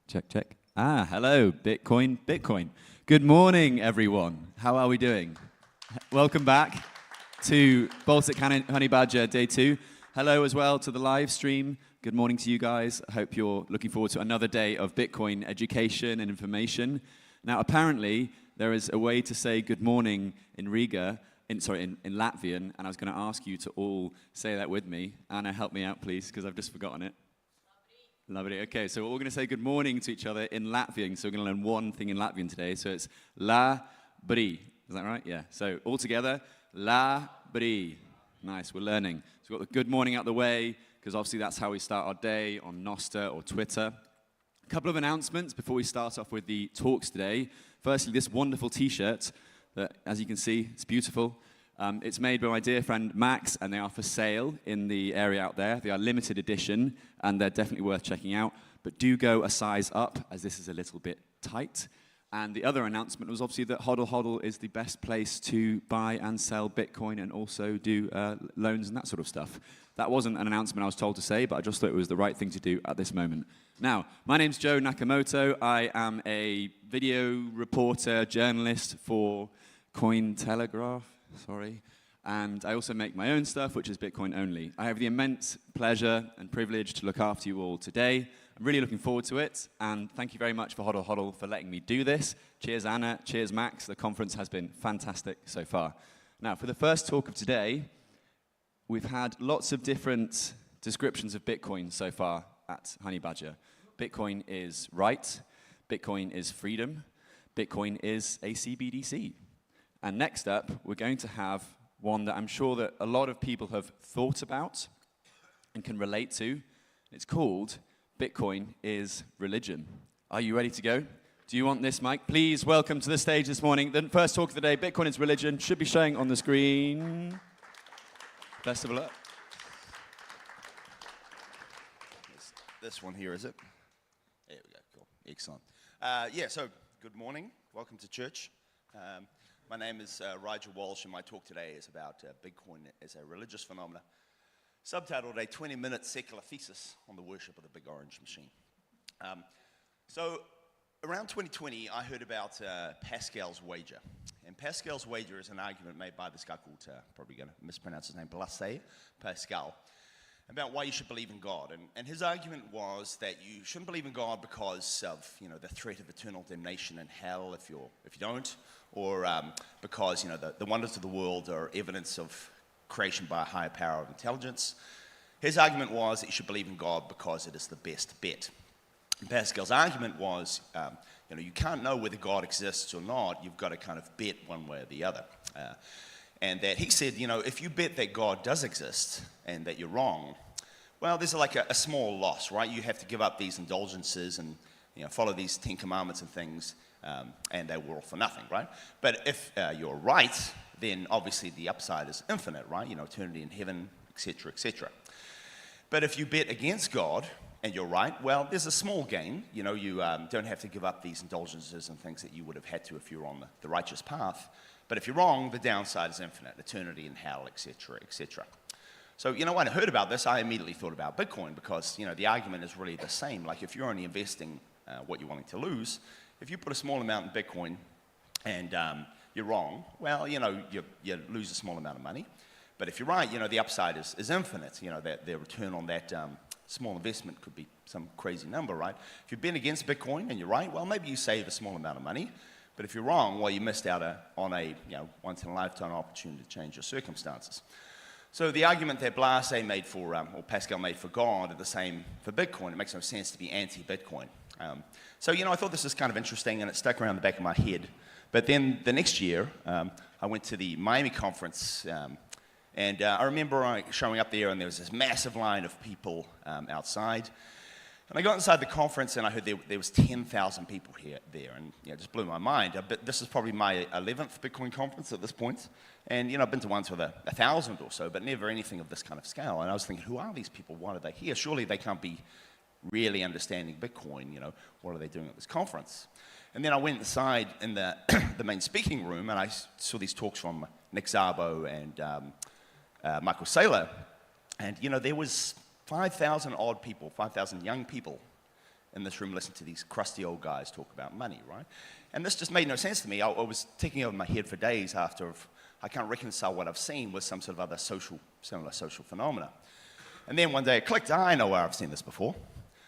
Check, check. Hello, Bitcoin. Good morning, everyone. How are we doing? Welcome back to Baltic Honeybadger Day 2. Hello as well to the live stream. Good morning to you guys. I hope you're looking forward to another day of Bitcoin education and information. Now, apparently, there is a way to say good morning in Riga, in Latvian, and I was going to ask you to all say that with me. Anna, help me out, please, because I've just forgotten it. Lovely. Okay, so we're going to say good morning to each other in Latvian. So we're going to learn one thing in Latvian today. So it's la bri. Is that right? Yeah. So all together, la bri. Nice, we're learning. So we've got the good morning out the way, because obviously that's how we start our day on Nostr or Twitter. A couple of announcements before we start off with the talks today. Firstly, this wonderful t-shirt that, as you can see, it's beautiful. It's made by my dear friend Max, and they are for sale in the area out there. They are limited edition, and they're definitely worth checking out. But do go a size up, as this is a little bit tight. And the other announcement was obviously that Hodl Hodl is the best place to buy and sell Bitcoin and also do loans and that sort of stuff. That wasn't an announcement I was told to say, but I just thought it was the right thing to do at this moment. Now, my name's Joe Nakamoto. I am a video reporter, journalist for Cointelegraph, and I also make my own stuff, which is Bitcoin only. I have the immense pleasure and privilege to look after you all today. I'm really looking forward to it, and thank you very much for Hodl Hodl for letting me do this. Cheers, Anna. Cheers, Max. The conference has been fantastic so far. Now, for the first talk of today, we've had lots of different descriptions of Bitcoin so far at Honeybadger. Bitcoin is right. Bitcoin is freedom. Bitcoin is a CBDC. And next up, we're going to have one that I'm sure that a lot of people have thought about and can relate to. It's called Bitcoin is religion. Are you ready to go? Do you want this mic? Please welcome to the stage this morning the first talk of the day, Bitcoin is religion, should be showing on the screen. Best of luck. This one here, is it? There we go, cool, excellent. So good morning, welcome to church. My name is Rigel Walshe, and my talk today is about Bitcoin as a religious phenomenon, subtitled A 20-Minute Secular Thesis on the Worship of the Big Orange Machine. So around 2020, I heard about Pascal's wager. And Pascal's wager is an argument made by this guy called, probably going to mispronounce his name, Blaise Pascal, about why you should believe in God. And his argument was that you shouldn't believe in God because of, the threat of eternal damnation in hell if you don't, or because, the wonders of the world are evidence of creation by a higher power of intelligence. His argument was that you should believe in God because it is the best bet. And Pascal's argument was, you can't know whether God exists or not. You've got to kind of bet one way or the other. And that he said, if you bet that God does exist and that you're wrong, well, there's like a small loss, right? You have to give up these indulgences and follow these 10 commandments and things, and they were all for nothing, right? But if you're right, then obviously the upside is infinite, right? Eternity in heaven, etc., etc. But if you bet against God and you're right, well, there's a small gain. You don't have to give up these indulgences and things that you would have had to if you were on the righteous path. But if you're wrong, the downside is infinite, eternity in hell, etc., etc. So, when I heard about this, I immediately thought about Bitcoin because, the argument is really the same. Like, if you're only investing what you're wanting to lose, if you put a small amount in Bitcoin and you're wrong, well, you lose a small amount of money. But if you're right, the upside is infinite. The return on that small investment could be some crazy number, right? If you've been against Bitcoin and you're right, well, maybe you save a small amount of money. But if you're wrong, well, you missed out on a once-in-a-lifetime opportunity to change your circumstances. So the argument that Blaise made for, or Pascal made for God, are the same for Bitcoin. It makes no sense to be anti-Bitcoin. So I thought this was kind of interesting, and it stuck around the back of my head. But then the next year, I went to the Miami conference, and I remember showing up there, and there was this massive line of people outside. And I got inside the conference, and I heard there was 10,000 people there, and it just blew my mind. But this is probably my 11th Bitcoin conference at this point, and I've been to ones with 1,000 or so, but never anything of this kind of scale. And I was thinking, who are these people? Why are they here? Surely they can't be really understanding Bitcoin. What are they doing at this conference? And then I went inside in the main speaking room, and I saw these talks from Nick Szabo and Michael Saylor, and there was 5,000 odd people, 5,000 young people in this room listening to these crusty old guys talk about money, right? And this just made no sense to me. I was ticking over my head for days after I can't reconcile what I've seen with some sort of other similar social phenomena. And then one day it clicked, I know where I've seen this before.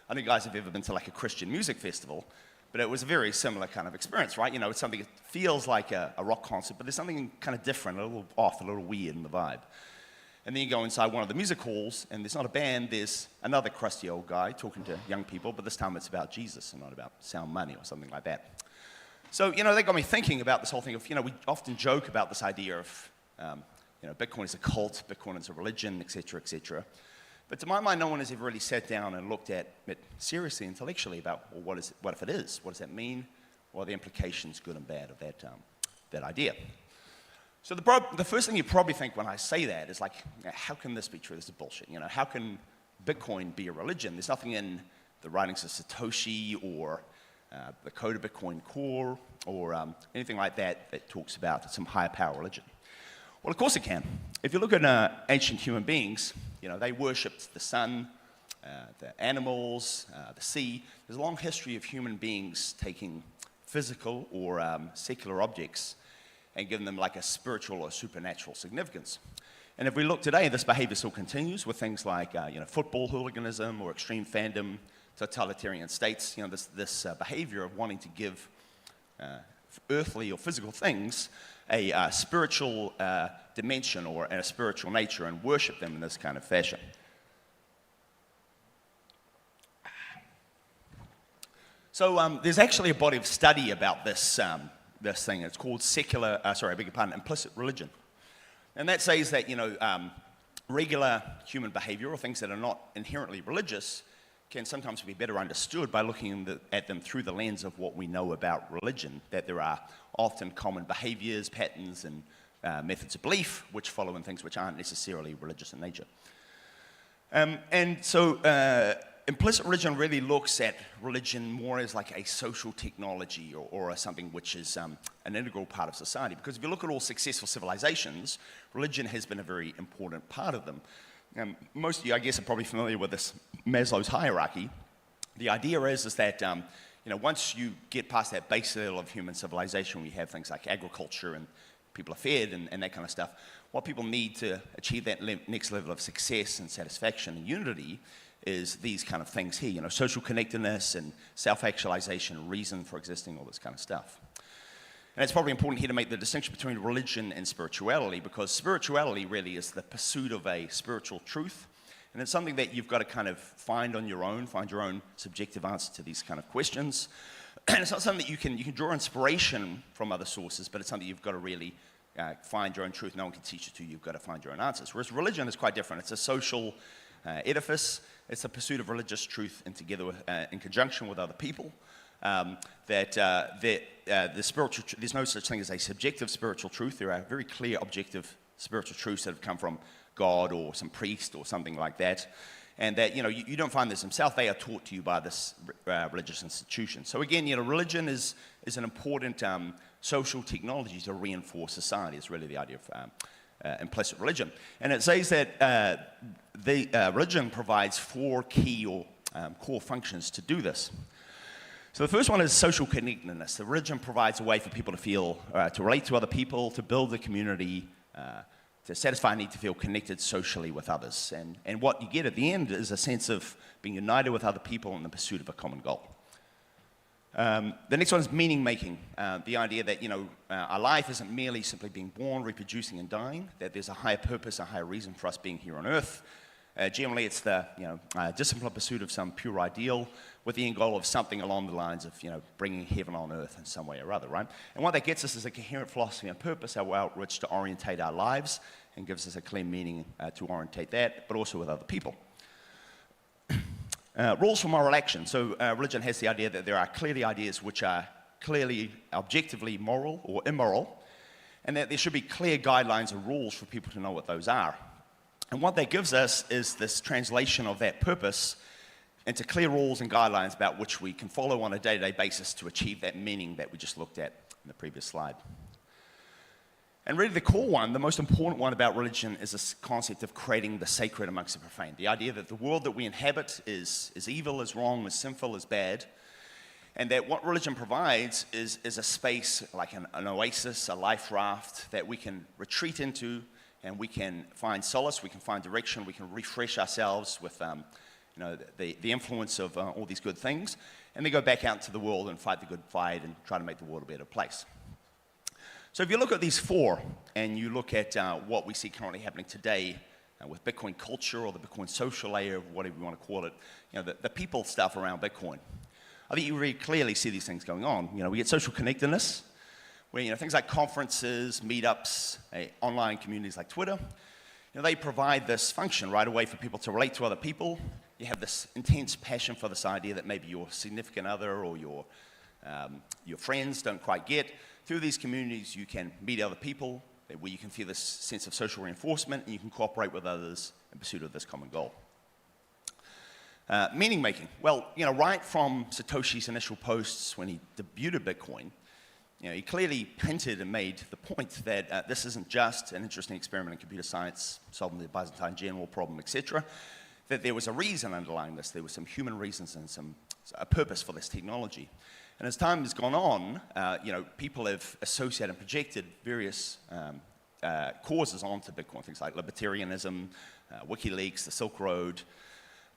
I don't know if you guys have ever been to like a Christian music festival, but it was a very similar kind of experience, right? It's something that feels like a rock concert, but there's something kind of different, a little off, a little weird in the vibe. And then you go inside one of the music halls, and there's not a band, there's another crusty old guy talking to young people, but this time it's about Jesus and not about sound money or something like that. So, that got me thinking about this whole thing of, we often joke about this idea of Bitcoin is a cult, Bitcoin is a religion, etc., etc. But to my mind, no one has ever really sat down and looked at it seriously, intellectually, about, well, what if it is? What does that mean? What are the implications, good and bad, of that idea? So the first thing you probably think when I say that is like, how can this be true? This is bullshit. How can Bitcoin be a religion? There's nothing in the writings of Satoshi or the code of Bitcoin core or anything like that talks about some higher power religion. Well, of course it can. If you look at ancient human beings, they worshipped the sun, the animals, the sea. There's a long history of human beings taking physical or secular objects and giving them like a spiritual or supernatural significance. And if we look today, this behavior still continues with things like football hooliganism or extreme fandom, totalitarian states. This behavior of wanting to give earthly or physical things a spiritual dimension or a spiritual nature and worship them in this kind of fashion. So there's actually a body of study about this thing. It's called implicit religion. And that says that, regular human behavior or things that are not inherently religious can sometimes be better understood by looking at them through the lens of what we know about religion, that there are often common behaviors, patterns, and methods of belief which follow in things which aren't necessarily religious in nature. And so implicit religion really looks at religion more as like a social technology or something which is an integral part of society. Because if you look at all successful civilizations, religion has been a very important part of them. Most of you, I guess, are probably familiar with this Maslow's hierarchy. The idea is that once you get past that base level of human civilization, we have things like agriculture and people are fed and that kind of stuff. What people need to achieve that next level of success and satisfaction and unity is these kind of things here, social connectedness and self-actualization, reason for existing, all this kind of stuff. And it's probably important here to make the distinction between religion and spirituality, because spirituality really is the pursuit of a spiritual truth. And it's something that you've got to kind of find on your own, find your own subjective answer to these kind of questions. And it's not something that you can draw inspiration from other sources, but it's something you've got to really find your own truth. No one can teach it to you. You've got to find your own answers. Whereas religion is quite different. It's a social edifice. It's a pursuit of religious truth in conjunction with other people. There's no such thing as a subjective spiritual truth. There are very clear objective spiritual truths that have come from God or some priest or something like that. And that, you don't find this yourself. They are taught to you by this religious institution. So again, religion is an important social technology to reinforce society. It's really the idea of implicit religion. And it says that religion provides four key or core functions to do this. So the first one is social connectedness. The religion provides a way for people to feel, to relate to other people, to build a community, to satisfy a need to feel connected socially with others. And what you get at the end is a sense of being united with other people in the pursuit of a common goal. The next one is meaning making. The idea that, our life isn't merely simply being born, reproducing, and dying, that there's a higher purpose, a higher reason for us being here on earth. Generally, it's the disciplined pursuit of some pure ideal with the end goal of something along the lines of bringing heaven on earth in some way or other, right? And what that gets us is a coherent philosophy and purpose, our outreach to orientate our lives and gives us a clear meaning to orientate that, but also with other people. Rules for moral action. So religion has the idea that there are clearly ideas which are clearly objectively moral or immoral, and that there should be clear guidelines and rules for people to know what those are. And what that gives us is this translation of that purpose into clear rules and guidelines about which we can follow on a day-to-day basis to achieve that meaning that we just looked at in the previous slide. And really the core one, the most important one about religion is this concept of creating the sacred amongst the profane. The idea that the world that we inhabit is evil, is wrong, is sinful, is bad. And that what religion provides is a space like an oasis, a life raft that we can retreat into, and we can find solace, we can find direction, we can refresh ourselves with the influence of all these good things, and then go back out into the world and fight the good fight and try to make the world a better place. So if you look at these four, and you look at what we see currently happening today with Bitcoin culture or the Bitcoin social layer, whatever you want to call it, the people stuff around Bitcoin, I think you really clearly see these things going on. We get social connectedness. where things like conferences, meetups, online communities like Twitter, they provide this function right away for people to relate to other people. You have this intense passion for this idea that maybe your significant other or your friends don't quite get. Through these communities, you can meet other people, where you can feel this sense of social reinforcement, and you can cooperate with others in pursuit of this common goal. Meaning making. Well, right from Satoshi's initial posts when he debuted Bitcoin, he clearly hinted and made the point that this isn't just an interesting experiment in computer science, solving the Byzantine general problem, etc., that there was a reason underlying this. There were some human reasons and a purpose for this technology. And as time has gone on, people have associated and projected various causes onto Bitcoin, things like libertarianism, WikiLeaks, the Silk Road.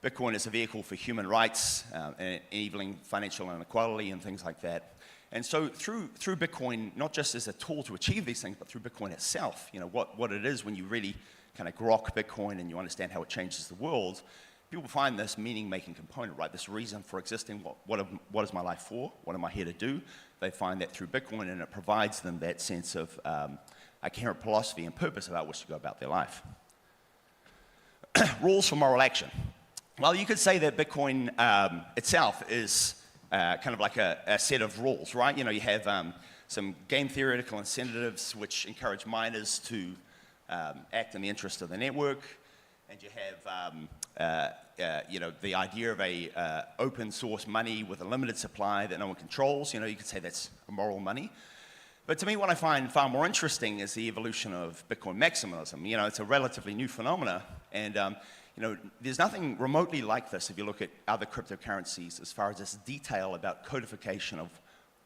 Bitcoin is a vehicle for human rights, enabling financial inequality and things like that. And so through Bitcoin, not just as a tool to achieve these things, but through Bitcoin itself, what it is when you really kind of grok Bitcoin and you understand how it changes the world, people find this meaning-making component, right? This reason for existing, what is my life for? What am I here to do? They find that through Bitcoin, and it provides them that sense of a coherent philosophy and purpose about which to go about their life. Rules for moral action. Well, you could say that Bitcoin itself is kind of like a set of rules, right? You have some game theoretical incentives which encourage miners to act in the interest of the network, and you have the idea of a open source money with a limited supply that no one controls. You could say that's a moral money. But to me, what I find far more interesting is the evolution of Bitcoin maximalism. It's a relatively new phenomena, and there's nothing remotely like this if you look at other cryptocurrencies as far as this detail about codification of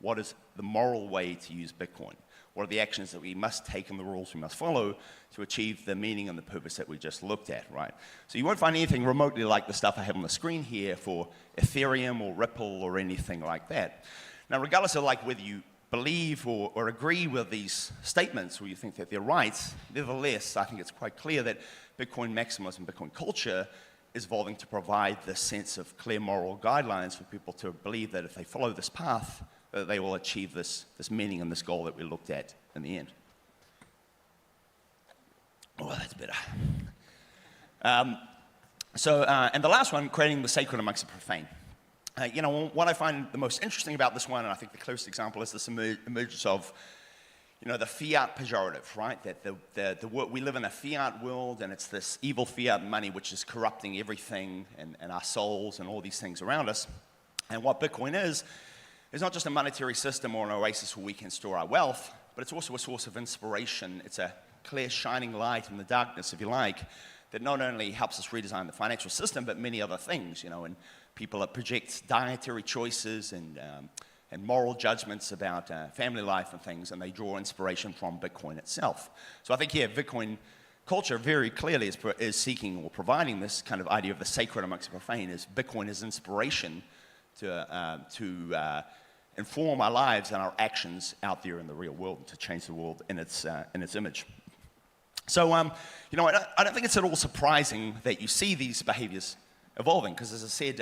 what is the moral way to use Bitcoin. What are the actions that we must take and the rules we must follow to achieve the meaning and the purpose that we just looked at, right? So you won't find anything remotely like the stuff I have on the screen here for Ethereum or Ripple or anything like that. Now, regardless of whether you believe or agree with these statements or you think that they're right, nevertheless, I think it's quite clear that Bitcoin maximalism, Bitcoin culture is evolving to provide this sense of clear moral guidelines for people to believe that if they follow this path, that they will achieve this meaning and this goal that we looked at in the end. Oh, that's better. And the last one, creating the sacred amongst the profane. What I find the most interesting about this one, and I think the closest example is this emergence of the fiat pejorative, right? That we live in a fiat world, and it's this evil fiat money which is corrupting everything and our souls and all these things around us. And what Bitcoin is not just a monetary system or an oasis where we can store our wealth, but it's also a source of inspiration. It's a clear, shining light in the darkness, if you like, that not only helps us redesign the financial system, but many other things, and people that project dietary choices and moral judgments about family life and things, and they draw inspiration from Bitcoin itself. So I think, Bitcoin culture very clearly is seeking or providing this kind of idea of the sacred amongst the profane, is Bitcoin is inspiration to inform our lives and our actions out there in the real world, to change the world in its image. So, I don't think it's at all surprising that you see these behaviors evolving, because as I said,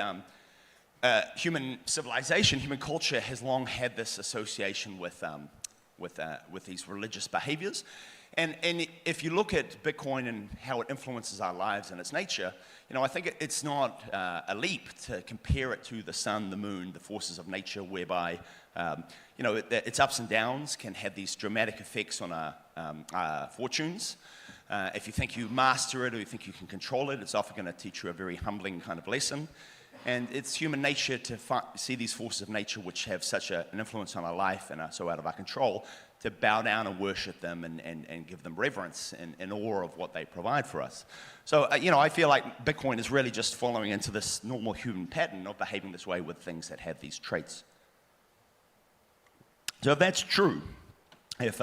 human civilization, human culture has long had this association with these religious behaviors. And if you look at Bitcoin and how it influences our lives and its nature, I think it's not a leap to compare it to the sun, the moon, the forces of nature, whereby, its ups and downs can have these dramatic effects on our fortunes. If you think you master it or you think you can control it, it's often going to teach you a very humbling kind of lesson. And it's human nature to see these forces of nature which have such an influence on our life and are so out of our control, to bow down and worship them and give them reverence and awe of what they provide for us. So, I feel like Bitcoin is really just following into this normal human pattern of behaving this way with things that have these traits. So if that's true, if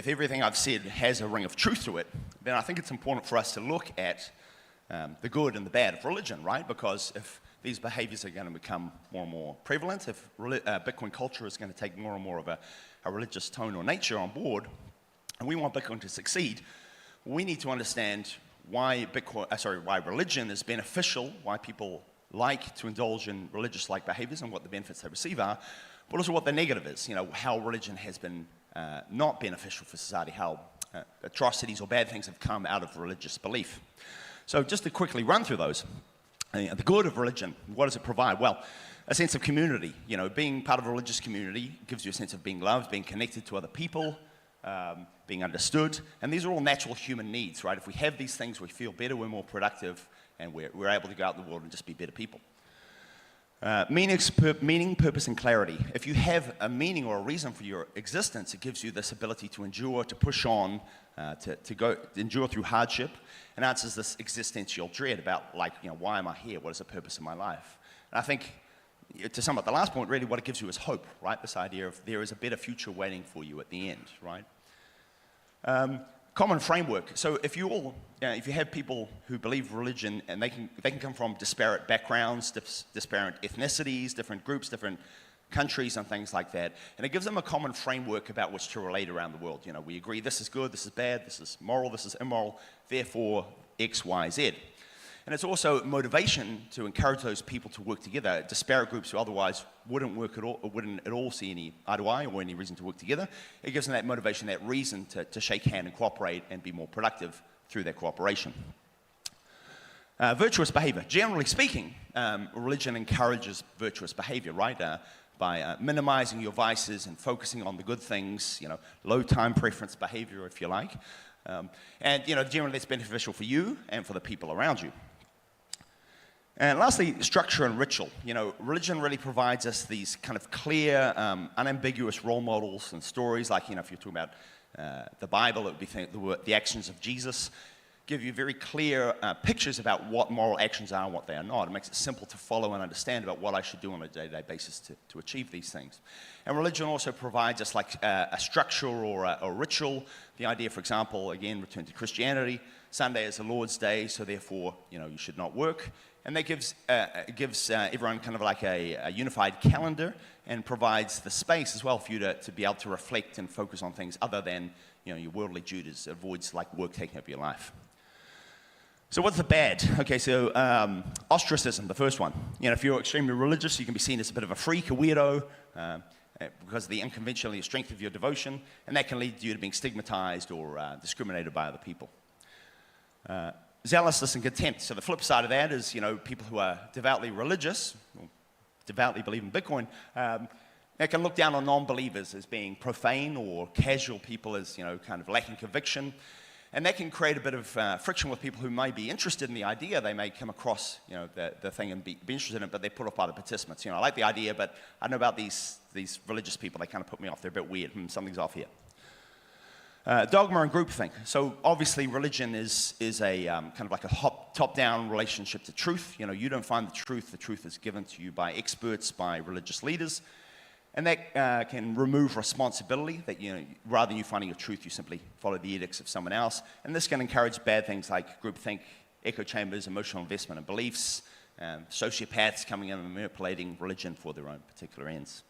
everything I've said has a ring of truth to it, then I think it's important for us to look at the good and the bad of religion, right? Because if these behaviors are going to become more and more prevalent, if Bitcoin culture is going to take more and more of a religious tone or nature on board, and we want Bitcoin to succeed, we need to understand why religion is beneficial, why people like to indulge in religious-like behaviors and what the benefits they receive are, but also what the negative is, how religion has been not beneficial for society, how atrocities or bad things have come out of religious belief. So just to quickly run through those, the good of religion, what does it provide? Well, a sense of community. Being part of a religious community gives you a sense of being loved, being connected to other people, being understood, and these are all natural human needs, right? If we have these things, we feel better, we're more productive, and we're able to go out in the world and just be better people. Meaning, purpose, and clarity. If you have a meaning or a reason for your existence, it gives you this ability to endure, to push on, to endure through hardship, and answers this existential dread about, why am I here? What is the purpose of my life? And I think, to sum up the last point, really what it gives you is hope, right? This idea of there is a better future waiting for you at the end, right? Common framework. So if you have people who believe religion, and they can come from disparate backgrounds, disparate ethnicities, different groups, different countries, and things like that, and it gives them a common framework about which to relate around the world. We agree this is good, this is bad, this is moral, this is immoral, therefore X, Y, Z. And it's also motivation to encourage those people to work together. Disparate groups who otherwise wouldn't work at all, or wouldn't at all see any eye to eye or any reason to work together. It gives them that motivation, that reason to shake hand and cooperate and be more productive through that cooperation. Virtuous behavior. Generally speaking, religion encourages virtuous behavior, right? By minimizing your vices and focusing on the good things, low time preference behavior, if you like. And generally that's beneficial for you and for the people around you. And lastly, structure and ritual. Religion really provides us these kind of clear, unambiguous role models and stories. Like, if you're talking about the Bible, it would be the actions of Jesus. Give you very clear pictures about what moral actions are and what they are not. It makes it simple to follow and understand about what I should do on a day-to-day basis to achieve these things. And religion also provides us a structure or a ritual. The idea, for example, again, return to Christianity. Sunday is the Lord's day, so therefore, you should not work. And that gives everyone kind of like a unified calendar and provides the space as well for you to be able to reflect and focus on things other than your worldly duties. It avoids work taking over your life. So what's the bad? Okay, so ostracism, the first one. If you're extremely religious, you can be seen as a bit of a freak, a weirdo, because of the unconventional strength of your devotion, and that can lead you to being stigmatized or discriminated by other people. Zealousness and contempt. So the flip side of that is, people who are devoutly religious, or devoutly believe in Bitcoin, they can look down on non-believers as being profane, or casual people as, kind of lacking conviction. And that can create a bit of friction with people who may be interested in the idea. They may come across, the thing and be interested in it, but they're put off by the participants. I like the idea, but I don't know about these religious people. They kind of put me off. They're a bit weird. Something's off here. Dogma and groupthink. So obviously religion is a kind of like a top-down relationship to truth. You don't find the truth is given to you by experts, by religious leaders. And that can remove responsibility, that rather than you finding your truth, you simply follow the edicts of someone else. And this can encourage bad things like groupthink, echo chambers, emotional investment in beliefs, sociopaths coming in and manipulating religion for their own particular ends.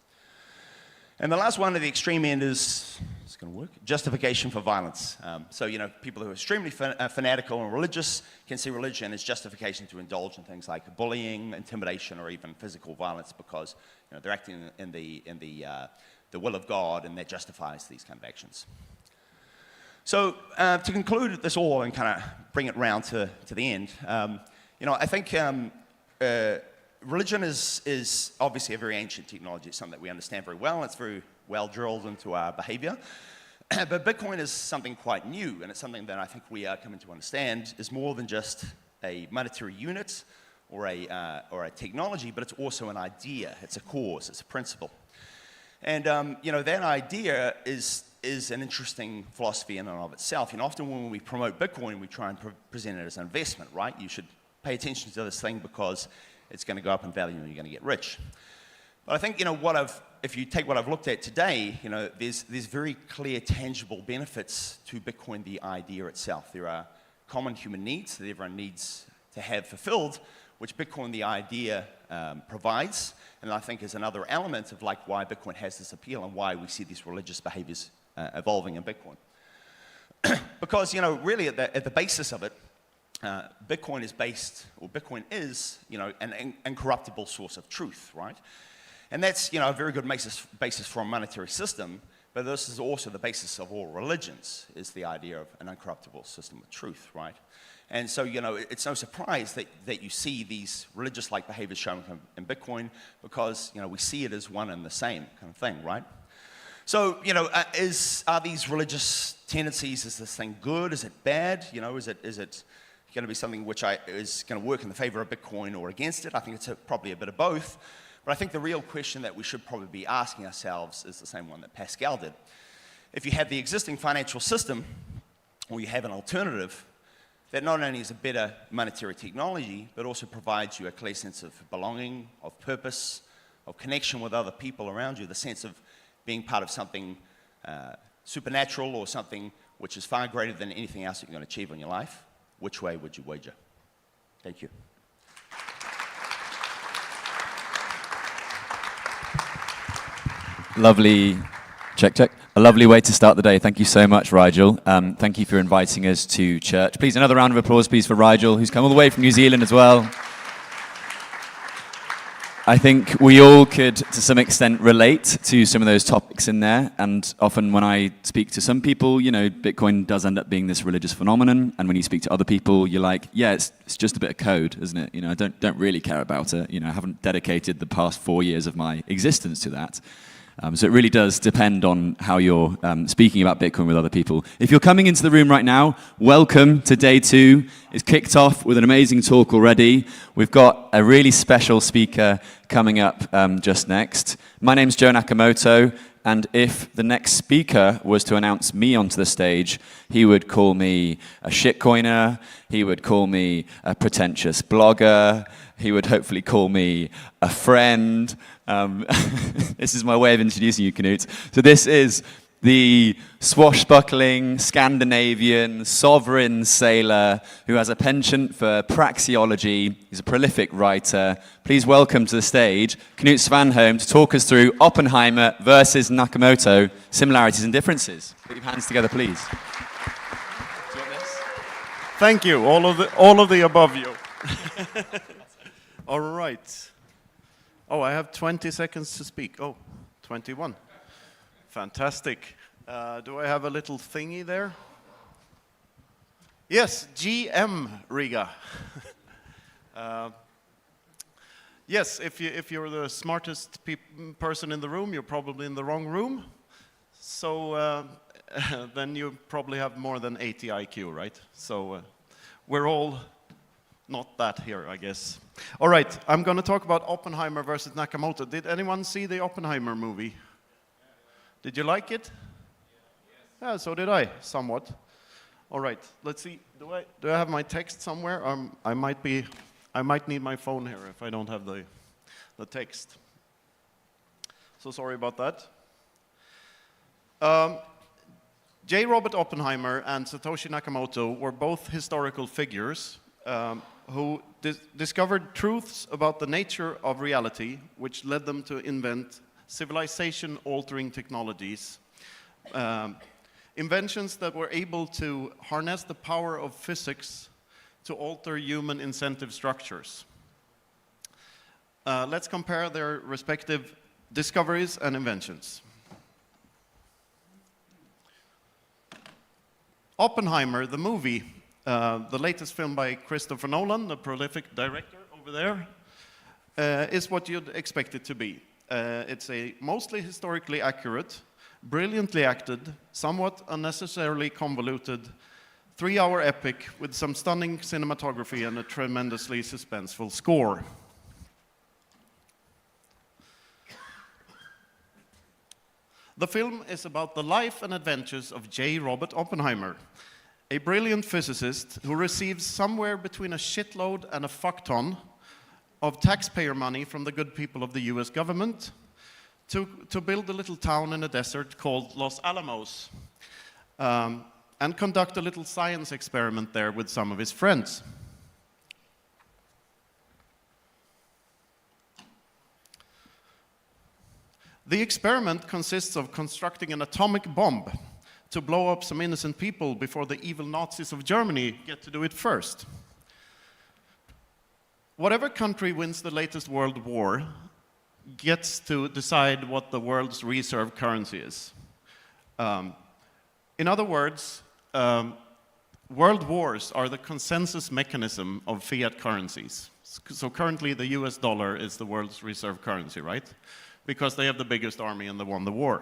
And the last one at the extreme end is, it's going to work, justification for violence. So, people who are extremely fanatical and religious can see religion as justification to indulge in things like bullying, intimidation, or even physical violence because they're acting in the will of God, and that justifies these kind of actions. So, to conclude this all and kind of bring it round to the end, I think religion is obviously a very ancient technology. It's something that we understand very well, and it's very well drilled into our behavior. But Bitcoin is something quite new, and it's something that I think we are coming to understand is more than just a monetary unit or a technology, but it's also an idea. It's a cause. It's a principle. And that idea is an interesting philosophy in and of itself. Often when we promote Bitcoin, we try and present it as an investment, right? You should pay attention to this thing because it's going to go up in value and you're going to get rich. But I think, if you take what I've looked at today, there's very clear, tangible benefits to Bitcoin, the idea itself. There are common human needs that everyone needs to have fulfilled, which Bitcoin, the idea, provides. And I think is another element of why Bitcoin has this appeal and why we see these religious behaviors evolving in Bitcoin. Because, really at the basis of it, Bitcoin is an incorruptible source of truth, right? And that's, a very good basis for a monetary system, but this is also the basis of all religions, is the idea of an uncorruptible system of truth, right? And so, it's no surprise that you see these religious-like behaviors shown in Bitcoin because, we see it as one and the same kind of thing, right? So, are these religious tendencies, is this thing good? Is it bad? Is it going to be something which is going to work in the favor of Bitcoin or against it? I think it's probably a bit of both. But I think the real question that we should probably be asking ourselves is the same one that Pascal did. If you have the existing financial system, or you have an alternative, that not only is a better monetary technology, but also provides you a clear sense of belonging, of purpose, of connection with other people around you, the sense of being part of something supernatural or something which is far greater than anything else that you're going to achieve in your life, which way would you wager? Thank you. Lovely, check. A lovely way to start the day. Thank you so much, Rigel. Thank you for inviting us to church. Please, another round of applause, please, for Rigel, who's come all the way from New Zealand as well. I think we all could, to some extent, relate to some of those topics in there. And often when I speak to some people, Bitcoin does end up being this religious phenomenon. And when you speak to other people, you're like, yeah, it's just a bit of code, isn't it? I don't really care about it. I haven't dedicated the past 4 years of my existence to that. So it really does depend on how you're speaking about Bitcoin with other people. If you're coming into the room right now, welcome to day 2. It's kicked off with an amazing talk already. We've got a really special speaker coming up just next. My name's Joe Nakamoto, and if the next speaker was to announce me onto the stage, he would call me a shitcoiner, he would call me a pretentious blogger, he would hopefully call me a friend. This is my way of introducing you, Knut. So this is the swashbuckling, Scandinavian, sovereign sailor who has a penchant for praxeology. He's a prolific writer. Please welcome to the stage Knut Svanholm to talk us through Oppenheimer versus Nakamoto, similarities and differences. Put your hands together, please. Do you want this? Thank you, all of the above you. All right. Oh, I have 20 seconds to speak. Oh, 21. Fantastic. Do I have a little thingy there? Yes, GM Riga. Yes, if you're the smartest person in the room, you're probably in the wrong room. So then you probably have more than 80 IQ, right? So we're all not that here, I guess. All right, I'm going to talk about Oppenheimer versus Nakamoto. Did anyone see the Oppenheimer movie? Did you like it? Yeah, so did I, somewhat. All right, let's see. Do I have my text somewhere? I might need my phone here if I don't have the text. So sorry about that. J. Robert Oppenheimer and Satoshi Nakamoto were both historical figures who discovered truths about the nature of reality, which led them to invent civilization-altering technologies, inventions that were able to harness the power of physics to alter human incentive structures. Let's compare their respective discoveries and inventions. Oppenheimer, the movie, the latest film by Christopher Nolan, the prolific director over there, is what you'd expect it to be. It's a mostly historically accurate, brilliantly acted, somewhat unnecessarily convoluted, 3-hour epic with some stunning cinematography and a tremendously suspenseful score. The film is about the life and adventures of J. Robert Oppenheimer, a brilliant physicist who receives somewhere between a shitload and a fuckton of taxpayer money from the good people of the US government to build a little town in a desert called Los Alamos and conduct a little science experiment there with some of his friends. The experiment consists of constructing an atomic bomb to blow up some innocent people before the evil Nazis of Germany get to do it first. Whatever country wins the latest world war, gets to decide what the world's reserve currency is. In other words, world wars are the consensus mechanism of fiat currencies. So currently the US dollar is the world's reserve currency, right? Because they have the biggest army and they won the war.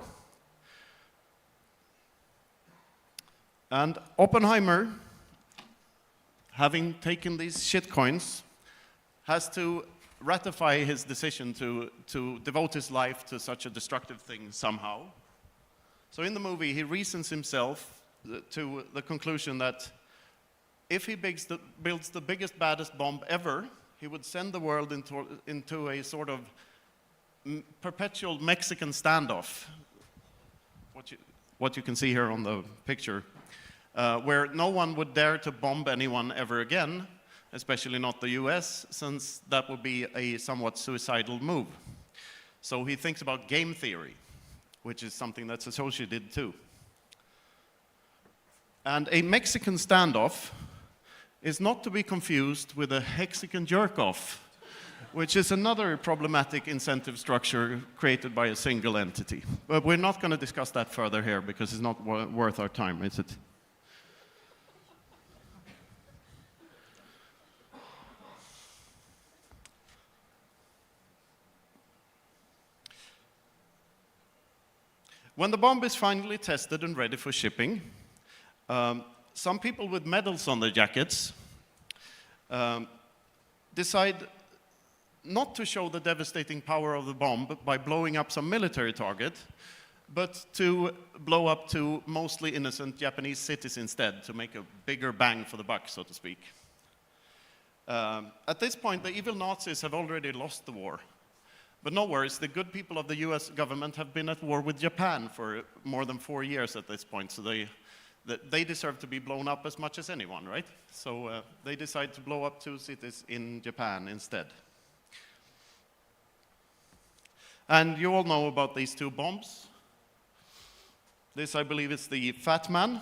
And Oppenheimer, having taken these shitcoins, has to ratify his decision to devote his life to such a destructive thing somehow. So in the movie, he reasons himself to the conclusion that if he builds the biggest, baddest bomb ever, he would send the world into a sort of perpetual Mexican standoff, what you can see here on the picture, where no one would dare to bomb anyone ever again, especially not the US, since that would be a somewhat suicidal move. So he thinks about game theory, which is something that Satoshi did too. And a Mexican standoff is not to be confused with a Hexican jerk-off, which is another problematic incentive structure created by a single entity. But we're not going to discuss that further here because it's not worth our time, is it? When the bomb is finally tested and ready for shipping, some people with medals on their jackets decide not to show the devastating power of the bomb by blowing up some military target, but to blow up two mostly innocent Japanese cities instead, to make a bigger bang for the buck, so to speak. At this point, the evil Nazis have already lost the war. But no worries, the good people of the US government have been at war with Japan for more than 4 years at this point, so they deserve to be blown up as much as anyone, right? So they decide to blow up two cities in Japan instead. And you all know about these two bombs. This, I believe, is the Fat Man.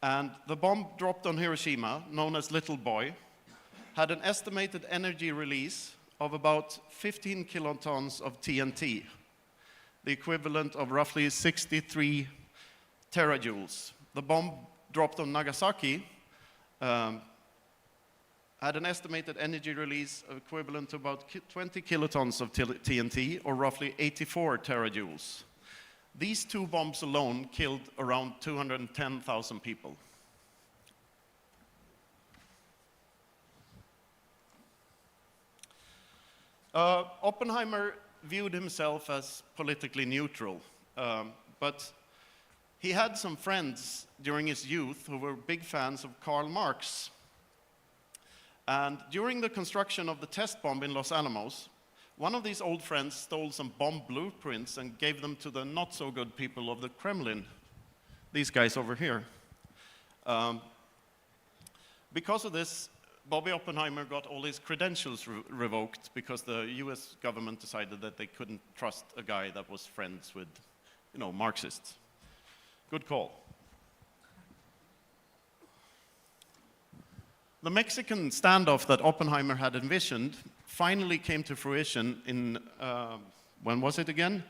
And the bomb dropped on Hiroshima, known as Little Boy, had an estimated energy release of about 15 kilotons of TNT, the equivalent of roughly 63 terajoules. The bomb dropped on Nagasaki had an estimated energy release equivalent to about 20 kilotons of TNT, or roughly 84 terajoules. These two bombs alone killed around 210,000 people. Oppenheimer viewed himself as politically neutral, but he had some friends during his youth who were big fans of Karl Marx. And during the construction of the test bomb in Los Alamos, one of these old friends stole some bomb blueprints and gave them to the not-so-good people of the Kremlin, these guys over here. Because of this, Bobby Oppenheimer got all his credentials revoked because the US government decided that they couldn't trust a guy that was friends with, Marxists. Good call. The Mexican standoff that Oppenheimer had envisioned finally came to fruition in, when was it again?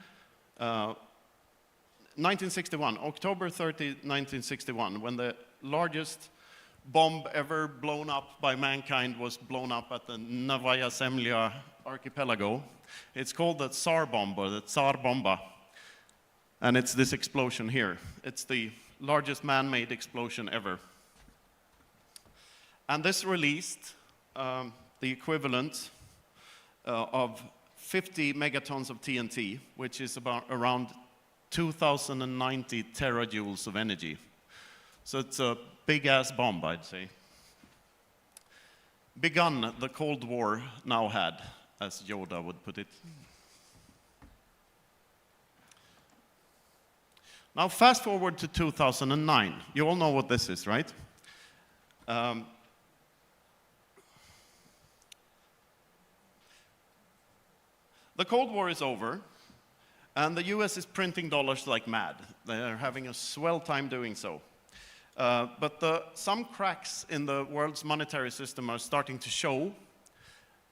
1961, October 30, 1961, when the largest bomb ever blown up by mankind was blown up at the Novaya Zemlya archipelago. It's called the Tsar bomb, or the Tsar Bomba. And it's this explosion here. It's the largest man-made explosion ever. And this released the equivalent of 50 megatons of TNT, which is around 2,090 terajoules of energy. So it's a big-ass bomb, I'd say. Begun the Cold War now had, as Yoda would put it. Now fast forward to 2009. You all know what this is, right? The Cold War is over, and the US is printing dollars like mad. They're having a swell time doing so. But some cracks in the world's monetary system are starting to show,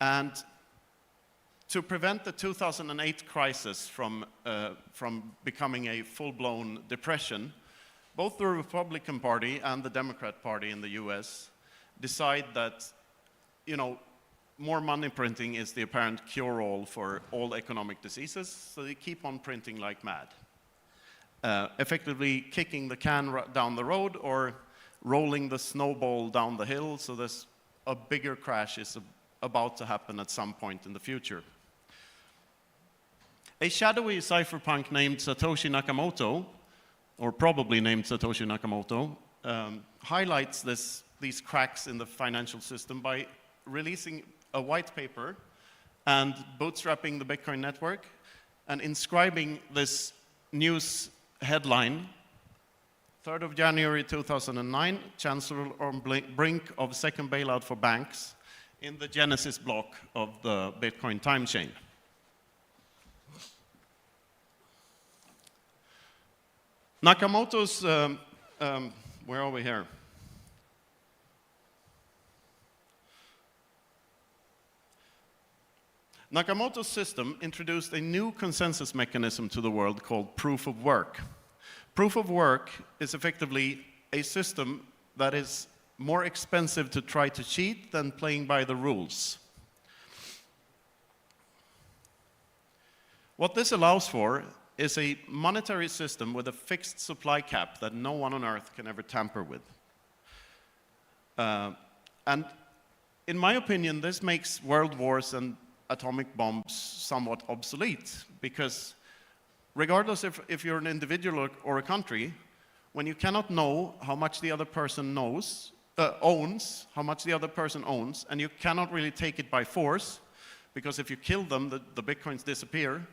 And to prevent the 2008 crisis from becoming a full-blown depression, both the Republican Party and the Democrat Party in the US decide that, more money printing is the apparent cure-all for all economic diseases, so they keep on printing like mad. Effectively kicking the can down the road or rolling the snowball down the hill, so there's a bigger crash is about to happen at some point in the future. A shadowy cypherpunk named Satoshi Nakamoto, or probably named Satoshi Nakamoto, highlights these cracks in the financial system by releasing a white paper and bootstrapping the Bitcoin network and inscribing this news headline, 3rd of January 2009, Chancellor on brink of second bailout for banks in the Genesis block of the Bitcoin time chain. Nakamoto's, where are we here? Nakamoto's system introduced a new consensus mechanism to the world called proof of work. Proof of work is effectively a system that is more expensive to try to cheat than playing by the rules. What this allows for is a monetary system with a fixed supply cap that no one on earth can ever tamper with. And in my opinion, this makes world wars and atomic bombs somewhat obsolete, because regardless if you're an individual or a country, when you cannot know how much the other person owns, how much the other person owns, and you cannot really take it by force, because if you kill them, the bitcoins disappear,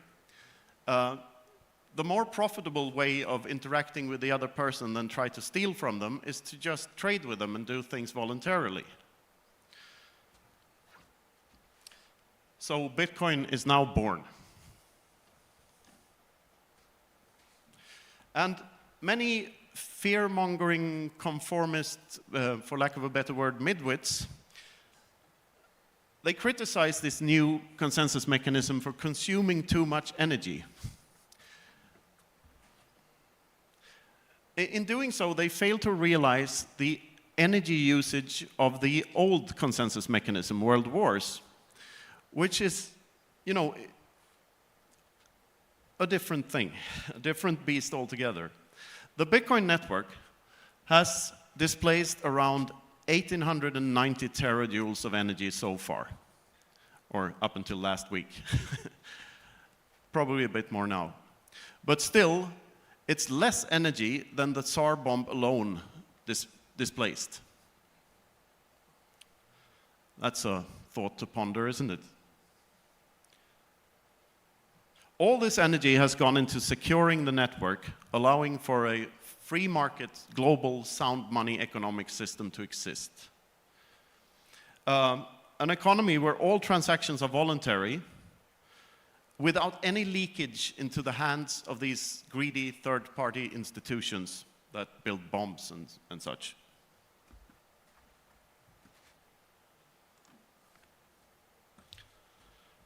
the more profitable way of interacting with the other person than try to steal from them is to just trade with them and do things voluntarily. So Bitcoin is now born. And many fear-mongering conformist, for lack of a better word, midwits, they criticize this new consensus mechanism for consuming too much energy. In doing so, they fail to realize the energy usage of the old consensus mechanism, world wars, which is, a different thing, a different beast altogether. The Bitcoin network has displaced around 1,890 terajoules of energy so far, or up until last week. Probably a bit more now. But still, it's less energy than the Tsar bomb alone displaced. That's a thought to ponder, isn't it? All this energy has gone into securing the network, allowing for a free market, global, sound money economic system to exist. An economy where all transactions are voluntary, without any leakage into the hands of these greedy third-party institutions that build bombs and such.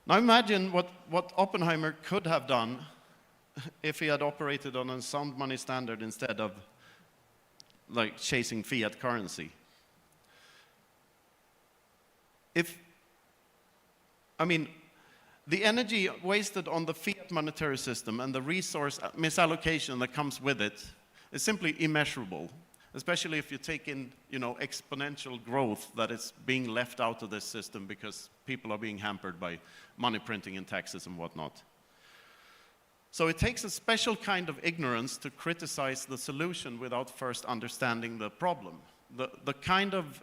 Now imagine what Oppenheimer could have done if he had operated on a sound money standard instead of chasing fiat currency. The energy wasted on the fiat monetary system and the resource misallocation that comes with it is simply immeasurable, especially if you take in, exponential growth that is being left out of this system because people are being hampered by money printing and taxes and whatnot. So it takes a special kind of ignorance to criticize the solution without first understanding the problem. The kind of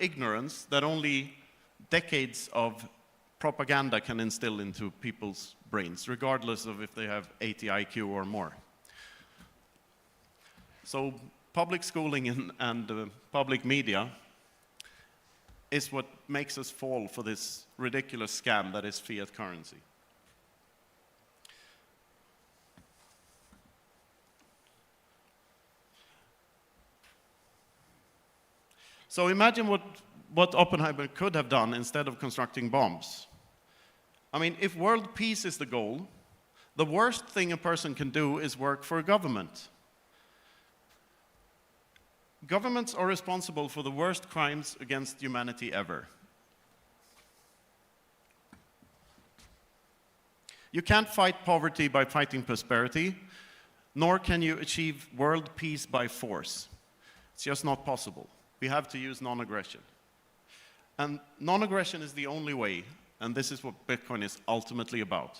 ignorance that only decades of propaganda can instill into people's brains, regardless of if they have 80 IQ or more. So public schooling and public media is what makes us fall for this ridiculous scam that is fiat currency. So imagine what Oppenheimer could have done instead of constructing bombs. I mean, if world peace is the goal, the worst thing a person can do is work for a government. Governments are responsible for the worst crimes against humanity ever. You can't fight poverty by fighting prosperity, nor can you achieve world peace by force. It's just not possible. We have to use non-aggression. And non-aggression is the only way, and this is what Bitcoin is ultimately about.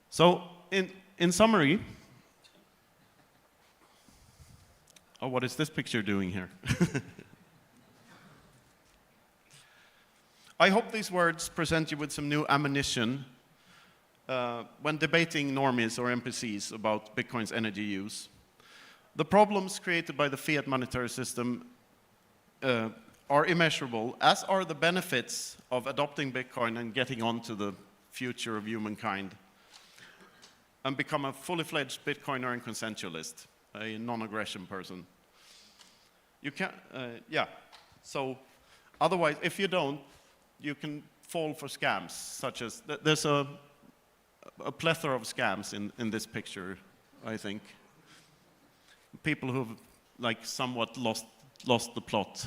So, in summary, oh, what is this picture doing here? I hope these words present you with some new ammunition when debating normies or NPCs about Bitcoin's energy use. The problems created by the fiat monetary system are immeasurable, as are the benefits of adopting Bitcoin and getting onto the future of humankind and become a fully fledged Bitcoiner and consensualist, a non-aggression person. You can, yeah. So, otherwise, if you don't, you can fall for scams, such as there's a plethora of scams in this picture, I think. People who've like somewhat lost the plot.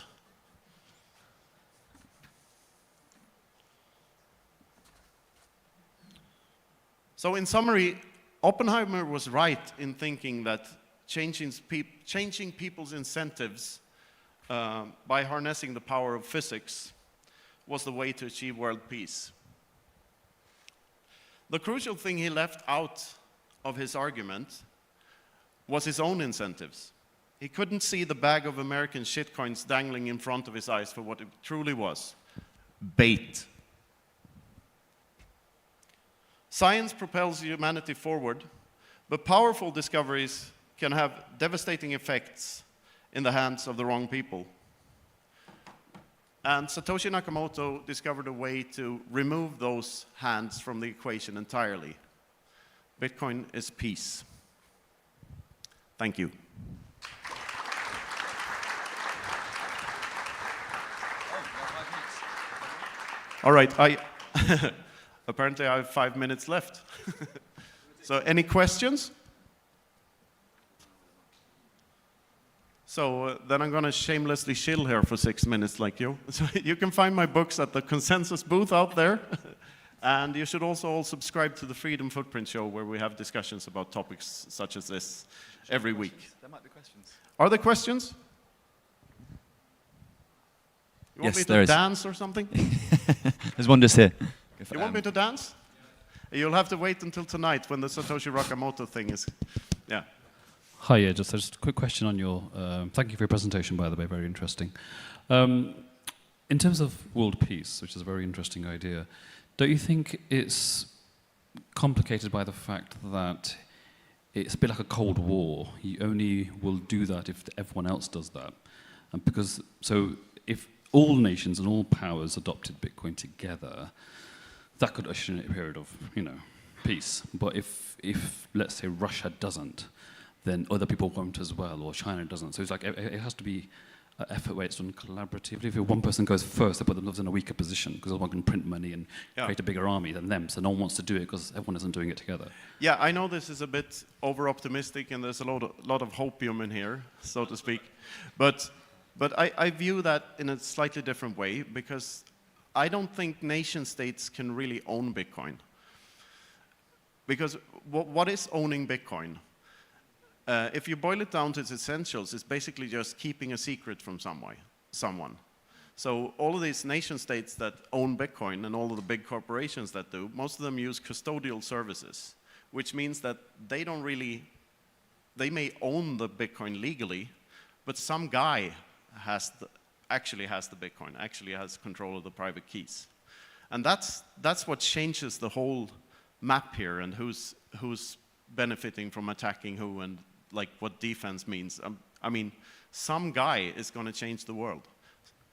So in summary, Oppenheimer was right in thinking that changing people's incentives by harnessing the power of physics was the way to achieve world peace. The crucial thing he left out of his argument was his own incentives. He couldn't see the bag of American shitcoins dangling in front of his eyes for what it truly was: bait. Science propels humanity forward, but powerful discoveries can have devastating effects in the hands of the wrong people. And Satoshi Nakamoto discovered a way to remove those hands from the equation entirely. Bitcoin is peace. Thank you. All right, apparently I have 5 minutes left. So any questions? So then I'm going to shamelessly chill here for 6 minutes like you. So you can find my books at the Consensus booth out there. And you should also all subscribe to the Freedom Footprint Show, where we have discussions about topics such as this every week. There might be questions. Are there questions? You want me to dance or something? There's one just here. You want me to dance? You'll have to wait until tonight when the Satoshi Nakamoto thing is, yeah. Hi, yeah, just a quick question on your, thank you for your presentation, by the way, very interesting. In terms of world peace, which is a very interesting idea, don't you think it's complicated by the fact that it's a bit like a Cold War? You only will do that if everyone else does that. And because, so if all nations and all powers adopted Bitcoin together, that could usher in a period of, peace. But if let's say Russia doesn't, then other people won't as well, or China doesn't. So it's like it has to be an effort where it's done collaboratively. If one person goes first, they put themselves in a weaker position because everyone can print money and create a bigger army than them. So no one wants to do it because everyone isn't doing it together. Yeah, I know this is a bit over-optimistic and there's a lot of hopium in here, so to speak. But I view that in a slightly different way, because I don't think nation states can really own Bitcoin. Because what is owning Bitcoin? If you boil it down to its essentials, it's basically just keeping a secret from someone. So all of these nation states that own Bitcoin and all of the big corporations that do, most of them use custodial services, which means that they don't really, they may own the Bitcoin legally, but some guy actually has the Bitcoin, actually has control of the private keys. And that's what changes the whole map here, and who's benefiting from attacking who, and like what defense means. I mean, some guy is going to change the world,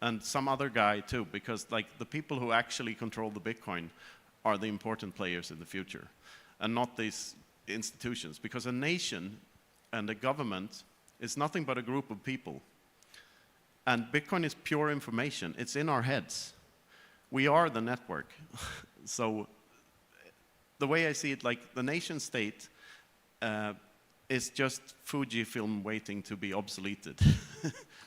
and some other guy too, because like the people who actually control the Bitcoin are the important players in the future, and not these institutions. Because a nation and a government is nothing but a group of people. And Bitcoin is pure information. It's in our heads. We are the network. So the way I see it, like the nation state is just Fujifilm waiting to be obsoleted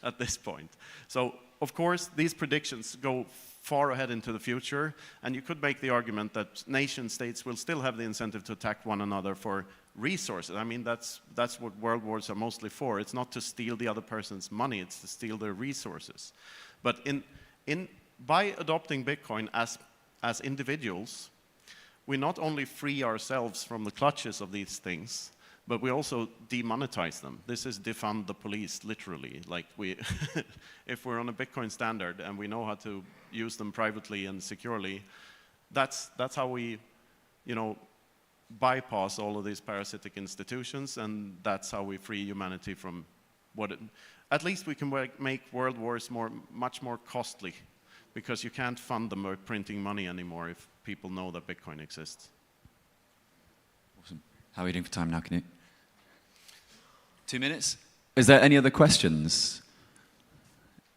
at this point. So of course, these predictions go far ahead into the future, and you could make the argument that nation states will still have the incentive to attack one another for resources. I mean, that's what world wars are mostly for. It's not to steal the other person's money, it's to steal their resources. But by adopting Bitcoin as individuals, we not only free ourselves from the clutches of these things, but we also demonetize them. This is defund the police, literally. Like if we're on a Bitcoin standard and we know how to use them privately and securely, that's how we, bypass all of these parasitic institutions, and that's how we free humanity from at least we can make world wars much more costly, because you can't fund them by printing money anymore if people know that Bitcoin exists. Awesome. How are we doing for time now, Knut? 2 minutes? Is there any other questions?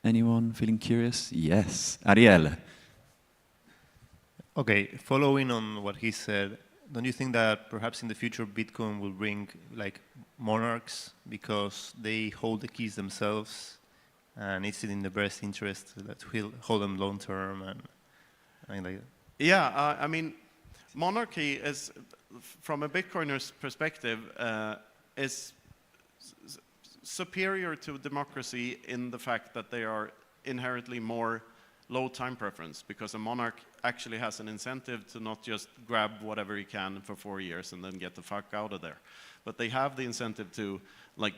Anyone feeling curious? Yes. Ariel. Okay, following on what he said, don't you think that perhaps in the future Bitcoin will bring like monarchs because they hold the keys themselves, and it's in the best interest to hold them long term and like that? Yeah, I mean, monarchy is, from a Bitcoiner's perspective, is superior to democracy in the fact that they are inherently more low time preference, because a monarch actually has an incentive to not just grab whatever he can for 4 years and then get the fuck out of there. But they have the incentive to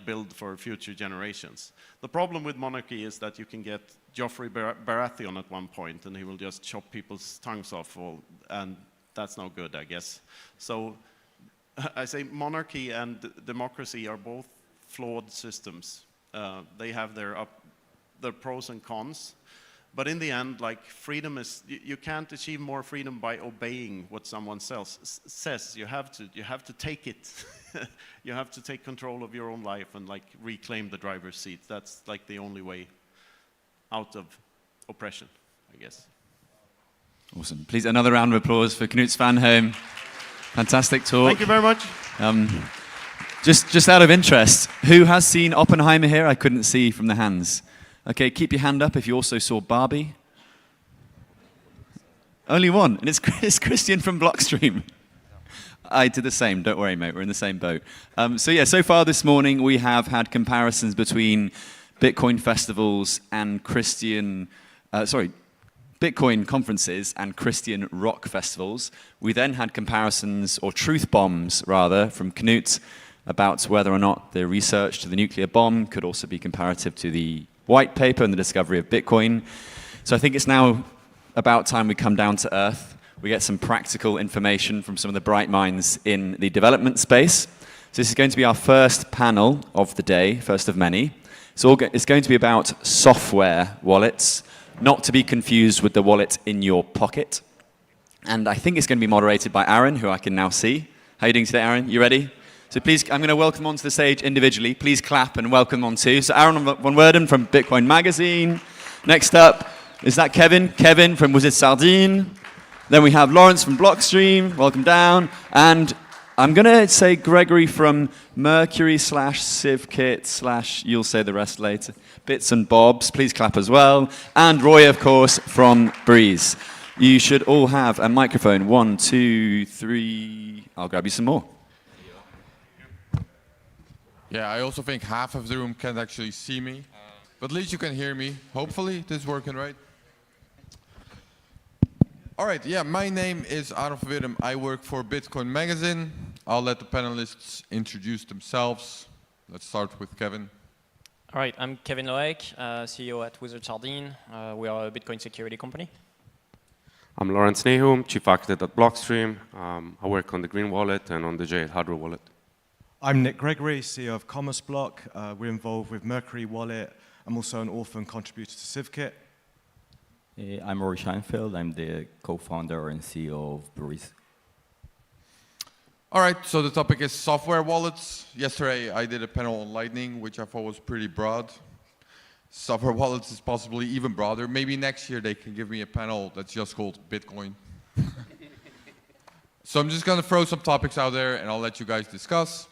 build for future generations. The problem with monarchy is that you can get Joffrey Baratheon at one point and he will just chop people's tongues off, and that's no good, I guess. So I say monarchy and democracy are both flawed systems. They have their pros and cons. But in the end, freedom is, you can't achieve more freedom by obeying what someone else says. You have to take it. You have to take control of your own life and reclaim the driver's seat. That's the only way out of oppression, I guess. Awesome. Please, another round of applause for Knut Svanholm. Fantastic talk. Thank you very much. Just out of interest, who has seen Oppenheimer here? I couldn't see from the hands. Okay, keep your hand up if you also saw Barbie. Only one, and it's Christian from Blockstream. I did the same, don't worry mate, we're in the same boat. So far this morning we have had comparisons between Bitcoin festivals and Bitcoin conferences and Christian rock festivals. We then had comparisons, or truth bombs rather, from Knut about whether or not the research to the nuclear bomb could also be comparative to the white paper and the discovery of Bitcoin. So I think it's now about time we come down to earth. We get some practical information from some of the bright minds in the development space. So this is going to be our first panel of the day, first of many. It's going to be about software wallets, not to be confused with the wallet in your pocket. And I think it's going to be moderated by Aaron, who I can now see. How are you doing today, Aaron? You ready? So please, I'm going to welcome onto the stage individually. Please clap and welcome on too. So Aaron van Wirdum from Bitcoin Magazine. Next up, is that Kevin? Kevin from Was It Sardine? Then we have Lawrence from Blockstream. Welcome down. And I'm going to say Gregory from Mercury /CivKit / you'll say the rest later. Bits and Bobs. Please clap as well. And Roy, of course, from Breeze. You should all have a microphone. 1, 2, 3. I'll grab you some more. Yeah, I also think half of the room can't actually see me. But at least you can hear me. Hopefully this is working right. All right, yeah, my name is Wirdum. I work for Bitcoin Magazine. I'll let the panelists introduce themselves. Let's start with Kevin. All right, I'm Kevin Loaec, CEO at Wizard Sardine. We are a Bitcoin security company. I'm Lawrence Nahum, Chief Architect at Blockstream. I work on the Green Wallet and on the J Hardware Wallet. I'm Nick Gregory, CEO of Commerce Block. We're involved with Mercury Wallet. I'm also an orphan contributor to CivKit. I'm Roy Sheinfeld. I'm the co-founder and CEO of Breeze. All right, so the topic is software wallets. Yesterday I did a panel on Lightning, which I thought was pretty broad. software wallets is possibly even broader. Maybe next year they can give me a panel that's just called Bitcoin. So I'm just gonna throw some topics out there and I'll let you guys discuss.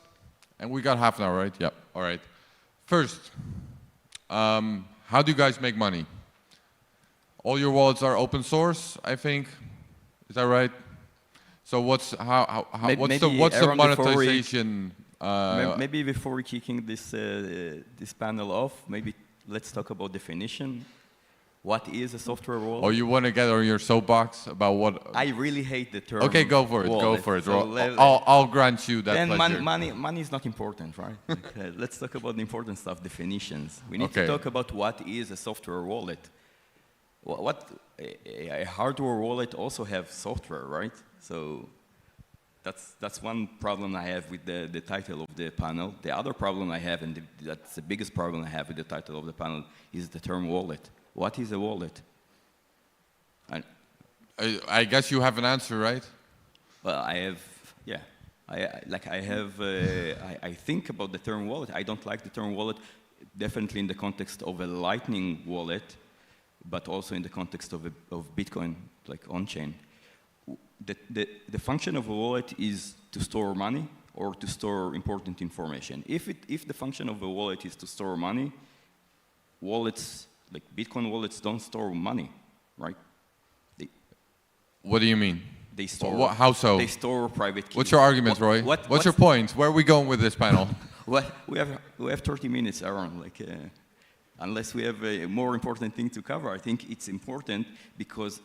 And we got half an hour, right? Yep, all right. First, how do you guys make money? All your wallets are open source, I think. Is that right? So what's the monetization? Maybe before we kicking this panel off, maybe let's talk about definition. What is a software wallet? Oh, you want to get on your soapbox about what? I really hate the term. Okay, go for it. Wallet. Go for it. So I'll grant you that pleasure. Money is not important, right? Okay, let's talk about the important stuff. Definitions. We need to talk about what is a software wallet. A hardware wallet also have software, right? So that's one problem I have with the title of the panel. The other problem I have, and that's the biggest problem I have with the title of the panel, is the term wallet. What is a wallet? I guess you have an answer, right? Well, I have, yeah. I think about the term wallet. I don't like the term wallet, definitely in the context of a Lightning wallet, but also in the context of Bitcoin, like on-chain. The function of a wallet is to store money or to store important information. If the function of a wallet is to store money, wallets, like Bitcoin wallets, don't store money, right? What do you mean? They store. How so? They store private keys. What's your argument, Roy? What's your point? Where are we going with this panel? Well, we have 30 minutes, Aaron. Like, unless we have a more important thing to cover, I think it's important because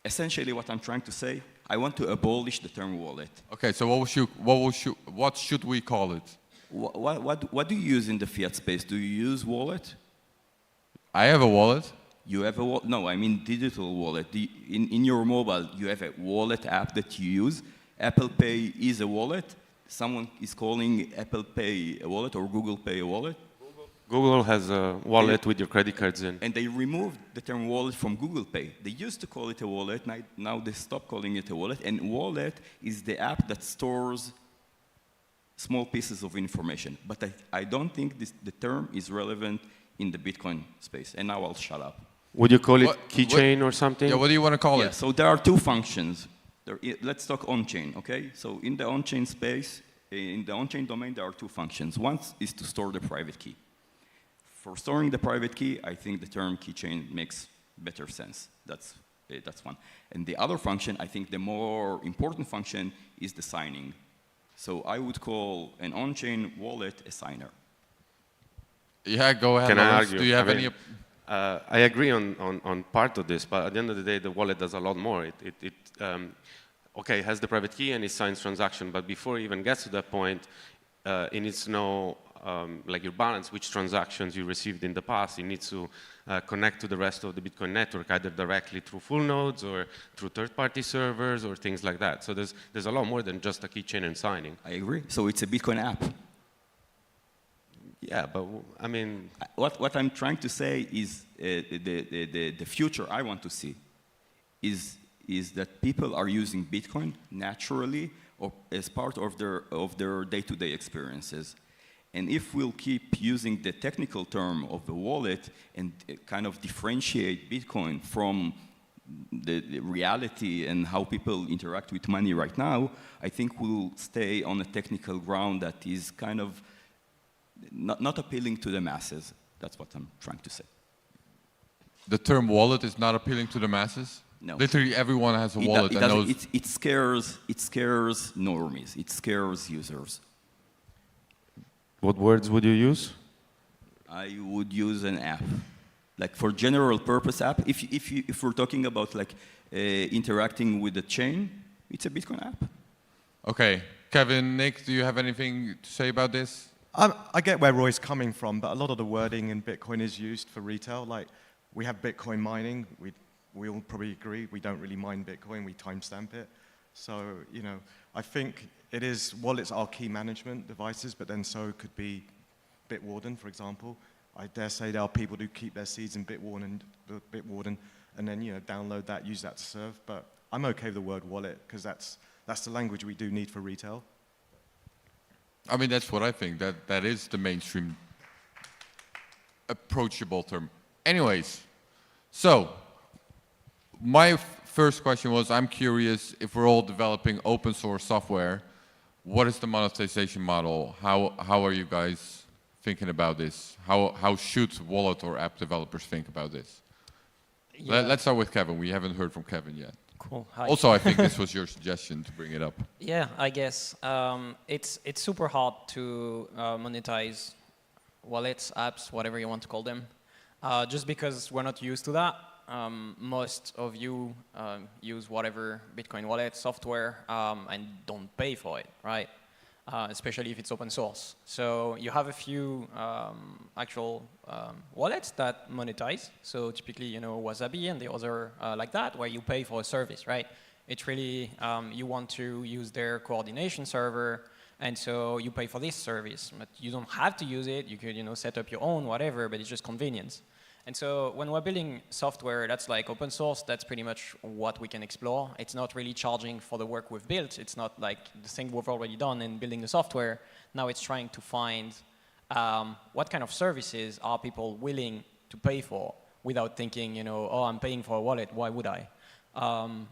essentially what I'm trying to say, I want to abolish the term wallet. Okay, so what should we call it? What do you use in the fiat space? Do you use wallet? I have a wallet. You have a wallet? No, I mean digital wallet. In your mobile, you have a wallet app that you use. Apple Pay is a wallet. Someone is calling Apple Pay a wallet or Google Pay a wallet. Google has a wallet with your credit cards in. And they removed the term wallet from Google Pay. They used to call it a wallet. Now they stopped calling it a wallet. And wallet is the app that stores small pieces of information. But I don't think the term is relevant in the Bitcoin space. And now I'll shut up. Would you call it keychain or something? Yeah, what do you want to call it? So there are two functions. Let's talk on-chain, okay? So in the on-chain space, in the on-chain domain, there are two functions. One is to store the private key. For storing the private key, I think the term keychain makes better sense. That's one. And the other function, I think the more important function is the signing. So I would call an on-chain wallet a signer. Yeah, go ahead. Can I argue? Do you have any? I agree on part of this, but at the end of the day, the wallet does a lot more. It has the private key and it signs transaction, but before it even gets to that point, it needs to know like your balance, which transactions you received in the past. It needs to connect to the rest of the Bitcoin network, either directly through full nodes or through third-party servers or things like that. So there's a lot more than just a keychain and signing. I agree. So it's a Bitcoin app. Yeah, but I mean... What I'm trying to say is the future I want to see is that people are using Bitcoin naturally or as part of their day-to-day experiences. And if we'll keep using the technical term of the wallet and kind of differentiate Bitcoin from the reality and how people interact with money right now, I think we'll stay on a technical ground that is kind of not appealing to the masses. That's what I'm trying to say. The term wallet is not appealing to the masses? No. Literally everyone has a wallet and knows... It scares normies. It scares users. What words would you use? I would use an app. Like for general purpose app, if we're talking about like interacting with the chain, it's a Bitcoin app. Okay. Kevin, Nick, do you have anything to say about this? I get where Roy's coming from, but a lot of the wording in Bitcoin is used for retail. Like, we have Bitcoin mining. We all probably agree we don't really mine Bitcoin. We timestamp it. So, you know, I think it is, wallets are key management devices, but then so could be Bitwarden, for example. I dare say there are people who keep their seeds in Bitwarden and then, you know, download that, use that to serve. But I'm okay with the word wallet because that's the language we do need for retail. I mean, that's what I think. That is the mainstream approachable term. Anyways, so my first question was, I'm curious, if we're all developing open source software, what is the monetization model? How are you guys thinking about this? How should wallet or app developers think about this? Yeah. Let's start with Kevin. We haven't heard from Kevin yet. Cool. Hi. Also, I think this was your suggestion to bring it up. Yeah, I guess it's super hard to monetize wallets, apps, whatever you want to call them, just because we're not used to that. Most of you use whatever Bitcoin wallet software and don't pay for it, right? Especially if it's open source. So you have a few actual wallets that monetize. So typically, you know, Wasabi and the other like that, where you pay for a service, right? It's really, you want to use their coordination server, and so you pay for this service. But you don't have to use it. You could, you know, set up your own, whatever, but it's just convenience. And so when we're building software that's like open source, that's pretty much what we can explore. It's not really charging for the work we've built. It's not like the thing we've already done in building the software. Now it's trying to find what kind of services are people willing to pay for without thinking, you know, oh, I'm paying for a wallet, why would I?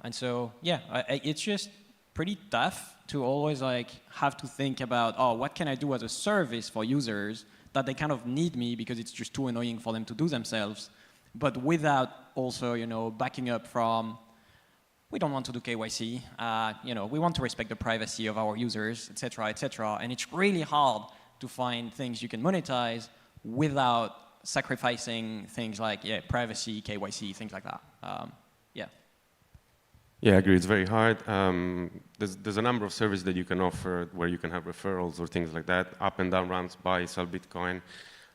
And so, yeah, it's just pretty tough to always like have to think about, oh, what can I do as a service for users that they kind of need me because it's just too annoying for them to do themselves, but without also, you know, backing up from, we don't want to do KYC, you know, we want to respect the privacy of our users, et cetera, and it's really hard to find things you can monetize without sacrificing things like, yeah, privacy, KYC, things like that. Yeah. Yeah, I agree. It's very hard. There's a number of services that you can offer where you can have referrals or things like that, up and down ramps, buy, sell Bitcoin.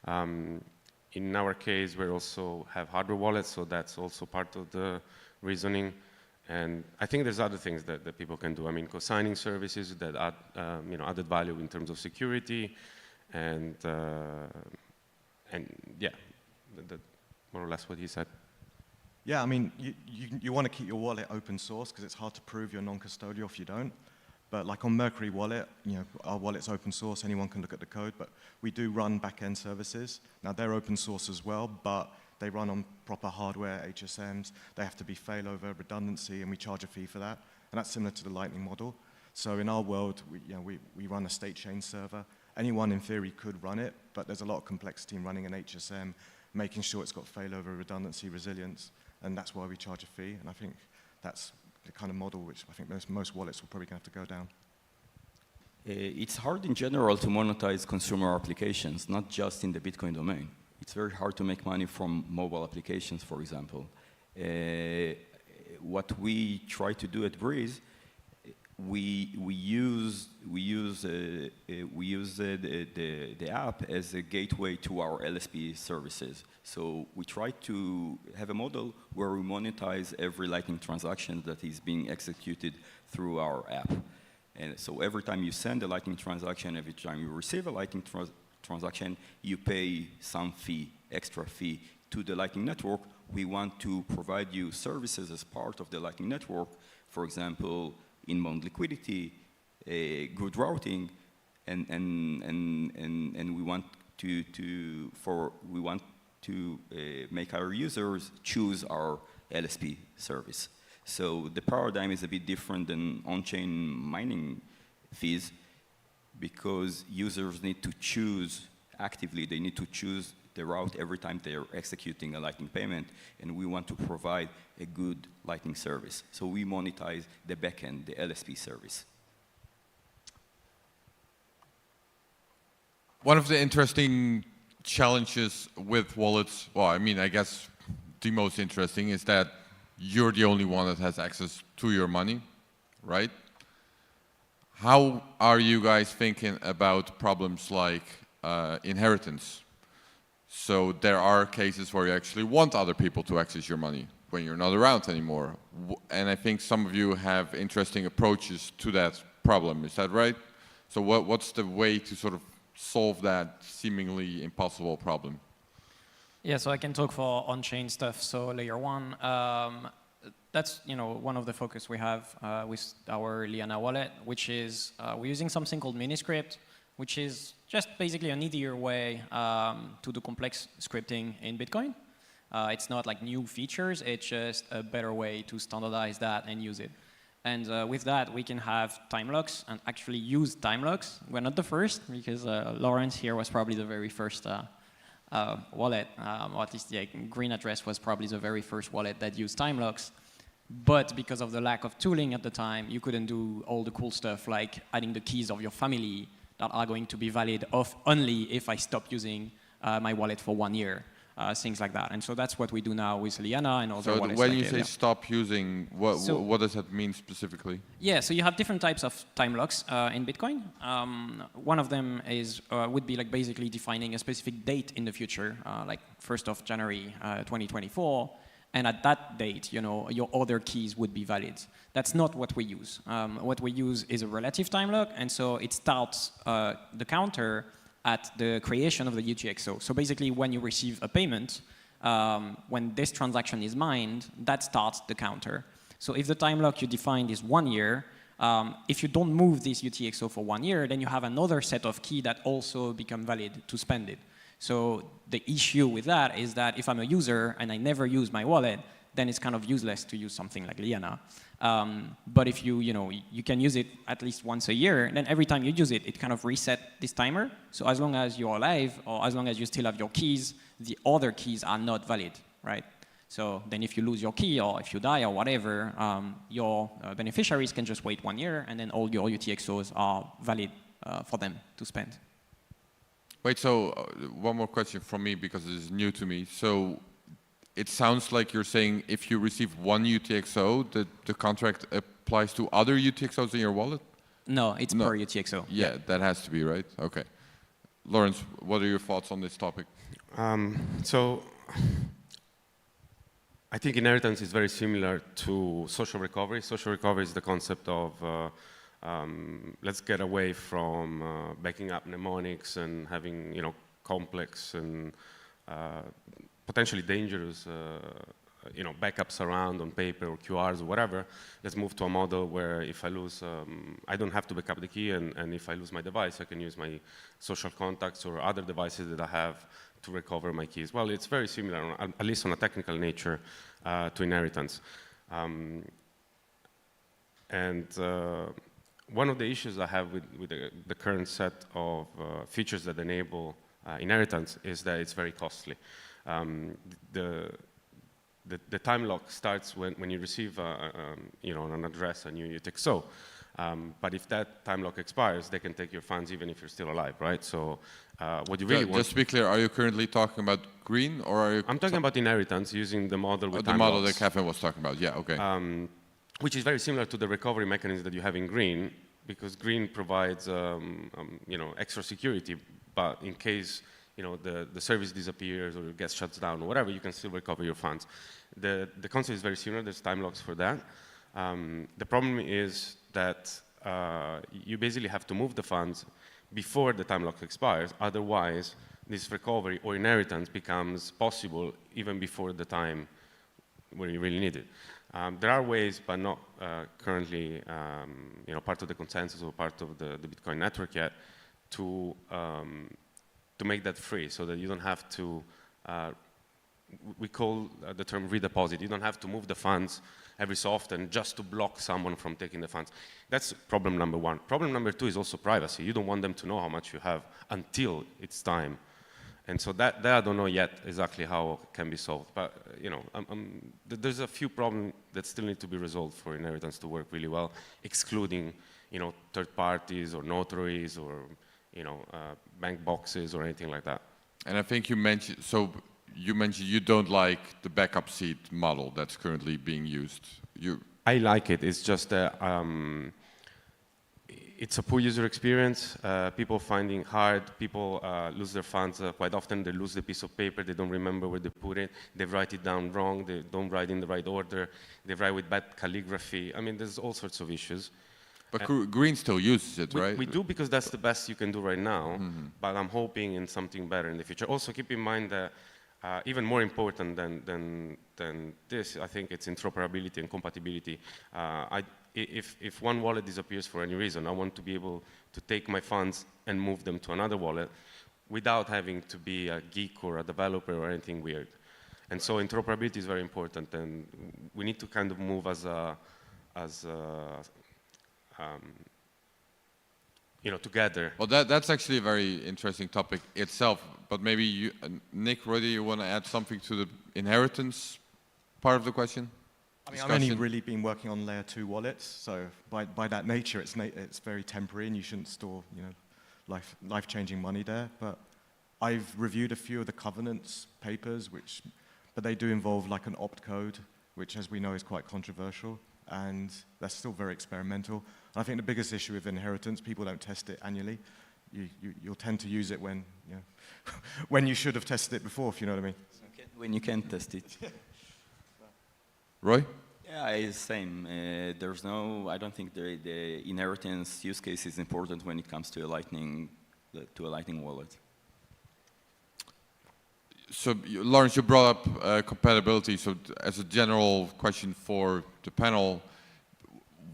In our case, we also have hardware wallets, so that's also part of the reasoning. And I think there's other things that people can do. I mean, co-signing services that add, you know, added value in terms of security, and yeah, that more or less what he said. Yeah, I mean, you want to keep your wallet open source because it's hard to prove you're non-custodial if you don't. But like on Mercury Wallet, you know, our wallet's open source, anyone can look at the code, but we do run back-end services. Now they're open source as well, but they run on proper hardware, HSMs, they have to be failover, redundancy, and we charge a fee for that. And that's similar to the Lightning model. So in our world, we run a state chain server. Anyone in theory could run it, but there's a lot of complexity in running an HSM, making sure it's got failover, redundancy, resilience. And that's why we charge a fee, and I think that's the kind of model which I think most wallets will probably have to go down. It's hard in general to monetize consumer applications, not just in the Bitcoin domain. It's very hard to make money from mobile applications, for example. What we try to do at Breeze, we use the app as a gateway to our LSP services. So we try to have a model where we monetize every Lightning transaction that is being executed through our app. And so every time you send a Lightning transaction, every time you receive a Lightning transaction, you pay some fee, extra fee to the Lightning Network. We want to provide you services as part of the Lightning Network, for example, inbound liquidity, good routing, and we want to make our users choose our LSP service. So the paradigm is a bit different than on-chain mining fees because users need to choose actively. They need to choose the route every time they're executing a Lightning payment, and we want to provide a good Lightning service. So we monetize the backend, the LSP service. One of the interesting challenges with wallets, well, I mean, I guess the most interesting is that you're the only one that has access to your money, right? How are you guys thinking about problems like inheritance? So there are cases where you actually want other people to access your money when you're not around anymore. And I think some of you have interesting approaches to that problem, is that right? So what's the way to sort of solve that seemingly impossible problem? Yeah, so I can talk for on-chain stuff. So layer one, that's one of the focus we have with our Liana wallet, which is we're using something called Miniscript, which is just basically an easier way to do complex scripting in Bitcoin. It's not like new features, it's just a better way to standardize that and use it. And with that, we can have time locks and actually use time locks. We're not the first, because Lawrence here was probably the very first wallet, or at least the green address was probably the very first wallet that used time locks. But because of the lack of tooling at the time, you couldn't do all the cool stuff like adding the keys of your family that are going to be valid only if I stop using my wallet for 1 year, things like that. And so that's what we do now with Liana and other wallets. So when like you say stop using, what does that mean specifically? Yeah, so you have different types of time locks in Bitcoin. One of them would be like basically defining a specific date in the future, like 1st of January 2024. And at that date, your other keys would be valid. That's not what we use. What we use is a relative time lock, and so it starts the counter at the creation of the Utreexo. So basically, when you receive a payment, when this transaction is mined, that starts the counter. So if the time lock you defined is 1 year, if you don't move this Utreexo for 1 year, then you have another set of key that also become valid to spend it. So the issue with that is that if I'm a user and I never use my wallet, then it's kind of useless to use something like Liana. But if you can use it at least once a year, then every time you use it, it kind of reset this timer. So as long as you're alive, or as long as you still have your keys, the other keys are not valid, right? So then if you lose your key, or if you die, or whatever, your beneficiaries can just wait 1 year, and then all your UTXOs are valid for them to spend. Wait, so one more question from me, because this is new to me. So it sounds like you're saying if you receive one UTXO, the contract applies to other UTXOs in your wallet? No, it's per UTXO. Yeah, that has to be, right? Okay. Lawrence, what are your thoughts on this topic? So I think inheritance is very similar to social recovery. Social recovery is the concept of let's get away from backing up mnemonics and having complex and potentially dangerous backups around on paper or QRs or whatever. Let's move to a model where if I lose, I don't have to back up the key, and if I lose my device, I can use my social contacts or other devices that I have to recover my keys. Well, it's very similar, at least on a technical nature, to inheritance. One of the issues I have with the current set of features that enable inheritance is that it's very costly. The time lock starts when you receive an address, a new UTXO. But if that time lock expires, they can take your funds even if you're still alive, right? So what you really want... Just to be clear, are you currently talking about green, or are you... I'm talking about inheritance using the model with time the model locks. that Kevin was talking about, yeah, okay. Which is very similar to the recovery mechanism that you have in green, because green provides extra security, but in case the service disappears or gets shut down or whatever, you can still recover your funds. The concept is very similar. There's time locks for that. The problem is that you basically have to move the funds before the time lock expires. Otherwise, this recovery or inheritance becomes possible even before the time where you really need it. There are ways, but not currently part of the consensus or part of the Bitcoin network yet, to make that free, so that you don't have to, we call the term redeposit. You don't have to move the funds every so often just to block someone from taking the funds. That's problem number one. Problem number two is also privacy. You don't want them to know how much you have until it's time. And so that I don't know yet exactly how it can be solved. But there's a few problems that still need to be resolved for inheritance to work really well, excluding third parties or notaries or bank boxes or anything like that. And I think you mentioned you don't like the backup seed model that's currently being used. I like it. It's just it's a poor user experience. People finding hard. People lose their funds quite often. They lose the piece of paper. They don't remember where they put it. They write it down wrong. They don't write in the right order. They write with bad calligraphy. I mean, there's all sorts of issues. But green still uses it, right? We do, because that's the best you can do right now. Mm-hmm. But I'm hoping in something better in the future. Also, keep in mind that even more important than this, I think it's interoperability and compatibility. If one wallet disappears for any reason, I want to be able to take my funds and move them to another wallet without having to be a geek or a developer or anything weird. And so interoperability is very important, and we need to kind of move together. Well, that's actually a very interesting topic itself. But maybe you, Nick, Roy, do you want to add something to the inheritance part of the question? I mean, I've only really been working on layer 2 wallets, so by that nature, it's very temporary, and you shouldn't store, life-changing money there. But I've reviewed a few of the Covenant's papers, but they do involve like an opt code, which, as we know, is quite controversial, and that's still very experimental. And I think the biggest issue with inheritance, people don't test it annually. You'll tend to use it when when you should have tested it before, if you know what I mean. When you can test it. Roy? Yeah, it's the same. I don't think the inheritance use case is important when it comes to a Lightning wallet. So, Lawrence, you brought up compatibility. So, as a general question for the panel,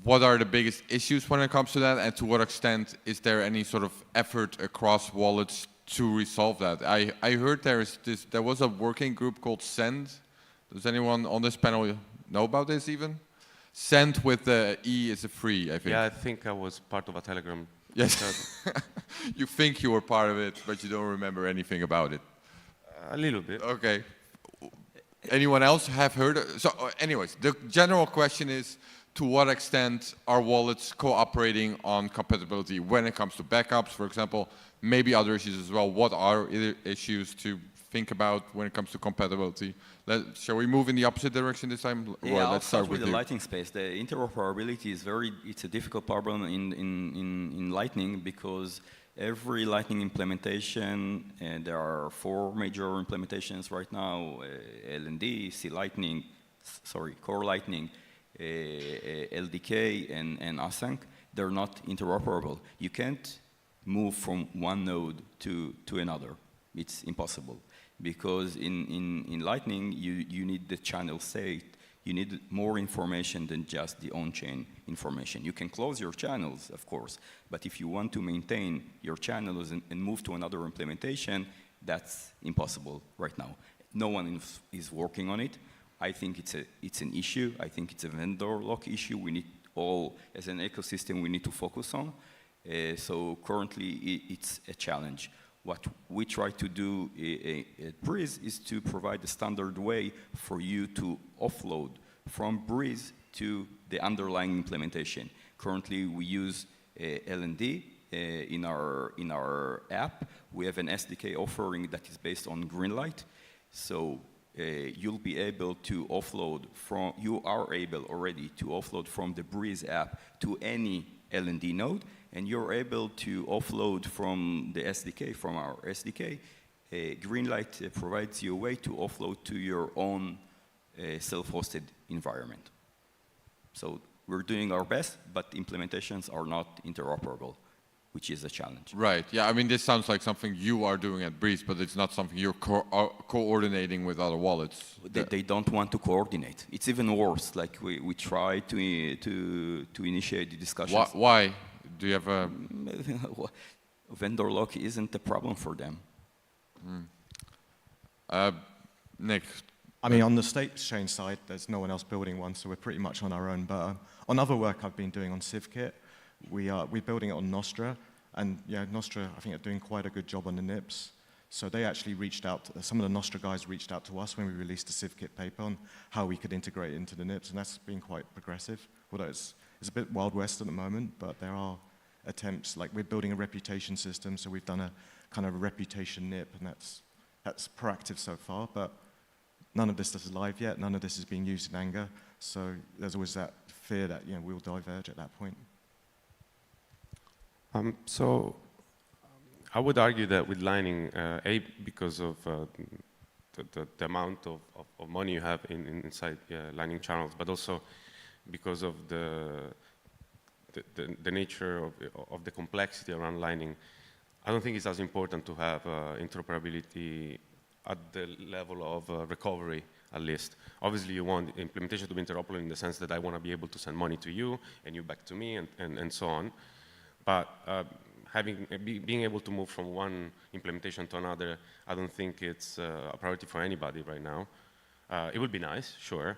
what are the biggest issues when it comes to that, and to what extent is there any sort of effort across wallets to resolve that? I heard there was a working group called Send. Does anyone on this panel know about this even? Send with the E is a free, I think. Yeah, I think I was part of a Telegram. Yes. You think you were part of it, but you don't remember anything about it. A little bit. Okay. Anyone else have heard? So, anyways, the general question is, to what extent are wallets cooperating on compatibility when it comes to backups, for example, maybe other issues as well? What are issues to think about when it comes to compatibility? Shall we move in the opposite direction this time? Yeah, let's start with the you. Lightning space. The interoperability is it's a difficult problem in Lightning, because every Lightning implementation, and there are 4 major implementations right now, LND, Core Lightning, LDK, and Async, they're not interoperable. You can't move from one node to another. It's impossible, because in Lightning, you need the channel state. You need more information than just the on-chain information. You can close your channels, of course, but if you want to maintain your channels and move to another implementation, that's impossible right now. No one is working on it. I think it's an issue. I think it's a vendor lock issue. We need as an ecosystem, we need to focus on. So currently, it's a challenge. What we try to do at Breeze is to provide a standard way for you to offload from Breeze to the underlying implementation. Currently, we use LND in our app. We have an SDK offering that is based on Greenlight. So you'll be able to offload you are able already to offload from the Breeze app to any LND node, and you're able to offload from the SDK, from our SDK. Greenlight provides you a way to offload to your own self-hosted environment. So we're doing our best, but implementations are not interoperable, which is a challenge. Right, yeah, I mean, this sounds like something you are doing at Breeze, but it's not something you're coordinating with other wallets. They don't want to coordinate. It's even worse. Like we try to initiate the discussions. Why? Do you have a... Vendor lock isn't a problem for them. Nick? I mean, on the state exchange side, there's no one else building one, so we're pretty much on our own. But on other work I've been doing on CivKit, we're building it on Nostra, and yeah, Nostra, I think, are doing quite a good job on the NIPS. So they actually reached out, some of the Nostra guys reached out to us when we released the CivKit paper on how we could integrate it into the NIPS, and that's been quite progressive. Although it's a bit Wild West at the moment, but there are attempts, like we're building a reputation system, so we've done a kind of a reputation NIP, and that's proactive so far, but none of this is live yet, none of this is being used in anger, so there's always that fear that we'll diverge at that point. So I would argue that with Lightning, because of the amount of money you have inside Lightning channels, but also because of the nature of the complexity around Lightning, I don't think it's as important to have interoperability at the level of recovery, at least. Obviously, you want implementation to be interoperable in the sense that I want to be able to send money to you and you back to me and so on. But being able to move from one implementation to another, I don't think it's a priority for anybody right now. It would be nice, sure,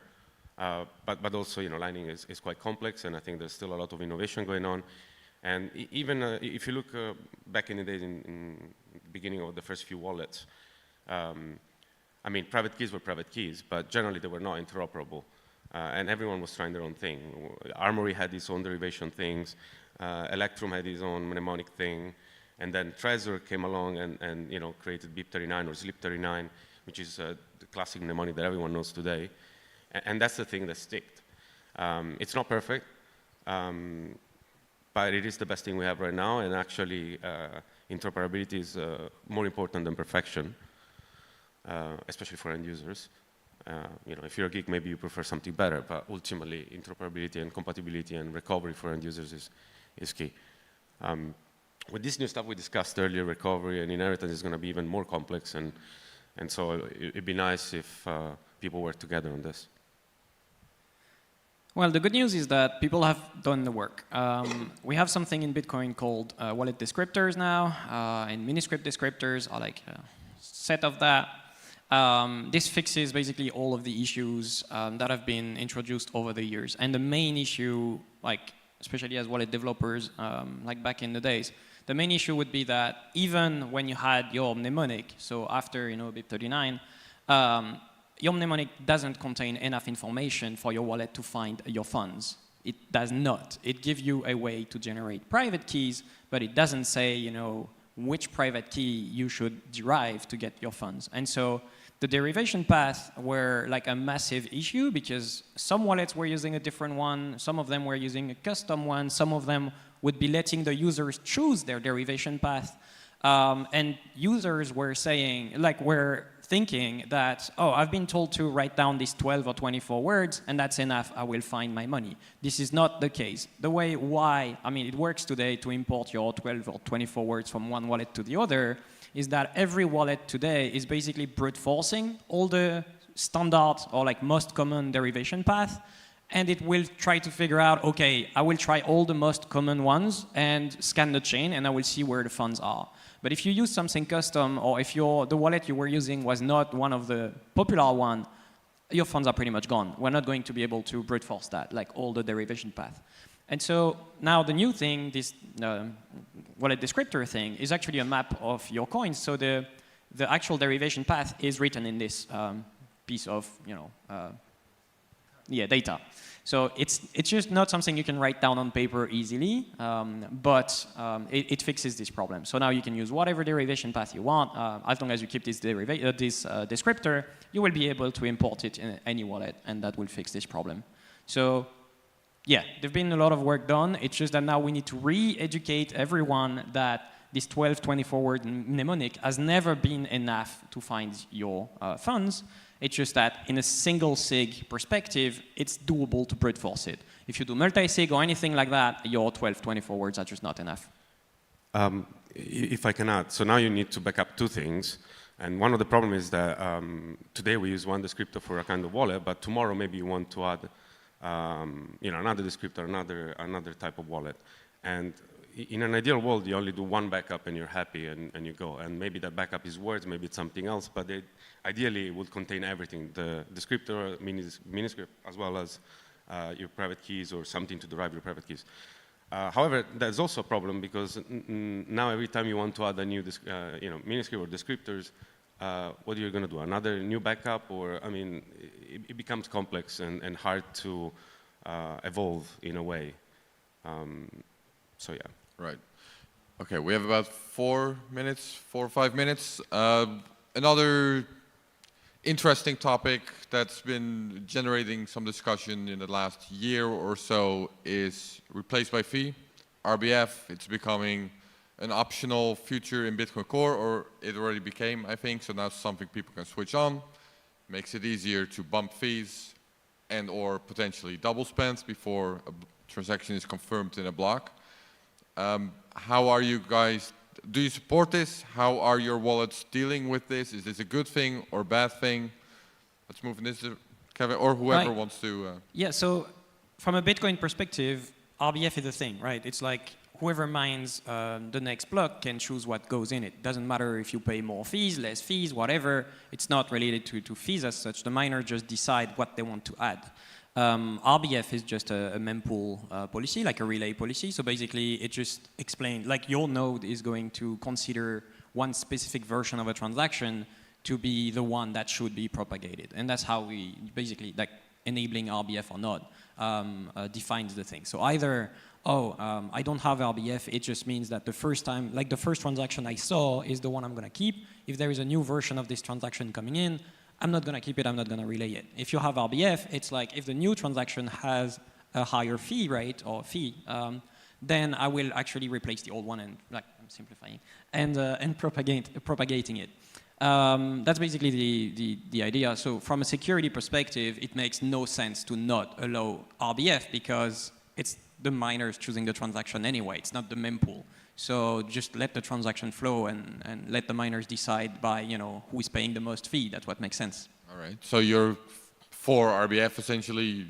but also, Lightning is quite complex, and I think there's still a lot of innovation going on. And even if you look back in the days in the beginning of the first few wallets, I mean, private keys were private keys, but generally they were not interoperable. And everyone was trying their own thing. Armory had its own derivation things. Electrum had its own mnemonic thing. And then Trezor came along and created BIP39 or Slip39, which is the classic mnemonic that everyone knows today. And that's the thing that sticked. It's not perfect, but it is the best thing we have right now. And actually, interoperability is more important than perfection, especially for end users. If you're a geek, maybe you prefer something better, but ultimately, interoperability and compatibility and recovery for end users is key. With this new stuff we discussed earlier, recovery and inheritance is going to be even more complex, and so it'd be nice if people work together on this. Well, the good news is that people have done the work. We have something in Bitcoin called wallet descriptors now, and miniscript descriptors are like a set of that. This fixes basically all of the issues that have been introduced over the years. And the main issue, like especially as wallet developers, like back in the days, the main issue would be that even when you had your mnemonic, so after BIP39, your mnemonic doesn't contain enough information for your wallet to find your funds. It does not. It gives you a way to generate private keys, but it doesn't say, which private key you should derive to get your funds. And so the derivation paths were like a massive issue because some wallets were using a different one, some of them were using a custom one, some of them would be letting the users choose their derivation path. And users were saying, were thinking that, oh, I've been told to write down these 12 or 24 words, and that's enough, I will find my money. This is not the case. The way it works today to import your 12 or 24 words from one wallet to the other is that every wallet today is basically brute forcing all the standard or most common derivation path, and it will try to figure out, okay, I will try all the most common ones and scan the chain, and I will see where the funds are. But if you use something custom, or if the wallet you were using was not one of the popular one, your funds are pretty much gone. We're not going to be able to brute force that, like all the derivation path. And so now the new thing, this wallet descriptor thing, is actually a map of your coins. So the actual derivation path is written in this piece of data. So it's just not something you can write down on paper easily, but it fixes this problem. So now you can use whatever derivation path you want. As long as you keep this descriptor, you will be able to import it in any wallet, and that will fix this problem. So yeah, there's been a lot of work done. It's just that now we need to re-educate everyone that this 12, 24-word mnemonic has never been enough to find your funds. It's just that in a single sig perspective, it's doable to brute force it. If you do multi-sig or anything like that, your 12, 24 words are just not enough. If I can add, so now you need to back up two things. And one of the problems is that today we use one descriptor for a kind of wallet, but tomorrow maybe you want to add another descriptor, another type of wallet. And in an ideal world, you only do one backup and you're happy and you go. And maybe that backup is words, maybe it's something else, but ideally it would contain everything, the descriptor, miniscript, as well as your private keys or something to derive your private keys. However, there's also a problem because now every time you want to add a new miniscript or descriptors, what are you going to do? Another new backup? Or, it becomes complex and hard to evolve in a way. So yeah. Right. Okay, we have about 4 or 5 minutes. Another interesting topic that's been generating some discussion in the last year or so is replaced by fee. RBF, it's becoming an optional feature in Bitcoin Core, or it already became, I think, so now it's something people can switch on. Makes it easier to bump fees and or potentially double spend before a transaction is confirmed in a block. How are you guys, do you support this? How are your wallets dealing with this? Is this a good thing or bad thing? Let's move in this, Kevin, or whoever wants to. Yeah, so from a Bitcoin perspective, RBF is a thing, right? It's like whoever mines the next block can choose what goes in it. Doesn't matter if you pay more fees, less fees, whatever. It's not related to fees as such. The miner just decide what they want to add. RBF is just a mempool policy, like a relay policy. So basically, it just explains, like your node is going to consider one specific version of a transaction to be the one that should be propagated. And that's how we basically, like enabling RBF or not, defines the thing. So either, I don't have RBF, it just means that the first time, like the first transaction I saw is the one I'm gonna keep. If there is a new version of this transaction coming in, I'm not gonna keep it, I'm not gonna relay it. If you have RBF, it's like if the new transaction has a higher fee rate or fee, then I will actually replace the old one and, like I'm simplifying, and propagating it. That's basically the idea. So from a security perspective, it makes no sense to not allow RBF because it's the miners choosing the transaction anyway, it's not the mempool. So just let the transaction flow and let the miners decide by, who is paying the most fee. That's what makes sense. All right. So you're for RBF essentially.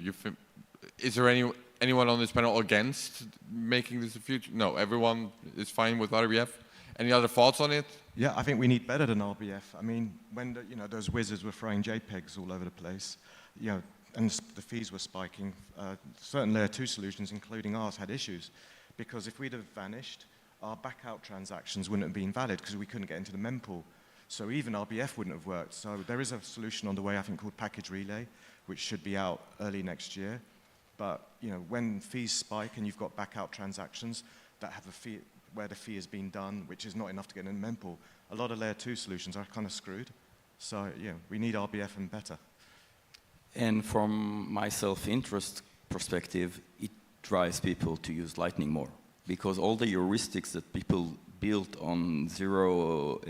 Is there anyone on this panel against making this a future? No, everyone is fine with RBF. Any other thoughts on it? Yeah, I think we need better than RBF. I mean, when those wizards were throwing JPEGs all over the place, and the fees were spiking, certain layer 2 solutions, including ours, had issues. Because if we'd have vanished, our backout transactions wouldn't have been valid because we couldn't get into the mempool. So even RBF wouldn't have worked. So there is a solution on the way, I think, called Package Relay, which should be out early next year. But when fees spike and you've got backout transactions that have a fee, where the fee has been done, which is not enough to get in the mempool, a lot of layer 2 solutions are kind of screwed. So we need RBF and better. And from my self-interest perspective, it drives people to use Lightning more. Because all the heuristics that people built on zero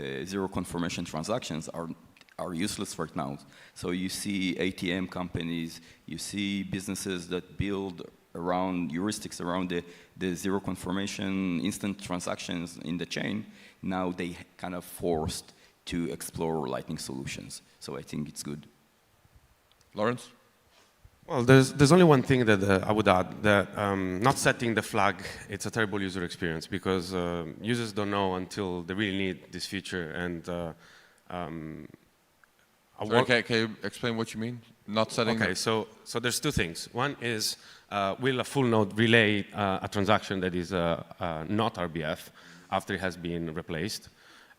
confirmation transactions are useless right now. So you see ATM companies, you see businesses that build around heuristics around the zero confirmation instant transactions in the chain. Now they kind of forced to explore Lightning solutions. So I think it's good. Lawrence? Well, there's only one thing that I would add, that not setting the flag, it's a terrible user experience because users don't know until they really need this feature. And Sorry, can you explain what you mean? Not setting. Okay, so there's two things. One is, will a full node relay a transaction that is not RBF after it has been replaced?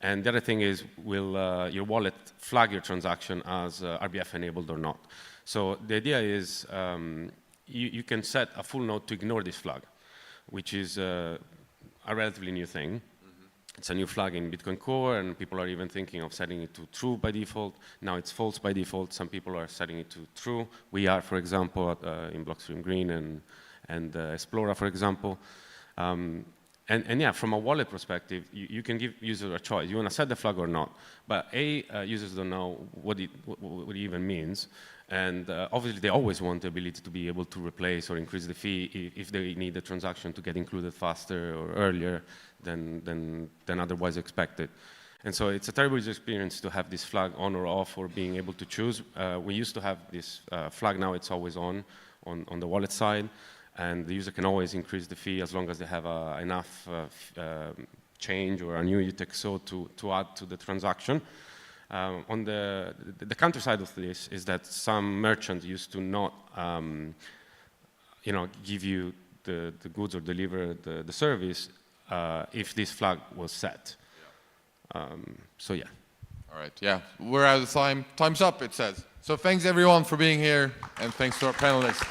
And the other thing is, will your wallet flag your transaction as RBF enabled or not? So the idea is you can set a full node to ignore this flag, which is a relatively new thing. Mm-hmm. It's a new flag in Bitcoin Core, and people are even thinking of setting it to true by default. Now it's false by default. Some people are setting it to true. We are, for example, in Blockstream Green and Explora, for example. And yeah, from a wallet perspective, you can give users a choice. You want to set the flag or not. But users don't know what it even means. And obviously, they always want the ability to be able to replace or increase the fee if they need the transaction to get included faster or earlier than otherwise expected. And so it's a terrible user experience to have this flag on or off or being able to choose. We used to have this flag. Now it's always on the wallet side. And the user can always increase the fee as long as they have enough change or a new Utreexo to add to the transaction. On the counter side of this is that some merchants used to not, give you the goods or deliver the service if this flag was set. So yeah. All right. Yeah, we're out of time. Time's up, it says. So thanks everyone for being here, and thanks to our panelists.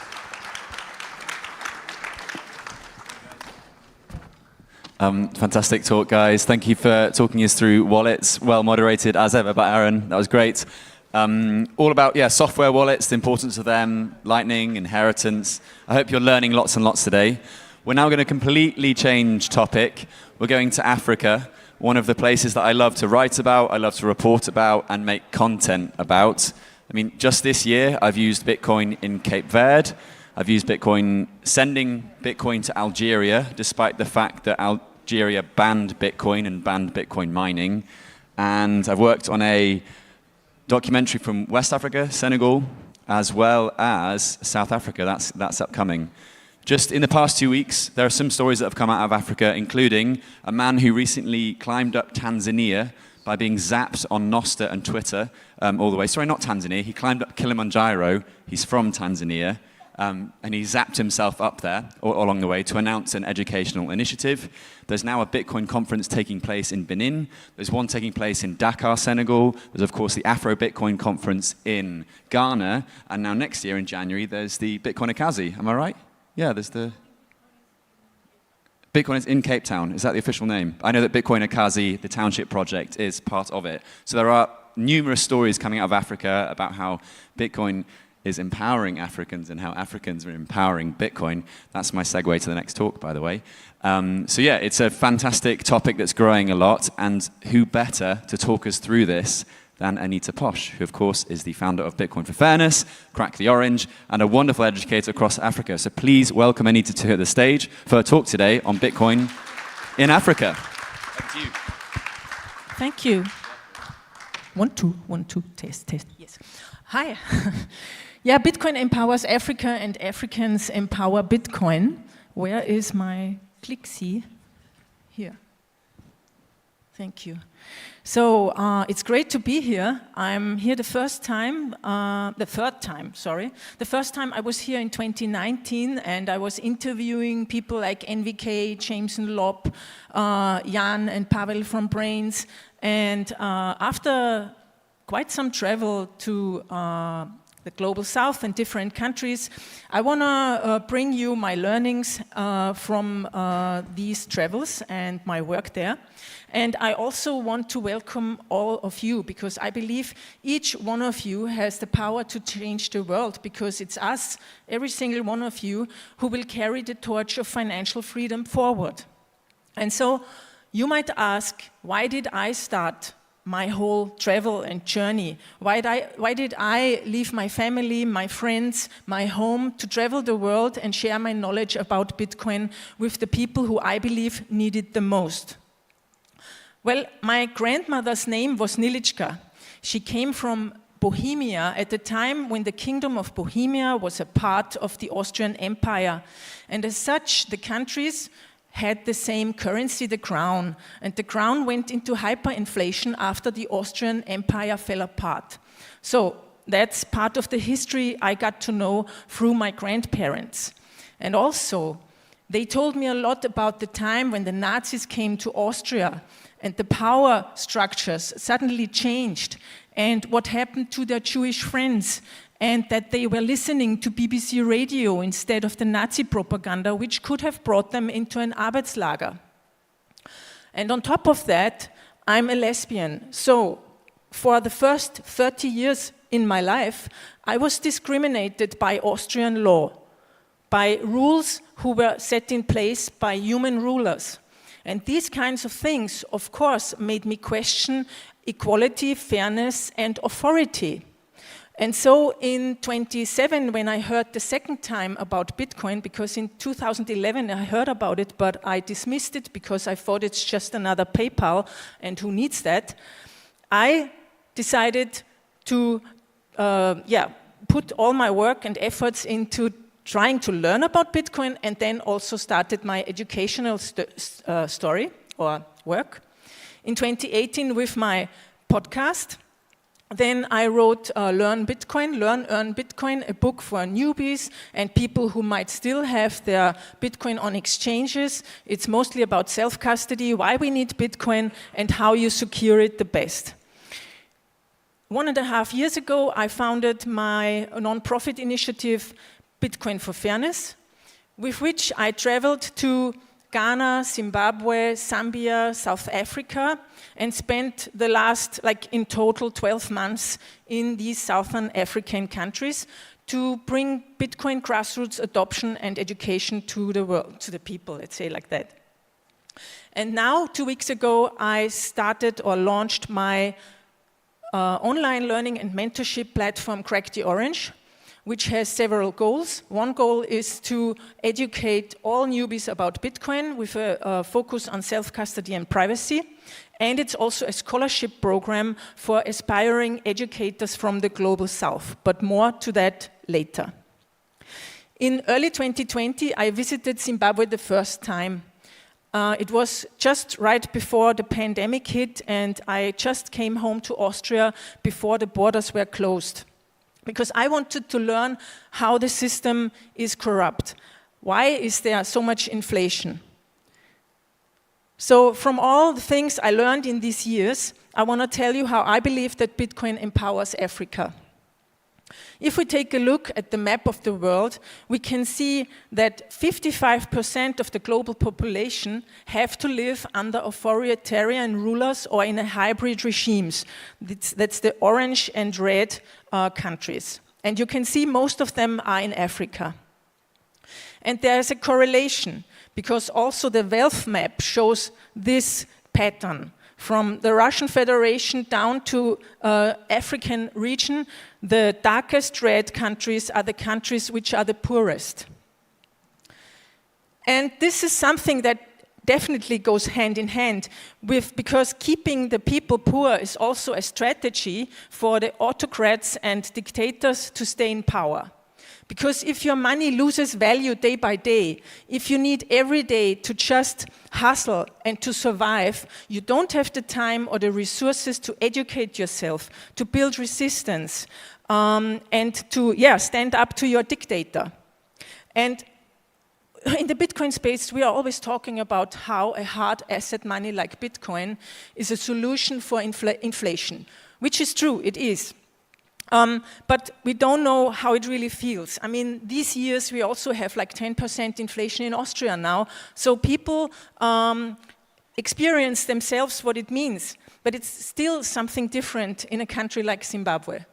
Fantastic talk, guys. Thank you for talking us through wallets. Well moderated, as ever, by Aaron. That was great. All about, software wallets, the importance of them, Lightning, inheritance. I hope you're learning lots and lots today. We're now going to completely change topic. We're going to Africa, one of the places that I love to write about, I love to report about, and make content about. I mean, just this year, I've used Bitcoin in Cape Verde. I've used Bitcoin, sending Bitcoin to Algeria, despite the fact that Algeria banned Bitcoin and banned Bitcoin mining. And I've worked on a documentary from West Africa, Senegal, as well as South Africa. That's upcoming. Just in the past 2 weeks, there are some stories that have come out of Africa, including a man who recently climbed up Tanzania by being zapped on Nosta and Twitter all the way. Sorry, not Tanzania. He climbed up Kilimanjaro. He's from Tanzania. And he zapped himself up there along the way to announce an educational initiative. There's now a Bitcoin conference taking place in Benin. There's one taking place in Dakar, Senegal. There's, of course, the Afro-Bitcoin conference in Ghana. And now next year in January, there's the Bitcoin Akazi. Am I right? Yeah, there's the... Bitcoin is in Cape Town. Is that the official name? I know that Bitcoin Akazi, the township project, is part of it. So there are numerous stories coming out of Africa about how Bitcoin is empowering Africans and how Africans are empowering Bitcoin. That's my segue to the next talk, by the way. So yeah, it's a fantastic topic that's growing a lot, and who better to talk us through this than Anita Posch, who of course is the founder of Bitcoin for Fairness, Crack the Orange, and a wonderful educator across Africa. So please welcome Anita to the stage for a talk today on Bitcoin in Africa. Up to you. Thank you. 1, 2, 1, 2, test, yes. Hi. Yeah, Bitcoin empowers Africa and Africans empower Bitcoin. Where is my click-see? Here. Thank you. So it's great to be here. I'm here the third time I was here in 2019, and I was interviewing people like NVK, Jameson Lopp, Jan and Pavel from Brains. And after quite some travel to the Global South and different countries, I want to bring you my learnings from these travels and my work there. And I also want to welcome all of you, because I believe each one of you has the power to change the world, because it's us, every single one of you, who will carry the torch of financial freedom forward. And so you might ask, why did I start my whole travel and journey? Why did I leave my family, my friends, my home to travel the world and share my knowledge about Bitcoin with the people who I believe need it the most? Well, my grandmother's name was Nilichka. She came from Bohemia at the time when the Kingdom of Bohemia was a part of the Austrian Empire. And as such, the countries had the same currency, the crown, and the crown went into hyperinflation after the Austrian Empire fell apart. So that's part of the history I got to know through my grandparents. And also, they told me a lot about the time when the Nazis came to Austria and the power structures suddenly changed, and what happened to their Jewish friends, and that they were listening to BBC radio instead of the Nazi propaganda, which could have brought them into an Arbeitslager. And on top of that, I'm a lesbian. So for the first 30 years in my life, I was discriminated by Austrian law, by rules who were set in place by human rulers. And these kinds of things, of course, made me question equality, fairness, and authority. And so in 2007, when I heard the second time about Bitcoin, because in 2011 I heard about it, but I dismissed it because I thought it's just another PayPal, and who needs that, I decided to put all my work and efforts into trying to learn about Bitcoin, and then also started my educational story or work. In 2018 with my podcast, then I wrote Learn, Earn Bitcoin, a book for newbies and people who might still have their Bitcoin on exchanges. It's mostly about self-custody, why we need Bitcoin, and how you secure it the best. 1.5 years ago, I founded my non-profit initiative, Bitcoin for Fairness, with which I traveled to Ghana, Zimbabwe, Zambia, South Africa, and spent the last, in total 12 months in these Southern African countries to bring Bitcoin grassroots adoption and education to the world, to the people, let's say like that. And now, 2 weeks ago, I started or launched my online learning and mentorship platform, Crack the Orange, which has several goals. One goal is to educate all newbies about Bitcoin with a focus on self-custody and privacy. And it's also a scholarship program for aspiring educators from the Global South, but more to that later. In early 2020, I visited Zimbabwe the first time. It was just right before the pandemic hit, and I just came home to Austria before the borders were closed. Because I wanted to learn how the system is corrupt. Why is there so much inflation? So from all the things I learned in these years, I want to tell you how I believe that Bitcoin empowers Africa. If we take a look at the map of the world, we can see that 55% of the global population have to live under authoritarian rulers or in a hybrid regimes. That's the orange and red countries. And you can see most of them are in Africa. And there is a correlation, because also the wealth map shows this pattern. From the Russian Federation down to African region, the darkest red countries are the countries which are the poorest. And this is something that definitely goes hand in hand with, because keeping the people poor is also a strategy for the autocrats and dictators to stay in power. Because if your money loses value day by day, if you need every day to just hustle and to survive, you don't have the time or the resources to educate yourself, to build resistance, and to stand up to your dictator. And in the Bitcoin space, we are always talking about how a hard asset money like Bitcoin is a solution for inflation, which is true, it is. But we don't know how it really feels. I mean, these years we also have like 10% inflation in Austria now. So people experience themselves what it means. But it's still something different in a country like Zimbabwe.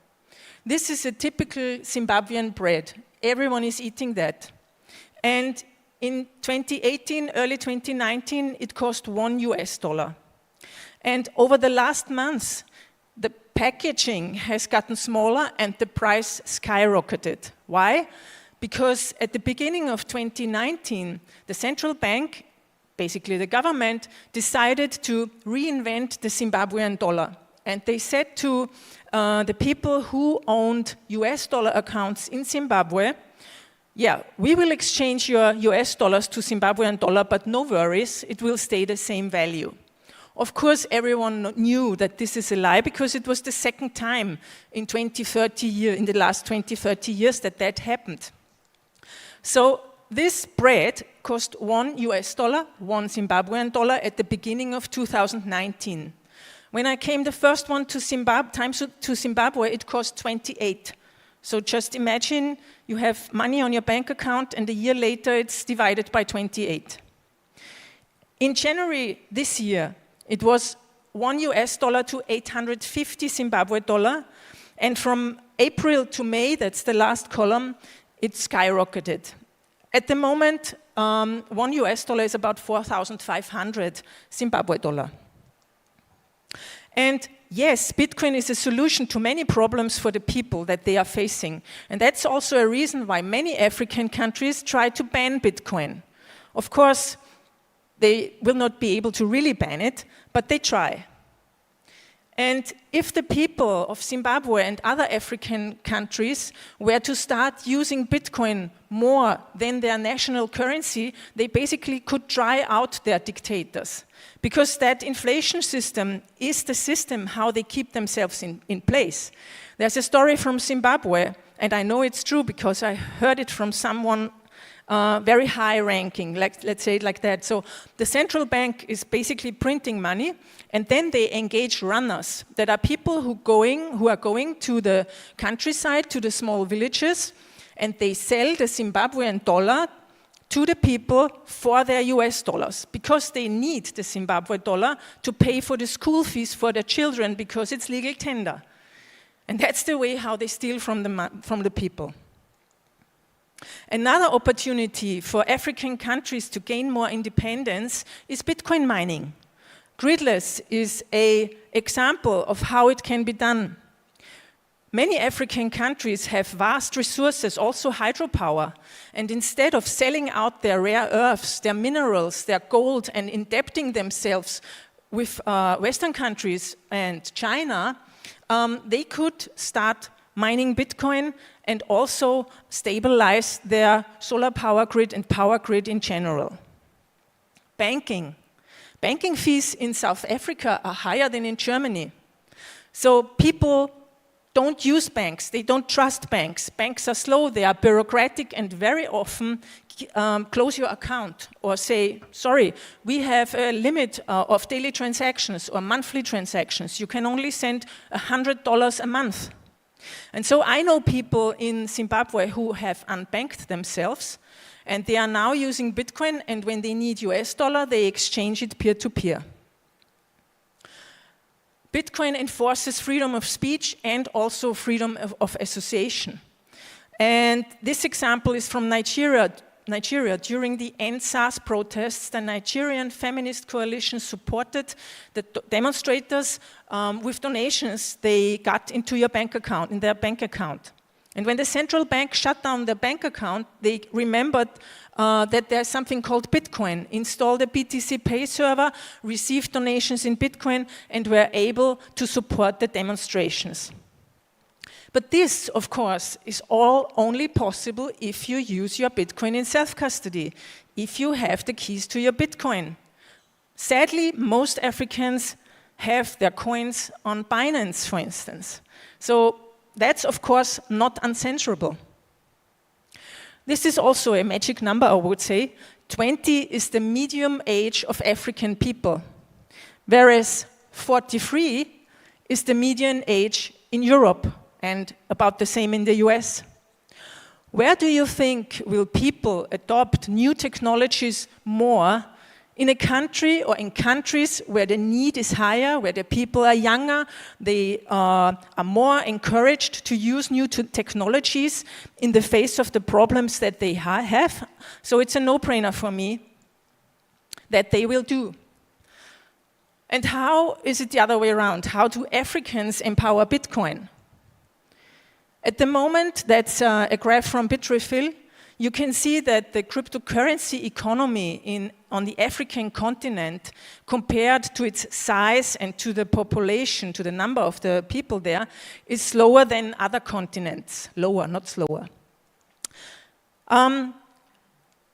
This is a typical Zimbabwean bread. Everyone is eating that. And in 2018, early 2019, it cost $1. And over the last months, the packaging has gotten smaller and the price skyrocketed. Why? Because at the beginning of 2019, the central bank, basically the government, decided to reinvent the Zimbabwean dollar. And they said to the people who owned US dollar accounts in Zimbabwe, yeah, we will exchange your US dollars to Zimbabwean dollar, but no worries, it will stay the same value. Of course, everyone knew that this is a lie because it was the second time in the last 20, 30 years that that happened. So this bread cost $1 US, 1 Zimbabwean dollar at the beginning of 2019. When I came the first one to Zimbabwe, it cost 28. So just imagine you have money on your bank account and a year later it's divided by 28. In January this year, it was $1 US to 850 Zimbabwe dollar. And from April to May, that's the last column, it skyrocketed. At the moment, $1 US is about 4,500 Zimbabwe dollar. And yes, Bitcoin is a solution to many problems for the people that they are facing. And that's also a reason why many African countries try to ban Bitcoin. Of course, they will not be able to really ban it, but they try. And if the people of Zimbabwe and other African countries were to start using Bitcoin more than their national currency, they basically could dry out their dictators. Because that inflation system is the system how they keep themselves in place. There's a story from Zimbabwe, and I know it's true because I heard it from someone very high ranking, let's say it like that. So the central bank is basically printing money, and then they engage runners that are people who are going to the countryside, to the small villages, and they sell the Zimbabwean dollar to the people for their US dollars, because they need the Zimbabwe dollar to pay for the school fees for their children, because it's legal tender. And that's the way how they steal from the people. Another opportunity for African countries to gain more independence is Bitcoin mining. Gridless is an example of how it can be done. Many African countries have vast resources, also hydropower, and instead of selling out their rare earths, their minerals, their gold, and indebting themselves with Western countries and China, they could start mining Bitcoin and also stabilize their solar power grid and power grid in general. Banking. Banking fees in South Africa are higher than in Germany. So people don't use banks, they don't trust banks. Banks are slow, they are bureaucratic, and very often close your account or say, sorry, we have a limit of daily transactions or monthly transactions. You can only send $100 a month. And so I know people in Zimbabwe who have unbanked themselves, and they are now using Bitcoin, and when they need US dollar, they exchange it peer-to-peer. Bitcoin enforces freedom of speech and also freedom of association. And this example is from Nigeria. During the EndSARS protests, the Nigerian Feminist Coalition supported the demonstrators with donations they got into your bank account, in their bank account. And when the central bank shut down the bank account, they remembered that there's something called Bitcoin, installed a BTC Pay server, received donations in Bitcoin, and were able to support the demonstrations. But this, of course, is all only possible if you use your Bitcoin in self-custody, if you have the keys to your Bitcoin. Sadly, most Africans have their coins on Binance, for instance. So that's, of course, not uncensorable. This is also a magic number, I would say. 20 is the medium age of African people, whereas 43 is the median age in Europe, and about the same in the US. Where do you think will people adopt new technologies more? In a country or in countries where the need is higher, where the people are younger, they are more encouraged to use new technologies in the face of the problems that they have. So it's a no-brainer for me that they will do. And how is it the other way around? How do Africans empower Bitcoin? At the moment, that's a graph from Bitrefill. You can see that the cryptocurrency economy on the African continent, compared to its size and to the population, to the number of the people there, is slower than other continents. Lower, not slower.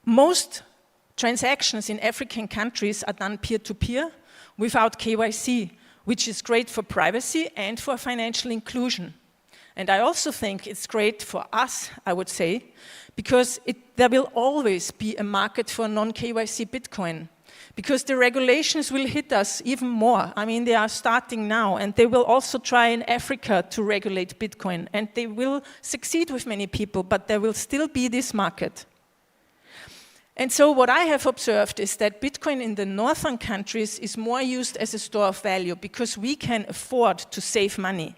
Most transactions in African countries are done peer-to-peer without KYC, which is great for privacy and for financial inclusion. And I also think it's great for us, I would say, because there will always be a market for non-KYC Bitcoin, because the regulations will hit us even more. I mean, they are starting now, and they will also try in Africa to regulate Bitcoin, and they will succeed with many people, but there will still be this market. And so what I have observed is that Bitcoin in the northern countries is more used as a store of value, because we can afford to save money.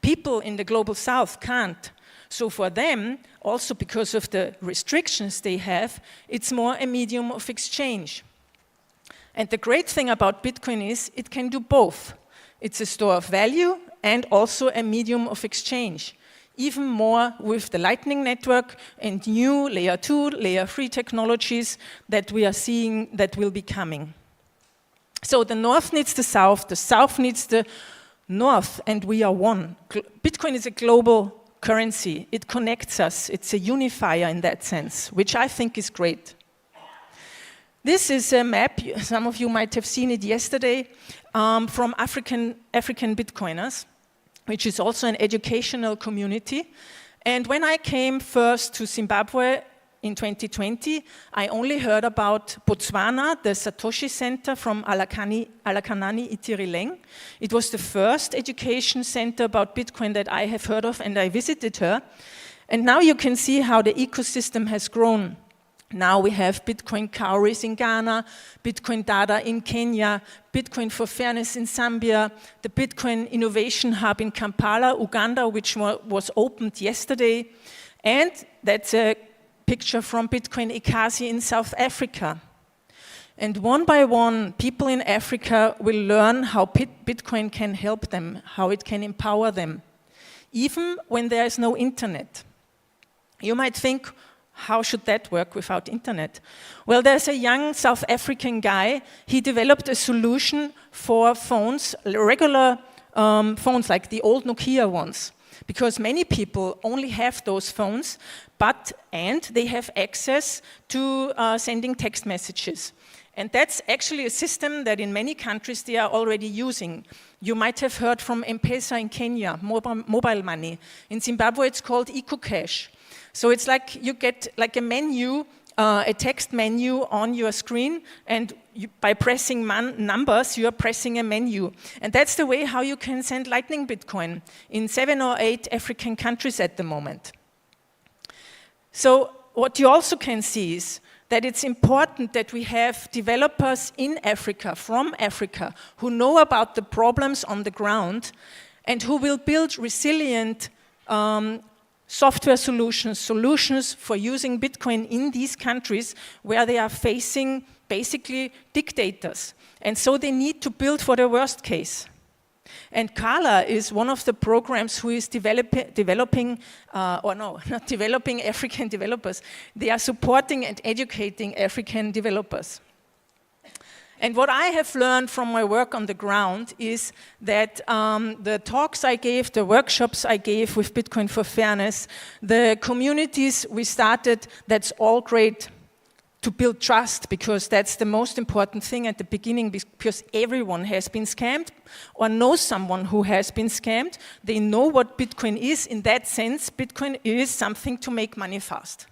People in the global south can't. So for them, also because of the restrictions they have, it's more a medium of exchange. And the great thing about Bitcoin is it can do both. It's a store of value and also a medium of exchange. Even more with the Lightning Network and new layer 2, layer 3 technologies that we are seeing that will be coming. So the north needs the south needs the north, and we are one. Bitcoin is a global currency. It connects us. It's a unifier in that sense, which I think is great. This is a map, some of you might have seen it yesterday, from African Bitcoiners, which is also an educational community. And when I came first to Zimbabwe in 2020, I only heard about Botswana, the Satoshi Center from Alakanani Itirileng. It was the first education center about Bitcoin that I have heard of, and I visited her. And now you can see how the ecosystem has grown. Now we have Bitcoin cowries in Ghana, Bitcoin Data in Kenya, Bitcoin for Fairness in Zambia, the Bitcoin Innovation Hub in Kampala, Uganda, which was opened yesterday. And that's a picture from Bitcoin Ekasi in South Africa. And one by one, people in Africa will learn how Bitcoin can help them, how it can empower them, even when there is no internet. You might think, how should that work without internet? Well, there's a young South African guy. He developed a solution for phones, regular phones like the old Nokia ones. because many people only have those phones, and they have access to sending text messages. And that's actually a system that in many countries they are already using. You might have heard from M-Pesa in Kenya, mobile money. In Zimbabwe it's called EcoCash. So it's like you get like a menu, a text menu on your screen, and by pressing numbers, you are pressing a menu. And that's the way how you can send Lightning Bitcoin in 7 or 8 African countries at the moment. So what you also can see is that it's important that we have developers in Africa, from Africa, who know about the problems on the ground and who will build resilient software solutions for using Bitcoin in these countries where they are facing basically dictators. And so they need to build for the worst case. And Carla is one of the programs who is developing African developers. They are supporting and educating African developers. And what I have learned from my work on the ground is that the talks I gave, the workshops I gave with Bitcoin for Fairness, the communities we started, that's all great to build trust, because that's the most important thing at the beginning, because everyone has been scammed or knows someone who has been scammed. They know what Bitcoin is. In that sense, Bitcoin is something to make money fast.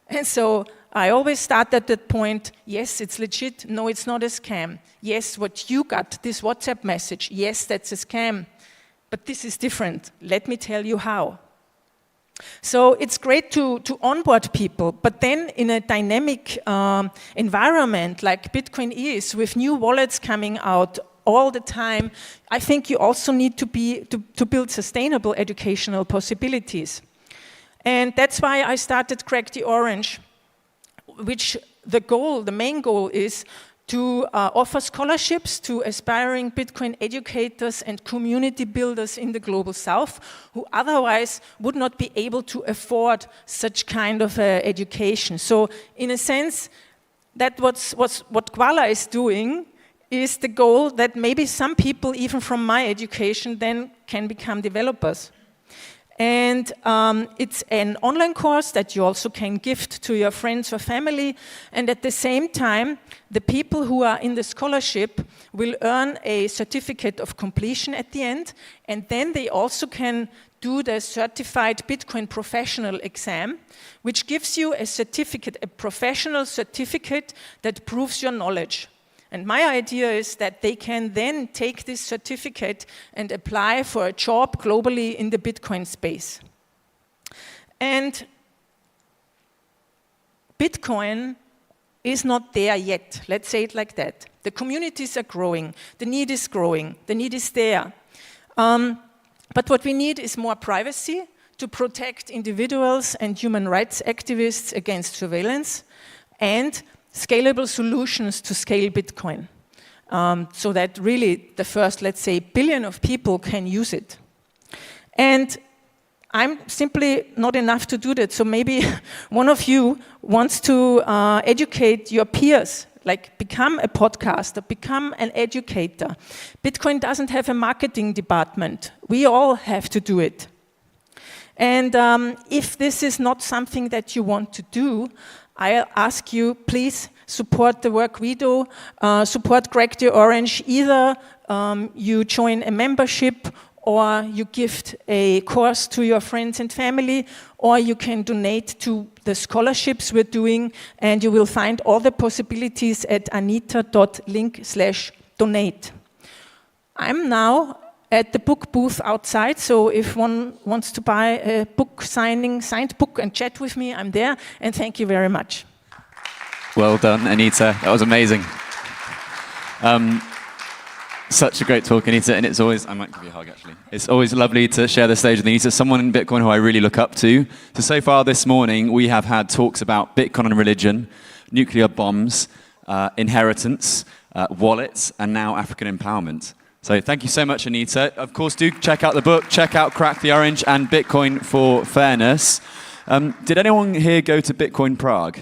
And so I always start at that point, yes, it's legit, no, it's not a scam. Yes, what you got, this WhatsApp message, yes, that's a scam, but this is different. Let me tell you how. So it's great to onboard people, but then in a dynamic environment like Bitcoin is, with new wallets coming out all the time, I think you also need to build sustainable educational possibilities. And that's why I started Crack the Orange, which the main goal is to offer scholarships to aspiring Bitcoin educators and community builders in the Global South who otherwise would not be able to afford such kind of education. So in a sense, that what Kuala is doing is the goal that maybe some people, even from my education, then can become developers. And it's an online course that you also can gift to your friends or family. And at the same time, the people who are in the scholarship will earn a certificate of completion at the end. And then they also can do the certified Bitcoin professional exam, which gives you a certificate, a professional certificate that proves your knowledge. And my idea is that they can then take this certificate and apply for a job globally in the Bitcoin space. And Bitcoin is not there yet, let's say it like that. The communities are growing, the need is growing, the need is there. But what we need is more privacy to protect individuals and human rights activists against surveillance, and scalable solutions to scale Bitcoin, so that really the first, let's say, billion of people can use it. And I'm simply not enough to do that, so maybe one of you wants to educate your peers, like become a podcaster, become an educator. Bitcoin doesn't have a marketing department. We all have to do it. And if this is not something that you want to do, I'll ask you, please support the work we do, support Crack the Orange. Either you join a membership, or you gift a course to your friends and family, or you can donate to the scholarships we're doing, and you will find all the possibilities at anita.link/donate. I'm now at the book booth outside, so if one wants to buy a book signed book and chat with me, I'm there, and thank you very much. Well done, Anita. That was amazing. Such a great talk, Anita, and it's always, I might give you a hug actually. It's always lovely to share the stage with Anita, someone in Bitcoin who I really look up to. So far this morning, we have had talks about Bitcoin and religion, nuclear bombs, inheritance, wallets, and now African empowerment. So thank you so much, Anita. Of course, do check out the book, check out Crack the Orange and Bitcoin for Fairness. Did anyone here go to Bitcoin Prague?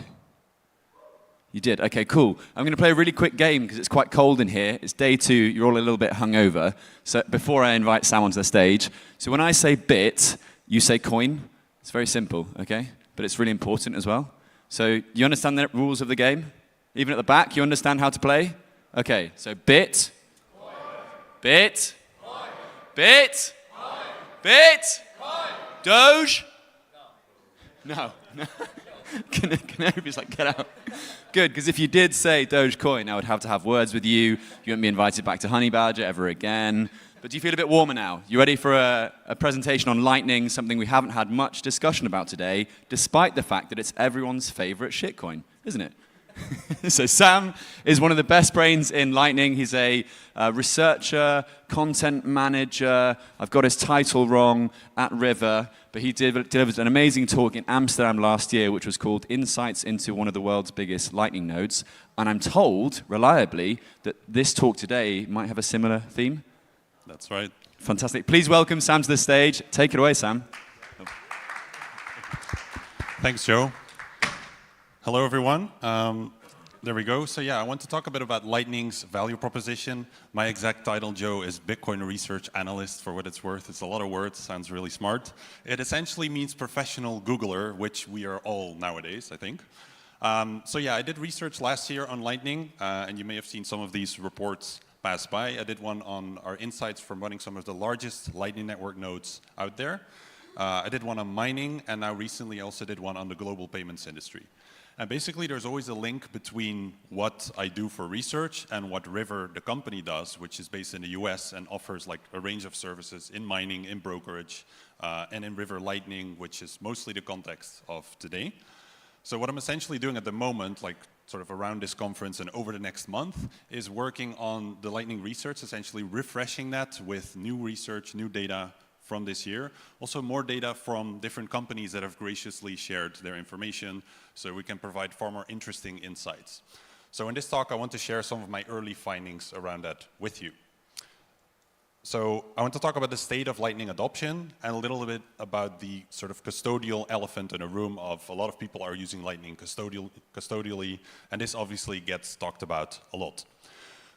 You did? Okay, cool. I'm going to play a really quick game because it's quite cold in here. It's day 2. You're all a little bit hungover. So before I invite Sam onto the stage, so when I say bit, you say coin. It's very simple, okay? But it's really important as well. So you understand the rules of the game? Even at the back, you understand how to play? Okay, so bit, coin. Bit, coin. Bit, coin. Bit, coin. Doge? No. No. Kenobi's like, get out. Good, because if you did say Dogecoin, I would have to have words with you. You wouldn't be invited back to Honeybadger ever again. But do you feel a bit warmer now? You ready for a presentation on Lightning, something we haven't had much discussion about today, despite the fact that it's everyone's favorite shitcoin, isn't it? So Sam is one of the best brains in Lightning. He's a researcher, content manager. I've got his title wrong, at River. But he delivered an amazing talk in Amsterdam last year, which was called Insights into one of the world's biggest Lightning nodes. And I'm told, reliably, that this talk today might have a similar theme. That's right. Fantastic. Please welcome Sam to the stage. Take it away, Sam. Thanks, Joe. Hello, everyone. There we go. So yeah, I want to talk a bit about Lightning's value proposition. My exact title, Joe, is Bitcoin Research Analyst, for what it's worth. It's a lot of words, sounds really smart. It essentially means professional Googler, which we are all nowadays, I think. So yeah, I did research last year on Lightning, and you may have seen some of these reports pass by. I did one on our insights from running some of the largest Lightning Network nodes out there. I did one on mining, and now recently also did one on the global payments industry. And basically, there's always a link between what I do for research and what River, the company, does, which is based in the US and offers like a range of services in mining, in brokerage, and in River Lightning, which is mostly the context of today. So what I'm essentially doing at the moment, like sort of around this conference and over the next month, is working on the Lightning research, essentially refreshing that with new research, new data from this year. Also more data from different companies that have graciously shared their information so we can provide far more interesting insights. So in this talk, I want to share some of my early findings around that with you. So I want to talk about the state of Lightning adoption and a little bit about the sort of custodial elephant in a room of a lot of people are using Lightning custodially, and this obviously gets talked about a lot.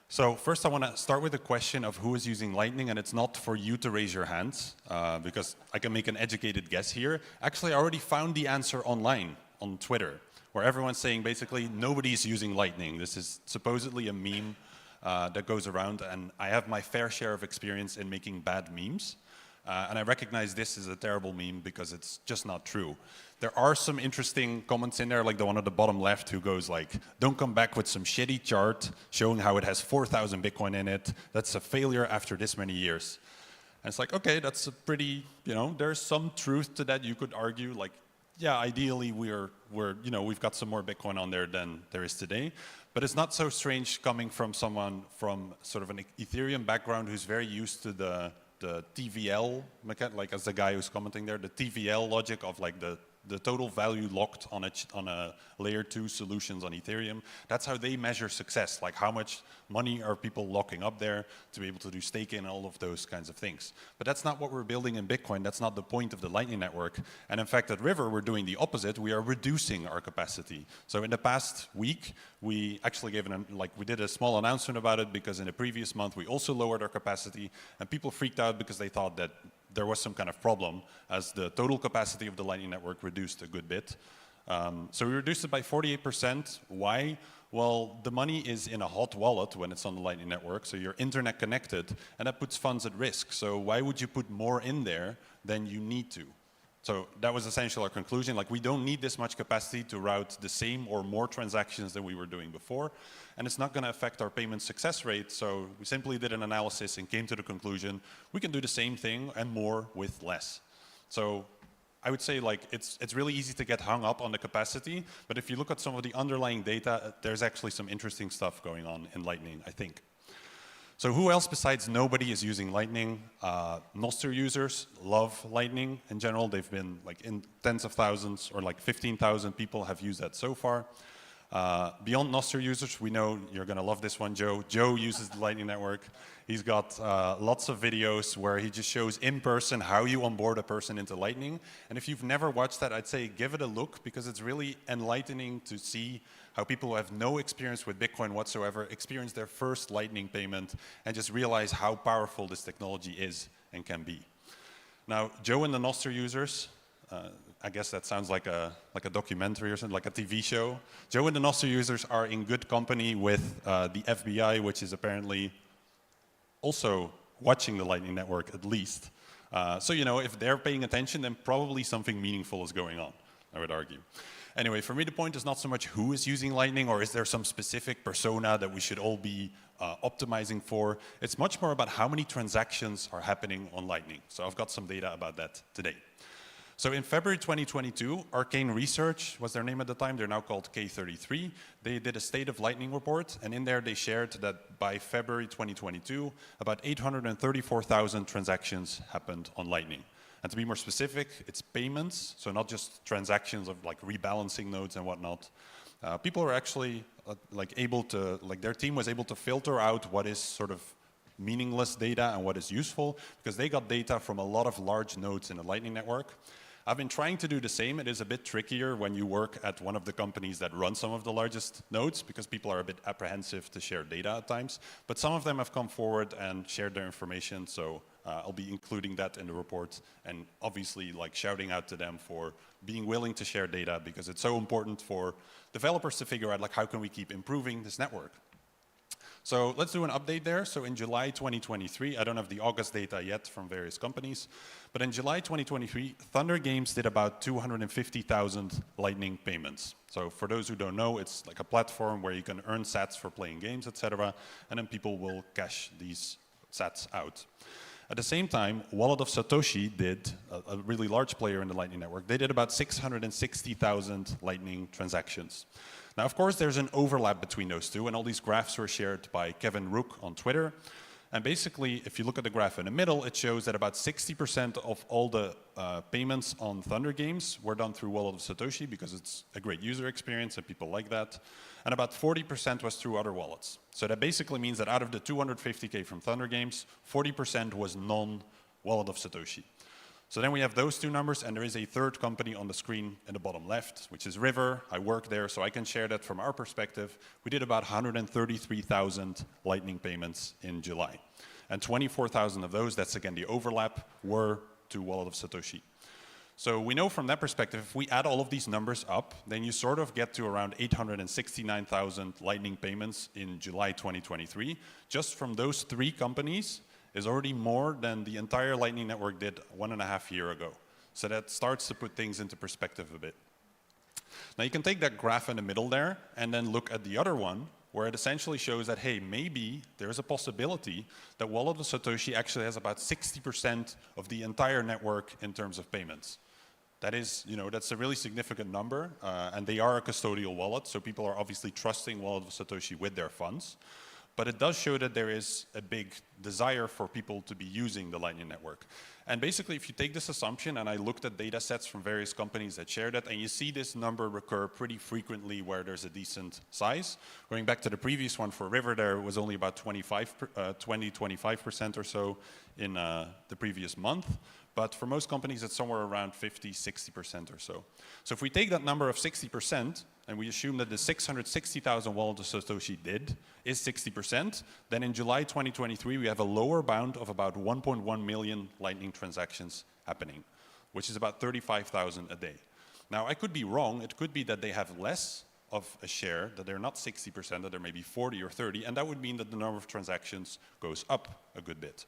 So first I want to start with the question of who is using Lightning, and it's not for you to raise your hands, because I can make an educated guess here. Actually, I already found the answer online on Twitter, where everyone's saying basically nobody's using Lightning. This is supposedly a meme that goes around, and I have my fair share of experience in making bad memes. And I recognize this is a terrible meme because it's just not true. There are some interesting comments in there, like the one at the bottom left who goes like, don't come back with some shitty chart showing how it has 4,000 Bitcoin in it. That's a failure after this many years. And it's like, okay, that's a pretty, there's some truth to that. You could argue like, yeah, ideally we've got some more Bitcoin on there than there is today. But it's not so strange coming from someone from sort of an Ethereum background who's very used to the TVL, like as the guy who's commenting there, the TVL logic of like the total value locked on a layer 2 solutions on Ethereum. That's how they measure success, like how much money are people locking up there to be able to do staking and all of those kinds of things. But that's not what we're building in Bitcoin. That's not the point of the Lightning Network. And in fact, at River, we're doing the opposite. We are reducing our capacity. So in the past week, we actually we did a small announcement about it because in the previous month, we also lowered our capacity, and people freaked out because they thought that there was some kind of problem as the total capacity of the Lightning Network reduced a good bit. So we reduced it by 48%. Why? Well, the money is in a hot wallet when it's on the Lightning Network, so you're internet connected, and that puts funds at risk. So why would you put more in there than you need to? So that was essentially our conclusion. Like, we don't need this much capacity to route the same or more transactions than we were doing before, and it's not going to affect our payment success rate. So we simply did an analysis and came to the conclusion we can do the same thing and more with less. So I would say like it's really easy to get hung up on the capacity, but if you look at some of the underlying data, there's actually some interesting stuff going on in Lightning, I think. So who else besides nobody is using Lightning? Nostr users love Lightning in general. They've been like in tens of thousands or like 15,000 people have used that so far. Beyond Nostr users, we know you're going to love this one, Joe. Joe uses the Lightning Network. He's got lots of videos where he just shows in person how you onboard a person into Lightning. And if you've never watched that, I'd say give it a look, because it's really enlightening to see how people who have no experience with Bitcoin whatsoever experience their first Lightning payment and just realize how powerful this technology is and can be. Now, Joe and the Nostr users, I guess that sounds like a documentary or something, like a TV show. Joe and the Nostr users are in good company with the FBI, which is apparently also watching the Lightning Network at least. So, you know, if they're paying attention, then probably something meaningful is going on, I would argue. Anyway, for me, the point is not so much who is using Lightning or is there some specific persona that we should all be optimizing for. It's much more about how many transactions are happening on Lightning. So I've got some data about that today. So in February 2022, Arcane Research was their name at the time. They're now called K33. They did a State of Lightning report, and in there they shared that by February 2022, about 834,000 transactions happened on Lightning. And to be more specific, it's payments, so not just transactions of like rebalancing nodes and whatnot. People are actually able to, their team was able to filter out what is sort of meaningless data and what is useful, because they got data from a lot of large nodes in the Lightning Network. I've been trying to do the same. It is a bit trickier when you work at one of the companies that run some of the largest nodes, because people are a bit apprehensive to share data at times. But some of them have come forward and shared their information, so I'll be including that in the report, and obviously shouting out to them for being willing to share data, because it's so important for developers to figure out how can we keep improving this network. So let's do an update there. So in July 2023, I don't have the August data yet from various companies, but in July 2023, Thunder Games did about 250,000 Lightning payments. So for those who don't know, it's like a platform where you can earn sats for playing games, etc., and then people will cash these sats out. At the same time, Wallet of Satoshi did, a really large player in the Lightning Network, they did about 660,000 Lightning transactions. Now, of course, there's an overlap between those two, and all these graphs were shared by Kevin Rook on Twitter. And basically, if you look at the graph in the middle, it shows that about 60% of all the payments on Thunder Games were done through Wallet of Satoshi, because it's a great user experience and people like that. And about 40% was through other wallets. So that basically means that out of the 250K from Thunder Games, 40% was non-Wallet of Satoshi. So then we have those two numbers, and there is a third company on the screen in the bottom left, which is River. I work there, so I can share that from our perspective. We did about 133,000 Lightning payments in July. And 24,000 of those, that's again the overlap, were to Wallet of Satoshi. So we know from that perspective, if we add all of these numbers up, then you sort of get to around 869,000 Lightning payments in July 2023, just from those three companies. Is already more than the entire Lightning Network did 1.5 years ago. So that starts to put things into perspective a bit. Now you can take that graph in the middle there and then look at the other one, where it essentially shows that, hey, maybe there's a possibility that Wallet of Satoshi actually has about 60% of the entire network in terms of payments. That is, that's a really significant number, and they are a custodial wallet, so people are obviously trusting Wallet of Satoshi with their funds. But it does show that there is a big desire for people to be using the Lightning Network. And basically, if you take this assumption, and I looked at data sets from various companies that share that, and you see this number recur pretty frequently where there's a decent size. Going back to the previous one for River, there was only about 20-25% or so in the previous month. But for most companies, it's somewhere around 50-60% or so. So if we take that number of 60%, and we assume that the 660,000 Wallet of Satoshi did is 60%, then in July 2023, we have a lower bound of about 1.1 million Lightning transactions happening, which is about 35,000 a day. Now, I could be wrong. It could be that they have less of a share, that they're not 60%, that they're maybe 40 or 30, and that would mean that the number of transactions goes up a good bit.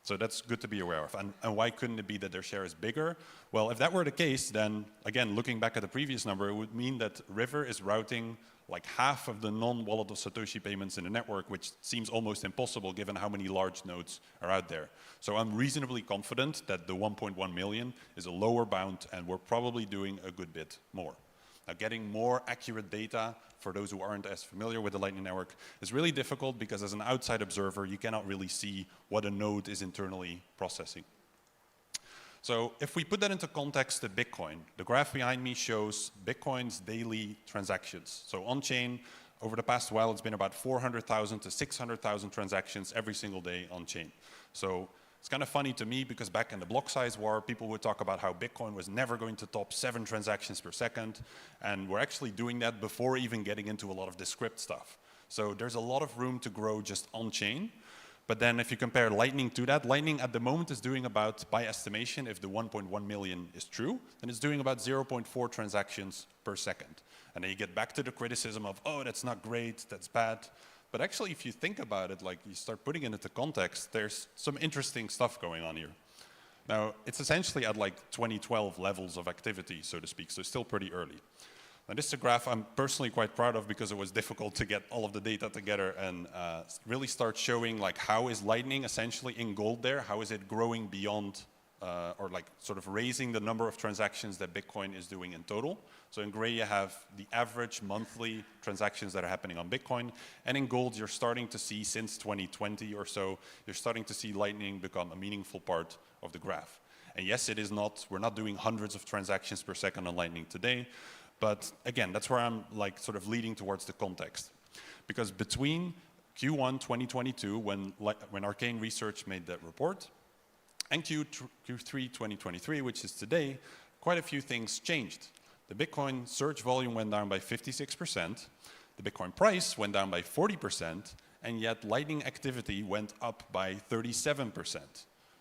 So that's good to be aware of. And why couldn't it be that their share is bigger? Well, if that were the case, then again, looking back at the previous number, it would mean that River is routing like half of the non-Wallet of Satoshi payments in the network, which seems almost impossible given how many large nodes are out there. So I'm reasonably confident that the 1.1 million is a lower bound, and we're probably doing a good bit more. Now, getting more accurate data for those who aren't as familiar with the Lightning Network is really difficult, because as an outside observer, you cannot really see what a node is internally processing. So if we put that into context to Bitcoin, the graph behind me shows Bitcoin's daily transactions. So on-chain, over the past while, it's been about 400,000 to 600,000 transactions every single day on-chain. So it's kind of funny to me because back in the block size war, people would talk about how Bitcoin was never going to top 7 transactions per second. And we're actually doing that before even getting into a lot of the script stuff. So there's a lot of room to grow just on-chain. But then if you compare Lightning to that, Lightning at the moment is doing about, by estimation, if the 1.1 million is true, then it's doing about 0.4 transactions per second. And then you get back to the criticism of, oh, that's not great, that's bad. But actually, if you think about it, like you start putting it into context, there's some interesting stuff going on here. Now, it's essentially at like 2012 levels of activity, so to speak, so still pretty early. Now, this is a graph I'm personally quite proud of because it was difficult to get all of the data together and really start showing like how is Lightning essentially in gold there, how is it growing beyond or like sort of raising the number of transactions that Bitcoin is doing in total. So in gray you have the average monthly transactions that are happening on Bitcoin, and in gold you're starting to see since 2020 or so, you're starting to see Lightning become a meaningful part of the graph. And yes, we're not doing hundreds of transactions per second on Lightning today, but again, that's where I'm like sort of leading towards the context. Because between Q1 2022, when Arcane Research made that report, and Q3 2023, which is today, quite a few things changed. The Bitcoin search volume went down by 56%, the Bitcoin price went down by 40%, and yet Lightning activity went up by 37%.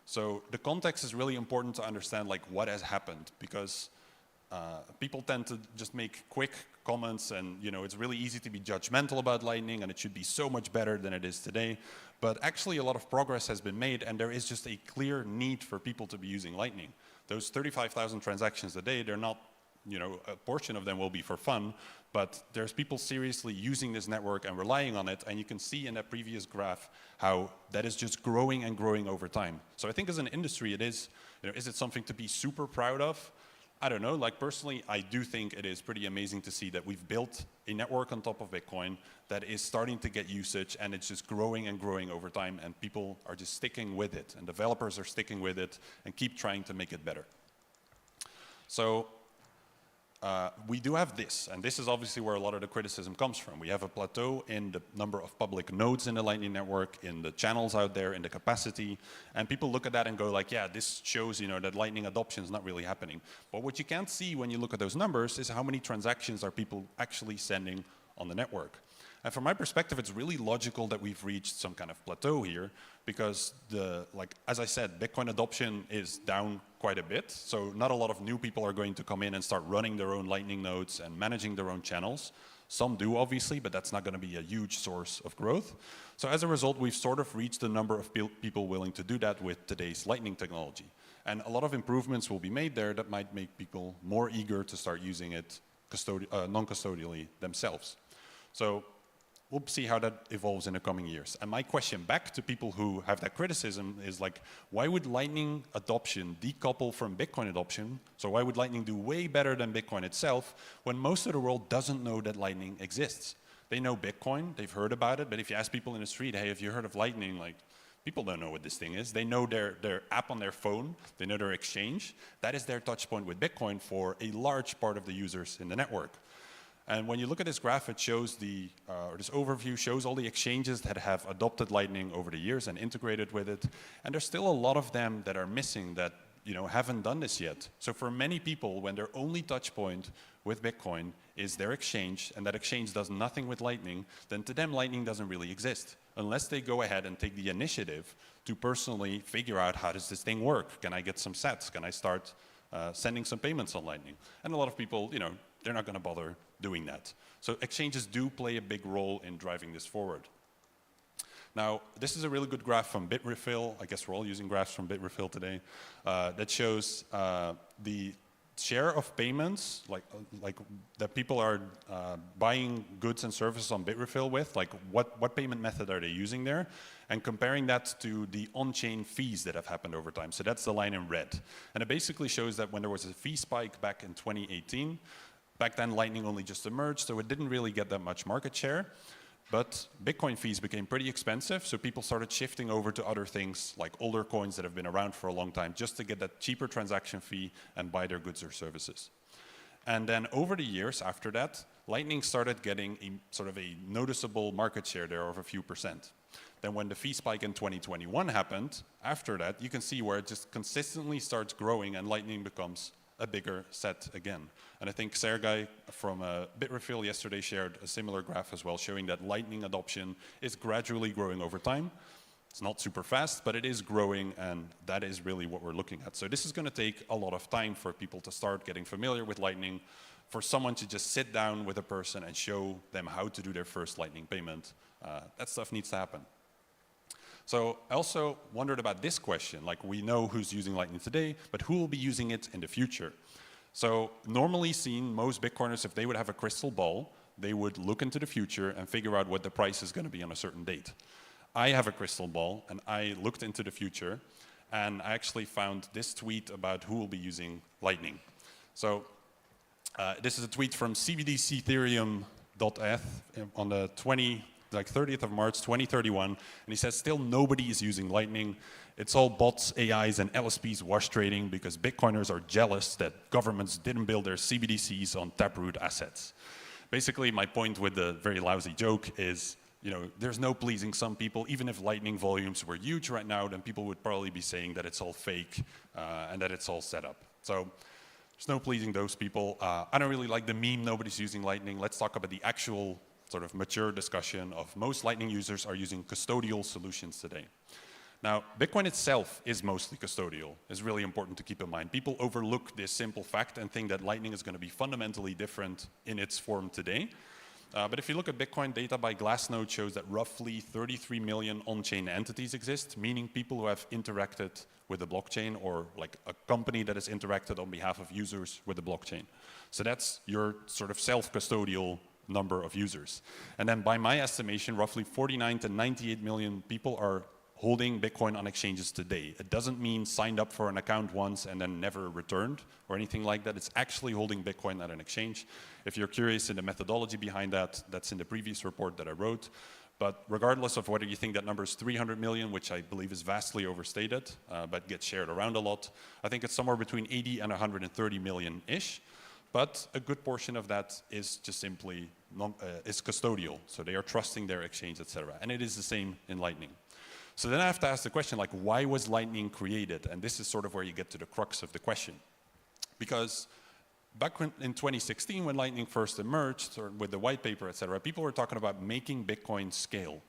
So the context is really important to understand like what has happened, because people tend to just make quick comments, and it's really easy to be judgmental about Lightning and it should be so much better than it is today. But actually a lot of progress has been made, and there is just a clear need for people to be using Lightning. Those 35,000 transactions a day, they're not, a portion of them will be for fun, but there's people seriously using this network and relying on it, and you can see in that previous graph how that is just growing and growing over time. So I think as an industry it is, is it something to be super proud of? I don't know, like personally, I do think it is pretty amazing to see that we've built a network on top of Bitcoin that is starting to get usage, and it's just growing and growing over time, and people are just sticking with it, and developers are sticking with it and keep trying to make it better. So we do have this, and this is obviously where a lot of the criticism comes from. We have a plateau in the number of public nodes in the Lightning Network, in the channels out there, in the capacity, and people look at that and go like, yeah, this shows that Lightning adoption is not really happening. But what you can't see when you look at those numbers is how many transactions are people actually sending on the network. And from my perspective, it's really logical that we've reached some kind of plateau here, because as I said, Bitcoin adoption is down quite a bit. So not a lot of new people are going to come in and start running their own Lightning nodes and managing their own channels. Some do, obviously, but that's not going to be a huge source of growth. So as a result, we've sort of reached the number of people willing to do that with today's Lightning technology. And a lot of improvements will be made there that might make people more eager to start using it non-custodially themselves. So we'll see how that evolves in the coming years. And my question back to people who have that criticism is like, why would Lightning adoption decouple from Bitcoin adoption? So why would Lightning do way better than Bitcoin itself when most of the world doesn't know that Lightning exists? They know Bitcoin, they've heard about it, but if you ask people in the street, hey, have you heard of Lightning? Like, people don't know what this thing is. They know their app on their phone, they know their exchange. That is their touch point with Bitcoin for a large part of the users in the network. And when you look at this graph, it shows this overview shows all the exchanges that have adopted Lightning over the years and integrated with it. And there's still a lot of them that are missing that haven't done this yet. So for many people, when their only touch point with Bitcoin is their exchange, and that exchange does nothing with Lightning, then to them Lightning doesn't really exist, unless they go ahead and take the initiative to personally figure out, how does this thing work? Can I get some sats? Can I start sending some payments on Lightning? And a lot of people, they're not going to bother doing that. So exchanges do play a big role in driving this forward. Now, this is a really good graph from Bitrefill. I guess we're all using graphs from Bitrefill today. That shows the share of payments, like that people are buying goods and services on Bitrefill with, like what payment method are they using there, and comparing that to the on-chain fees that have happened over time. So that's the line in red. And it basically shows that when there was a fee spike back in 2018, back then Lightning only just emerged, so it didn't really get that much market share. But Bitcoin fees became pretty expensive, so people started shifting over to other things like older coins that have been around for a long time just to get that cheaper transaction fee and buy their goods or services. And then over the years after that, Lightning started getting a sort of a noticeable market share there of a few percent. Then when the fee spike in 2021 happened, after that, you can see where it just consistently starts growing and Lightning becomes a bigger set again. And I think Sergej from Bitrefill yesterday shared a similar graph as well, showing that Lightning adoption is gradually growing over time. It's not super fast, but it is growing, and that is really what we're looking at. So this is going to take a lot of time for people to start getting familiar with Lightning, for someone to just sit down with a person and show them how to do their first Lightning payment. That stuff needs to happen. So I also wondered about this question, like we know who's using Lightning today, but who will be using it in the future? So normally seen, most Bitcoiners, if they would have a crystal ball, they would look into the future and figure out what the price is going to be on a certain date. I have a crystal ball, and I looked into the future, and I actually found this tweet about who will be using Lightning. So this is a tweet from cbdcethereum.eth on the 30th of March 2031, and he says, still nobody is using Lightning. It's all bots, AIs, and LSPs wash trading because Bitcoiners are jealous that governments didn't build their CBDCs on Taproot assets. Basically, my point with the very lousy joke is, you know, there's no pleasing some people. Even if Lightning volumes were huge right now, then people would probably be saying that it's all fake and that it's all set up. So there's no pleasing those people. I don't really like the meme, nobody's using Lightning. Let's talk about the actual sort of mature discussion of most Lightning users are using custodial solutions today. Now, Bitcoin itself is mostly custodial. It's really important to keep in mind. People overlook this simple fact and think that Lightning is going to be fundamentally different in its form today. But if you look at Bitcoin, data by Glassnode shows that roughly 33 million on-chain entities exist, meaning people who have interacted with the blockchain, or like a company that has interacted on behalf of users with the blockchain. So that's your sort of self-custodial number of users. And then by my estimation, roughly 49 to 98 million people are holding Bitcoin on exchanges today. It doesn't mean signed up for an account once and then never returned or anything like that. It's actually holding Bitcoin at an exchange. If you're curious in the methodology behind that, that's in the previous report that I wrote. But regardless of whether you think that number is 300 million, which I believe is vastly overstated, but gets shared around a lot, I think it's somewhere between 80 and 130 million-ish. But a good portion of that is just simply is custodial. So they are trusting their exchange, etc. And it is the same in Lightning. So then I have to ask the question, like, why was Lightning created? And this is sort of where you get to the crux of the question. Because back in 2016, when Lightning first emerged, or with the white paper, etc., people were talking about making Bitcoin scale.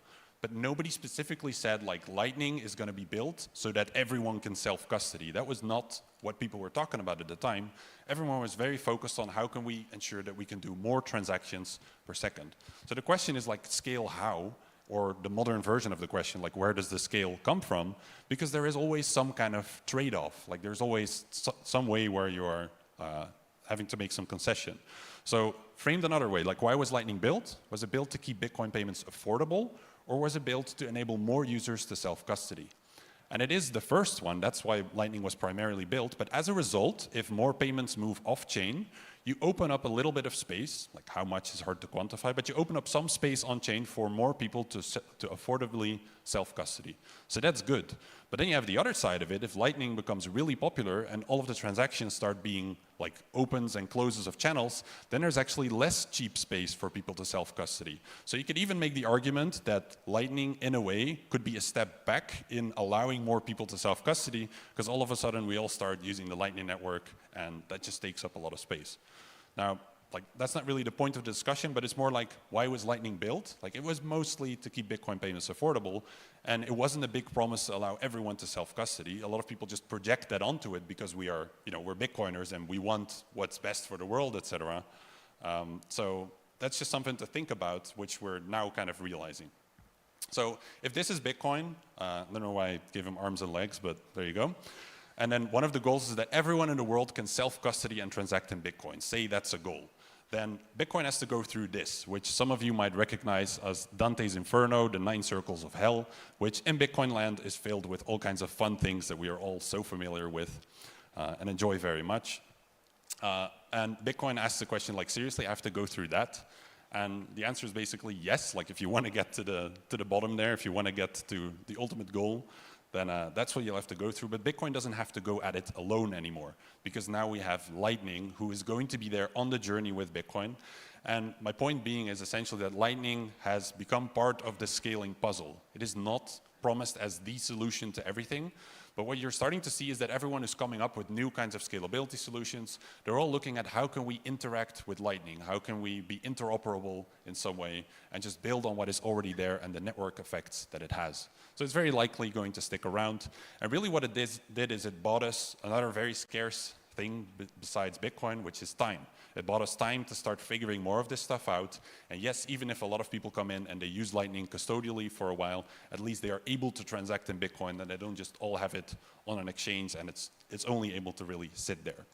But nobody specifically said, like, Lightning is going to be built so that everyone can self-custody. That was not what people were talking about at the time. Everyone was very focused on how can we ensure that we can do more transactions per second. So the question is, like, scale how? Or the modern version of the question, like, where does the scale come from? Because there is always some kind of trade-off. Like, there's always some way where you are having to make some concession. So framed another way, like, why was Lightning built? Was it built to keep Bitcoin payments affordable? Or was it built to enable more users to self-custody? And it is the first one. That's why Lightning was primarily built. But as a result, if more payments move off-chain, you open up a little bit of space, like how much is hard to quantify, but you open up some space on-chain for more people to affordably self-custody. So that's good. But then you have the other side of it. If Lightning becomes really popular and all of the transactions start being like opens and closes of channels, then there's actually less cheap space for people to self-custody. So you could even make the argument that Lightning, in a way, could be a step back in allowing more people to self-custody, because all of a sudden we all start using the Lightning network, and that just takes up a lot of space. Now, like, that's not really the point of the discussion, but it's more like, why was Lightning built? Like, it was mostly to keep Bitcoin payments affordable, and it wasn't a big promise to allow everyone to self-custody. A lot of people just project that onto it because we are, you know, we're Bitcoiners and we want what's best for the world, etc. So that's just something to think about, which we're now kind of realizing. So if this is Bitcoin, I don't know why I gave him arms and legs, but there you go. And then one of the goals is that everyone in the world can self-custody and transact in Bitcoin. Say that's a goal. Then Bitcoin has to go through this, which some of you might recognize as Dante's Inferno, the 9 circles of hell, which in Bitcoin land is filled with all kinds of fun things that we are all so familiar with and enjoy very much. And Bitcoin asks the question, like, seriously, I have to go through that? And the answer is basically yes. Like if you want to get to the bottom there, if you want to get to the ultimate goal, then that's what you'll have to go through. But Bitcoin doesn't have to go at it alone anymore, because now we have Lightning, who is going to be there on the journey with Bitcoin. And my point being is essentially that Lightning has become part of the scaling puzzle. It is not promised as the solution to everything, but what you're starting to see is that everyone is coming up with new kinds of scalability solutions. They're all looking at how can we interact with Lightning, how can we be interoperable in some way, and just build on what is already there and the network effects that it has. So it's very likely going to stick around. And really what it did is it bought us another very scarce thing besides Bitcoin, which is time. It bought us time to start figuring more of this stuff out. And yes, even if a lot of people come in and they use Lightning custodially for a while, at least they are able to transact in Bitcoin, and they don't just all have it on an exchange, and it's only able to really sit there.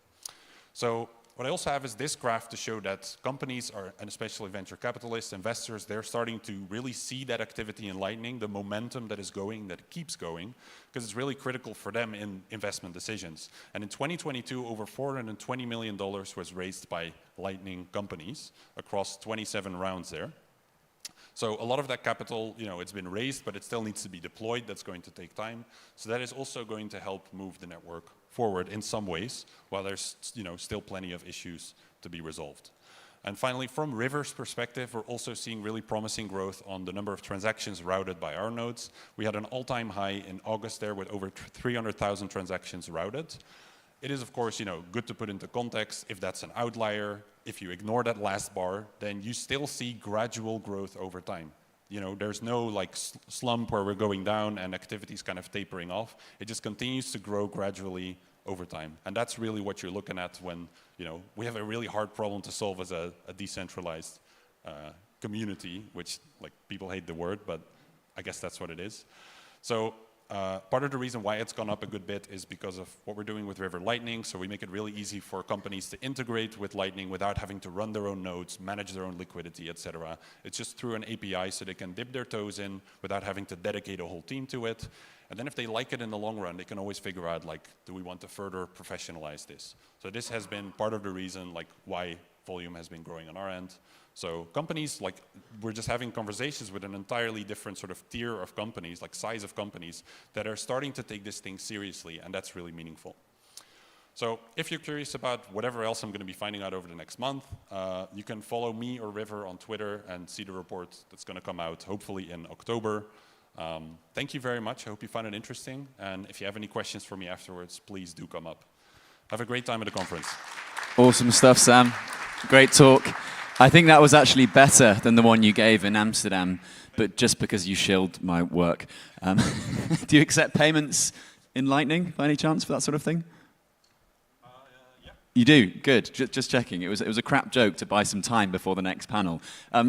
So what I also have is this graph to show that companies are, and especially venture capitalists, investors, they're starting to really see that activity in Lightning, the momentum that is going, that keeps going, because it's really critical for them in investment decisions. And in 2022, over $420 million was raised by Lightning companies across 27 rounds there. So a lot of that capital, it's been raised, but it still needs to be deployed. That's going to take time. So that is also going to help move the network forward in some ways, while there's still plenty of issues to be resolved. And finally, from River's perspective, we're also seeing really promising growth on the number of transactions routed by our nodes. We had an all-time high in August there with over 300,000 transactions routed. It is, of course, good to put into context. If that's an outlier, if you ignore that last bar, then you still see gradual growth over time. There's no slump where we're going down and activities kind of tapering off. It just continues to grow gradually over time. And that's really what you're looking at when, we have a really hard problem to solve as a decentralized community, which people hate the word, but I guess that's what it is. So part of the reason why it's gone up a good bit is because of what we're doing with River Lightning. So we make it really easy for companies to integrate with Lightning without having to run their own nodes, manage their own liquidity, etc. It's just through an API, so they can dip their toes in without having to dedicate a whole team to it. And then if they like it in the long run, they can always figure out, do we want to further professionalize this? So this has been part of the reason why volume has been growing on our end. So companies, we're just having conversations with an entirely different sort of tier of companies, size of companies, that are starting to take this thing seriously, and that's really meaningful. So if you're curious about whatever else I'm going to be finding out over the next month, you can follow me or River on Twitter and see the report that's going to come out, hopefully in October. Thank you very much. I hope you found it interesting. And if you have any questions for me afterwards, please do come up. Have a great time at the conference. Awesome stuff, Sam. Great talk. I think that was actually better than the one you gave in Amsterdam, but just because you shilled my work. Do you accept payments in Lightning by any chance for that sort of thing? Yeah. You do? Good. Just checking. It was a crap joke to buy some time before the next panel.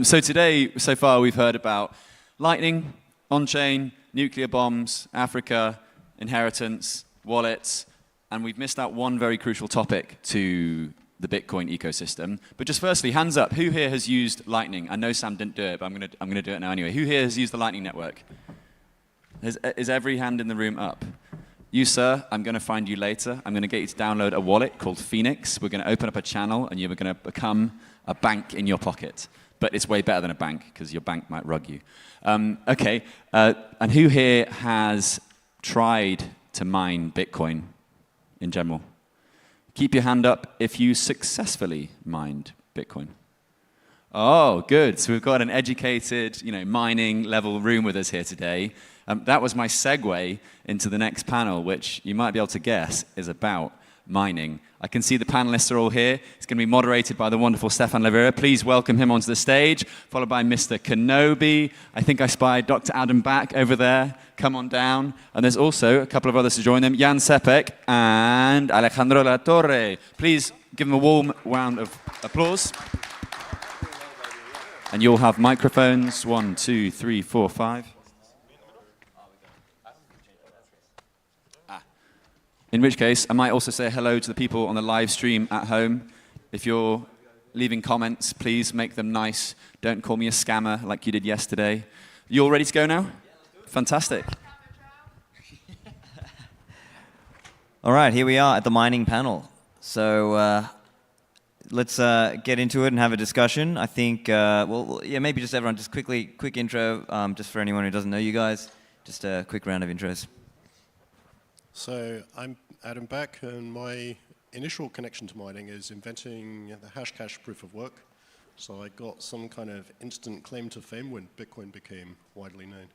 So today, so far, we've heard about Lightning, on-chain, nuclear bombs, Africa, inheritance, wallets, and we've missed out one very crucial topic to the Bitcoin ecosystem. But just firstly, hands up, who here has used Lightning? I know Sam didn't do it, but I'm gonna do it now anyway. Who here has used the Lightning Network? Is every hand in the room up? You, sir, I'm gonna find you later. I'm gonna get you to download a wallet called Phoenix. We're gonna open up a channel, and you're gonna become a bank in your pocket. But it's way better than a bank, because your bank might rug you. Okay, and who here has tried to mine Bitcoin in general? Keep your hand up if you successfully mined Bitcoin. Oh, good. So we've got an educated, mining level room with us here today. That was my segue into the next panel, which you might be able to guess is about mining. I can see the panelists are all here. It's going to be moderated by the wonderful Stephan Livera. Please welcome him onto the stage, followed by Mr. Kenobi. I think I spied Dr. Adam back over there. Come on down. And there's also a couple of others to join them, Jan Capek and Alejandro La Torre. Please give them a warm round of applause. And you'll have microphones, 1, 2, 3, 4, 5. In which case, I might also say hello to the people on the live stream at home. If you're leaving comments, please make them nice. Don't call me a scammer like you did yesterday. You all ready to go now? Fantastic. All right, here we are at the mining panel. So let's get into it and have a discussion. I think, yeah, maybe just everyone, just quick intro, just for anyone who doesn't know you guys. Just a quick round of intros. So I'm Adam Beck, and my initial connection to mining is inventing the Hashcash proof of work. So I got some kind of instant claim to fame when Bitcoin became widely known.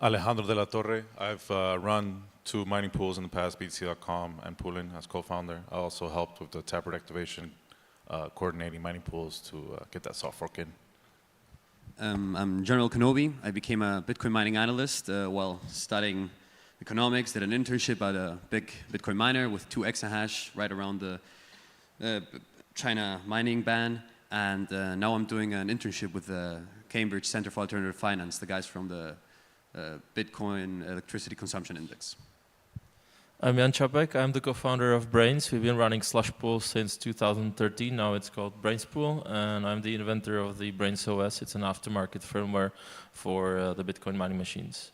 Alejandro de la Torre. I've run 2 mining pools in the past, BTC.com and Poolin as co-founder. I also helped with the Taproot activation, coordinating mining pools to get that soft fork in. I'm General Kenobi. I became a Bitcoin mining analyst while studying economics, did an internship at a big Bitcoin miner with 2 exahash right around the China mining ban. And now I'm doing an internship with the Cambridge Center for Alternative Finance, the guys from the Bitcoin Electricity Consumption Index. I'm Jan Capek. I'm the co-founder of Brains. We've been running slush pools since 2013. Now it's called Brains Pool, and I'm the inventor of the Brains OS. It's an aftermarket firmware for the Bitcoin mining machines.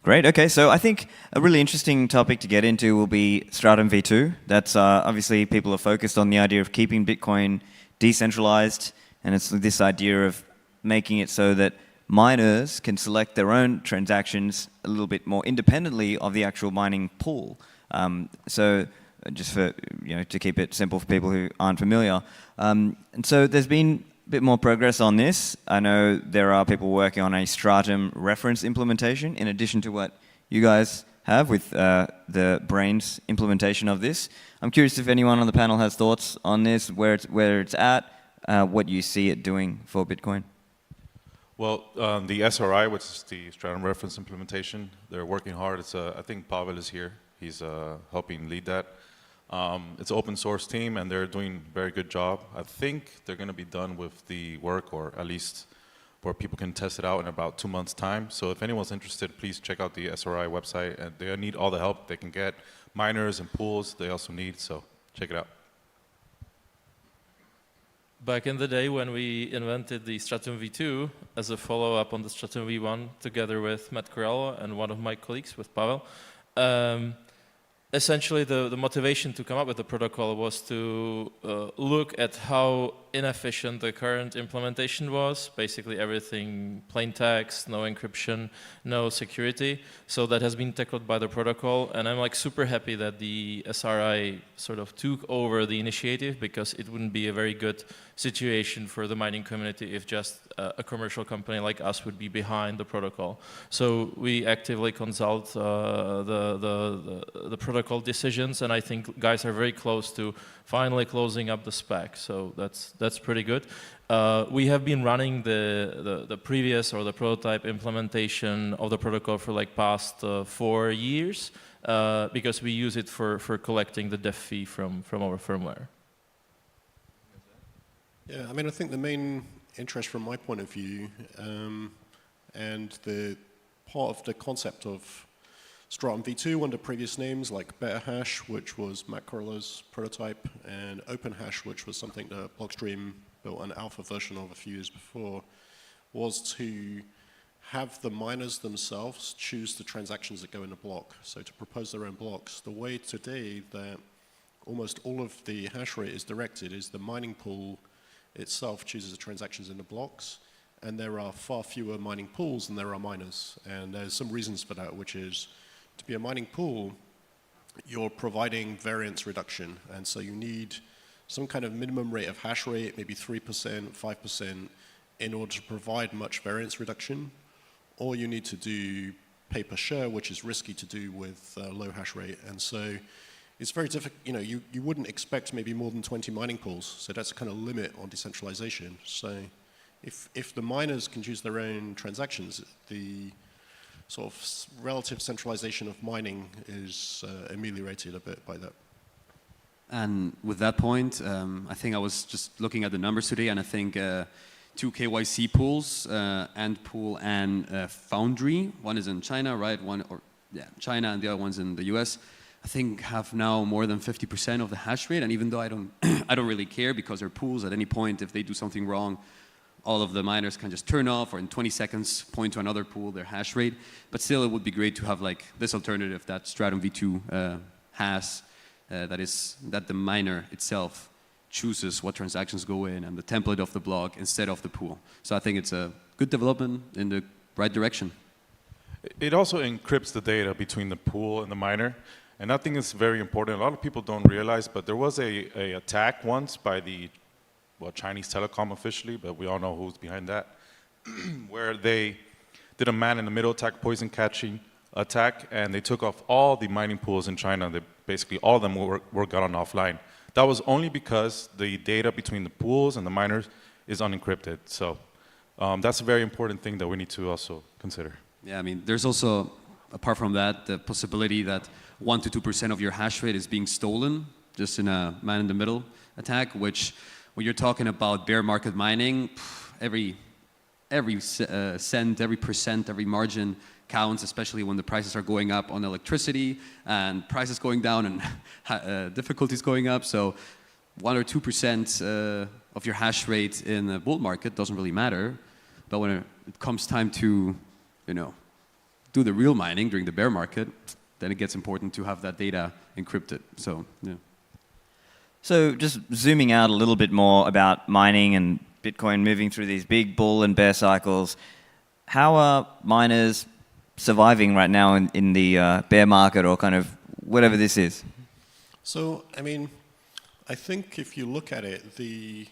Great. Okay, so I think a really interesting topic to get into will be Stratum v2. That's obviously people are focused on the idea of keeping Bitcoin decentralized, and it's this idea of making it so that miners can select their own transactions a little bit more independently of the actual mining pool. So just for, to keep it simple for people who aren't familiar. And so there's been a bit more progress on this. I know there are people working on a Stratum reference implementation in addition to what you guys have with the Brains implementation of this. I'm curious if anyone on the panel has thoughts on this, where it's at, what you see it doing for Bitcoin. Well, the SRI, which is the Stratum Reference Implementation, they're working hard. It's I think Pavel is here. He's helping lead that. It's an open source team, and they're doing a very good job. I think they're going to be done with the work, or at least where people can test it out in about 2 months' time. So if anyone's interested, please check out the SRI website. And they need all the help they can get. Miners and pools, they also need, so check it out. Back in the day when we invented the Stratum v2 as a follow-up on the Stratum v1 together with Matt Corello and one of my colleagues with Pavel, essentially the motivation to come up with the protocol was to look at how inefficient the current implementation was. Basically everything plain text, no encryption, no security. So that has been tackled by the protocol, and I'm like super happy that the SRI sort of took over the initiative, because it wouldn't be a very good situation for the mining community if just a commercial company like us would be behind the protocol. So we actively consult the protocol decisions, and I think guys are very close to finally closing up the spec. So that's pretty good. We have been running the previous or the prototype implementation of the protocol for like past 4 years because we use it for collecting the dev fee from our firmware. Yeah, I mean, I think the main interest from my point of view and the part of the concept of Stratum v2 under previous names like BetterHash, which was Matt Corello's prototype, and OpenHash, which was something that Blockstream built an alpha version of a few years before, was to have the miners themselves choose the transactions that go in a block. So to propose their own blocks. The way today that almost all of the hash rate is directed is the mining pool itself chooses the transactions in the blocks, and there are far fewer mining pools than there are miners. And there's some reasons for that, which is to be a mining pool, you're providing variance reduction, and so you need some kind of minimum rate of hash rate, maybe 3%, 5%, in order to provide much variance reduction. Or you need to do pay per share, which is risky to do with low hash rate. And so it's very difficult, you wouldn't expect maybe more than 20 mining pools, so that's a kind of limit on decentralization. So if the miners can choose their own transactions, the sort of relative centralization of mining is ameliorated a bit by that. And with that point, I think I was just looking at the numbers today, and I think 2 KYC pools, Antpool and Foundry, one is in China, right? China, and the other one's in the US. I think have now more than 50% of the hash rate, and even though I don't really care, because they're pools, at any point if they do something wrong, all of the miners can just turn off, or in 20 seconds point to another pool their hash rate. But still, it would be great to have like this alternative that Stratum v2 has, that the miner itself chooses what transactions go in and the template of the block instead of the pool. So I think it's a good development in the right direction. It also encrypts the data between the pool and the miner. And I think it's very important. A lot of people don't realize, but there was a attack once by the Chinese telecom officially, but we all know who's behind that, where they did a man-in-the-middle attack, poison-catching attack, and they took off all the mining pools in China. Basically, all of them were gone offline. That was only because the data between the pools and the miners is unencrypted. So that's a very important thing that we need to also consider. Yeah, I mean, there's also, apart from that, the possibility that 1 to 2% of your hash rate is being stolen just in a man-in-the-middle attack, which, when you're talking about bear market mining, every cent, every percent, every margin counts, especially when the prices are going up on electricity and prices going down and difficulties going up. So 1 or 2% of your hash rate in a bull market doesn't really matter. But when it comes time to, do the real mining during the bear market, then it gets important to have that data encrypted. So, yeah. So just zooming out a little bit more about mining and Bitcoin moving through these big bull and bear cycles, how are miners surviving right now in the bear market, or kind of whatever this is? So, I mean, I think if you look at it, the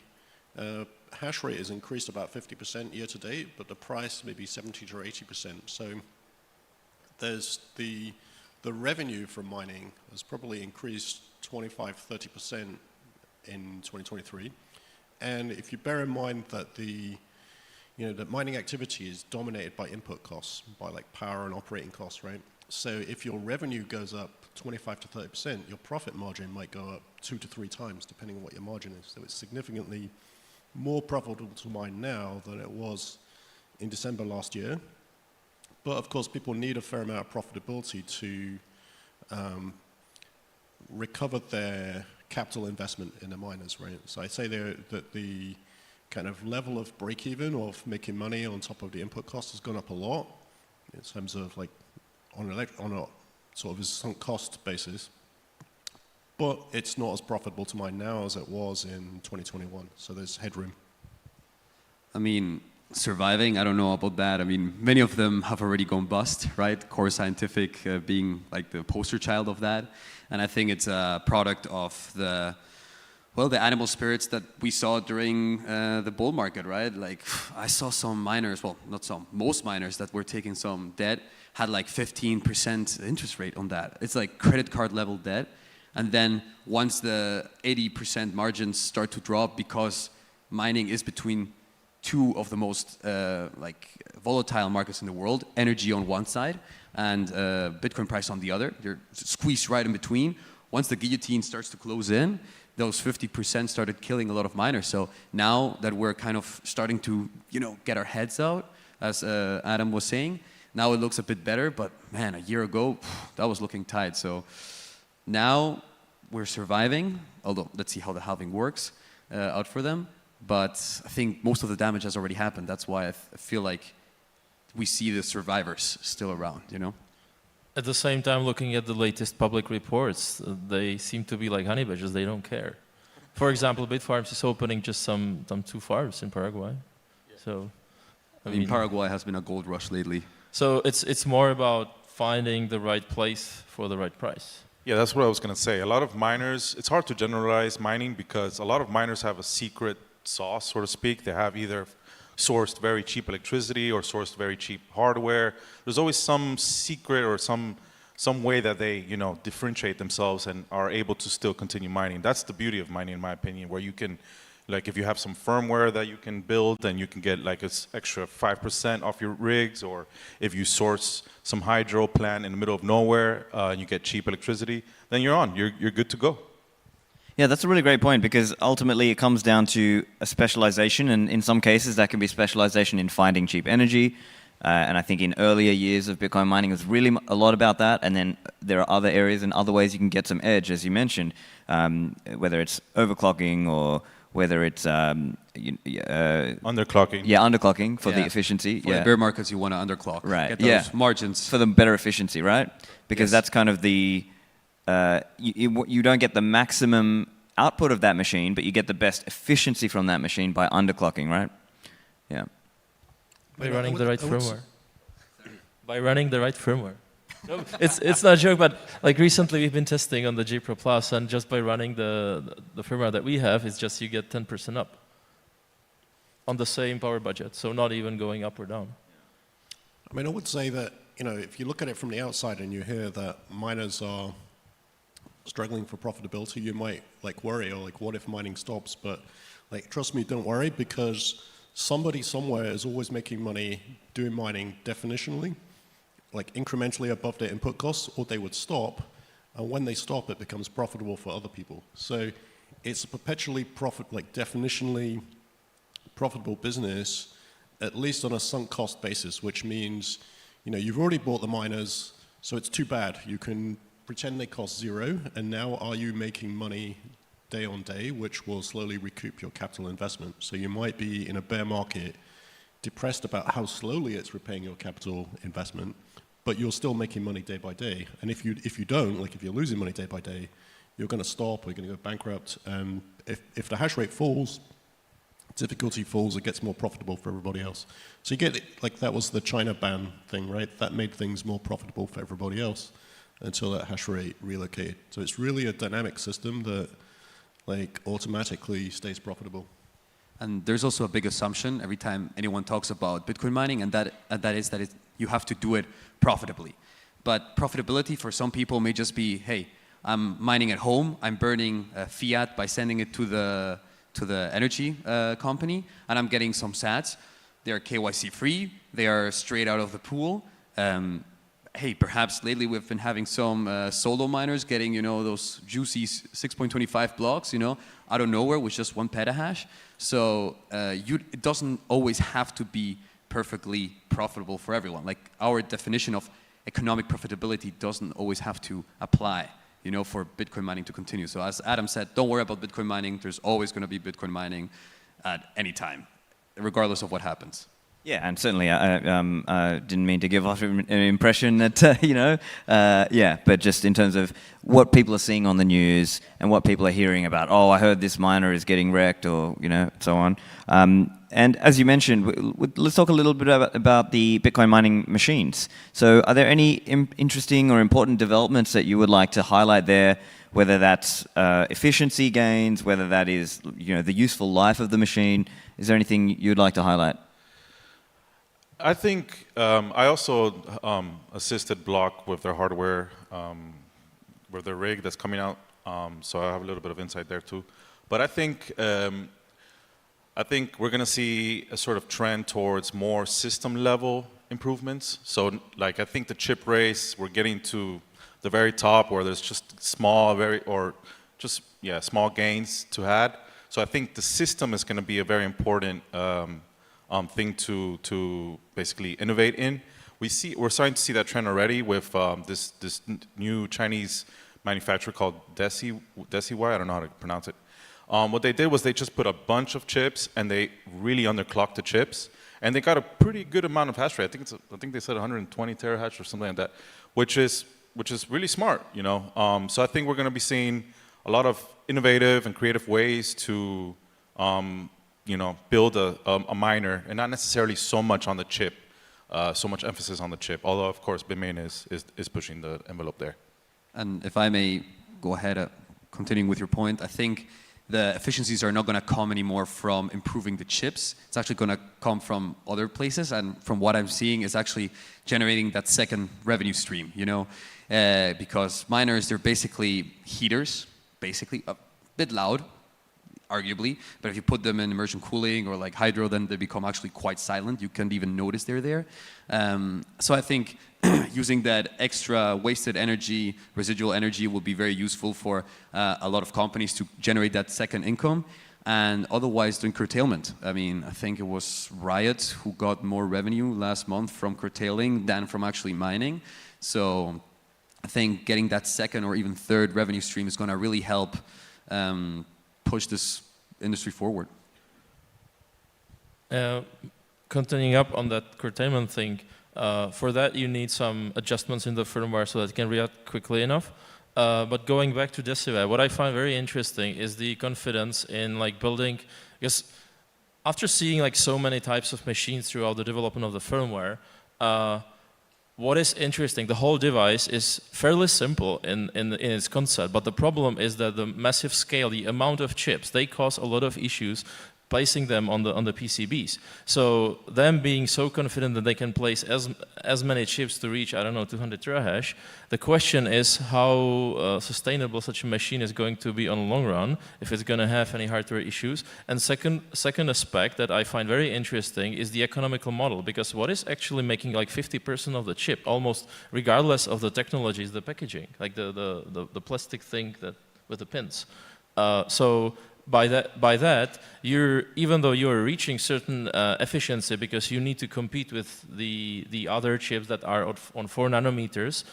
hash rate has increased about 50% year to date, but the price maybe 70 to 80%. So there's the revenue from mining has probably increased 25-30% in 2023. And if you bear in mind that that mining activity is dominated by input costs, by like power and operating costs, right? So if your revenue goes up 25 to 30%, your profit margin might go up 2 to 3 times, depending on what your margin is. So it's significantly more profitable to mine now than it was in December last year. But of course, people need a fair amount of profitability to recover their capital investment in the miners, right? So I say that the kind of level of break-even of making money on top of the input cost has gone up a lot in terms of like on a sort of a sunk cost basis. But it's not as profitable to mine now as it was in 2021. So there's headroom. I mean, surviving, I don't know about that. I mean, many of them have already gone bust, right? Core Scientific being like the poster child of that. And I think it's a product of the animal spirits that we saw during the bull market, right? Like, I saw some miners, well, not some, most miners that were taking some debt had like 15% interest rate on that. It's like credit card level debt. And then once the 80% margins start to drop because mining is between two of the most volatile markets in the world, energy on one side and Bitcoin price on the other, you're squeezed right in between. Once the guillotine starts to close in, those 50% started killing a lot of miners. So now that we're kind of starting to, get our heads out, as Adam was saying, now it looks a bit better, but man, a year ago, that was looking tight. So now we're surviving, although let's see how the halving works out for them. But I think most of the damage has already happened. That's why I feel like we see the survivors still around, At the same time, looking at the latest public reports, they seem to be like honey badgers. They don't care. For example, Bitfarms is opening just some 2 farms in Paraguay. Yeah. So, I mean, Paraguay has been a gold rush lately. So it's more about finding the right place for the right price. Yeah, that's what I was going to say. A lot of miners, it's hard to generalize mining because a lot of miners have a secret sauce, so to speak. They have either sourced very cheap electricity or sourced very cheap hardware. There's always some secret or some way that they, differentiate themselves and are able to still continue mining. That's the beauty of mining, in my opinion, where you can, like, if you have some firmware that you can build, then you can get like an extra 5% off your rigs, or if you source some hydro plant in the middle of nowhere and you get cheap electricity, then you're on. You're good to go. Yeah, that's a really great point, because ultimately it comes down to a specialization, and in some cases that can be specialization in finding cheap energy. And I think in earlier years of Bitcoin mining, it was really a lot about that. And then there are other areas and other ways you can get some edge, as you mentioned, whether it's overclocking or whether it's underclocking. Yeah, underclocking for the efficiency. For the bear markets, you want to underclock. Right. Get those margins for the better efficiency, right? Because that's kind of the you don't get the maximum output of that machine, but you get the best efficiency from that machine by underclocking, right? Yeah. By running the right firmware. By running the right firmware. No, it's not a joke, but like recently we've been testing on the G Pro Plus, and just by running the firmware that we have, it's just you get 10% up on the same power budget, so not even going up or down. I mean, I would say that, you know, if you look at it from the outside and you hear that miners are struggling for profitability, you might like worry, or like, what if mining stops? But like, trust me, don't worry, because somebody somewhere is always making money doing mining definitionally, like incrementally above their input costs, or they would stop. And when they stop, it becomes profitable for other people. So it's a perpetually definitionally profitable business, at least on a sunk cost basis, which means, you know, you've already bought the miners, so it's too bad. You can pretend they cost zero, and now are you making money day on day, which will slowly recoup your capital investment. So you might be in a bear market depressed about how slowly it's repaying your capital investment, but you're still making money day by day. And if you don't, like if you're losing money day by day, you're going to stop, or you're going to go bankrupt. And if the hash rate falls, difficulty falls, it gets more profitable for everybody else. So you get, like, that was the China ban thing, right? That made things more profitable for everybody else until that hash rate relocated. So it's really a dynamic system that, like, automatically stays profitable. And there's also a big assumption every time anyone talks about Bitcoin mining, and that is that you have to do it profitably. But profitability for some people may just be, hey, I'm mining at home, I'm burning fiat by sending it to the energy company, and I'm getting some sats. They're KYC free, they are straight out of the pool. Hey, perhaps lately we've been having some solo miners getting, you know, those juicy 6.25 blocks, you know, out of nowhere with just 1 petahash. So it doesn't always have to be perfectly profitable for everyone. Like, our definition of economic profitability doesn't always have to apply, you know, for Bitcoin mining to continue. So as Adam said, don't worry about Bitcoin mining. There's always going to be Bitcoin mining at any time, regardless of what happens. Yeah, and certainly I didn't mean to give off an impression that, you know, yeah, but just in terms of what people are seeing on the news and what people are hearing about, oh, I heard this miner is getting wrecked, or, you know, so on. And as you mentioned, let's talk a little bit about the Bitcoin mining machines. So are there any interesting or important developments that you would like to highlight there, whether that's efficiency gains, whether that is, you know, the useful life of the machine? Is there anything you'd like to highlight? I think I also assisted Block with their hardware, with their rig that's coming out, so I have a little bit of insight there too. But I think we're going to see a sort of trend towards more system-level improvements. So, like, I think the chip race, we're getting to the very top where there's just small gains to add. So I think the system is going to be a very important thing to basically innovate in. We're starting to see that trend already with this new Chinese manufacturer called Desi I don't know how to pronounce it. What they did was they just put a bunch of chips and they really underclocked the chips, and they got a pretty good amount of hash rate. I think they said 120 terahash or something like that, which is really smart, you know. So I think we're going to be seeing a lot of innovative and creative ways to you know, build a miner, and not necessarily so much on the chip, so much emphasis on the chip. Although, of course, Bitmain is pushing the envelope there. And if I may go ahead, continuing with your point, I think the efficiencies are not going to come anymore from improving the chips. It's actually going to come from other places, and from what I'm seeing is actually generating that second revenue stream, you know, because miners, they're basically heaters, basically a bit loud, arguably, but if you put them in immersion cooling or like hydro, then they become actually quite silent. You can't even notice they're there. So I think using that extra wasted energy, residual energy, will be very useful for a lot of companies to generate that second income. And otherwise doing curtailment. I mean, I think it was Riot who got more revenue last month from curtailing than from actually mining. So I think getting that second or even third revenue stream is going to really help push this industry forward. Continuing up on that curtailment thing, for that you need some adjustments in the firmware so that it can react quickly enough. But going back to Decibel, what I find very interesting is the confidence in like building, because after seeing like so many types of machines throughout the development of the firmware, what is interesting, the whole device is fairly simple in its concept, but the problem is that the massive scale, the amount of chips, they cause a lot of issues placing them on the PCBs. So them being so confident that they can place as many chips to reach, I don't know, 200 terahash, the question is how sustainable such a machine is going to be on the long run, if it's going to have any hardware issues. And second aspect that I find very interesting is the economical model, because what is actually making like 50% of the chip, almost regardless of the technology, is the packaging, like the plastic thing that with the pins. So by that, even though you're reaching certain efficiency because you need to compete with the other chips that are on 4 nanometers,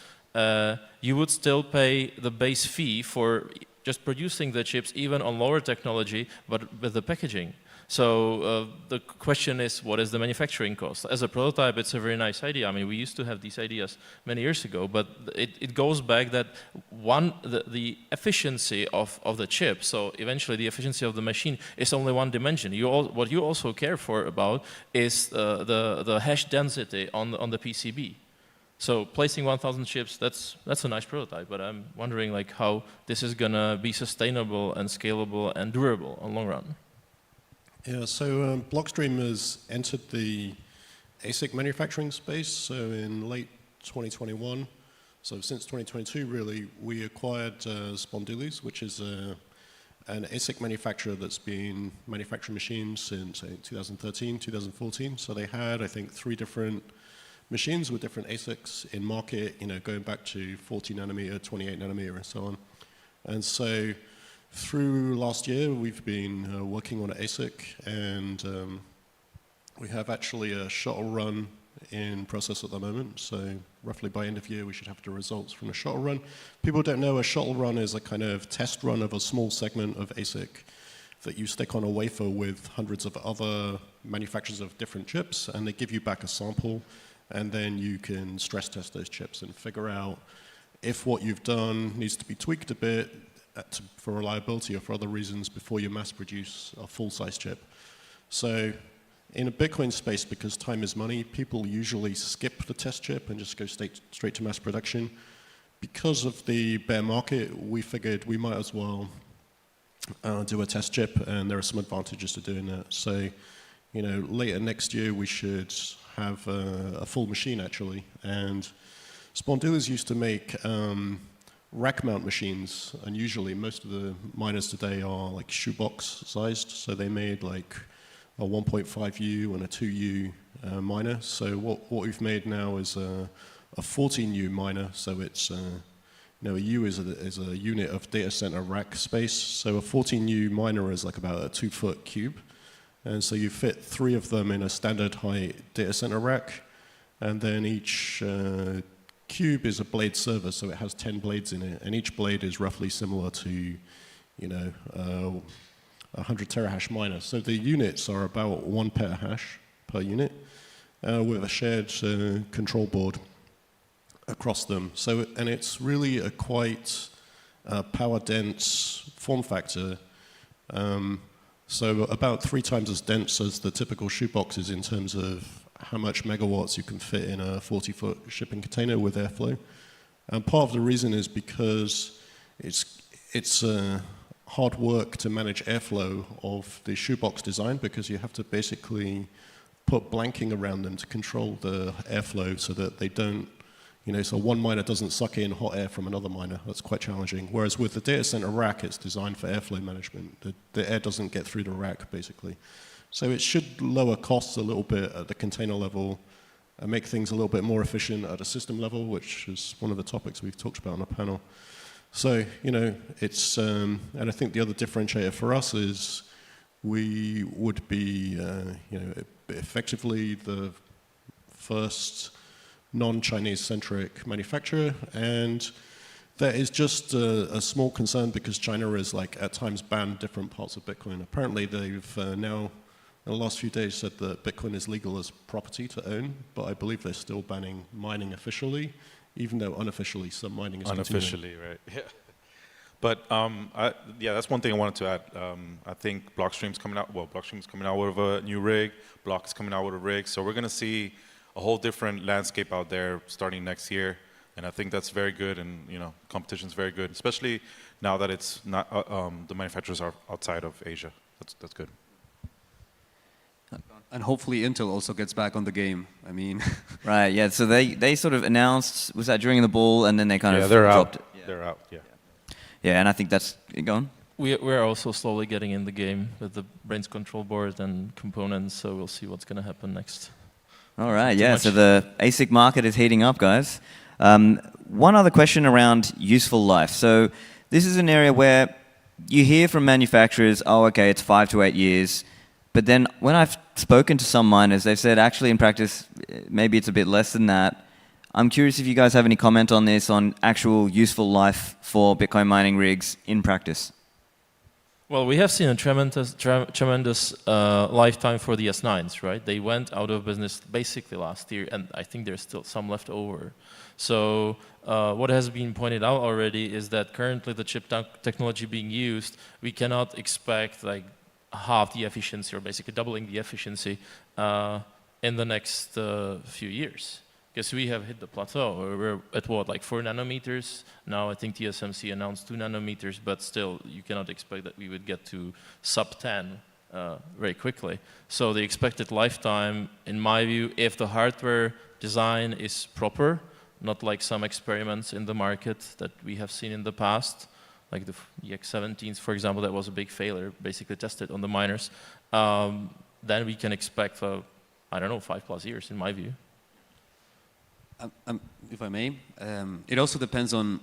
you would still pay the base fee for just producing the chips even on lower technology, but with the packaging. So the question is, what is the manufacturing cost? As a prototype, it's a very nice idea. I mean, we used to have these ideas many years ago, but it goes back that the efficiency of the chip, so eventually the efficiency of the machine is only one dimension. What you also care for about is the hash density on the PCB. So placing 1,000 chips, that's a nice prototype, but I'm wondering like how this is gonna be sustainable and scalable and durable in the long run. Yeah, so Blockstream has entered the ASIC manufacturing space, so in late 2021. So since 2022, really, we acquired Spondylis, which is an ASIC manufacturer that's been manufacturing machines since 2013, 2014. So they had, I think, 3 different machines with different ASICs in market, you know, going back to 40 nanometer, 28 nanometer, and so on. And so through last year, we've been working on an ASIC, and we have actually a shuttle run in process at the moment. So roughly by end of year, we should have the results from a shuttle run. People don't know a shuttle run is a kind of test run of a small segment of ASIC that you stick on a wafer with hundreds of other manufacturers of different chips, and they give you back a sample, and then you can stress test those chips and figure out if what you've done needs to be tweaked a bit for reliability or for other reasons before you mass produce a full-size chip. So in a Bitcoin space, because time is money, people usually skip the test chip and just go straight to mass production. Because of the bear market, we figured we might as well do a test chip, and there are some advantages to doing that. So, you know, later next year we should have a full machine actually. And Spondylis used to make rack mount machines, and usually most of the miners today are like shoebox sized, so they made like a 1.5U and a 2U miner. So what we've made now is a 14U miner, so it's you know, a U is a unit of data center rack space, so a 14U miner is like about a 2-foot cube, and so you fit 3 of them in a standard height data center rack, and then each cube is a blade server, so it has 10 blades in it, and each blade is roughly similar to, you know, 100 terahash miner. So the units are about 1 petahash per unit with a shared control board across them. So, and it's really a quite power dense form factor. So about 3 times as dense as the typical shoeboxes in terms of how much megawatts you can fit in a 40-foot shipping container with airflow. And part of the reason is because it's hard work to manage airflow of the shoebox design, because you have to basically put blanking around them to control the airflow so that they don't, you know, so one miner doesn't suck in hot air from another miner. That's quite challenging. Whereas with the data center rack, it's designed for airflow management. The air doesn't get through the rack, basically. So it should lower costs a little bit at the container level and make things a little bit more efficient at a system level, which is one of the topics we've talked about on the panel. So, you know, it's, and I think the other differentiator for us is we would be, you know, effectively the first non-Chinese centric manufacturer, and there is just a small concern because China is like at times banned different parts of Bitcoin. Apparently they've now in the last few days said that Bitcoin is legal as property to own, but I believe they're still banning mining officially even though unofficially some mining is unofficially, continuing. right? Yeah. But yeah, that's one thing I wanted to add. I think Blockstream's coming out. Well, Blockstream's coming out with a new rig. Block's coming out with a rig. So we're going to see a whole different landscape out there starting next year, and I think that's very good. And competition's very good, especially now that it's not the manufacturers are outside of Asia. That's good. And hopefully Intel also gets back on the game. I mean, right? Yeah. So they sort of announced, was that during the ball, and then they kind of they're dropped out. it. They're out. Yeah. Yeah, and I think that's gone. We're also slowly getting in the game with the brains control board and components, so we'll see what's going to happen next. All right, yeah, so the ASIC market is heating up, guys. One other question around useful life. So this is an area where you hear from manufacturers, oh, okay, it's 5 to 8 years. But then when I've spoken to some miners, they've said, actually, in practice, maybe it's a bit less than that. I'm curious if you guys have any comment on this, on actual useful life for Bitcoin mining rigs in practice. Well, we have seen a tremendous lifetime for the S9s, right? They went out of business basically last year, and I think there's still some left over. So what has been pointed out already is that currently the chip technology being used, we cannot expect like half the efficiency or basically doubling the efficiency in the next few years. Because we have hit the plateau. We're at what, like 4 nanometers? Now I think TSMC announced 2 nanometers, but still you cannot expect that we would get to sub 10 very quickly. So the expected lifetime, in my view, if the hardware design is proper, not like some experiments in the market that we have seen in the past, like the X17s, for example, that was a big failure, basically tested on the miners, then we can expect, I don't know, 5+ years in my view. If I may, it also depends on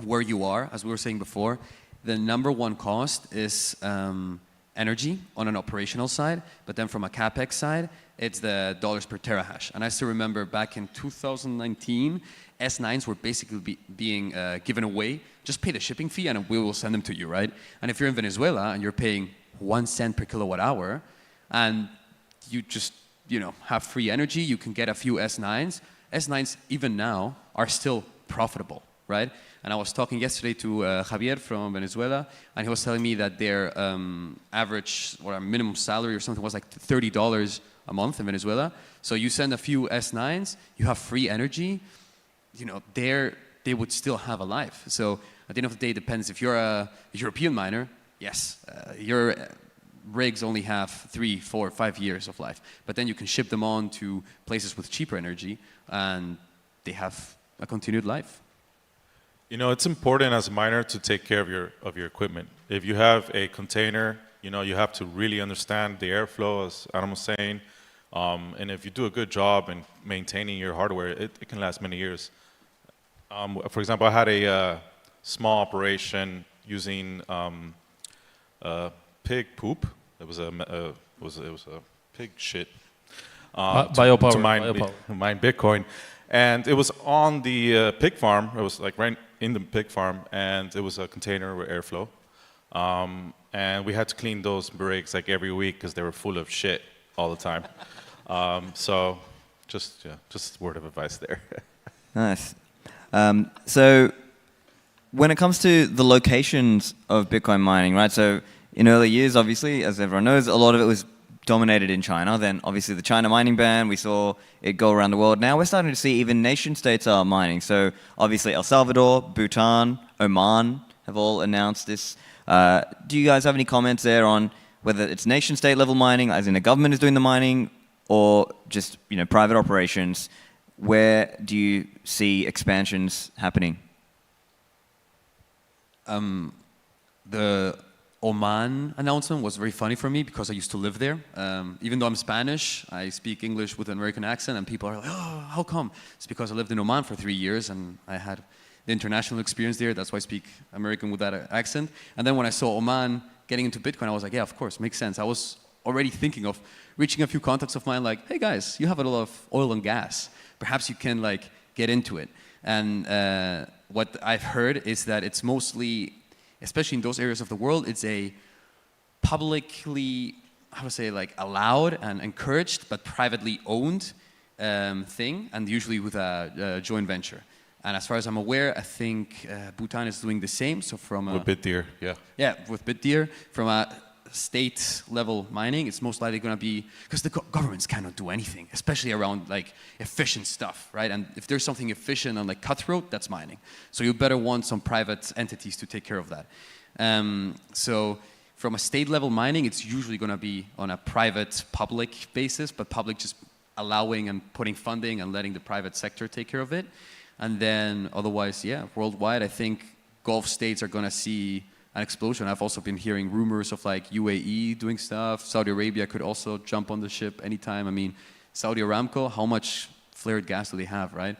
where you are. As we were saying before, the number one cost is energy on an operational side, but then from a Capek side, it's the dollars per terahash. And I still remember back in 2019, S9s were basically being given away. Just pay the shipping fee and we will send them to you, right? And if you're in Venezuela and you're paying 1 cent per kilowatt hour, and you just have free energy, you can get a few S9s. S9s, even now, are still profitable, right? And I was talking yesterday to Javier from Venezuela, and he was telling me that their average or minimum salary or something was like $30 a month in Venezuela. So you send a few S9s, you have free energy, they would still have a life. So at the end of the day, it depends. If you're a European miner, yes, your rigs only have 3, 4, 5 years of life. But then you can ship them on to places with cheaper energy, and they have a continued life. It's important as a miner to take care of your equipment. If you have a container, you have to really understand the airflow, as Adam was saying. And if you do a good job in maintaining your hardware, it can last many years. For example, I had a small operation using pig poop. It was a pig shit to mine Bitcoin, and it was on the pig farm. It was like right in the pig farm, and it was a container with airflow, and we had to clean those rigs like every week because they were full of shit all the time. So just a word of advice there. Nice. So when it comes to the locations of Bitcoin mining, right? So in early years, obviously, as everyone knows, a lot of it was dominated in China. Then obviously the China mining ban, we saw it go around the world. Now we're starting to see even nation states are mining. So obviously El Salvador, Bhutan, Oman have all announced this. Do you guys have any comments there on whether it's nation state level mining, as in the government is doing the mining, or just private operations? Where do you see expansions happening? The Oman announcement was very funny for me because I used to live there. Even though I'm Spanish, I speak English with an American accent, and people are like, oh, how come? It's because I lived in Oman for 3 years, and I had the international experience there. That's why I speak American with that accent. And then when I saw Oman getting into Bitcoin, I was like, yeah, of course, makes sense. I was already thinking of reaching a few contacts of mine like, hey guys, you have a lot of oil and gas. Perhaps you can get into it. And what I've heard is that it's mostly, especially in those areas of the world, it's a publicly, allowed and encouraged, but privately owned thing, and usually with a joint venture. And as far as I'm aware, I think Bhutan is doing the same. So from with Bitdeer, yeah. Yeah, with Bitdeer, from a state-level mining, it's most likely going to be, because the governments cannot do anything, especially around like efficient stuff, right? And if there's something efficient and like cutthroat, that's mining. So you better want some private entities to take care of that. So from a state-level mining, it's usually going to be on a private-public basis, but public just allowing and putting funding and letting the private sector take care of it. And then otherwise, yeah, worldwide, I think Gulf states are going to see an explosion. I've also been hearing rumors of like UAE doing stuff. Saudi Arabia could also jump on the ship anytime. I mean, Saudi Aramco, how much flared gas do they have, right?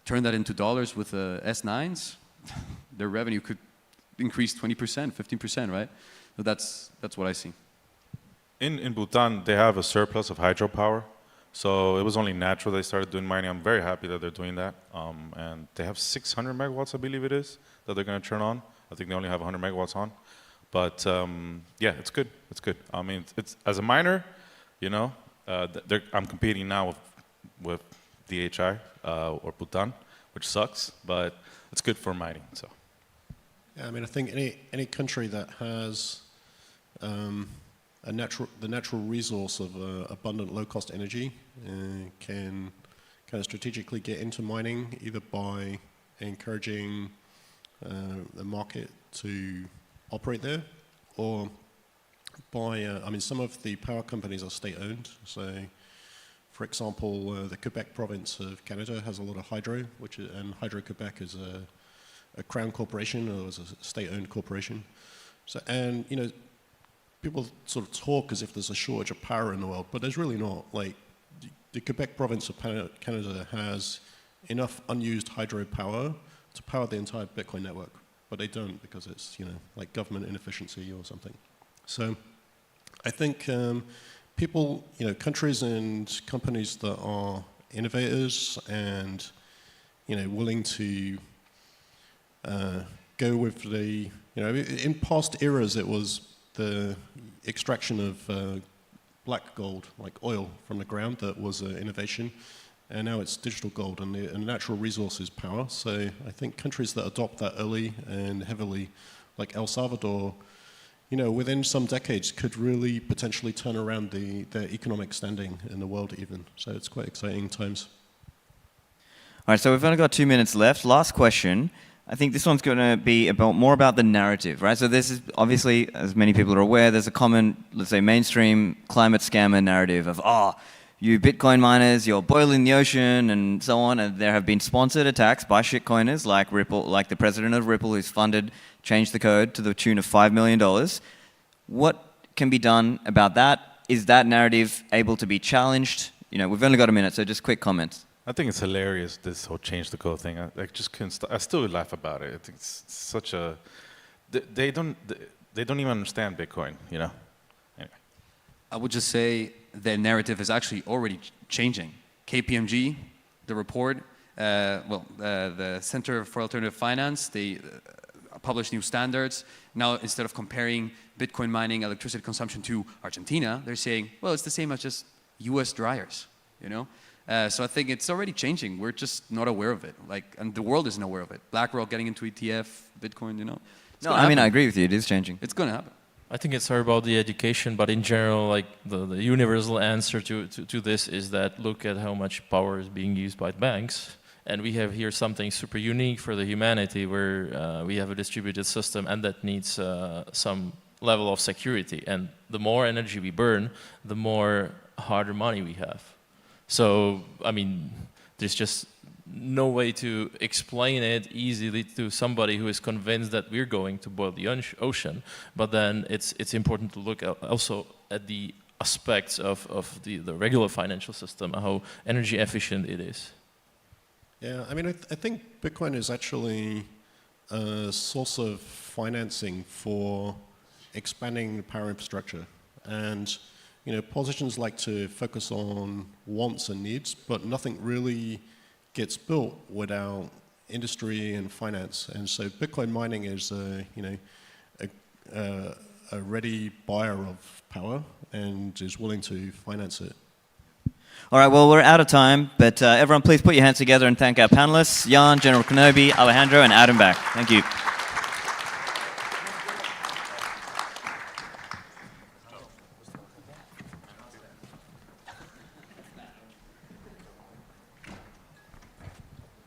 Turn that into dollars with the S9s, their revenue could increase 20%, 15%, right? So that's what I see. In Bhutan, they have a surplus of hydropower. So it was only natural they started doing mining. I'm very happy that they're doing that. And they have 600 megawatts, I believe it is, that they're going to turn on. I think they only have 100 megawatts on. But yeah, it's good. It's good. I mean, it's as a miner, you know, I'm competing now with DHI or Bhutan, which sucks, but it's good for mining. So. Yeah, I mean, I think any country that has the natural resource of abundant low-cost energy can kind of strategically get into mining, either by encouraging the market to operate there, or by, I mean, some of the power companies are state-owned. So, for example, the Capek province of Canada has a lot of hydro, and Hydro-Quebec is a crown corporation, or is a state-owned corporation. So, and, you know, people sort of talk as if there's a shortage of power in the world, but there's really not. Like, the Quebec province of Canada has enough unused hydro power to power the entire Bitcoin network, but they don't because it's, you know, like government inefficiency or something. So I think people, you know, countries and companies that are innovators and, you know, willing to go with the, you know, in past eras it was the extraction of black gold, like oil from the ground, that was an innovation. And now it's digital gold, and the natural resource is power. So I think countries that adopt that early and heavily, like El Salvador, you know, within some decades could really potentially turn around their economic standing in the world even. So it's quite exciting times. All right, so we've only got 2 minutes left. Last question. I think this one's going to be more about the narrative, right? So this is obviously, as many people are aware, there's a common, let's say, mainstream climate scammer narrative of, you Bitcoin miners, you're boiling the ocean and so on. And there have been sponsored attacks by shitcoiners like Ripple, like the president of Ripple, who's funded Change the Code to the tune of $5 million. What can be done about that? Is that narrative able to be challenged? You know, we've only got a minute, so just quick comments. I think it's hilarious, this whole Change the Code thing. I just couldn't I still laugh about it. I think it's such a... They don't even understand Bitcoin, you know? Anyway. I would just say the narrative is actually already changing. KPMG, the report, the Center for Alternative Finance, they publish new standards. Now, instead of comparing Bitcoin mining electricity consumption to Argentina, they're saying, well, it's the same as just US dryers, you know? So I think it's already changing. We're just not aware of it. And the world isn't aware of it. BlackRock getting into ETF, Bitcoin, you know? No, I mean, I agree with you. It is changing. It's going to happen. I think it's hard about the education, but in general, like the universal answer to this is that look at how much power is being used by banks. And we have here something super unique for the humanity where we have a distributed system and that needs some level of security. And the more energy we burn, the more harder money we have. So, I mean, there's just no way to explain it easily to somebody who is convinced that we're going to boil the ocean. But then it's important to look also at the aspects of the regular financial system, how energy efficient it is. Yeah, I mean, I think Bitcoin is actually a source of financing for expanding the power infrastructure. And, you know, politicians like to focus on wants and needs, but nothing really gets built without industry and finance. And so Bitcoin mining is a ready buyer of power and is willing to finance it. All right, well, we're out of time, but everyone please put your hands together and thank our panelists, Jan, General Kenobi, Alejandro, and Adam Back. Thank you.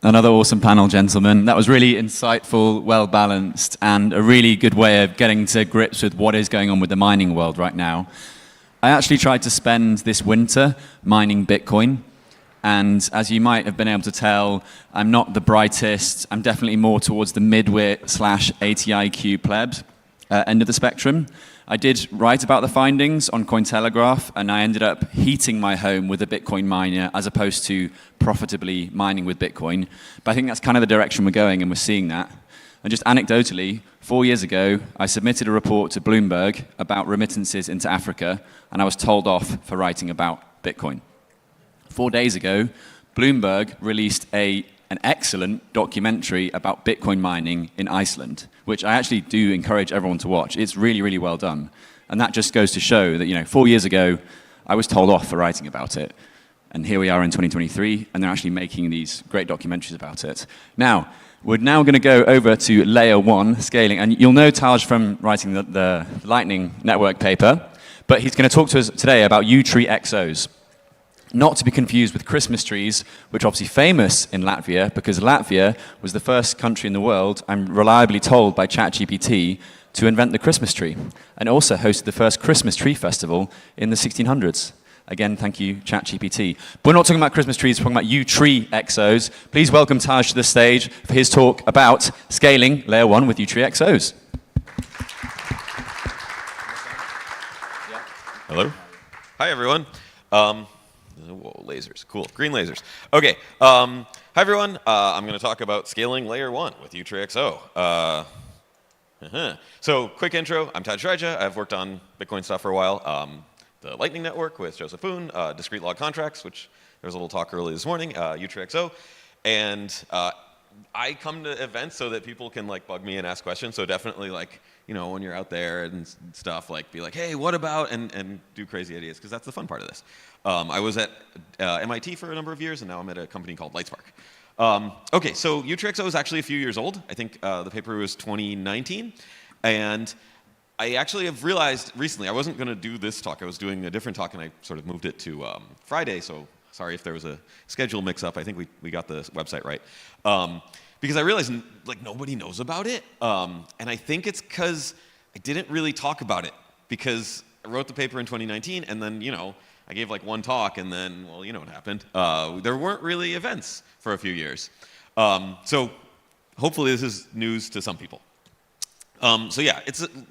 Another awesome panel, gentlemen. That was really insightful, well-balanced, and a really good way of getting to grips with what is going on with the mining world right now. I actually tried to spend this winter mining Bitcoin, and as you might have been able to tell, I'm not the brightest. I'm definitely more towards the mid-wit / 80 IQ plebs end of the spectrum. I did write about the findings on Cointelegraph, and I ended up heating my home with a Bitcoin miner as opposed to profitably mining with Bitcoin. But I think that's kind of the direction we're going, and we're seeing that. And just anecdotally, 4 years ago, I submitted a report to Bloomberg about remittances into Africa, and I was told off for writing about Bitcoin. 4 days ago, Bloomberg released an excellent documentary about Bitcoin mining in Iceland, which I actually do encourage everyone to watch. It's really, really well done. And that just goes to show that, 4 years ago, I was told off for writing about it. And here we are in 2023, and they're actually making these great documentaries about it. Now, we're now going to go over to layer 1, scaling. And you'll know Tadge from writing the Lightning Network paper, but he's going to talk to us today about Utreexos. Not to be confused with Christmas trees, which are obviously famous in Latvia, because Latvia was the first country in the world, I'm reliably told by ChatGPT, to invent the Christmas tree, and also hosted the first Christmas tree festival in the 1600s. Again, thank you, ChatGPT. But we're not talking about Christmas trees, we're talking about Utreexos. Please welcome Tadge to the stage for his talk about scaling layer 1 with Utreexos. Hello. Hi, everyone. Whoa, lasers. Cool. Green lasers. Okay. Hi, everyone. I'm going to talk about scaling layer 1 with Utreexo. So, quick intro. I'm Tadge Dryja. I've worked on Bitcoin stuff for a while. The Lightning Network with Joseph Poon, discrete log contracts, which there was a little talk early this morning, Utreexo. And I come to events so that people can bug me and ask questions. So definitely when you're out there and stuff, be like, hey, what about, and do crazy ideas, because that's the fun part of this. I was at MIT for a number of years, and now I'm at a company called Lightspark. Okay, so Utreexo is actually a few years old. I think the paper was 2019. And I actually have realized recently, I wasn't going to do this talk. I was doing a different talk, and I sort of moved it to Friday, so sorry if there was a schedule mix-up. I think we got the website right. Because I realized nobody knows about it, and I think it's because I didn't really talk about it, because I wrote the paper in 2019, and then I gave one talk, and then well, you know what happened. There weren't really events for a few years, so hopefully this is news to some people. So yeah,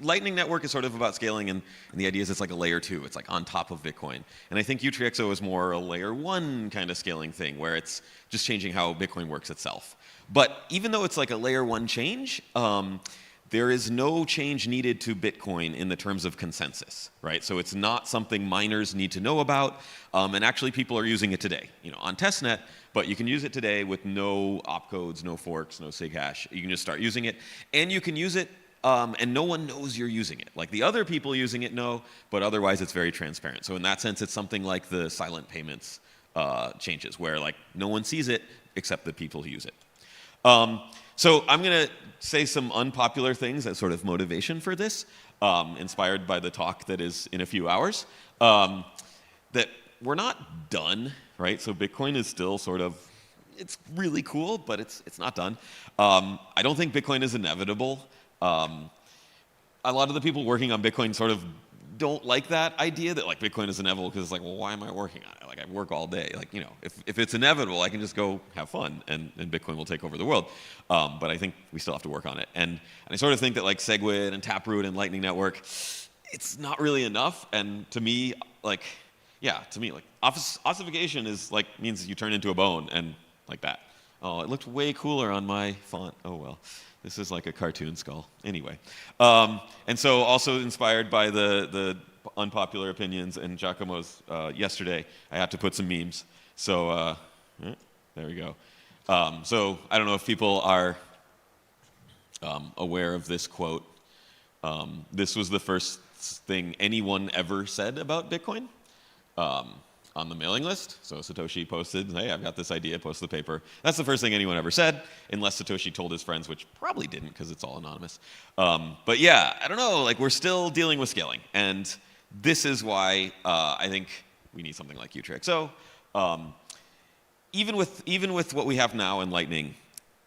Lightning Network is sort of about scaling, and the idea is it's like a layer 2. It's on top of Bitcoin. And I think Utreexo is more a layer 1 kind of scaling thing, where it's just changing how Bitcoin works itself. But even though it's a layer 1 change, there is no change needed to Bitcoin in the terms of consensus, right? So it's not something miners need to know about, and actually people are using it today, on testnet, but you can use it today with no opcodes, no forks, no sig hash. You can just start using it, and you can use it and no one knows you're using it. The other people using it know, but otherwise it's very transparent. So in that sense, it's something like the silent payments changes, where no one sees it except the people who use it. So I'm going to say some unpopular things as sort of motivation for this, inspired by the talk that is in a few hours, that we're not done, right? So Bitcoin is still sort of, it's really cool, but it's not done. I don't think Bitcoin is inevitable. A lot of the people working on Bitcoin sort of don't like that idea that Bitcoin is inevitable, because it's well, why am I working on it? I work all day. If it's inevitable, I can just go have fun, and Bitcoin will take over the world. But I think we still have to work on it. And I sort of think that SegWit and Taproot and Lightning Network, it's not really enough. And to me, ossification is means you turn into a bone, and that. Oh, it looked way cooler on my font. Oh well. This is like a cartoon skull. Anyway. And so also inspired by the unpopular opinions in Giacomo's yesterday, I had to put some memes. So there we go. So I don't know if people are aware of this quote. This was the first thing anyone ever said about Bitcoin. on the mailing list. So Satoshi posted, hey, I've got this idea, post the paper. That's the first thing anyone ever said, unless Satoshi told his friends, which probably didn't because it's all anonymous. But yeah, I don't know, like we're still dealing with scaling. And this is why I think we need something like Utreexo. Even with what we have now in Lightning,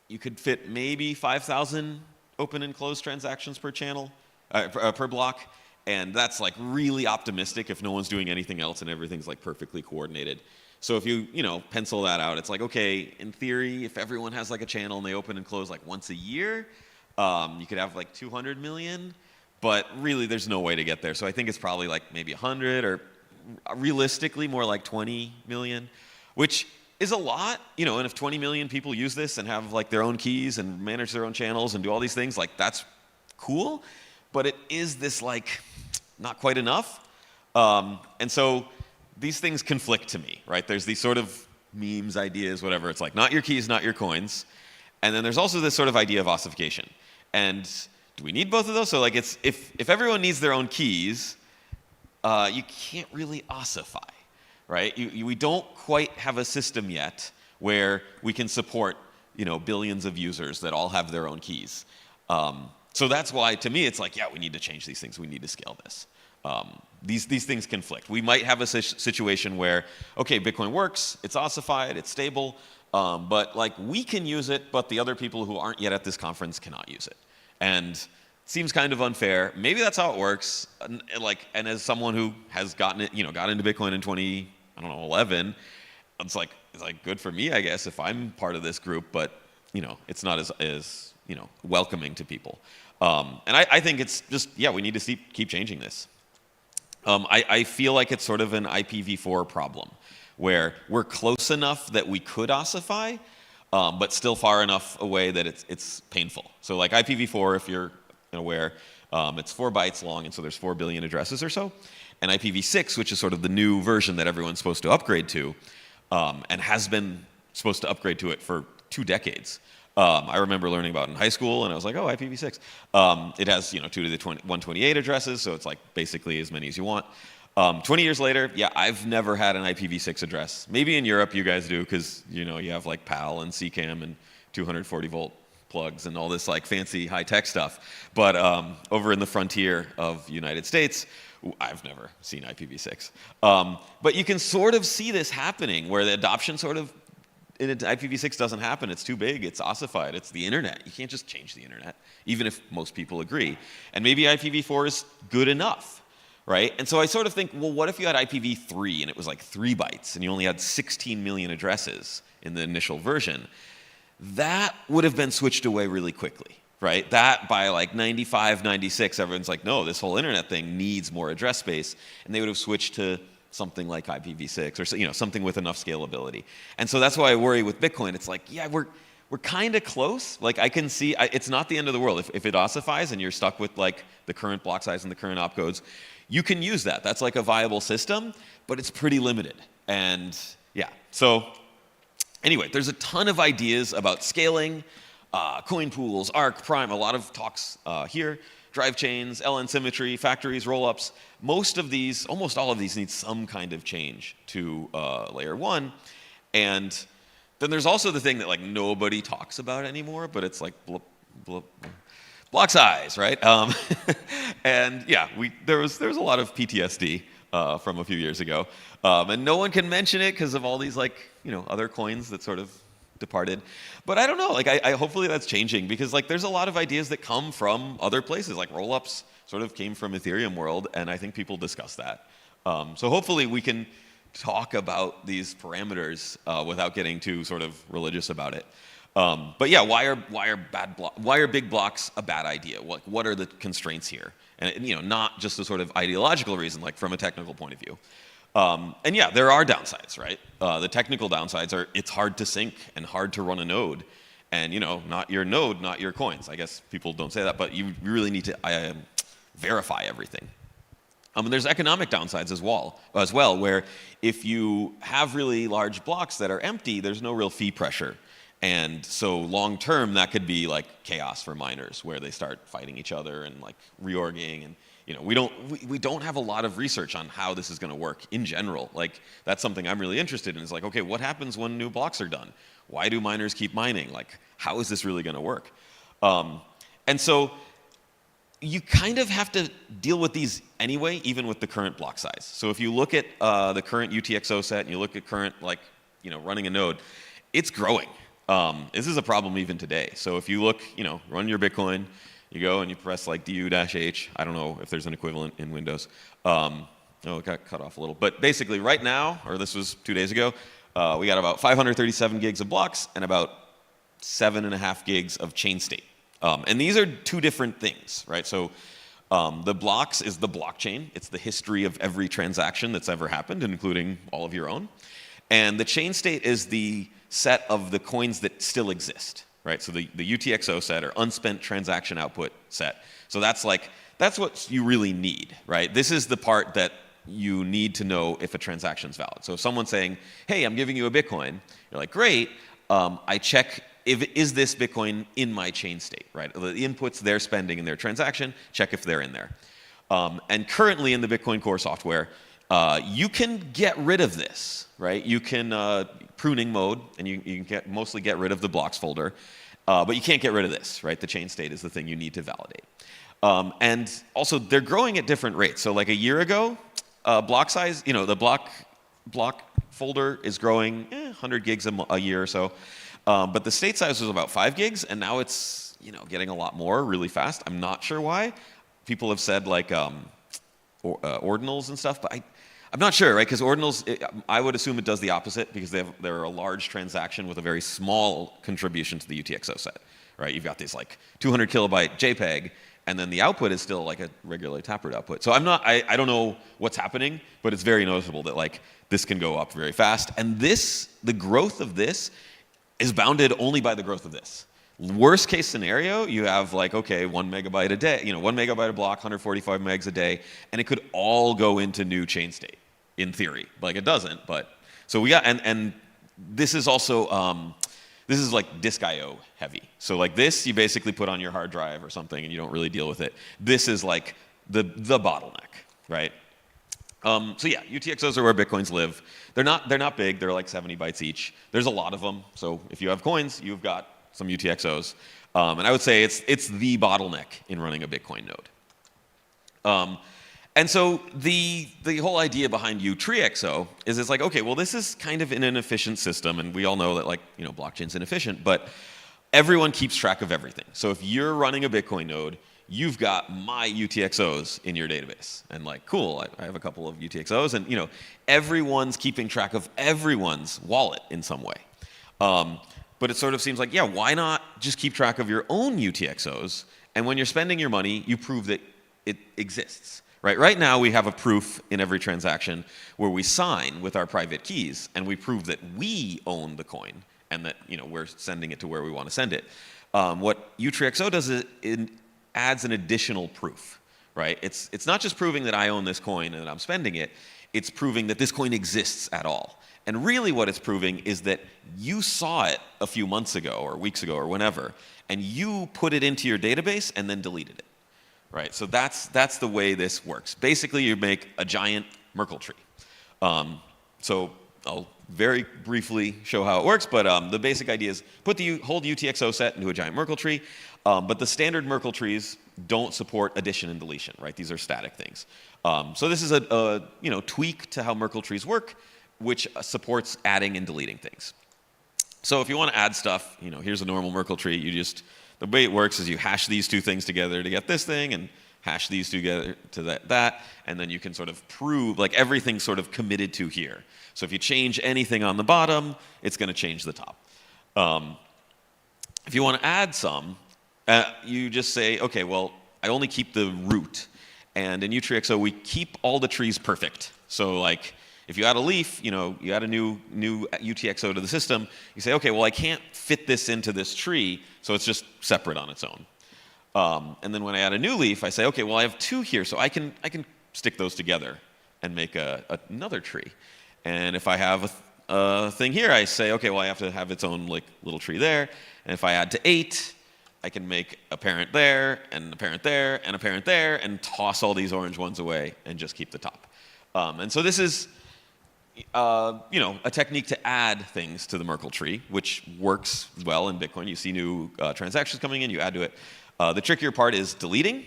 you could fit maybe 5,000 open and closed transactions per channel, per block. And that's like really optimistic if no one's doing anything else and everything's like perfectly coordinated. So if you pencil that out, it's like, okay, in theory, if everyone has like a channel and they open and close like once a year, you could have like 200 million, but really there's no way to get there. So I think it's probably like maybe 100 or realistically more like 20 million, which is a lot, and if 20 million people use this and have like their own keys and manage their own channels and do all these things, like that's cool. But it is this like not quite enough. And so these things conflict to me, right? There's these sort of memes, ideas, whatever. It's like not your keys, not your coins. And then there's also this sort of idea of ossification. And do we need both of those? So like it's if everyone needs their own keys, you can't really ossify, right? We don't quite have a system yet where we can support billions of users that all have their own keys. So that's why, to me, it's like, yeah, we need to change these things. We need to scale this. These things conflict. We might have a situation where, okay, Bitcoin works, it's ossified, it's stable, but like we can use it, but the other people who aren't yet at this conference cannot use it. And it seems kind of unfair. Maybe that's how it works. And as someone who has got into Bitcoin in 2011, it's like good for me, I guess, if I'm part of this group, but it's not as welcoming to people. And I think it's just, yeah, we need to keep changing this. I feel like it's sort of an IPv4 problem, where we're close enough that we could ossify, but still far enough away that it's painful. So like IPv4, if you're aware, it's 4 bytes long, and so there's 4 billion addresses or so. And IPv6, which is sort of the new version that everyone's supposed to upgrade to, and has been supposed to upgrade to it for 2 decades. I remember learning about it in high school, and I was like, oh, IPv6. It has 2 to the 128 addresses, so it's like basically as many as you want. 20 years later, yeah, I've never had an IPv6 address. Maybe in Europe you guys do, because you have like PAL and CCAM and 240 volt plugs and all this like fancy high tech stuff. But over in the frontier of United States, I've never seen IPv6. But you can sort of see this happening, where the adoption sort of IPv6 doesn't happen. It's too big. It's ossified. It's the internet. You can't just change the internet, even if most people agree. And maybe IPv4 is good enough, right? And so I sort of think, well, what if you had IPv3 and it was like 3 bytes and you only had 16 million addresses in the initial version? That would have been switched away really quickly, right? That by like 95, 96, everyone's like, no, this whole internet thing needs more address space. And they would have switched to something like IPv6 or something with enough scalability. And so that's why I worry with Bitcoin. It's like, yeah, we're kind of close. Like I can see, it's not the end of the world. If it ossifies and you're stuck with like the current block size and the current opcodes, you can use that. That's like a viable system, but it's pretty limited. And yeah, so anyway, there's a ton of ideas about scaling, coin pools, ARC, Prime, a lot of talks here. Drive chains, LN symmetry, factories, rollups. Most of these, almost all of these need some kind of change to layer 1. And then there's also the thing that like nobody talks about anymore, but it's like block size, right? And yeah, there was a lot of PTSD from a few years ago. And no one can mention it because of all these like, other coins that sort of departed. But I don't know, like I hopefully that's changing, because like there's a lot of ideas that come from other places, like rollups sort of came from Ethereum world, and I think people discuss that. So hopefully we can talk about these parameters without getting too sort of religious about it. But yeah, why are big blocks a bad idea? What are the constraints here? And not just a sort of ideological reason, like from a technical point of view. And yeah, there are downsides, right? The technical downsides are it's hard to sync and hard to run a node. And not your node, not your coins. I guess people don't say that, but you really need to verify everything. And there's economic downsides as well, where if you have really large blocks that are empty, there's no real fee pressure. And so long term, that could be like chaos for miners, where they start fighting each other and like reorging. And we don't have a lot of research on how this is going to work in general. Like, that's something I'm really interested in. It's like, okay, what happens when new blocks are done? Why do miners keep mining? Like, how is this really going to work? And so you kind of have to deal with these anyway, even with the current block size. So if you look at the current UTXO set and you look at current, like, running a node, it's growing. This is a problem even today. So if you look, run your Bitcoin, you go and you press like du-h. I don't know if there's an equivalent in Windows. It got cut off a little. But basically right now, or this was 2 days ago, we got about 537 gigs of blocks and about 7.5 gigs of chain state. And these are two different things, right? So the blocks is the blockchain. It's the history of every transaction that's ever happened, including all of your own. And the chain state is the set of the coins that still exist, right? So the UTXO set, or unspent transaction output set. So that's what you really need, right? This is the part that you need to know if a transaction's valid. So if someone's saying, hey, I'm giving you a Bitcoin, you're like, great, I check, is this Bitcoin in my chain state, right? The inputs they're spending in their transaction, check if they're in there. And currently in the Bitcoin Core software, you can get rid of this, right? You can pruning mode, and you can mostly get rid of the blocks folder, but you can't get rid of this, right? The chain state is the thing you need to validate. And also, they're growing at different rates. So like a year ago, block size, the block folder is growing 100 gigs a year or so, but the state size was about 5 gigs, and now it's getting a lot more really fast. I'm not sure why. People have said like ordinals and stuff, but I'm not sure, right? Because ordinals, I would assume it does the opposite, because they're a large transaction with a very small contribution to the UTXO set, right? You've got this like 200 kilobyte JPEG, and then the output is still like a regular taproot output. So I don't know what's happening, but it's very noticeable that like this can go up very fast. And the growth of this is bounded only by the growth of this. Worst case scenario, you have like, okay, 1 megabyte a day, 1 megabyte a block, 145 megs a day, and it could all go into new chain state, in theory. Like, it doesn't, but, so we got, and this is also, this is like disk IO heavy. So like this, you basically put on your hard drive or something and you don't really deal with it. This is like the bottleneck, right? So yeah, UTXOs are where Bitcoins live. They're not big, they're like 70 bytes each. There's a lot of them, so if you have coins, you've got some UTXOs. And I would say it's the bottleneck in running a Bitcoin node. And so the whole idea behind Utreexo is it's like, okay, well, this is kind of an inefficient system, and we all know that like, blockchain's inefficient, but everyone keeps track of everything. So if you're running a Bitcoin node, you've got my UTXOs in your database. And like, cool, I have a couple of UTXOs, and everyone's keeping track of everyone's wallet in some way. But it sort of seems like, yeah, why not just keep track of your own UTXOs, and when you're spending your money, you prove that it exists. Right now, we have a proof in every transaction where we sign with our private keys, and we prove that we own the coin, and that we're sending it to where we want to send it. What Utreexo does is it adds an additional proof, right? It's not just proving that I own this coin and that I'm spending it. It's proving that this coin exists at all. And really, what it's proving is that you saw it a few months ago, or weeks ago, or whenever, and you put it into your database and then deleted it. Right, so that's the way this works. Basically, you make a giant Merkle tree. So I'll very briefly show how it works, but the basic idea is put the whole UTXO set into a giant Merkle tree, but the standard Merkle trees don't support addition and deletion, right? These are static things. So this is a tweak to how Merkle trees work, which supports adding and deleting things. So if you want to add stuff, here's a normal Merkle tree. The way it works is you hash these two things together to get this thing, and hash these together to that, and then you can sort of prove, like, everything's sort of committed to here. So if you change anything on the bottom, it's going to change the top. If you want to add some, you just say, okay, well, I only keep the root. And in Utreexo, we keep all the trees perfect. So, like, if you add a leaf, you add a new UTXO to the system, you say, okay, well, I can't fit this into this tree, so it's just separate on its own. And then when I add a new leaf, I say, okay, well, I have two here, so I can stick those together and make another tree. And if I have a thing here, I say, okay, well, I have to have its own like little tree there. And if I add to 8, I can make a parent there, and a parent there, and a parent there, and toss all these orange ones away and just keep the top. And so this is a technique to add things to the Merkle tree, which works well in Bitcoin. You see new transactions coming in, you add to it. The trickier part is deleting,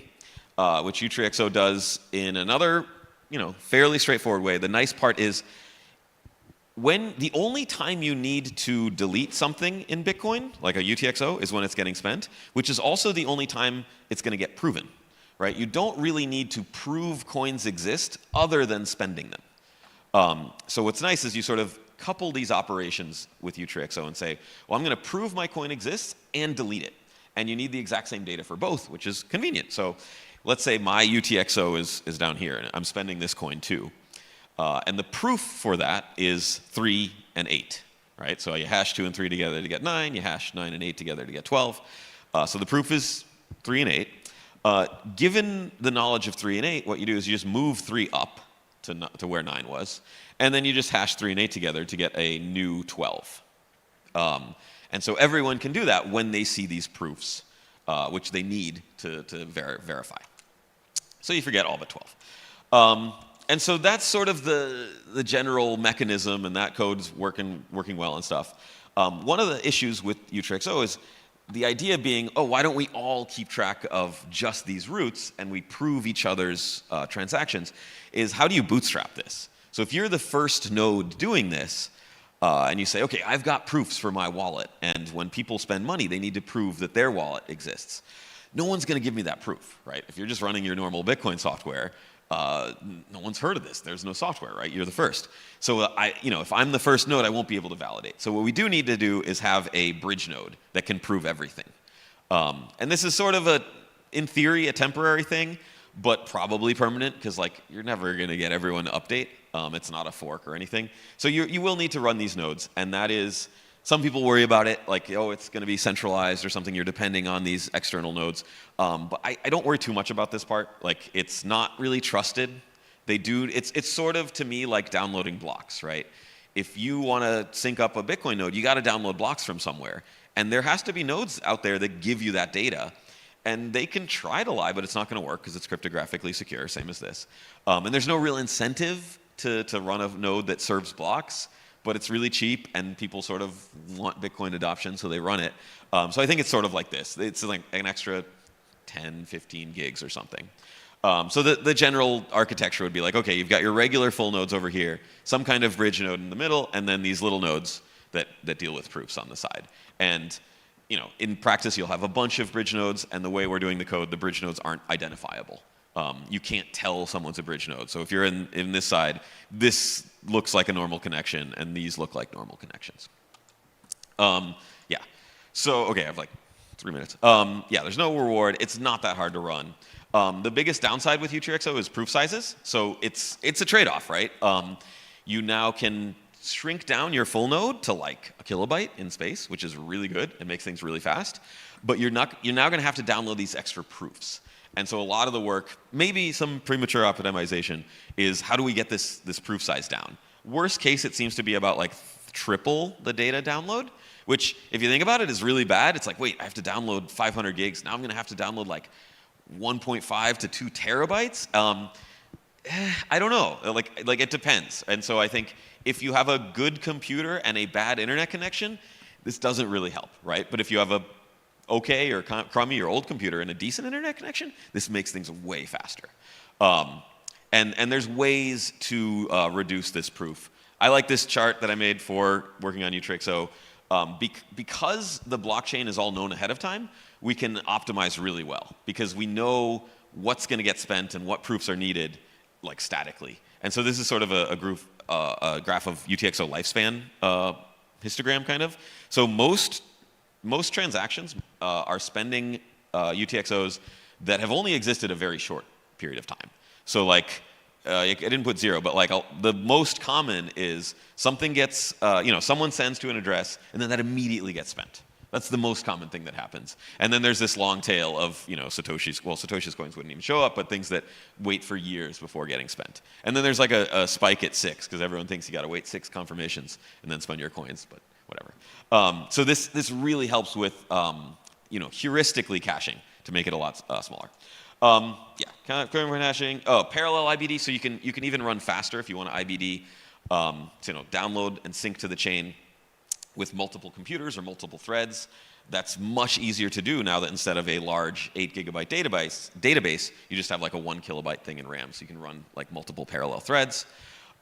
which Utreexo does in another, fairly straightforward way. The nice part is when the only time you need to delete something in Bitcoin, like a UTXO, is when it's getting spent, which is also the only time it's going to get proven, right? You don't really need to prove coins exist other than spending them. So what's nice is you sort of couple these operations with Utreexo and say, well, I'm going to prove my coin exists and delete it. And you need the exact same data for both, which is convenient. So let's say my UTXO is down here, and I'm spending this coin too. And the proof for that is 3 and 8, right? So you hash 2 and 3 together to get 9, you hash 9 and 8 together to get 12. So the proof is 3 and 8. Given the knowledge of 3 and 8, what you do is you just move 3 up to where 9 was, and then you just hash 3 and 8 together to get a new 12. And so everyone can do that when they see these proofs, which they need to verify. So you forget all but 12. And so that's sort of the general mechanism, and that code's working well and stuff. One of the issues with Utreexo is the idea being, oh, why don't we all keep track of just these roots and we prove each other's transactions, is how do you bootstrap this? So if you're the first node doing this, and you say, okay, I've got proofs for my wallet, and when people spend money, they need to prove that their wallet exists. No one's going to give me that proof, right? If you're just running your normal Bitcoin software, no one's heard of this. There's no software, right? You're the first. So if I'm the first node, I won't be able to validate. So what we do need to do is have a bridge node that can prove everything. And this is sort of in theory, a temporary thing, but probably permanent, because you're never going to get everyone to update. It's not a fork or anything. So you will need to run these nodes, and that is, some people worry about it, it's going to be centralized or something. You're depending on these external nodes. But I don't worry too much about this part. It's not really trusted. It's sort of, to me, like downloading blocks, right? If you want to sync up a Bitcoin node, you got to download blocks from somewhere. And there has to be nodes out there that give you that data. And they can try to lie, but it's not going to work because it's cryptographically secure, same as this. And there's no real incentive to run a node that serves blocks, but it's really cheap, and people sort of want Bitcoin adoption, so they run it. So I think it's sort of like this. It's like an extra 10, 15 gigs or something. So the general architecture would be like, okay, you've got your regular full nodes over here, some kind of bridge node in the middle, and then these little nodes that deal with proofs on the side. And in practice, you'll have a bunch of bridge nodes, and the way we're doing the code, the bridge nodes aren't identifiable. You can't tell someone's a bridge node. So if you're in this side, this looks like a normal connection, and these look like normal connections. Yeah. So, okay, I have 3 minutes. Yeah, there's no reward. It's not that hard to run. The biggest downside with Utreexo is proof sizes. So it's a trade-off, right? You now can shrink down your full node to a kilobyte in space, which is really good. It makes things really fast. But you're now going to have to download these extra proofs. And so a lot of the work, maybe some premature optimization, is how do we get this proof size down? Worst case, it seems to be about triple the data download, which, if you think about it, is really bad. It's wait, I have to download 500 gigs. Now I'm going to have to download 1.5 to 2 terabytes. I don't know. It depends. And so I think if you have a good computer and a bad internet connection, this doesn't really help, right? But if you have a okay or crummy or old computer and a decent internet connection, this makes things way faster. And there's ways to reduce this proof. I like this chart that I made for working on Utreexo. Because the blockchain is all known ahead of time, we can optimize really well because we know what's going to get spent and what proofs are needed statically. And so this is sort of a graph of UTXO lifespan histogram kind of. So most transactions are spending UTXOs that have only existed a very short period of time. So I didn't put 0, but the most common is something gets, someone sends to an address and then that immediately gets spent. That's the most common thing that happens. And then there's this long tail of, Satoshi's coins wouldn't even show up, but things that wait for years before getting spent. And then there's a spike at 6 because everyone thinks you got to wait 6 confirmations and then spend your coins, but whatever. So this really helps with heuristically caching to make it a lot smaller. Yeah, current hashing. Oh, parallel IBD. So you can even run faster if you want to IBD. Download and sync to the chain with multiple computers or multiple threads. That's much easier to do now that instead of a large 8 gigabyte database, you just have like a 1 kilobyte thing in RAM, so you can run like multiple parallel threads.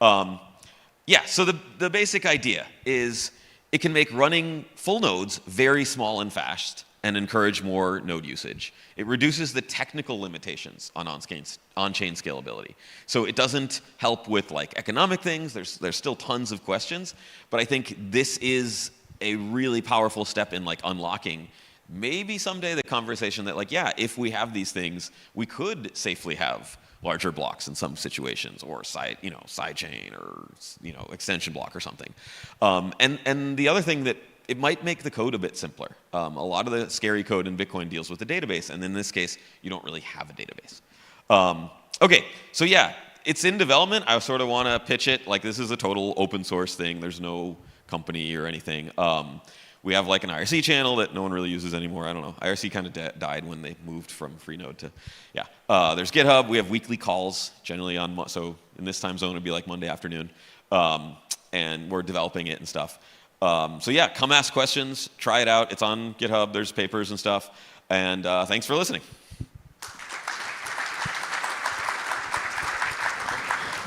Yeah, so the basic idea is it can make running full nodes very small and fast and encourage more node usage. It reduces the technical limitations on on-chain scalability. So it doesn't help with like economic things. There's still tons of questions, but I think this is a really powerful step in like unlocking maybe someday the conversation that like, yeah, if we have these things, we could safely have larger blocks in some situations, or sidechain or extension block or something. And the other thing that it might make the code a bit simpler. A lot of the scary code in Bitcoin deals with the database, and in this case, you don't really have a database. Okay, so yeah, it's in development. I sort of want to pitch it like this is a total open source thing. There's no company or anything. We have like an IRC channel that no one really uses anymore. I don't know. IRC kind of died when they moved from Freenode to, yeah. There's GitHub. We have weekly calls, generally so in this time zone, it'd be like Monday afternoon. And we're developing it and stuff. So yeah, come ask questions, try it out. It's on GitHub, there's papers and stuff. And thanks for listening.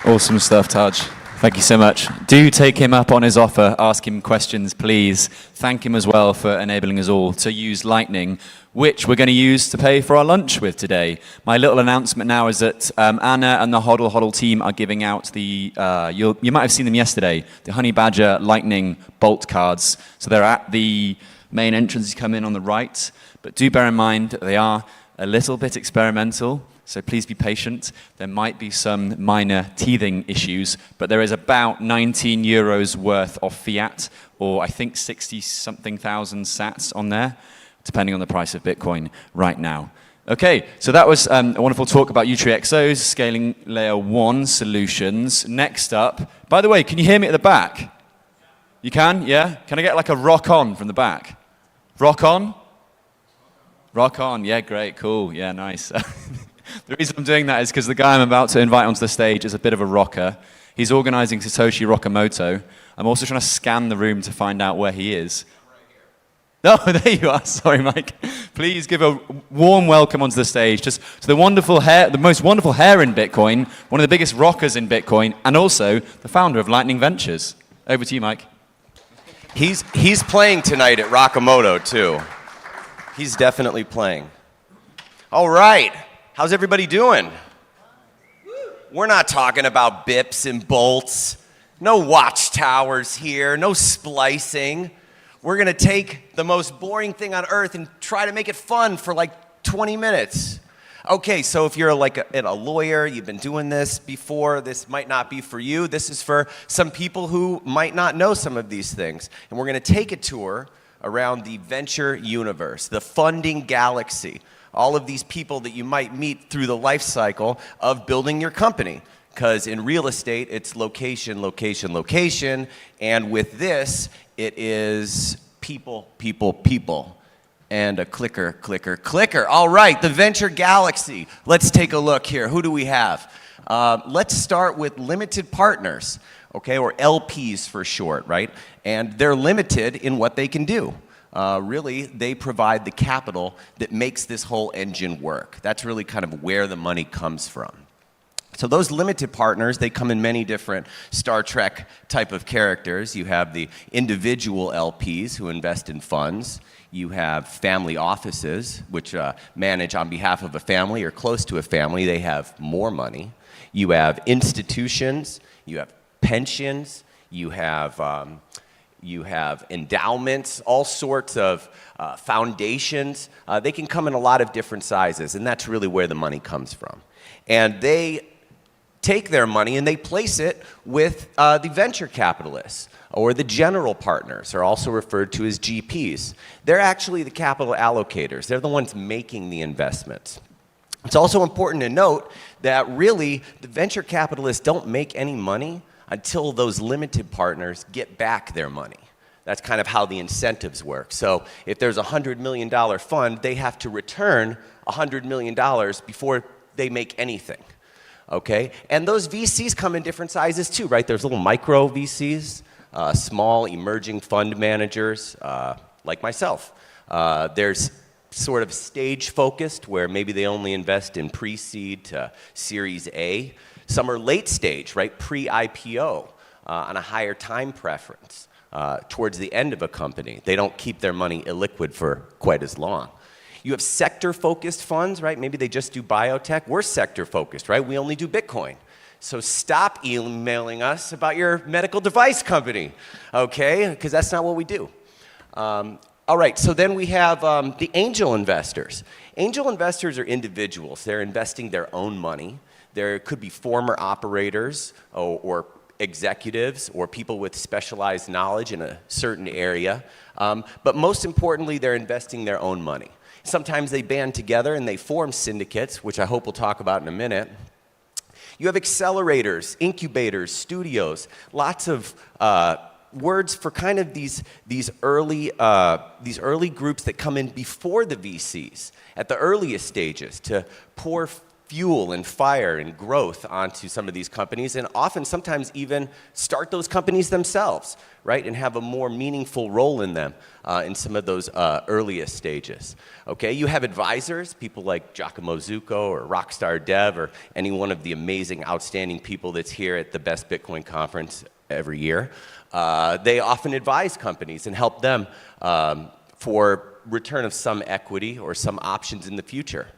Awesome stuff, Tadge. Thank you so much. Do take him up on his offer. Ask him questions, please. Thank him as well for enabling us all to use Lightning, which we're going to use to pay for our lunch with today. My little announcement now is that Anna and the Hodl team are giving out the, you might have seen them yesterday, the Honeybadger Lightning Bolt cards. So they're at the main entrance. You come in on the right. But do bear in mind that they are a little bit experimental. So please be patient. There might be some minor teething issues, but there is about 19 euros worth of fiat, or I think 60-something thousand sats on there, depending on the price of Bitcoin right now. Okay, so that was a wonderful talk about Utreexo's scaling layer 1 solutions. Next up, by the way, can you hear me at the back? You can, yeah? Can I get like a rock on from the back? Rock on? Rock on, yeah, great, cool, yeah, nice. The reason I'm doing that is because the guy I'm about to invite onto the stage is a bit of a rocker. He's organizing Satoshi Nakamoto. I'm also trying to scan the room to find out where he is. Oh, there you are. Sorry, Mike. Please give a warm welcome onto the stage just to the wonderful hair, the most wonderful hair in Bitcoin, one of the biggest rockers in Bitcoin, and also the founder of Lightning Ventures. Over to you, Mike. He's playing tonight at Nakamoto, too. He's definitely playing. All right. How's everybody doing? We're not talking about bips and bolts. No watchtowers here. No splicing. We're going to take the most boring thing on earth and try to make it fun for like 20 minutes. Okay, so if you're like a lawyer, you've been doing this before, this might not be for you. This is for some people who might not know some of these things. And we're going to take a tour around the venture universe, the funding galaxy. All of these people that you might meet through the life cycle of building your company. Because in real estate, it's location, location, location. And with this, it is people, people, people. And a clicker, clicker, clicker. All right, the venture galaxy. Let's take a look here. Who do we have? Let's start with limited partners, okay, or LPs for short, right? And they're limited in what they can do. Really, they provide the capital that makes this whole engine work. That's really kind of where the money comes from. So those limited partners, they come in many different Star Trek type of characters. You have the individual LPs who invest in funds. You have family offices, which manage on behalf of a family or close to a family. They have more money. You have institutions. You have pensions. You have endowments, all sorts of foundations. They can come in a lot of different sizes, and that's really where the money comes from. And they take their money and they place it with the venture capitalists, or the general partners, are also referred to as GPs. They're actually the capital allocators. They're the ones making the investments. It's also important to note that really the venture capitalists don't make any money until those limited partners get back their money. That's kind of how the incentives work. So if there's a $100 million fund, they have to return $100 million before they make anything, okay? And those VCs come in different sizes too, right? There's little micro VCs, small emerging fund managers, like myself. There's sort of stage focused, where maybe they only invest in pre-seed to Series A. Some are late stage, right? Pre-IPO, on a higher time preference. Towards the end of a company. They don't keep their money illiquid for quite as long. You have sector-focused funds, right? Maybe they just do biotech. We're sector-focused, right? We only do Bitcoin. So stop emailing us about your medical device company, okay? Because that's not what we do. All right, so then we have the angel investors. Angel investors are individuals. They're investing their own money. There could be former operators or executives or people with specialized knowledge in a certain area. But most importantly, they're investing their own money. Sometimes they band together and they form syndicates, which I hope we'll talk about in a minute. You have accelerators, incubators, studios, lots of words for kind of these early groups that come in before the VCs, at the earliest stages, to pour fuel and fire and growth onto some of these companies, and often sometimes even start those companies themselves, right, and have a more meaningful role in them in some of those earliest stages. Okay, you have advisors, people like Giacomo Zucco or Rockstar Dev or any one of the amazing, outstanding people that's here at the Best Bitcoin Conference every year. They often advise companies and help them for return of some equity or some options in the future.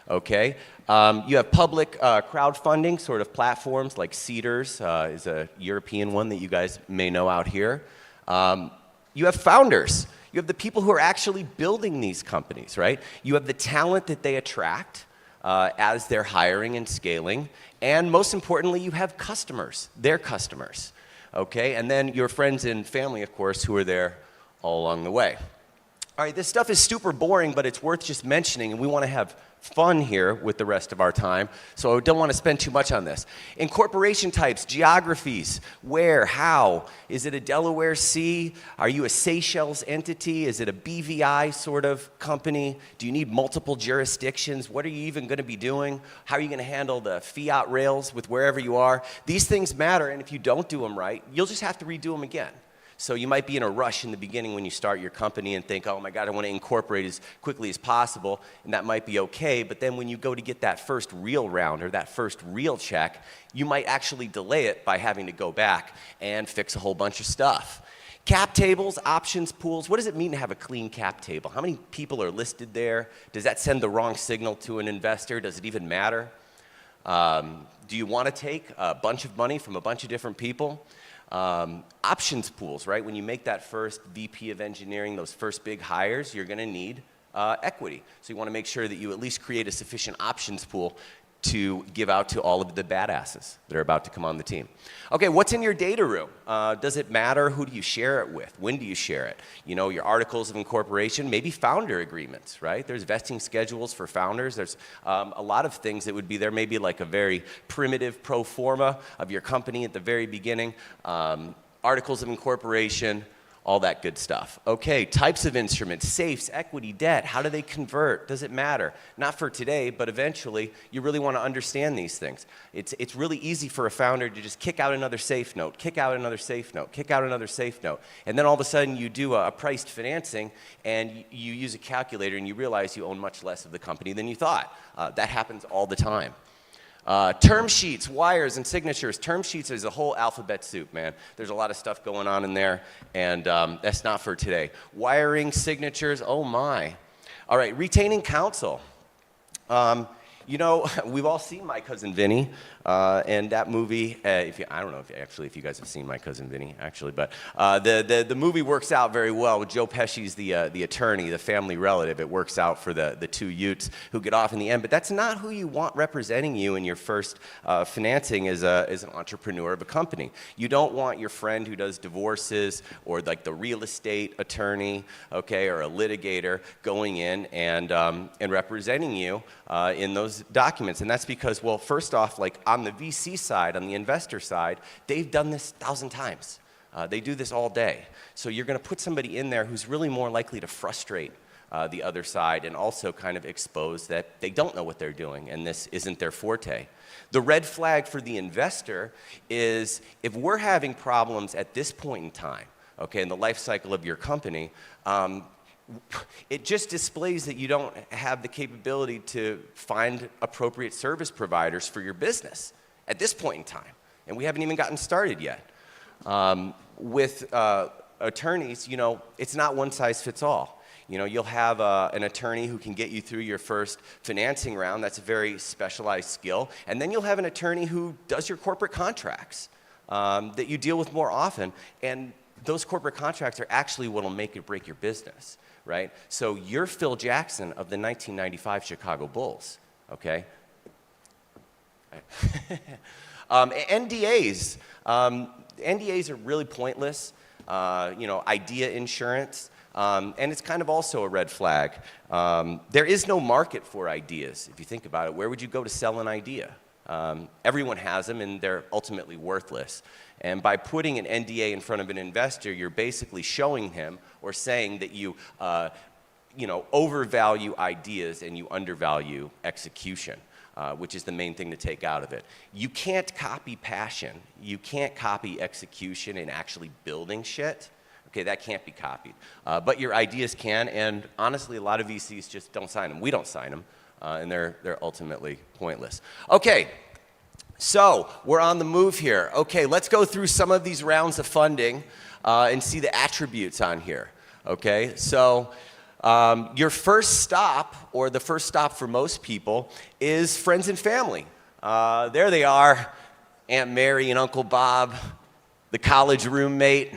Okay, you have public crowdfunding sort of platforms like Seedrs is a European one that you guys may know out here. You have founders. You have the people who are actually building these companies, right? You have the talent that they attract as they're hiring and scaling. And most importantly, you have customers, their customers. Okay, and then your friends and family, of course, who are there all along the way. All right, this stuff is super boring, but it's worth just mentioning, and we want to have fun here with the rest of our time, so I don't want to spend too much on this. Incorporation types, geographies, where, how. Is it a Delaware Sea? Are you a Seychelles entity? Is it a BVI sort of company? Do you need multiple jurisdictions? What are you even going to be doing? How are you going to handle the fiat rails with wherever you are? These things matter, and if you don't do them right, you'll just have to redo them again. So you might be in a rush in the beginning when you start your company and think, oh my God, I want to incorporate as quickly as possible, and that might be okay, but then when you go to get that first real round or that first real check, you might actually delay it by having to go back and fix a whole bunch of stuff. Cap tables, options pools, what does it mean to have a clean cap table? How many people are listed there? Does that send the wrong signal to an investor? Does it even matter? Do you want to take a bunch of money from a bunch of different people? Options pools, right? When you make that first VP of engineering, those first big hires, you're going to need equity. So you want to make sure that you at least create a sufficient options pool to give out to all of the badasses that are about to come on the team. Okay, what's in your data room? Does it matter? Who do you share it with? When do you share it? You know, your articles of incorporation, maybe founder agreements, right? There's vesting schedules for founders. There's a lot of things that would be there, maybe like a very primitive pro forma of your company at the very beginning, articles of incorporation, all that good stuff. Okay, types of instruments, safes, equity, debt, how do they convert? Does it matter? Not for today, but eventually you really want to understand these things. It's really easy for a founder to just kick out another safe note, kick out another safe note, kick out another safe note, and then all of a sudden you do a priced financing and you use a calculator and you realize you own much less of the company than you thought. That happens all the time. Term sheets, wires, and signatures. Term sheets is a whole alphabet soup, man. There's a lot of stuff going on in there, and that's not for today. Wiring, signatures, oh my. All right, retaining counsel. You know, we've all seen My Cousin Vinny, and that movie, I don't know if you guys have seen My Cousin Vinny, actually, but the movie works out very well with Joe Pesci's the attorney, the family relative. It works out for the two Utes who get off in the end, but that's not who you want representing you in your first financing as an entrepreneur of a company. You don't want your friend who does divorces or like the real estate attorney, okay, or a litigator going in and representing you in those documents. And that's because, well, first off, like on the VC side, on the investor side, they've done this 1,000 times. They do this all day. So you're going to put somebody in there who's really more likely to frustrate the other side and also kind of expose that they don't know what they're doing and this isn't their forte. The red flag for the investor is if we're having problems at this point in time, okay, in the life cycle of your company, it just displays that you don't have the capability to find appropriate service providers for your business at this point in time. And we haven't even gotten started yet. With attorneys, you know, it's not one size fits all. You know, you'll have an attorney who can get you through your first financing round. That's a very specialized skill. And then you'll have an attorney who does your corporate contracts that you deal with more often. And those corporate contracts are actually what will make or break your business, right? So you're Phil Jackson of the 1995 Chicago Bulls, okay? NDAs. NDAs are really pointless. You know, idea insurance. And it's kind of also a red flag. There is no market for ideas, if you think about it. Where would you go to sell an idea? Everyone has them, and they're ultimately worthless. And by putting an NDA in front of an investor, you're basically showing him or saying that you know, overvalue ideas and you undervalue execution, which is the main thing to take out of it. You can't copy passion. You can't copy execution and actually building shit. Okay, that can't be copied. But your ideas can, and honestly, a lot of VCs just don't sign them. We don't sign them, and they're ultimately pointless. Okay, so we're on the move here. Okay, let's go through some of these rounds of funding and see the attributes on here. Okay, so your first stop, or the first stop for most people, is friends and family. There they are, Aunt Mary and Uncle Bob, the college roommate.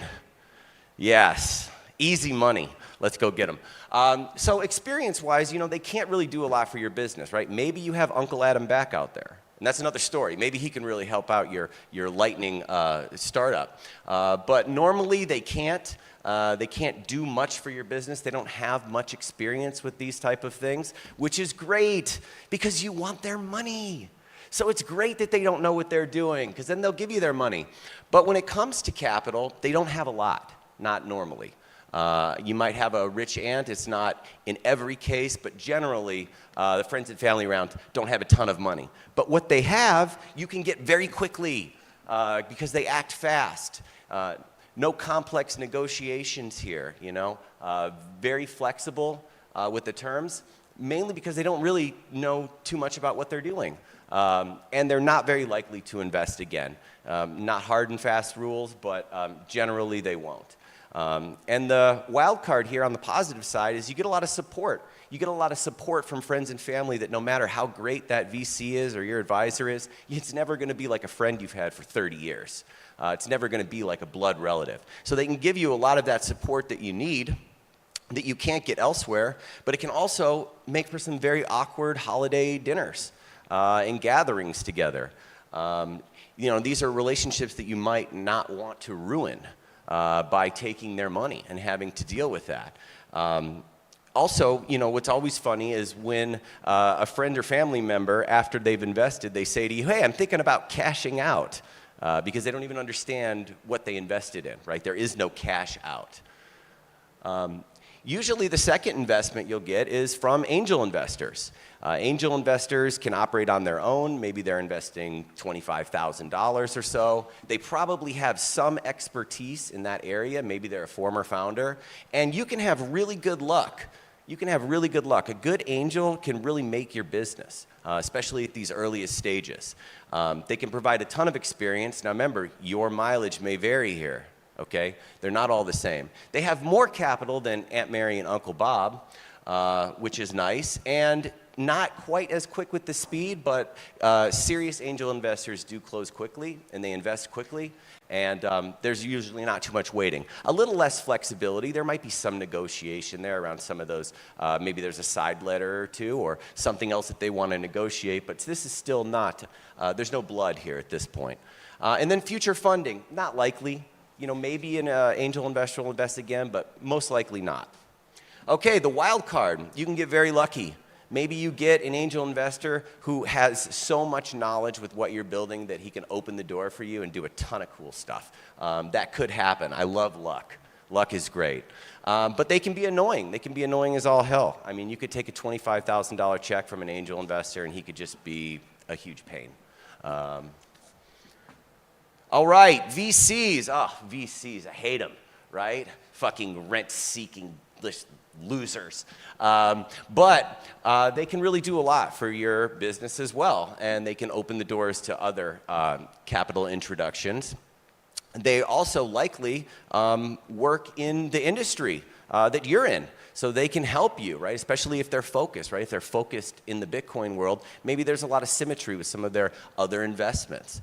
Yes, easy money. Let's go get them. So experience-wise, you know, they can't really do a lot for your business, right? Maybe you have Uncle Adam back out there. And that's another story. Maybe he can really help out your lightning startup. But normally they can't. They can't do much for your business. They don't have much experience with these type of things, which is great because you want their money. So it's great that they don't know what they're doing because then they'll give you their money. But when it comes to capital, they don't have a lot. Not normally. You might have a rich aunt. It's not in every case, but generally, the friends and family round don't have a ton of money. But what they have, you can get very quickly because they act fast. No complex negotiations here, you know. Very flexible with the terms, mainly because they don't really know too much about what they're doing. And they're not very likely to invest again. Not hard and fast rules, but generally they won't. And the wild card here on the positive side is you get a lot of support. You get a lot of support from friends and family that no matter how great that VC is or your advisor is, it's never going to be like a friend you've had for 30 years. It's never going to be like a blood relative. So they can give you a lot of that support that you need that you can't get elsewhere, but it can also make for some very awkward holiday dinners and gatherings together. You know, these are relationships that you might not want to ruin by taking their money and having to deal with that. Also, you know, what's always funny is when a friend or family member, after they've invested, they say to you, hey, I'm thinking about cashing out, because they don't even understand what they invested in, right? There is no cash out. Usually the second investment you'll get is from angel investors. Angel investors can operate on their own. Maybe they're investing $25,000 or so. They probably have some expertise in that area. Maybe they're a former founder. And you can have really good luck. You can have really good luck. A good angel can really make your business, especially at these earliest stages. They can provide a ton of experience. Now remember, your mileage may vary here. Okay? They're not all the same. They have more capital than Aunt Mary and Uncle Bob, which is nice, and not quite as quick with the speed, but serious angel investors do close quickly, and they invest quickly, and there's usually not too much waiting. A little less flexibility. There might be some negotiation there around some of those. Maybe there's a side letter or two, or something else that they want to negotiate, but this is still not, there's no blood here at this point. And then future funding, not likely. You know, maybe an angel investor will invest again, but most likely not. Okay, the wild card. You can get very lucky. Maybe you get an angel investor who has so much knowledge with what you're building that he can open the door for you and do a ton of cool stuff. That could happen. I love luck. Luck is great. But they can be annoying. They can be annoying as all hell. I mean, you could take a $25,000 check from an angel investor and he could just be a huge pain. All right, VCs. Oh, VCs, I hate them, right? Fucking rent-seeking losers. But they can really do a lot for your business as well, and they can open the doors to other capital introductions. They also likely work in the industry that you're in. So they can help you, right? Especially if they're focused, right? If they're focused in the Bitcoin world, maybe there's a lot of symmetry with some of their other investments.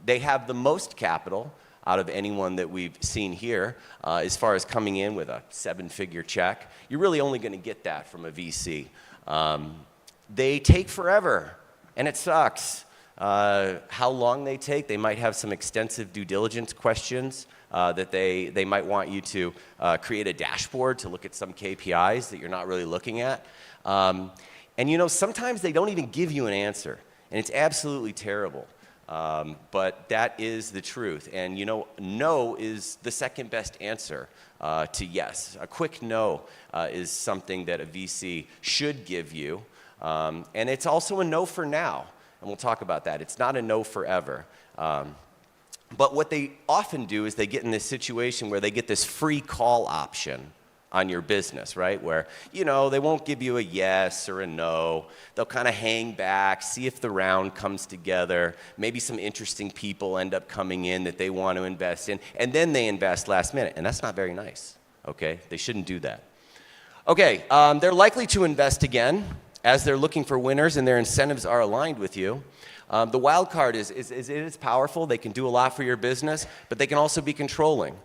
They have the most capital out of anyone that we've seen here as far as coming in with a 7-figure check. You're really only going to get that from a VC. They take forever, and it sucks. How long they take, they might have some extensive due diligence questions that they might want you to create a dashboard to look at some KPIs that you're not really looking at. And you know, sometimes they don't even give you an answer, and it's absolutely terrible. But that is the truth. And you know, no is the second best answer to yes. A quick no is something that a VC should give you. And it's also a no for now. And we'll talk about that. It's not a no forever. But what they often do is they get in this situation where they get this free call option on your business, right? Where, you know, they won't give you a yes or a no. They'll kind of hang back, see if the round comes together. Maybe some interesting people end up coming in that they want to invest in, and then they invest last minute. And that's not very nice, okay? They shouldn't do that. Okay, they're likely to invest again as they're looking for winners and their incentives are aligned with you. The wild card is powerful. They can do a lot for your business, but they can also be controlling.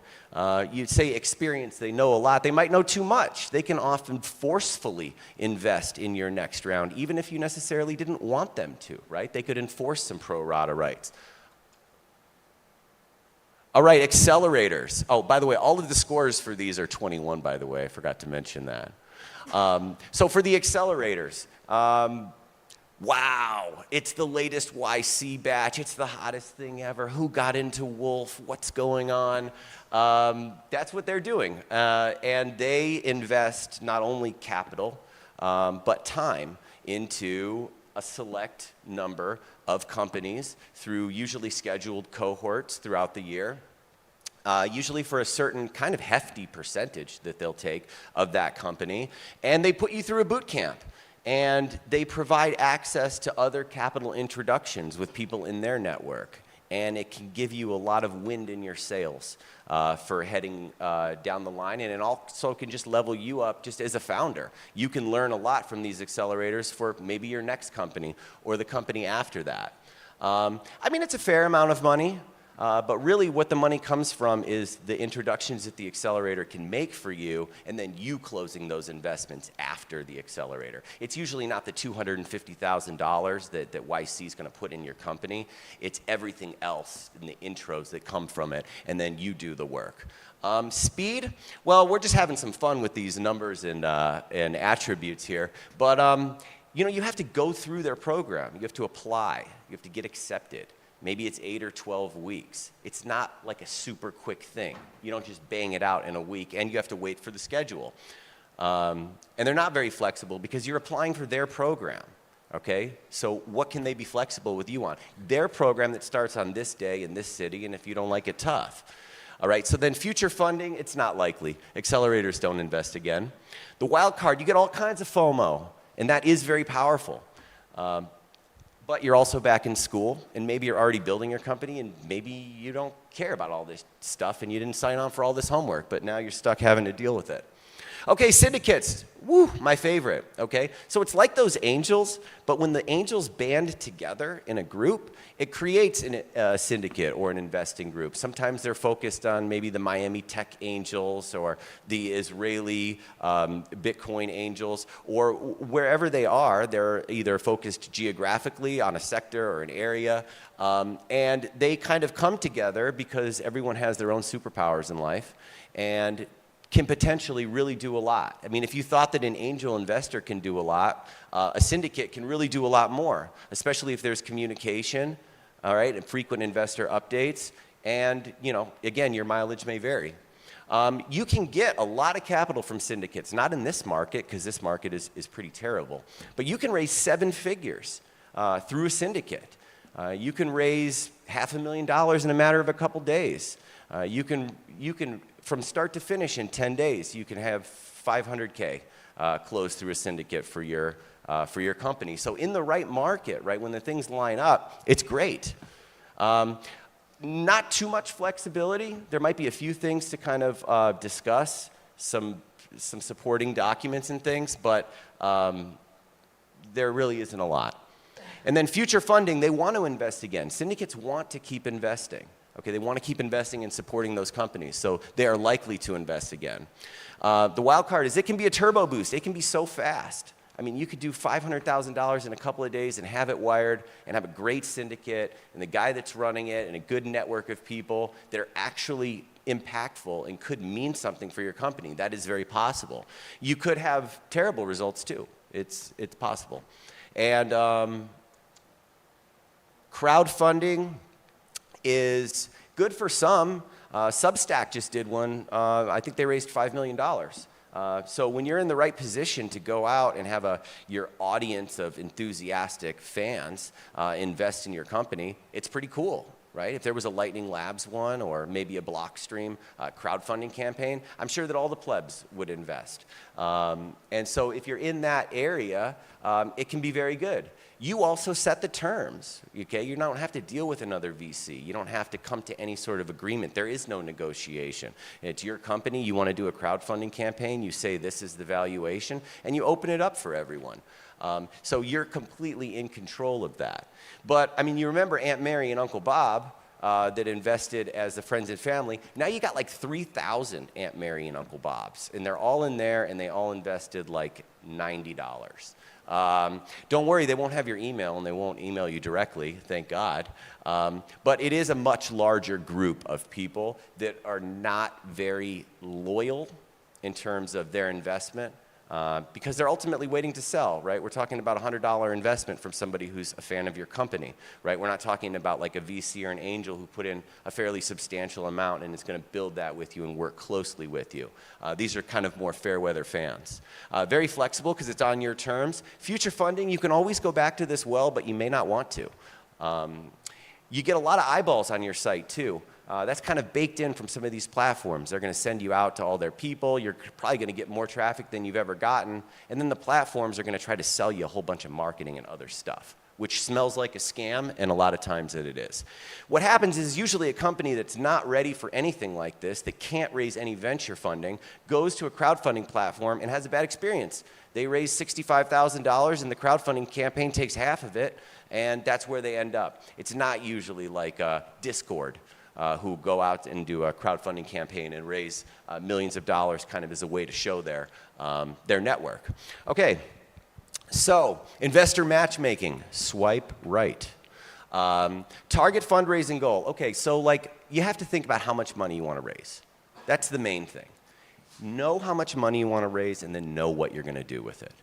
You'd say experience, they know a lot. They might know too much. They can often forcefully invest in your next round, even if you necessarily didn't want them to, right? They could enforce some pro rata rights. All right, accelerators. Oh, by the way, all of the scores for these are 21, by the way. I forgot to mention that. So for the accelerators, wow, it's the latest YC batch. It's the hottest thing ever. Who got into Wolf? What's going on? That's what they're doing. And they invest not only capital, but time into a select number of companies through usually scheduled cohorts throughout the year. Usually for a certain kind of hefty percentage that they'll take of that company. And they put you through a boot camp. And they provide access to other capital introductions with people in their network. And it can give you a lot of wind in your sails for heading down the line. And it also can just level you up just as a founder. You can learn a lot from these accelerators for maybe your next company or the company after that. I mean, it's a fair amount of money. But really what the money comes from is the introductions that the accelerator can make for you and then you closing those investments after the accelerator. It's usually not the $250,000 that YC is going to put in your company. It's everything else in the intros that come from it, and then you do the work. Speed, well, we're just having some fun with these numbers and attributes here. But you know, you have to go through their program. You have to apply. You have to get accepted. Maybe it's 8 or 12 weeks. It's not like a super quick thing. You don't just bang it out in a week, and you have to wait for the schedule. And they're not very flexible because you're applying for their program, okay? So what can they be flexible with you on? Their program that starts on this day in this city, and if you don't like it, tough. All right, so then future funding, it's not likely. Accelerators don't invest again. The wild card, you get all kinds of FOMO, and that is very powerful. But you're also back in school, and maybe you're already building your company, and maybe you don't care about all this stuff, and you didn't sign on for all this homework, but now you're stuck having to deal with it. Okay, syndicates, woo, my favorite, okay? So it's like those angels, but when the angels band together in a group, it creates a syndicate or an investing group. Sometimes they're focused on maybe the Miami tech angels or the Israeli Bitcoin angels, or wherever they are, they're either focused geographically on a sector or an area, and they kind of come together because everyone has their own superpowers in life, and can potentially really do a lot. I mean, if you thought that an angel investor can do a lot, a syndicate can really do a lot more, especially if there's communication, all right, and frequent investor updates, and, you know, again, your mileage may vary. You can get a lot of capital from syndicates, not in this market, because this market is pretty terrible, but you can raise 7 figures through a syndicate. You can raise $500,000 in a matter of a couple days. You can, from start to finish in 10 days, you can have 500K closed through a syndicate for your company. So in the right market, right, when the things line up, it's great. Not too much flexibility. There might be a few things to kind of discuss, some supporting documents and things, but there really isn't a lot. And then future funding, they want to invest again. Syndicates want to keep investing. Okay, they want to keep investing and supporting those companies, so they are likely to invest again. The wild card is it can be a turbo boost. It can be so fast. I mean, you could do $500,000 in a couple of days and have it wired and have a great syndicate and the guy that's running it and a good network of people that are actually impactful and could mean something for your company. That is very possible. You could have terrible results too. It's possible. And crowdfunding is good for some. Substack just did one. I think they raised $5 million. So when you're in the right position to go out and have your audience of enthusiastic fans invest in your company, it's pretty cool, right? If there was a Lightning Labs one or maybe a Blockstream crowdfunding campaign, I'm sure that all the plebs would invest. And so if you're in that area, it can be very good. You also set the terms, okay? You don't have to deal with another VC. You don't have to come to any sort of agreement. There is no negotiation. It's your company. You want to do a crowdfunding campaign. You say this is the valuation, and you open it up for everyone. So you're completely in control of that. But, I mean, you remember Aunt Mary and Uncle Bob that invested as the friends and family. Now you got like 3,000 Aunt Mary and Uncle Bobs, and they're all in there, and they all invested like $90. Don't worry, they won't have your email and they won't email you directly, thank God. But it is a much larger group of people that are not very loyal in terms of their investment because they're ultimately waiting to sell, right? We're talking about a $100 investment from somebody who's a fan of your company, right? We're not talking about like a VC or an angel who put in a fairly substantial amount and is going to build that with you and work closely with you. These are kind of more fair weather fans. Very flexible because it's on your terms. Future funding, you can always go back to this well, but you may not want to. You get a lot of eyeballs on your site too. That's kind of baked in from some of these platforms. They're going to send you out to all their people. You're probably going to get more traffic than you've ever gotten. And then the platforms are going to try to sell you a whole bunch of marketing and other stuff, which smells like a scam, and a lot of times that it is. What happens is usually a company that's not ready for anything like this, that can't raise any venture funding, goes to a crowdfunding platform and has a bad experience. They raise $65,000 and the crowdfunding campaign takes half of it, and that's where they end up. It's not usually like Discord. Who go out and do a crowdfunding campaign and raise millions of dollars kind of as a way to show their network. Okay, so investor matchmaking, swipe right. Target fundraising goal. Okay, so like you have to think about how much money you want to raise. That's the main thing. Know how much money you want to raise and then know what you're going to do with it.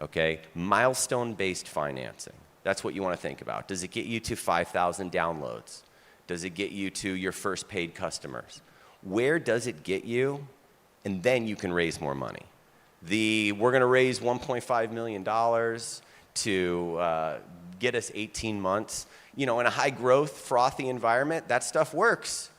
Okay, milestone-based financing. That's what you want to think about. Does it get you to 5,000 downloads? Does it get you to your first paid customers? Where does it get you? And then you can raise more money. We're going to raise $1.5 million to get us 18 months. You know, in a high growth, frothy environment, that stuff works.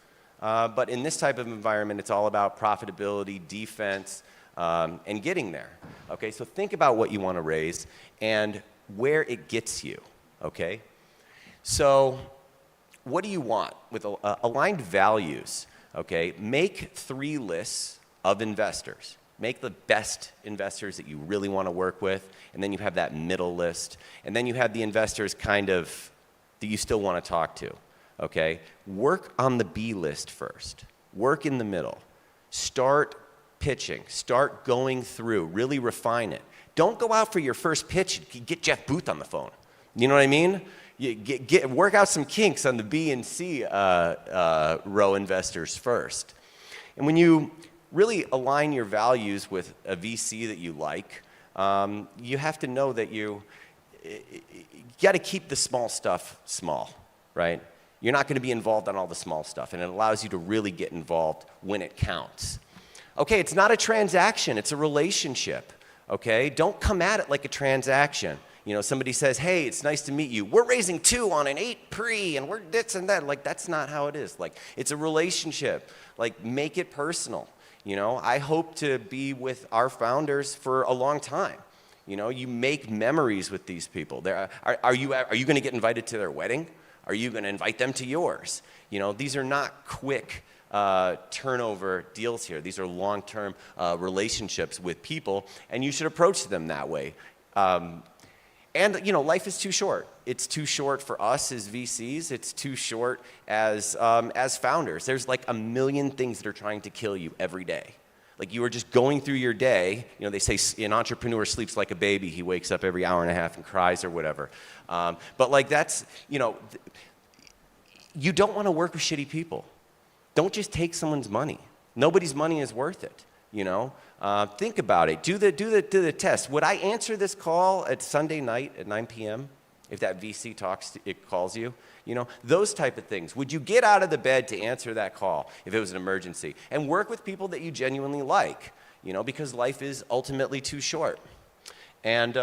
But in this type of environment, it's all about profitability, defense, and getting there. Okay, so think about what you want to raise and where it gets you. Okay, so what do you want with aligned values? Okay, make 3 lists of investors. Make the best investors that you really want to work with, and then you have that middle list, and then you have the investors kind of that you still want to talk to. Okay, work on the B list first. Work in the middle. Start pitching. Start going through. Really refine it. Don't go out for your first pitch and get Jeff Booth on the phone. You know what I mean? You work out some kinks on the B and C row investors first. And when you really align your values with a VC that you like, you have to know that you got to keep the small stuff small, right? You're not going to be involved on all the small stuff, and it allows you to really get involved when it counts. Okay, it's not a transaction, it's a relationship, okay? Don't come at it like a transaction. You know, somebody says, hey, it's nice to meet you. We're raising 2 on an 8 pre, and we're this and that. Like, that's not how it is. Like, it's a relationship. Like, make it personal. You know, I hope to be with our founders for a long time. You know, you make memories with these people. Are you going to get invited to their wedding? Are you going to invite them to yours? You know, these are not quick turnover deals here. These are long-term relationships with people, and you should approach them that way. And, you know, life is too short. It's too short for us as VCs. It's too short as founders. There's like a million things that are trying to kill you every day. Like, you are just going through your day. You know, they say an entrepreneur sleeps like a baby. He wakes up every hour and a half and cries or whatever. But, like, that's, you know, you don't want to work with shitty people. Don't just take someone's money. Nobody's money is worth it, you know? Think about it. Do the test. Would I answer this call at Sunday night at 9 p.m. if that VC calls you? You know, those type of things. Would you get out of the bed to answer that call if it was an emergency? And work with people that you genuinely like, you know, because life is ultimately too short. And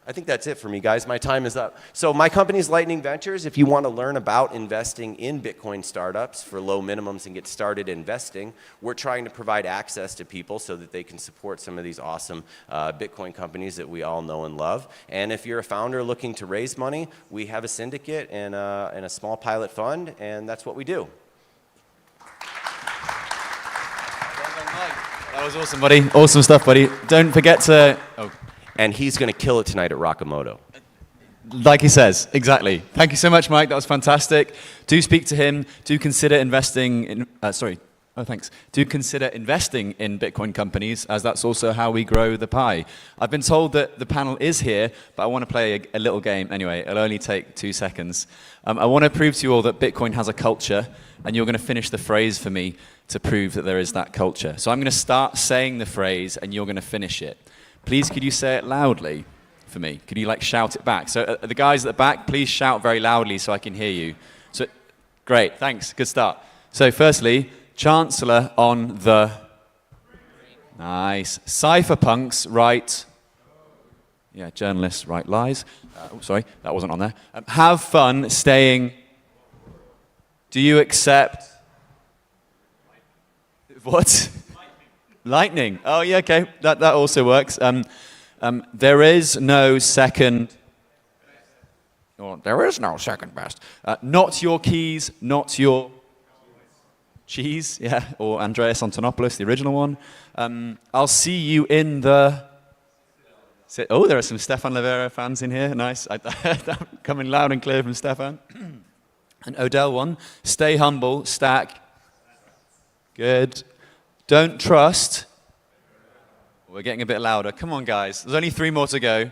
I think that's it for me, guys. My time is up. So my company is Lightning Ventures. If you want to learn about investing in Bitcoin startups for low minimums and get started investing, we're trying to provide access to people so that they can support some of these awesome Bitcoin companies that we all know and love. And if you're a founder looking to raise money, we have a syndicate and a small pilot fund, and that's what we do. That was awesome, buddy. Awesome stuff, buddy. Don't forget to... Oh. And he's going to kill it tonight at Nakamoto. Like he says, exactly. Thank you so much, Mike. That was fantastic. Do speak to him. Do consider investing in... Do consider investing in Bitcoin companies, as that's also how we grow the pie. I've been told that the panel is here, but I want to play a little game anyway. It'll only take 2 seconds. I want to prove to you all that Bitcoin has a culture, and you're going to finish the phrase for me to prove that there is that culture. So I'm going to start saying the phrase, and you're going to finish it. Please, could you say it loudly for me? Could you, like, shout it back? So the guys at the back, please shout very loudly so I can hear you. So, great, thanks, good start. So firstly, Chancellor on the... Nice. Cypherpunks write... Yeah, journalists write lies. Sorry, that wasn't on there. Have fun staying... Do you accept... What? Lightning. Oh, yeah, okay. That also works. There is no second... Well, there is no second best. Not your keys, not your... Cheese, yeah, or Andreas Antonopoulos, the original one. I'll see you in the... Oh, there are some Stephan Livera fans in here. Nice. Coming loud and clear from Stephan. And Odell one. Stay humble, stack. Good. Don't trust. We're getting a bit louder. Come on, guys. There's only 3 more to go.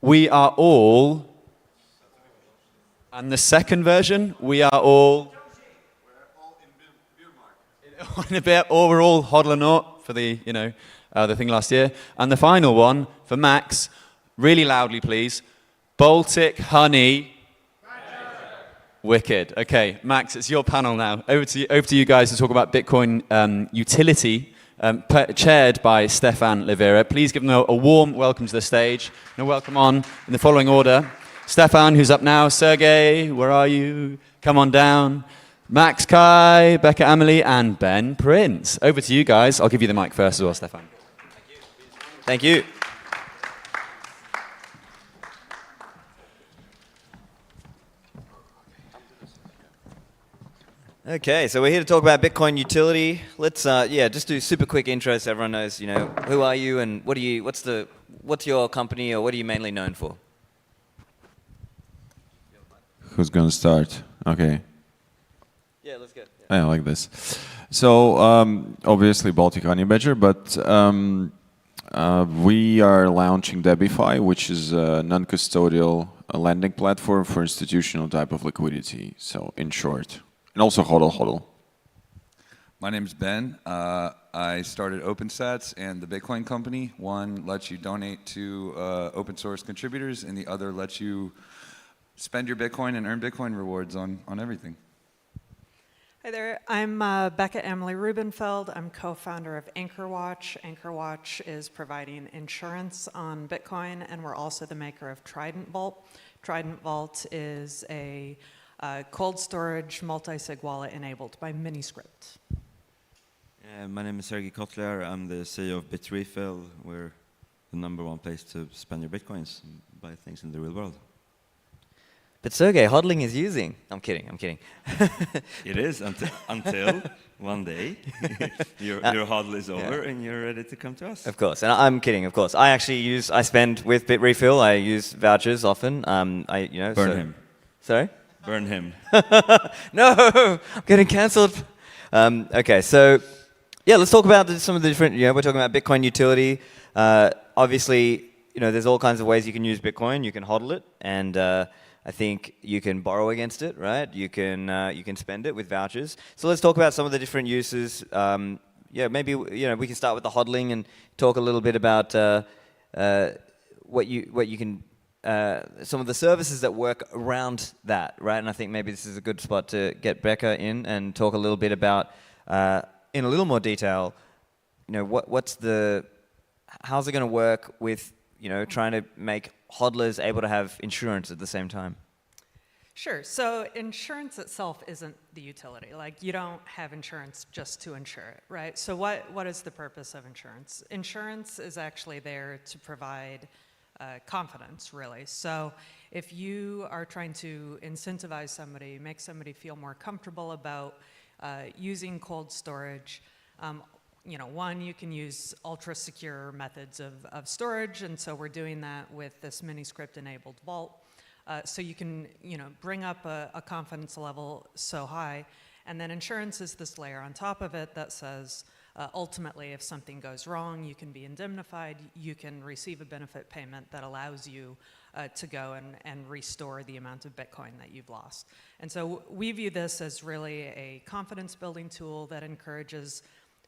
We are all... And the second version, we are all... In a bit, or we're all hodling up for the, you know, the thing last year. And the final one for Max, really loudly, please. Baltic Honey. Wicked. Okay, Max, it's your panel now. Over to you guys to talk about Bitcoin utility, chaired by Stephan Livera. Please give them a warm welcome to the stage. And a welcome on in the following order. Stephan, who's up now. Sergej, where are you? Come on down. Max Kei, Becca, Amilee, and Ben Prince. Over to you guys. I'll give you the mic first as well, Stephan. Thank you. Okay, so we're here to talk about Bitcoin utility. Let's just do super quick intros so everyone knows, you know, who are you and what's your company or what are you mainly known for? Who's going to start? Okay. Yeah, let's go. I like this. So, obviously Baltic Honeybadger, but we are launching Debify, which is a non-custodial lending platform for institutional type of liquidity, so in short. And also HODL. My name's Ben. I started OpenSats and the Bitcoin company. One lets you donate to open source contributors, and the other lets you spend your Bitcoin and earn Bitcoin rewards on everything. Hi there, I'm Becca Amilee Rubenfeld. I'm co-founder of AnchorWatch. AnchorWatch is providing insurance on Bitcoin, and we're also the maker of Trident Vault. Trident Vault is a cold storage multi-sig wallet enabled by Miniscript. My name is Sergej Kotliar. I'm the CEO of Utreexo. We're the #1 place to spend your Bitcoins and buy things in the real world. But Sergej, hodling is using. I'm kidding. It is until one day your hodl is over and you're ready to come to us. Of course, and I'm kidding. Of course, I spend with Bitrefill. I use vouchers often. Burn him. Sorry. Burn him. No, I'm getting cancelled. Okay, so yeah, let's talk about some of the different. We're talking about Bitcoin utility. Obviously, there's all kinds of ways you can use Bitcoin. You can hodl it, and I think you can borrow against it, right? You can spend it with vouchers. So let's talk about some of the different uses. Maybe we can start with the hodling and talk a little bit about what you can some of the services that work around that, right? And I think maybe this is a good spot to get Becca in and talk a little bit about in a little more detail. How's it going to work with trying to make hodlers able to have insurance at the same time? Sure, so insurance itself isn't the utility. Like, you don't have insurance just to insure it, right? So what is the purpose of insurance? Insurance is actually there to provide confidence, really. So if you are trying to incentivize somebody, make somebody feel more comfortable about using cold storage, one, you can use ultra-secure methods of storage, and so we're doing that with this Miniscript-enabled vault. So you can, bring up a confidence level so high, and then insurance is this layer on top of it that says, ultimately, if something goes wrong, you can be indemnified, you can receive a benefit payment that allows you to go and restore the amount of Bitcoin that you've lost. And so we view this as really a confidence-building tool that encourages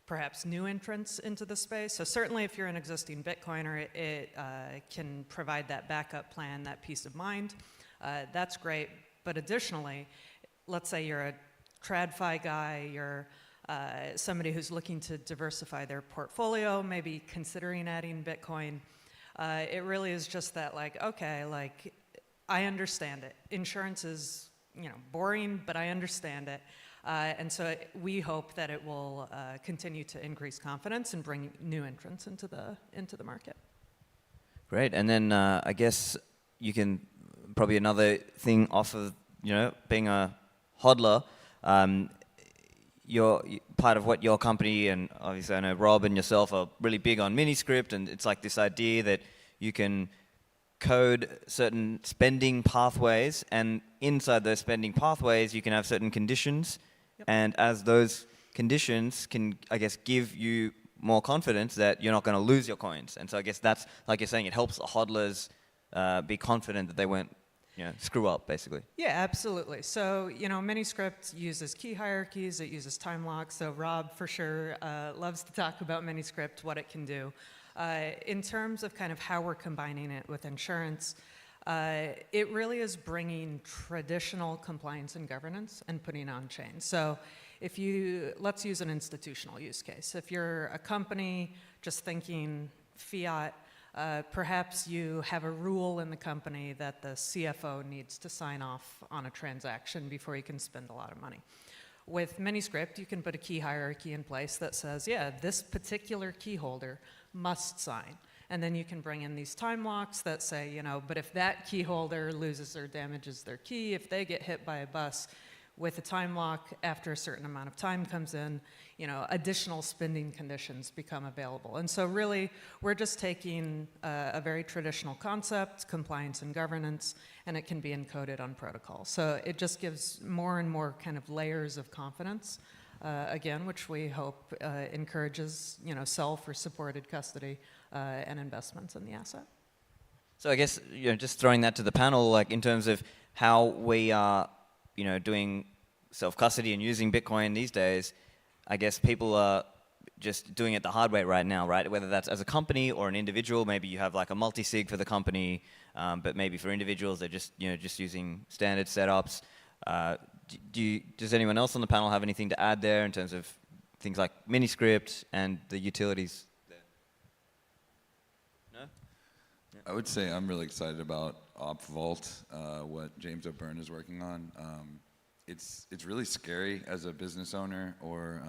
perhaps new entrants into the space. So certainly if you're an existing Bitcoiner, it can provide that backup plan, that peace of mind. That's great. But additionally, let's say you're a TradFi guy, you're somebody who's looking to diversify their portfolio, maybe considering adding Bitcoin. It really is just that, I understand it. Insurance is, boring, but I understand it. And so we hope that it will continue to increase confidence and bring new entrants into the market. Great, and then I guess you can probably another thing off of being a hodler. You're part of what your company, and obviously I know Rob and yourself are really big on Miniscript, and it's like this idea that you can code certain spending pathways, and inside those spending pathways you can have certain conditions. And as those conditions can, I guess, give you more confidence that you're not going to lose your coins. And so I guess that's, like you're saying, it helps the hodlers be confident that they won't screw up, basically. Yeah, absolutely. So, Miniscript uses key hierarchies, it uses time locks. So Rob, for sure, loves to talk about Miniscript, what it can do. In terms of kind of how we're combining it with insurance, it really is bringing traditional compliance and governance and putting on chain. So let's use an institutional use case. If you're a company just thinking fiat, perhaps you have a rule in the company that the CFO needs to sign off on a transaction before you can spend a lot of money. With Miniscript, you can put a key hierarchy in place that says, this particular key holder must sign. And then you can bring in these time locks that say, but if that key holder loses or damages their key, if they get hit by a bus, with a time lock, after a certain amount of time comes in, additional spending conditions become available. And so really, we're just taking a very traditional concept, compliance and governance, and it can be encoded on protocol. So it just gives more and more kind of layers of confidence, again, which we hope encourages, self or supported custody and investments in the asset. So I guess, just throwing that to the panel, like in terms of how we are, doing self-custody and using Bitcoin these days, I guess people are just doing it the hard way right now, right? Whether that's as a company or an individual, maybe you have like a multi-sig for the company, but maybe for individuals, they're just, just using standard setups. Does anyone else on the panel have anything to add there in terms of things like Miniscript and the utilities there? No? Yeah. I would say I'm really excited about OpVault, what James O'Byrne is working on. It's really scary as a business owner, or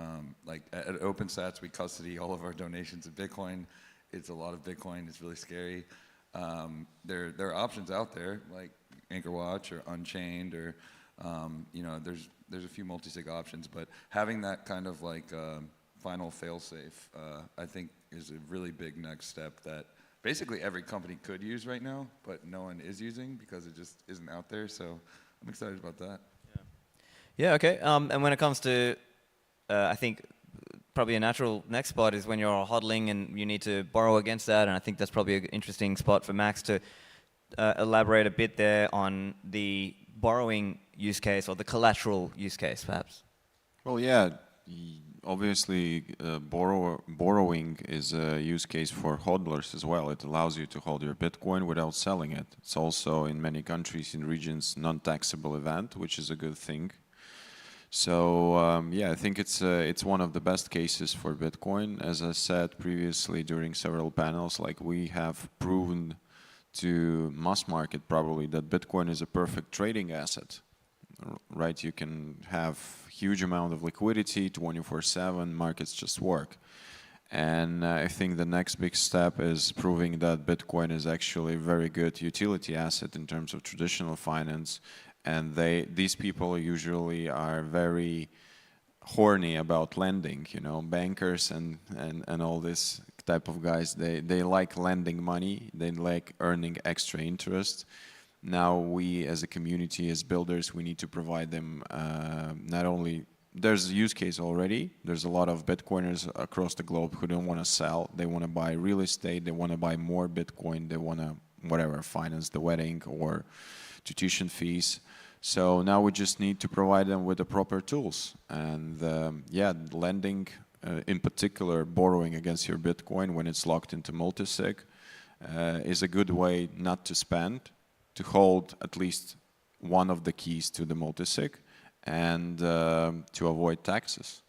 like at OpenSats, we custody all of our donations in Bitcoin. It's a lot of Bitcoin. It's really scary. There are options out there like AnchorWatch or Unchained, or there's a few multi-sig options, but having that kind of like final fail-safe, I think is a really big next step that basically every company could use right now, but no one is using because it just isn't out there. So I'm excited about that. Yeah, okay. And when it comes to, I think probably a natural next spot is when you're hodling and you need to borrow against that, and I think that's probably an interesting spot for Max to elaborate a bit there on the borrowing use case or the collateral use case, perhaps. Well, yeah, obviously borrowing is a use case for hodlers as well. It allows you to hold your Bitcoin without selling it. It's also in many countries and regions non-taxable event, which is a good thing. So yeah, I think it's one of the best cases for Bitcoin. As I said previously during several panels, like we have proven to mass market probably that Bitcoin is a perfect trading asset, right? You can have huge amount of liquidity, 24/7, markets just work. And I think the next big step is proving that Bitcoin is actually a very good utility asset in terms of traditional finance. And these people usually are very horny about lending, bankers and all this type of guys. They like lending money. They like earning extra interest. Now we as a community, as builders, we need to provide them not only, there's a use case already. There's a lot of Bitcoiners across the globe who don't want to sell. They want to buy real estate. They want to buy more Bitcoin. They want to, whatever, finance the wedding or tuition fees. So now we just need to provide them with the proper tools. And yeah, lending, in particular, borrowing against your Bitcoin when it's locked into multisig is a good way not to spend, to hold at least one of the keys to the multisig, and to avoid taxes.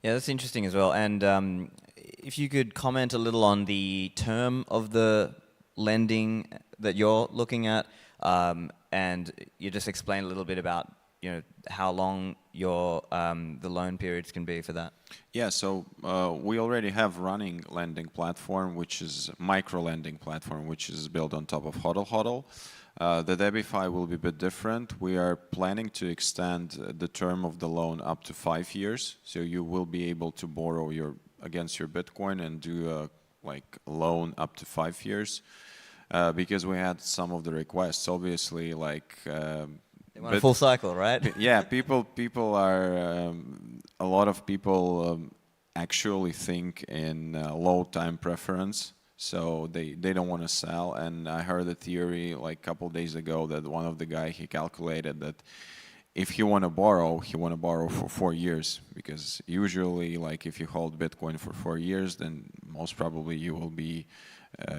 Yeah, that's interesting as well. And if you could comment a little on the term of the lending that you're looking at, and you just explain a little bit about how long your the loan periods can be for that. Yeah, so we already have running lending platform, which is micro lending platform, which is built on top of HODL. The Debify will be a bit different. We are planning to extend the term of the loan up to 5 years, so you will be able to borrow against your Bitcoin and do a loan up to 5 years. Because we had some of the requests, obviously, they want a full cycle, right? Yeah, people are, a lot of people actually think in low time preference, so they don't want to sell. And I heard a theory a couple days ago that one of the guys, he calculated that if you want to borrow for 4 years, because usually if you hold Bitcoin for 4 years, then most probably you will be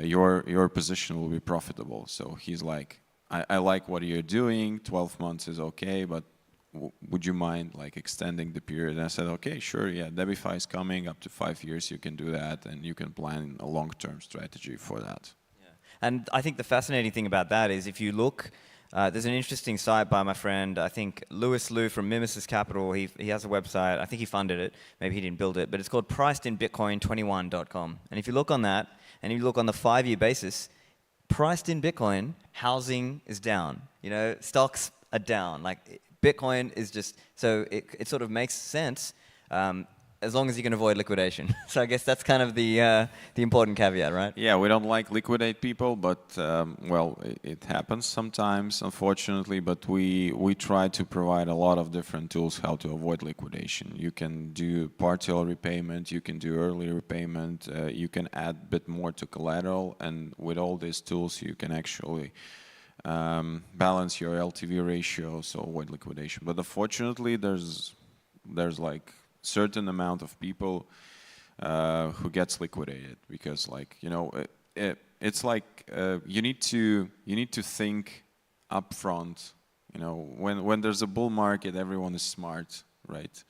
your position will be profitable. So he's like, I like what you're doing, 12 months is okay, but would you mind extending the period? And I said, okay, sure, yeah, Debify is coming up to 5 years, you can do that, and you can plan a long-term strategy for that. Yeah. And I think the fascinating thing about that is if you look, there's an interesting site by my friend, I think Louis Liu from Mimesis Capital. He has a website, I think he funded it, maybe he didn't build it, but it's called pricedinbitcoin21.com. And if you look on that, and you look on the 5-year basis, priced in Bitcoin, housing is down. Stocks are down. Bitcoin is just, so it sort of makes sense as long as you can avoid liquidation. So I guess that's kind of the important caveat, right? Yeah, we don't liquidate people, but well, it happens sometimes, unfortunately. But we try to provide a lot of different tools how to avoid liquidation. You can do partial repayment, you can do early repayment, you can add a bit more to collateral, and with all these tools, you can actually balance your LTV ratio, so avoid liquidation. But unfortunately, there's certain amount of people who gets liquidated, because like, you know, it's like you need to think upfront. You know, when there's a bull market, everyone is smart, right?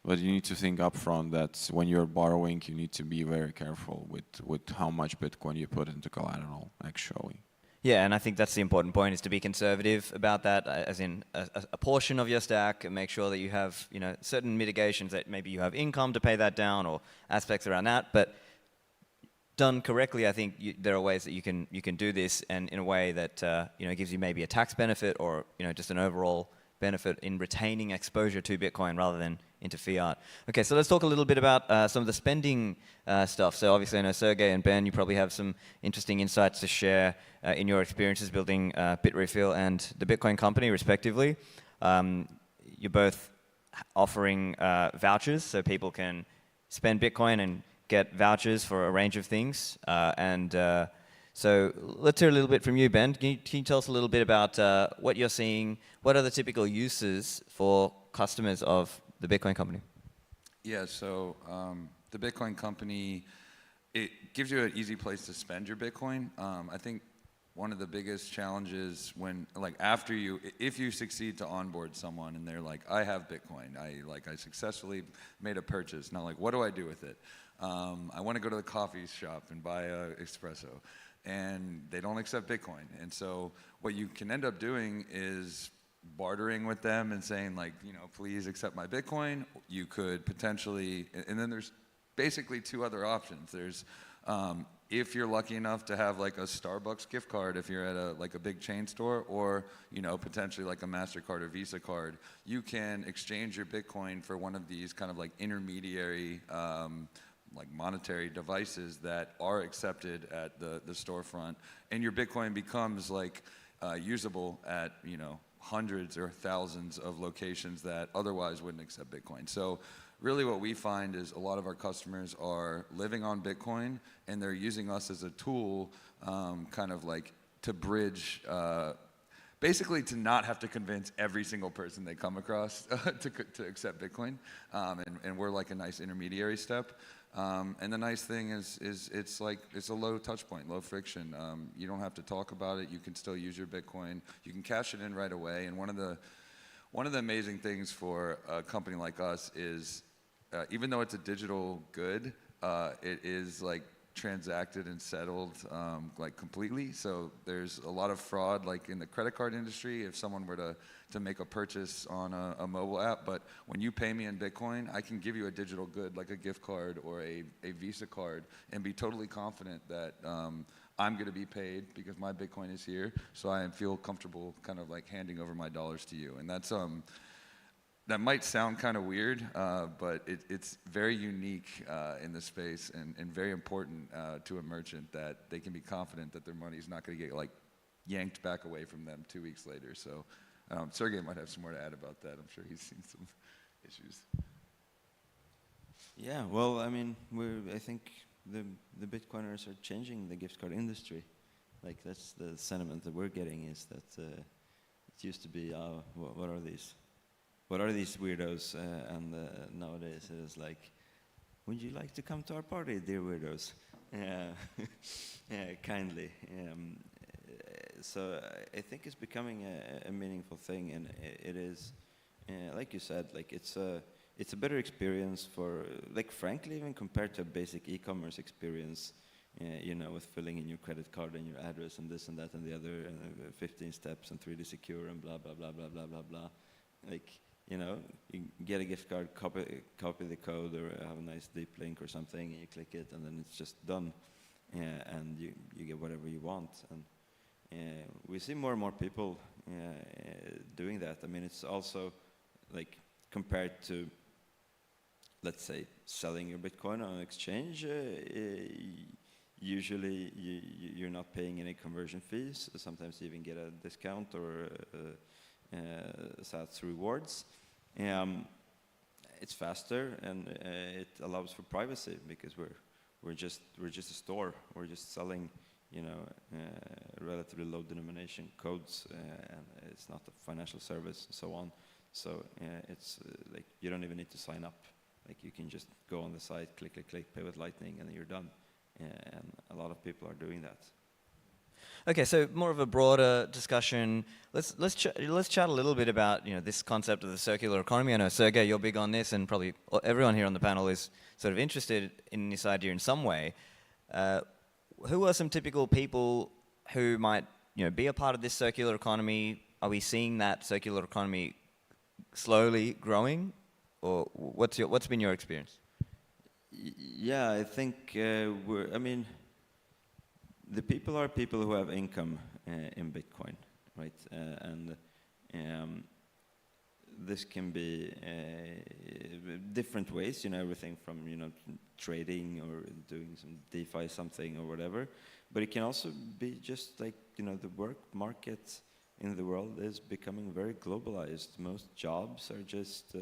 But you need to think upfront that when you're borrowing, you need to be very careful with how much Bitcoin you put into collateral, actually. Yeah, and I think that's the important point, is to be conservative about that, as in a portion of your stack, and make sure that you have, you know, certain mitigations, that maybe you have income to pay that down, or aspects around that. But done correctly, I think there are ways that you can do this, and in a way that you know, gives you maybe a tax benefit, or, you know, just an overall benefit in retaining exposure to Bitcoin rather than into fiat. Okay, so let's talk a little bit about some of the spending stuff. So obviously I know Sergej and Ben, you probably have some interesting insights to share in your experiences building Bitrefill and the Bitcoin company, respectively. You're both offering vouchers, so people can spend Bitcoin and get vouchers for a range of things. So let's hear a little bit from you, Ben. Can you tell us a little bit about what you're seeing? What are the typical uses for customers of the Bitcoin company? Yeah, so the Bitcoin company, it gives you an easy place to spend your Bitcoin. I think one of the biggest challenges when, like, if you succeed to onboard someone and they're like, I have Bitcoin, I successfully made a purchase. Now, like, what do I do with it? I want to go to the coffee shop and buy an espresso, and they don't accept Bitcoin. And so what you can end up doing is bartering with them and saying, like, you know, please accept my Bitcoin. You could potentially, and then there's basically two other options. There's, if you're lucky enough to have like a Starbucks gift card, if you're at a big chain store, or, you know, potentially like a MasterCard or Visa card, you can exchange your Bitcoin for one of these kind of like intermediary like monetary devices that are accepted at the storefront, and your Bitcoin becomes like usable at, you know, hundreds or thousands of locations that otherwise wouldn't accept Bitcoin. So really what we find is a lot of our customers are living on Bitcoin, and they're using us as a tool kind of like to bridge, basically to not have to convince every single person they come across to accept Bitcoin. And we're like a nice intermediary step. And the nice thing is it's a low touch point, low friction. You don't have to talk about it. You can still use your Bitcoin. You can cash it in right away. And one of the amazing things for a company like us is, even though it's a digital good, it is like transacted and settled like completely. So there's a lot of fraud, like in the credit card industry, if someone were to make a purchase on a mobile app. But when you pay me in Bitcoin, I can give you a digital good like a gift card or a Visa card and be totally confident that I'm going to be paid because my Bitcoin is here. So I feel comfortable kind of like handing over my dollars to you. And that's that might sound kind of weird, but it's very unique in the space, and very important to a merchant that they can be confident that their money is not going to get like yanked back away from them 2 weeks later. So Sergej might have some more to add about that. I'm sure he's seen some issues. Yeah, well, I mean, I think the Bitcoiners are changing the gift card industry. Like, that's the sentiment that we're getting, is that it used to be, what are these? What are these weirdos? And nowadays it is like, would you like to come to our party, dear weirdos? Kindly. So I think it's becoming a meaningful thing, and it is, like you said, like it's a better experience for, like, frankly, even compared to a basic e-commerce experience. You know, with filling in your credit card and your address and this and that and the other, and 15 steps and 3D secure and blah blah blah blah blah blah blah. Like, you know, you get a gift card, copy the code, or have a nice deep link or something, and you click it, and then it's just done, and you get whatever you want. And we see more and more people doing that. I mean, it's also, like, compared to, let's say, selling your Bitcoin on an exchange, usually you're not paying any conversion fees. Sometimes you even get a discount or SATS rewards. It's faster, and it allows for privacy, because we're just a store. We're just selling, you know, relatively low denomination codes, and it's not a financial service and so on. So it's like you don't even need to sign up. Like you can just go on the site, click, click, click, pay with Lightning, and then you're done. And a lot of people are doing that. Okay, so more of a broader discussion. Let's chat a little bit about this concept of the circular economy. I know Sergej, you're big on this, and probably everyone here on the panel is sort of interested in this idea in some way. Who are some typical people who might be a part of this circular economy? Are we seeing that circular economy slowly growing, or what's been your experience? Yeah, I think the people are people who have income in Bitcoin, right? And this can be different ways, everything from trading or doing some DeFi something or whatever. But it can also be just like the work market in the world is becoming very globalized. Most jobs are just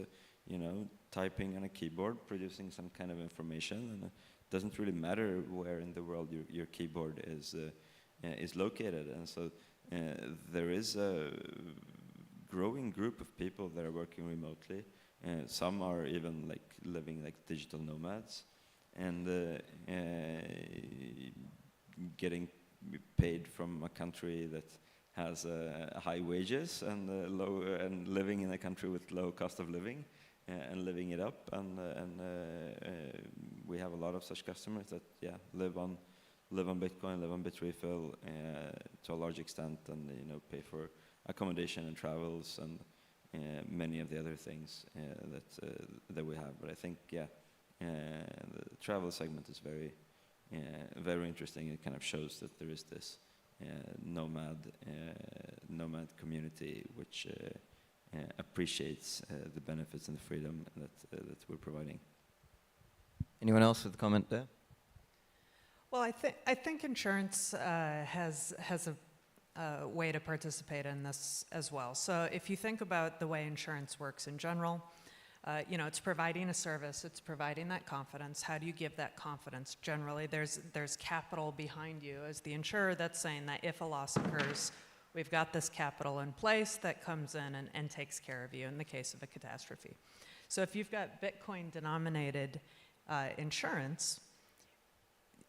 typing on a keyboard, producing some kind of information, and it doesn't really matter where in the world your keyboard is located. And so there is a growing group of people that are working remotely. Some are even like living like digital nomads, and getting paid from a country that has high wages and living in a country with low cost of living. And living it up, and we have a lot of such customers that live on Bitcoin, live on Bitrefill to a large extent, and pay for accommodation and travels and many of the other things that we have. But I think the travel segment is very interesting. It kind of shows that there is this nomad community which appreciates the benefits and the freedom that we're providing. Anyone else with a comment there? Well, I think insurance has a way to participate in this as well. So if you think about the way insurance works in general, it's providing a service, it's providing that confidence. How do you give that confidence? Generally, there's capital behind you as the insurer that's saying that if a loss occurs, we've got this capital in place that comes in and takes care of you in the case of a catastrophe. So if you've got Bitcoin-denominated insurance,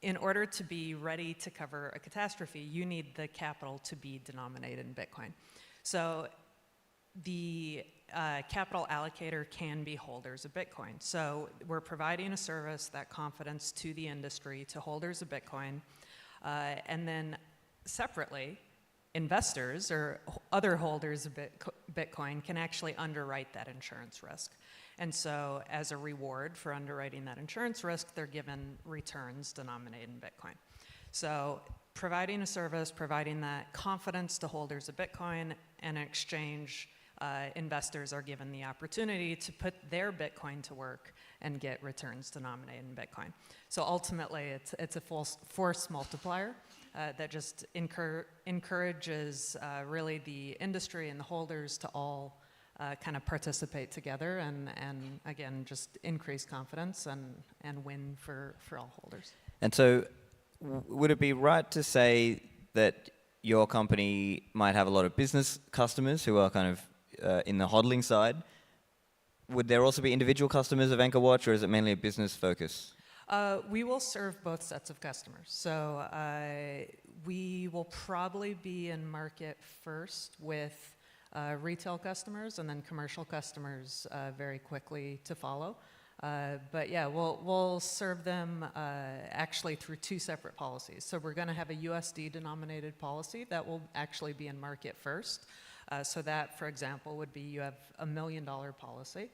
in order to be ready to cover a catastrophe, you need the capital to be denominated in Bitcoin. So the capital allocator can be holders of Bitcoin. So we're providing a service, that confidence to the industry, to holders of Bitcoin, and then separately, investors or other holders of Bitcoin can actually underwrite that insurance risk. And so as a reward for underwriting that insurance risk, they're given returns denominated in Bitcoin. So providing a service, providing that confidence to holders of Bitcoin, and in exchange, investors are given the opportunity to put their Bitcoin to work and get returns denominated in Bitcoin. So ultimately, it's a force multiplier that just encourages really the industry and the holders to all kind of participate together and again, just increase confidence and win for all holders. And so would it be right to say that your company might have a lot of business customers who are kind of in the hodling side? Would there also be individual customers of AnchorWatch, or is it mainly a business focus? We will serve both sets of customers. So we will probably be in market first with retail customers and then commercial customers very quickly to follow. But yeah, we'll serve them actually through two separate policies. So we're going to have a USD denominated policy that will actually be in market first. So that, for example, would be you have $1 million policy.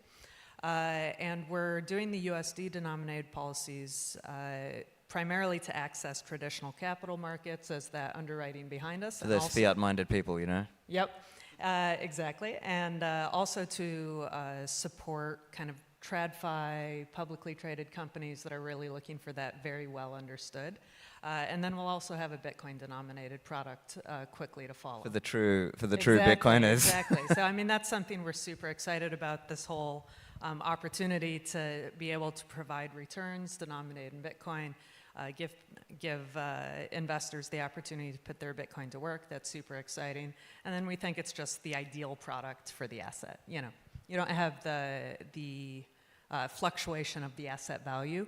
And we're doing the USD denominated policies primarily to access traditional capital markets as that underwriting behind us. For those fiat-minded people, Yep, exactly. And also to support kind of TradFi, publicly traded companies that are really looking for that very well understood. And then we'll also have a Bitcoin-denominated product quickly to follow. For the true Bitcoiners. Exactly. So I mean, that's something we're super excited about, this whole opportunity to be able to provide returns denominated in Bitcoin, give investors the opportunity to put their Bitcoin to work. That's super exciting. And then we think it's just the ideal product for the asset. You don't have the fluctuation of the asset value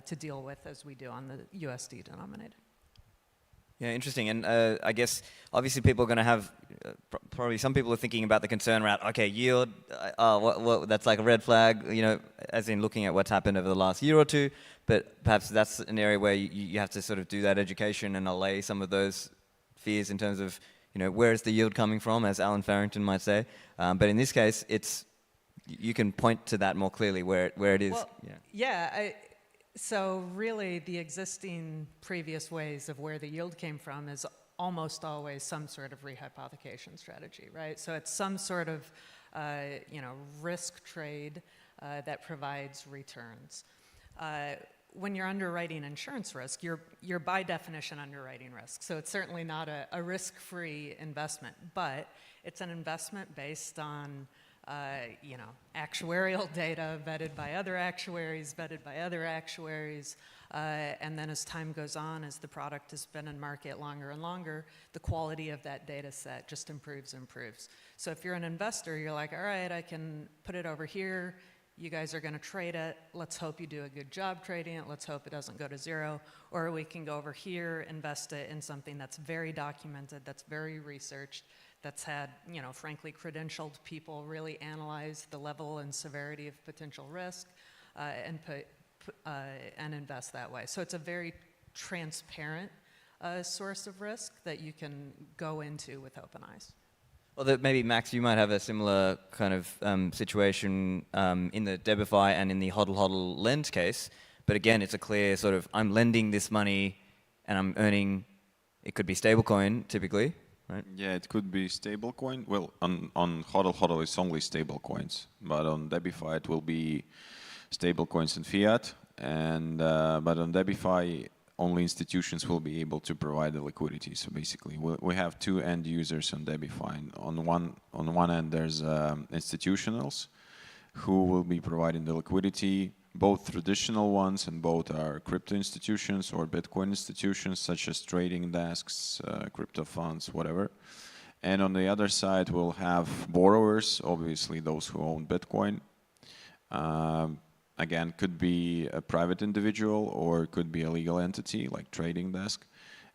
to deal with as we do on the USD denominated. Yeah, interesting. And I guess obviously people are going to have, probably some people are thinking about the concern around, okay, yield, that's like a red flag, as in looking at what's happened over the last year or two. But perhaps that's an area where you have to sort of do that education and allay some of those fears in terms of, where is the yield coming from, as Alan Farrington might say. But in this case, you can point to that more clearly where it is. Well, so really the existing previous ways of where the yield came from is almost always some sort of rehypothecation strategy, right? So it's some sort of risk trade that provides returns. When you're underwriting insurance risk, you're by definition underwriting risk. So it's certainly not a risk-free investment, but it's an investment based on actuarial data vetted by other actuaries, and then as time goes on, as the product has been in market longer and longer, the quality of that data set just improves and improves. So if you're an investor, you're like, all right, I can put it over here. You guys are going to trade it. Let's hope you do a good job trading it. Let's hope it doesn't go to zero. Or we can go over here, invest it in something that's very documented, that's very researched, that's had, frankly, credentialed people really analyze the level and severity of potential risk and invest that way. So it's a very transparent source of risk that you can go into with open eyes. Well, maybe, Max, you might have a similar kind of situation in the Debify and in the hodl lend case. But again, it's a clear sort of, I'm lending this money and I'm earning, it could be stablecoin typically, right? Yeah, it could be stablecoin. Well, on hodl it's only stablecoins. But on Debify it will be stablecoins and fiat. And but on Debify, only institutions will be able to provide the liquidity. So basically, we have two end users on Debify. On one end, there's institutionals who will be providing the liquidity, both traditional ones, and both are crypto institutions or Bitcoin institutions, such as trading desks, crypto funds, whatever. And on the other side, we'll have borrowers, obviously those who own Bitcoin. Again, could be a private individual or could be a legal entity like trading desk.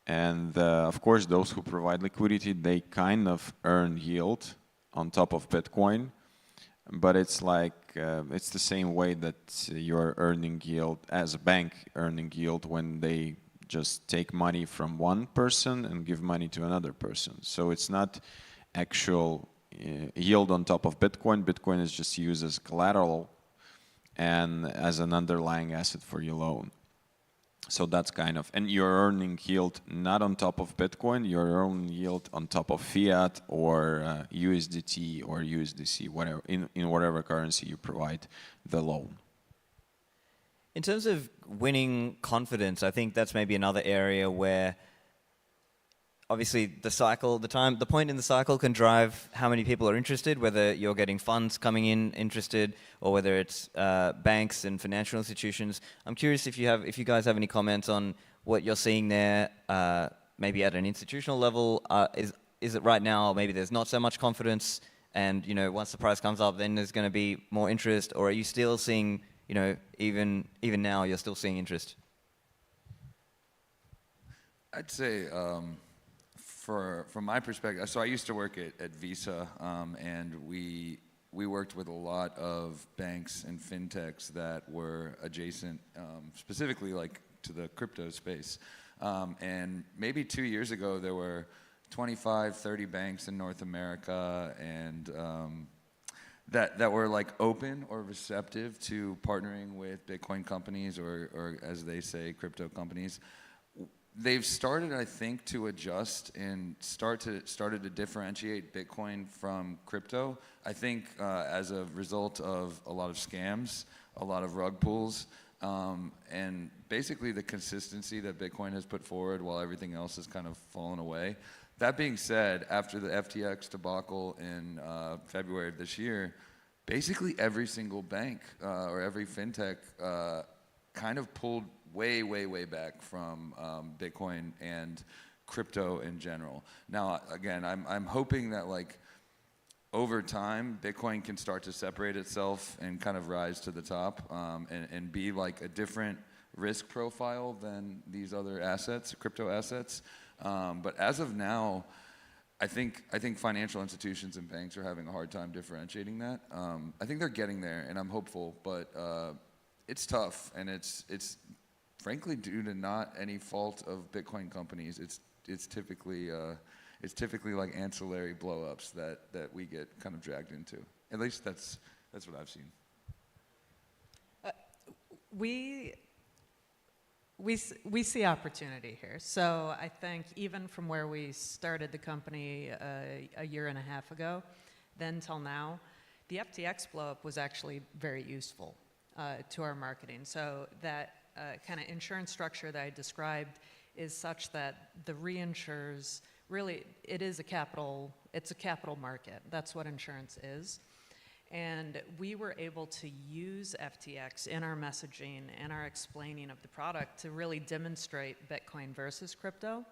And of course, those who provide liquidity, they kind of earn yield on top of Bitcoin. But it's like, it's the same way that you're earning yield as a bank earning yield when they just take money from one person and give money to another person. So it's not actual yield on top of Bitcoin. Bitcoin is just used as collateral and as an underlying asset for your loan. So that's kind of, and you're earning yield not on top of Bitcoin, you're earning yield on top of fiat or USDT or USDC, whatever, in whatever currency you provide the loan. In terms of winning confidence, I think that's maybe another area where obviously the point in the cycle can drive how many people are interested, whether you're getting funds coming in interested or whether it's banks and financial institutions. I'm curious if you guys have any comments on what you're seeing there, maybe at an institutional level. Is it right now maybe there's not so much confidence and once the price comes up then there's going to be more interest, or are you still seeing, even now you're still seeing interest? I'd say from my perspective, so I used to work at Visa, and we worked with a lot of banks and fintechs that were adjacent, specifically like to the crypto space. And maybe 2 years ago, there were 25, 30 banks in North America, and that were like open or receptive to partnering with Bitcoin companies or as they say, crypto companies. They've started, I think, to adjust and started to differentiate Bitcoin from crypto. I think as a result of a lot of scams, a lot of rug pulls, and basically the consistency that Bitcoin has put forward while everything else has kind of fallen away. That being said, after the FTX debacle in February of this year, basically every single bank or every fintech kind of pulled way back from Bitcoin and crypto in general. Now, again, I'm hoping that like over time, Bitcoin can start to separate itself and kind of rise to the top and be like a different risk profile than these other assets, crypto assets. But as of now, I think financial institutions and banks are having a hard time differentiating that. I think they're getting there, and I'm hopeful, but it's tough, and it's frankly due to not any fault of Bitcoin companies. It's typically like ancillary blowups that we get kind of dragged into. At least that's what I've seen. We see opportunity here. So I think even from where we started the company a year and a half ago, then till now, the FTX blowup was actually very useful to our marketing. So that kind of insurance structure that I described is such that the reinsurers really, it's a capital market. That's what insurance is. And we were able to use FTX in our messaging and our explaining of the product to really demonstrate Bitcoin versus crypto,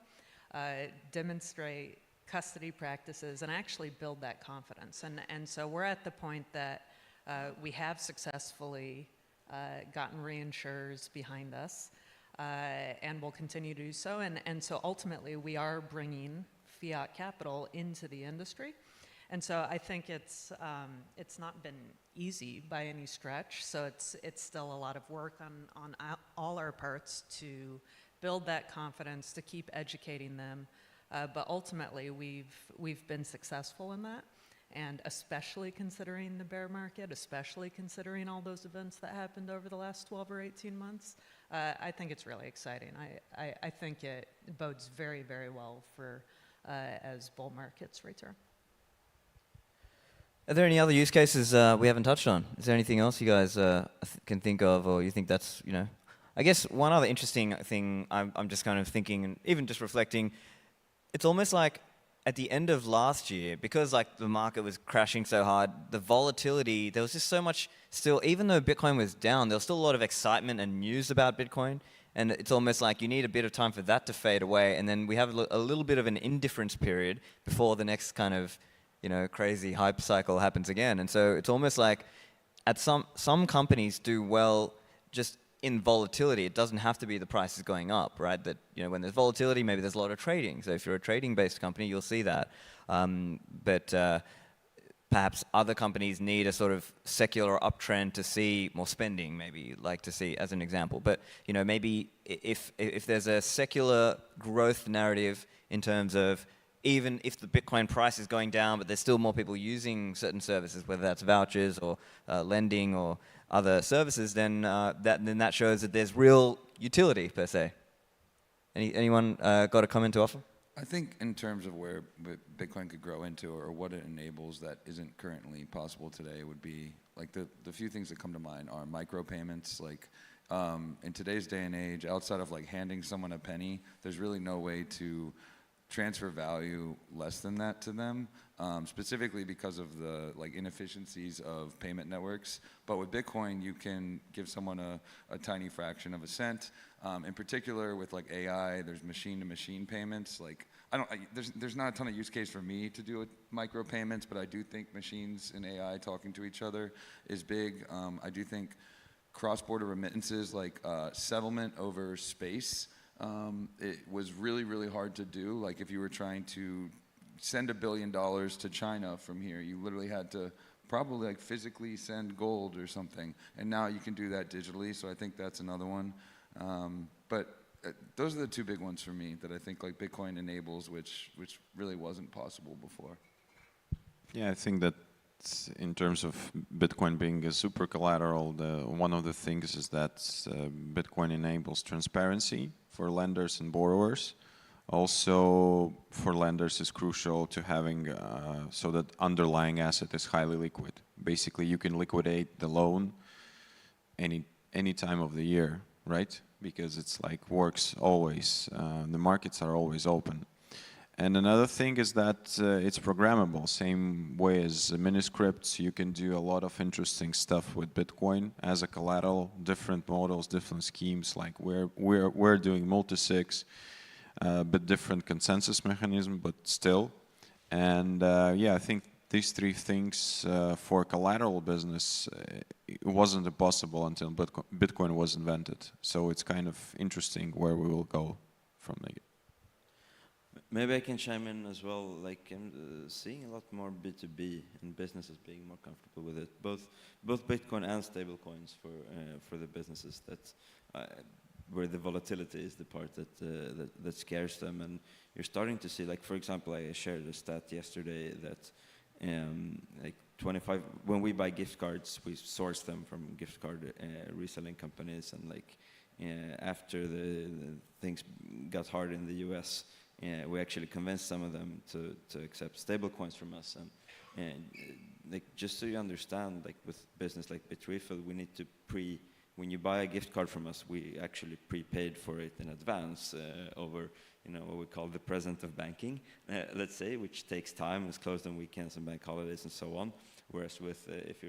demonstrate custody practices, and actually build that confidence. And so we're at the point that we have successfully gotten reinsurers behind us, and will continue to do so. And so ultimately, we are bringing fiat capital into the industry. And so I think it's not been easy by any stretch. So it's still a lot of work on all our parts to build that confidence, to keep educating them. But ultimately, we've been successful in that. And especially considering the bear market, especially considering all those events that happened over the last 12 or 18 months, I think it's really exciting. I think it bodes very, very well for as bull markets return. Are there any other use cases we haven't touched on? Is there anything else you guys can think of, or you think that's, I guess one other interesting thing I'm just kind of thinking, and even just reflecting, it's almost like at the end of last year, because like the market was crashing so hard, the volatility, there was just so much still, even though Bitcoin was down, there was still a lot of excitement and news about Bitcoin. And it's almost like you need a bit of time for that to fade away. And then we have a little bit of an indifference period before the next kind of, crazy hype cycle happens again. And so it's almost like at some companies do well just in volatility. It doesn't have to be the prices going up, right? That, when there's volatility, maybe there's a lot of trading. So if you're a trading-based company, you'll see that. But perhaps other companies need a sort of secular uptrend to see more spending, maybe, like to see as an example. But, maybe if there's a secular growth narrative in terms of even if the Bitcoin price is going down, but there's still more people using certain services, whether that's vouchers or lending or other services, then that shows that there's real utility, per se. Anyone got a comment to offer? I think in terms of where Bitcoin could grow into or what it enables that isn't currently possible today would be, like the few things that come to mind are micropayments. Like in today's day and age, outside of like handing someone a penny, there's really no way to transfer value less than that to them, specifically because of the inefficiencies of payment networks. But with Bitcoin, you can give someone a tiny fraction of a cent. In particular, with like AI, there's machine-to-machine payments. There's not a ton of use case for me to do with micropayments, but I do think machines and AI talking to each other is big. I do think cross-border remittances, like settlement over space, it was really, really hard to do. Like if you were trying to send $1 billion to China from here, you literally had to probably physically send gold or something. And now you can do that digitally, so I think that's another one. But those are the two big ones for me that I think Bitcoin enables, which really wasn't possible before. Yeah, I think that in terms of Bitcoin being a super collateral, one of the things is that Bitcoin enables transparency for lenders and borrowers. Also, for lenders, it's crucial to having so that underlying asset is highly liquid. Basically, you can liquidate the loan any time of the year, right? Because it's works always. The markets are always open. And another thing is that it's programmable. Same way as miniscripts, you can do a lot of interesting stuff with Bitcoin as a collateral, different models, different schemes. Like we're doing multi-sigs, but different consensus mechanism, but still. And yeah, I think these three things for collateral business, it wasn't possible until Bitcoin was invented. So it's kind of interesting where we will go from there. Maybe I can chime in as well. Like I'm seeing a lot more B2B and businesses being more comfortable with it. Both Bitcoin and stablecoins for the businesses. That's where the volatility is the part that scares them. And you're starting to see, like for example, I shared a stat yesterday that like 25. When we buy gift cards, we source them from gift card reselling companies, and like after the things got hard in the U.S. We actually convinced some of them to accept stable coins from us, and like just so you understand, like with business like Bitrefill, we need to when you buy a gift card from us, we actually prepaid for it in advance over what we call the present of banking, let's say, which takes time. It's closed on weekends and bank holidays and so on. Whereas with if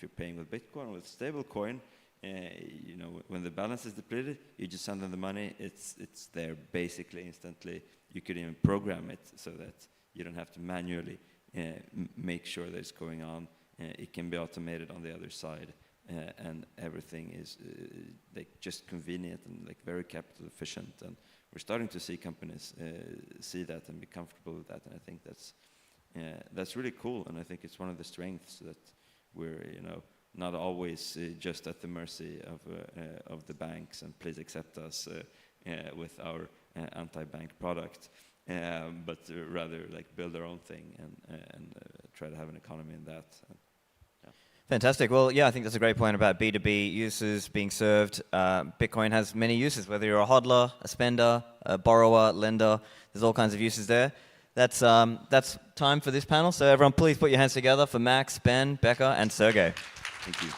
you're paying with Bitcoin, with stablecoin, when the balance is depleted, you just send them the money. It's there basically instantly. You could even program it so that you don't have to manually make sure that it's going on. It can be automated on the other side, and everything is like just convenient and like very capital efficient. And we're starting to see companies see that and be comfortable with that. And I think that's really cool. And I think it's one of the strengths that we're not always just at the mercy of the banks, and please accept us with our anti-bank product, but rather like build our own thing and try to have an economy in that. Fantastic. Well, yeah, I think that's a great point about B2B uses being served. Bitcoin has many uses, whether you're a hodler, a spender, a borrower, lender. There's all kinds of uses there. That's time for this panel. So everyone, please put your hands together for Max, Ben, Becca, and Sergej. Thank you.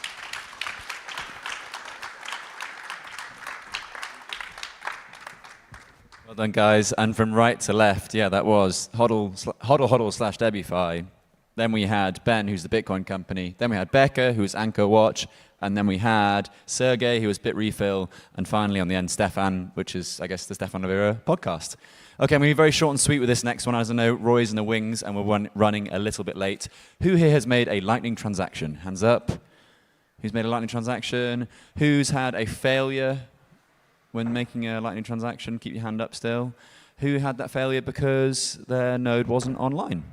Well done, guys. And from right to left, yeah, that was hodl / Debify. Then we had Ben, who's the Bitcoin company. Then we had Becca, who's Anchor Watch. And then we had Sergej, who was Bitrefill. And finally, on the end, Stephan, which is, I guess, the Stephan Livera podcast. Okay, I'm going to be very short and sweet with this next one. As I know, Roy's in the wings, and we're running a little bit late. Who here has made a Lightning transaction? Hands up. Who's made a Lightning transaction? Who's had a failure when making a Lightning transaction? Keep your hand up still. Who had that failure because their node wasn't online?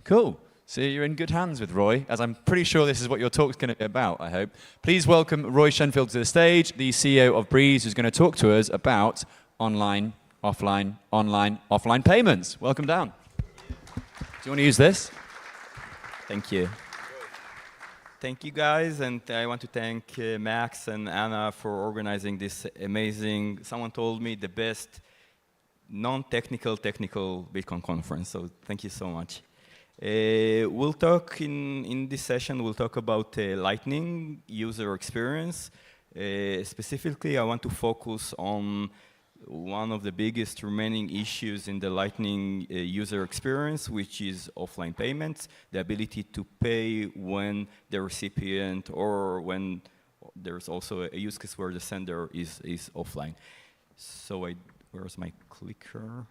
Cool. So you're in good hands with Roy, as I'm pretty sure this is what your talk's going to be about, I hope. Please welcome Roy Sheinfeld to the stage, the CEO of Breeze, who's going to talk to us about online, offline payments. Welcome down. Do you want to use this? Thank you. Thank you, guys, and I want to thank Max and Anna for organizing this amazing, someone told me, the best non-technical, technical Bitcoin conference, so thank you so much. We'll talk in this session, we'll talk about Lightning user experience. Specifically, I want to focus on one of the biggest remaining issues in the Lightning user experience, which is offline payments, the ability to pay when the recipient or when there's also a use case where the sender is offline. So where's my clicker?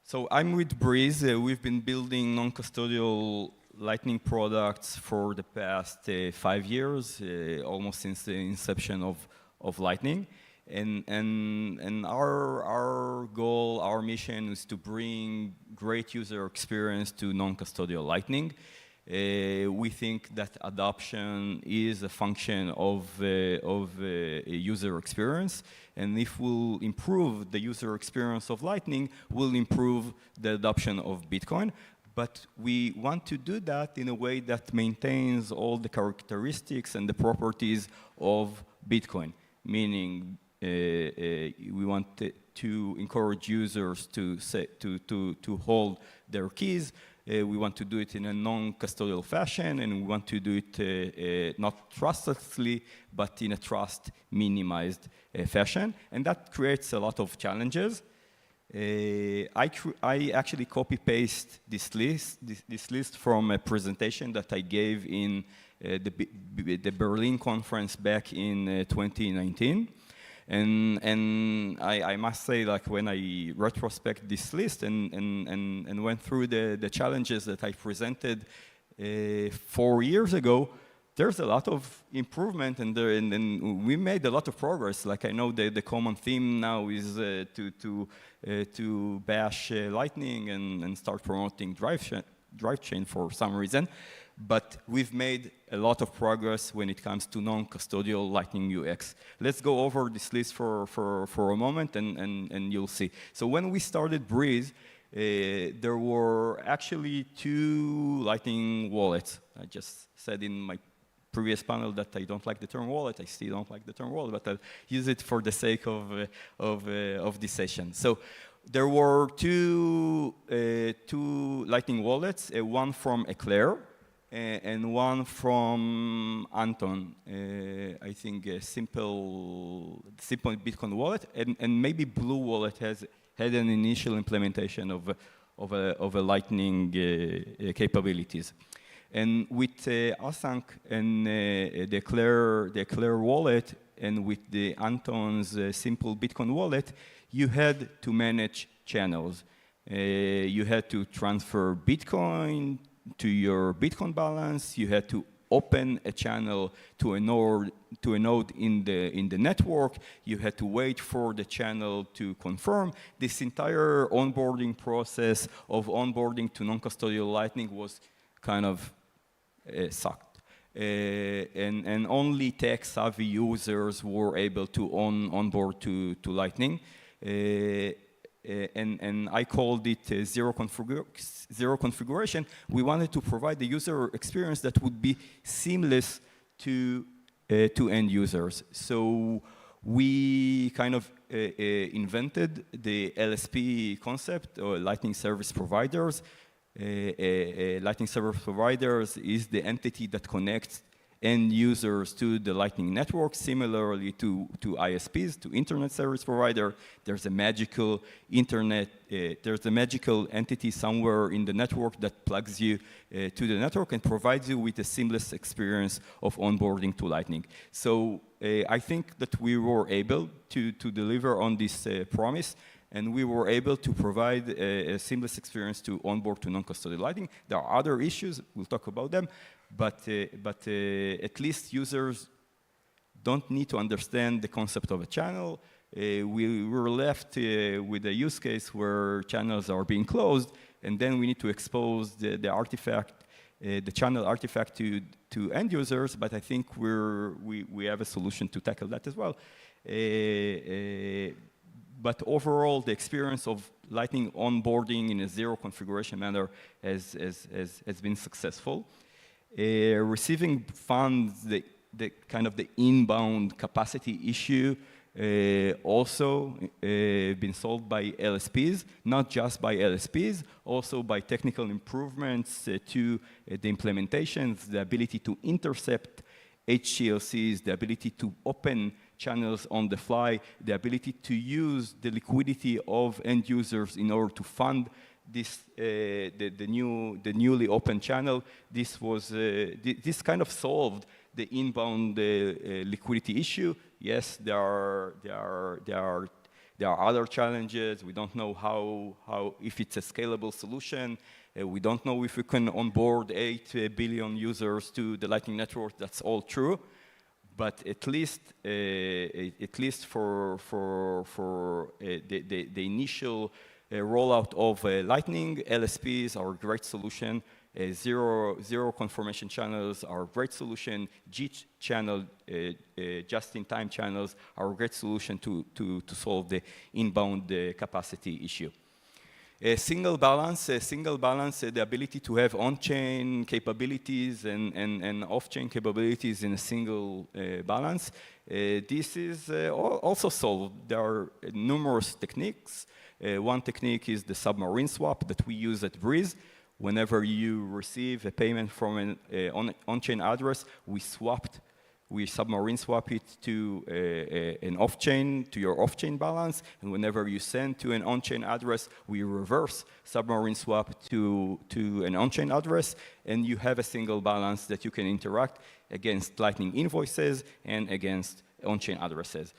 So I'm with Breeze. We've been building non-custodial Lightning products for the past 5 years, almost since the inception of Lightning. And our goal, our mission is to bring great user experience to non-custodial Lightning. We think that adoption is a function of user experience, and if we'll improve the user experience of Lightning, we'll improve the adoption of Bitcoin. But we want to do that in a way that maintains all the characteristics and the properties of Bitcoin, meaning we want to encourage users to hold their keys. We want to do it in a non-custodial fashion, and we want to do it not trustlessly, but in a trust-minimized fashion. And that creates a lot of challenges. I actually copy-paste this list from a presentation that I gave in the Berlin conference back in 2019. And I must say, like, when I retrospect this list and went through the challenges that I presented 4 years ago, there's a lot of improvement, and we made a lot of progress. Like, I know the common theme now is to bash Lightning and start promoting drive chain for some reason. But we've made a lot of progress when it comes to non-custodial Lightning UX. Let's go over this list for a moment, and you'll see. So when we started Breeze, there were actually 2 Lightning wallets. I just said in my previous panel that I don't like the term wallet. I still don't like the term wallet, but I'll use it for the sake of this session. So there were two Lightning wallets, one from Eclair and one from Anton. I think a simple Bitcoin wallet, and maybe Blue Wallet had an initial implementation of a Lightning capabilities. And with Async and the Eclair wallet, and with the Anton's simple Bitcoin wallet, you had to manage channels. You had to transfer Bitcoin to your Bitcoin balance. You had to open a channel to a node in the network. You had to wait for the channel to confirm. This entire onboarding process of onboarding to non-custodial Lightning was kind of sucked. And only tech-savvy users were able to onboard to Lightning. And I called it zero configuration. We wanted to provide the user experience that would be seamless to end users. So we kind of invented the LSP concept, or Lightning Service Providers. Lightning Service Providers is the entity that connects end users to the Lightning Network, similarly to ISPs, to Internet Service Provider. There's a magical there's a magical entity somewhere in the network that plugs you to the network and provides you with a seamless experience of onboarding to Lightning. So I think that we were able to deliver on this promise, and we were able to provide a seamless experience to onboard to non-custodial Lightning. There are other issues, we'll talk about them, but at least users don't need to understand the concept of a channel. We were left with a use case where channels are being closed, and then we need to expose the artifact, the channel artifact to end users, but I think we have a solution to tackle that as well. But overall, the experience of Lightning onboarding in a zero configuration manner has been successful. Receiving funds, the kind of the inbound capacity issue, also been solved by LSPs, not just by LSPs, also by technical improvements to the implementations, the ability to intercept HCLCs, the ability to open channels on the fly, the ability to use the liquidity of end users in order to fund this the newly open channel. This was this kind of solved the inbound liquidity issue. Yes, there are other challenges. We don't know how if it's a scalable solution. We don't know if we can onboard 8 billion users to the Lightning Network. That's all true. But at least for the initial rollout of Lightning, LSPs are a great solution. Zero confirmation channels are a great solution. G-channel, just-in-time channels are a great solution to solve the inbound capacity issue. Single balance, the ability to have on-chain capabilities and off-chain capabilities in a single balance. This is also solved. There are numerous techniques. One technique is the submarine swap that we use at Breeze. Whenever you receive a payment from an on-chain address, we submarine swap it to an off-chain, to your off-chain balance, and whenever you send to an on-chain address, we reverse submarine swap to an on-chain address, and you have a single balance that you can interact against Lightning invoices and against on-chain addresses.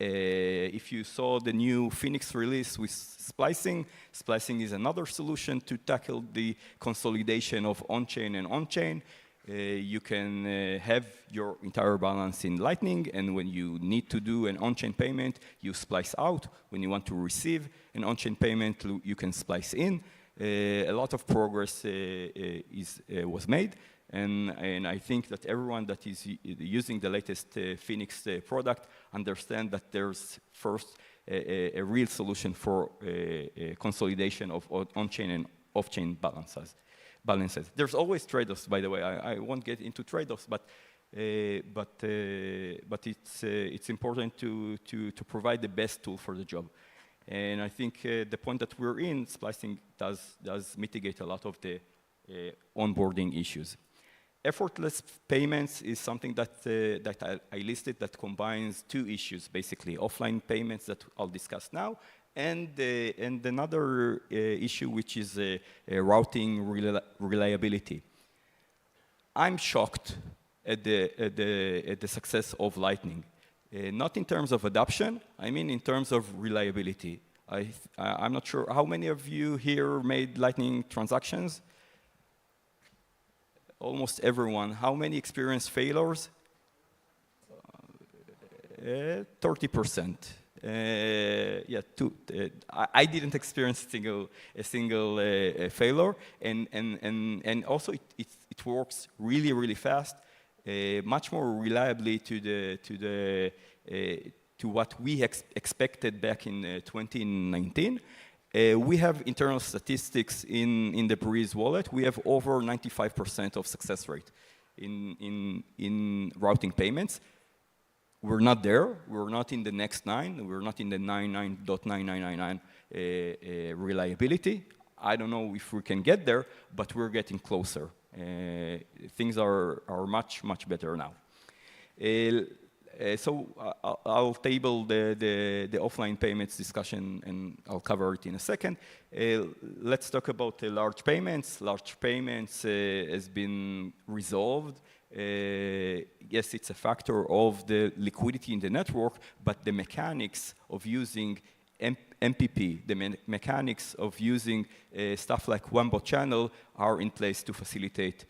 If you saw the new Phoenix release with splicing, splicing is another solution to tackle the consolidation of on-chain and on-chain. You can have your entire balance in Lightning, and when you need to do an on-chain payment, you splice out. When you want to receive an on-chain payment, you can splice in. A lot of progress was made, and I think that everyone that is using the latest Phoenix product understand that there's first a real solution for consolidation of on-chain and off-chain balances. There's always trade-offs, by the way. I won't get into trade-offs, but it's important to provide the best tool for the job. And I think the point that we're in, splicing does mitigate a lot of the onboarding issues. Effortless payments is something that I listed that combines two issues, basically. Offline payments that I'll discuss now, and another issue, which is routing reliability. I'm shocked at the success of Lightning. Not in terms of adoption, I mean in terms of reliability. I'm not sure how many of you here made Lightning transactions? Almost everyone. How many experienced failures? 30%. I didn't experience a single failure, and also it works really fast, much more reliably to what we expected back in 2019. We have internal statistics in the Breeze wallet. We have over 95% of success rate in routing payments. We're not there. We're not in the next 9. We're not in the 99.9999 reliability. I don't know if we can get there, but we're getting closer. Things are much better now. So I'll table the offline payments discussion, and I'll cover it in a second. Let's talk about the large payments. Large payments has been resolved. Yes, it's a factor of the liquidity in the network, but the mechanics of using MPP, the mechanics of using stuff like one-bot channel are in place to facilitate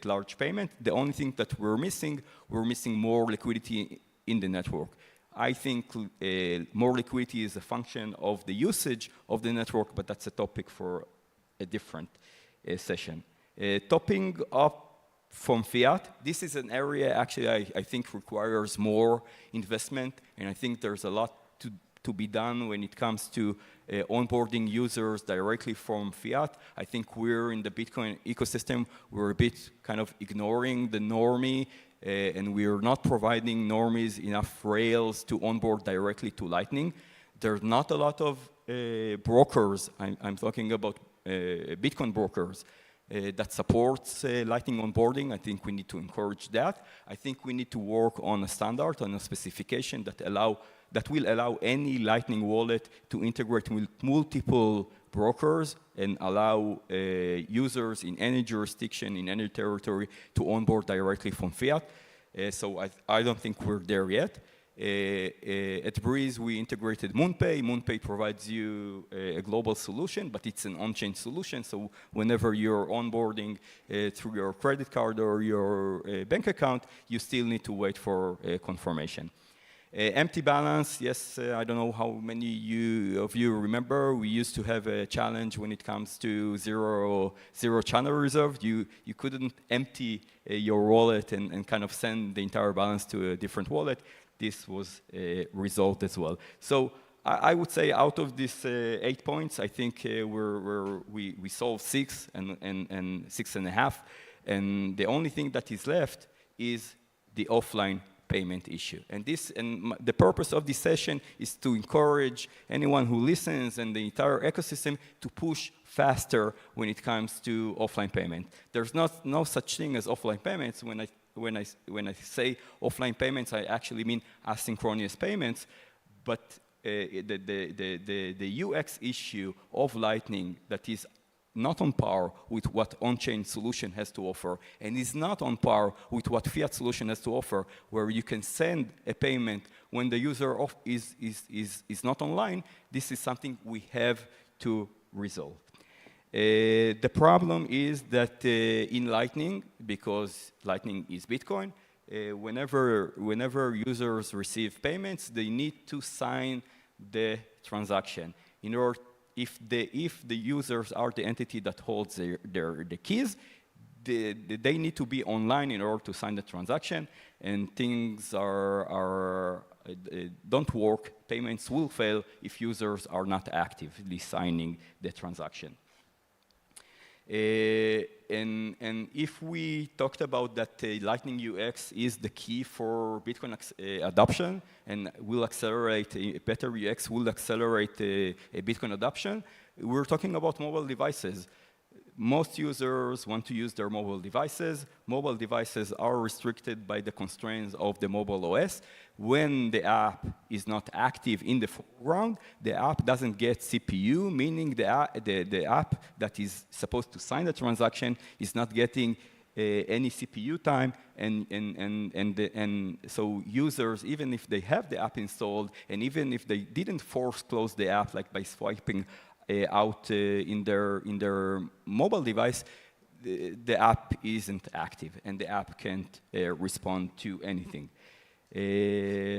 large payment. The only thing that we're missing more liquidity in the network. I think more liquidity is a function of the usage of the network, but that's a topic for a different session. Topping up from fiat, this is an area actually I think requires more investment, and I think there's a lot to be done when it comes to onboarding users directly from fiat. I think we're in the Bitcoin ecosystem, we're a bit kind of ignoring the normie, and we're not providing normies enough rails to onboard directly to Lightning. There's not a lot of brokers, I'm talking about Bitcoin brokers, that supports Lightning onboarding. I think we need to encourage that. I think we need to work on a standard, on a specification that will allow any Lightning wallet to integrate with multiple brokers and allow users in any jurisdiction, in any territory, to onboard directly from fiat. So I don't think we're there yet. At Breeze, we integrated MoonPay. MoonPay provides you a global solution, but it's an on-chain solution. So whenever you're onboarding through your credit card or your bank account, you still need to wait for confirmation. Empty balance, yes, I don't know how many of you remember. We used to have a challenge when it comes to zero channel reserve. You couldn't empty your wallet and kind of send the entire balance to a different wallet. This was resolved as well. So I would say out of these 8 points, I think we solved 6 and 6.5. And the only thing that is left is the offline payment issue. And the purpose of this session is to encourage anyone who listens and the entire ecosystem to push faster when it comes to offline payment. There's no such thing as offline payments. When I say offline payments, I actually mean asynchronous payments. But the UX issue of Lightning that is not on par with what on-chain solution has to offer, and is not on par with what fiat solution has to offer, where you can send a payment when the user is not online. This is something we have to resolve. The problem is that in Lightning, because Lightning is Bitcoin, whenever users receive payments, they need to sign the transaction. In order, if the users are the entity that holds the keys, they need to be online in order to sign the transaction, and things don't work. Payments will fail if users are not actively signing the transaction. And if we talked about that Lightning UX is the key for Bitcoin adoption and will accelerate, a better UX will accelerate a Bitcoin adoption, we're talking about mobile devices. Most users want to use their mobile devices. Mobile devices are restricted by the constraints of the mobile OS. When the app is not active in the foreground, the app doesn't get CPU, meaning the app that is supposed to sign the transaction is not getting any CPU time, and so users, even if they have the app installed, and even if they didn't force close the app, like by swiping out in their mobile device, the app isn't active, and the app can't respond to anything.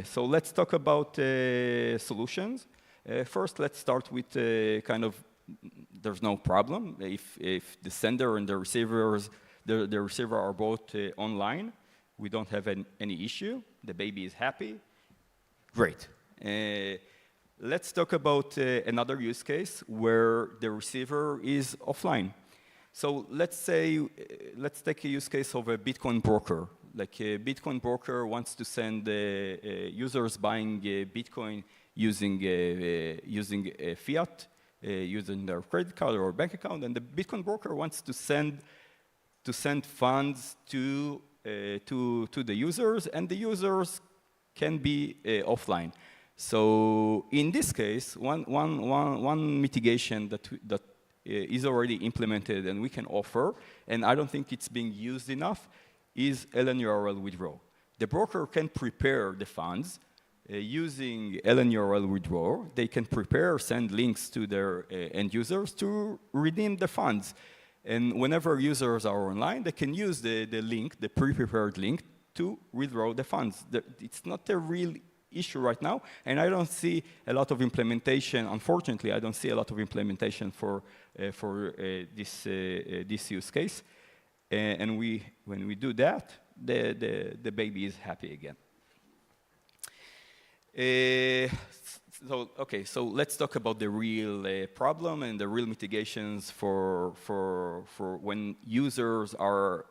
So let's talk about solutions. First, let's start with kind of, there's no problem. If the sender and the receiver are both online, we don't have any issue. The baby is happy. Great. Let's talk about another use case where the receiver is offline. So let's take a use case of a Bitcoin broker. Like a Bitcoin broker wants to send users buying Bitcoin using fiat, using their credit card or bank account, and the Bitcoin broker wants to send funds to the users, and the users can be offline. So in this case, one mitigation that is already implemented and we can offer, and I don't think it's being used enough, is LN URL withdraw. The broker can prepare the funds using LN URL withdraw. They can prepare, send links to their end users to redeem the funds. And whenever users are online, they can use the link, the pre-prepared link, to withdraw the funds. It's not a real issue right now, and I don't see a lot of implementation. Unfortunately, I don't see a lot of implementation for this use case. And when we do that, the baby is happy again. So let's talk about the real problem and the real mitigations for when users are,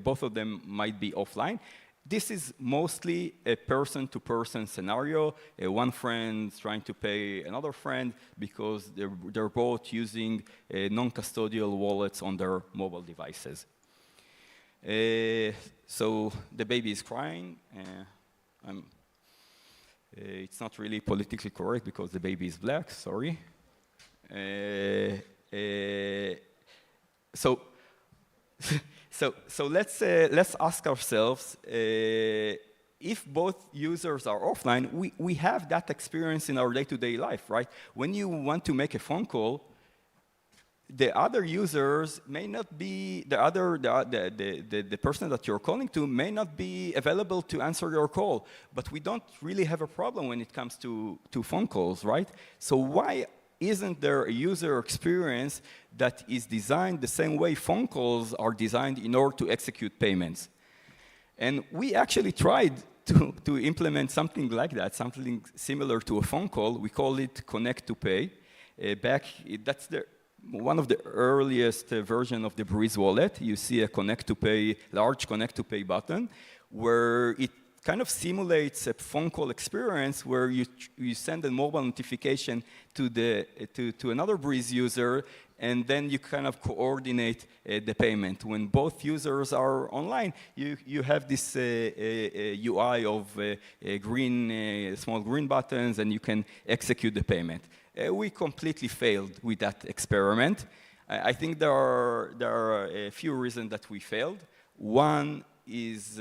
both of them might be offline. This is mostly a person-to-person scenario. One friend trying to pay another friend because they're both using non-custodial wallets on their mobile devices. So the baby is crying. It's not really politically correct because the baby is black, sorry. So let's ask ourselves, if both users are offline, we have that experience in our day-to-day life, right? When you want to make a phone call, the other users may not be, the person that you're calling to may not be available to answer your call, but we don't really have a problem when it comes to phone calls, right? So why isn't there a user experience that is designed the same way phone calls are designed in order to execute payments? And we actually tried to implement something like that, something similar to a phone call. We call it Connect to Pay. That's one of the earliest version of the Breeze wallet. You see a Connect to Pay, large Connect to Pay button, where it kind of simulates a phone call experience where you send a mobile notification to another Breeze user, and then you kind of coordinate the payment. When both users are online, you have this UI of small green buttons, and you can execute the payment. We completely failed with that experiment. I think there are a few reasons that we failed. One is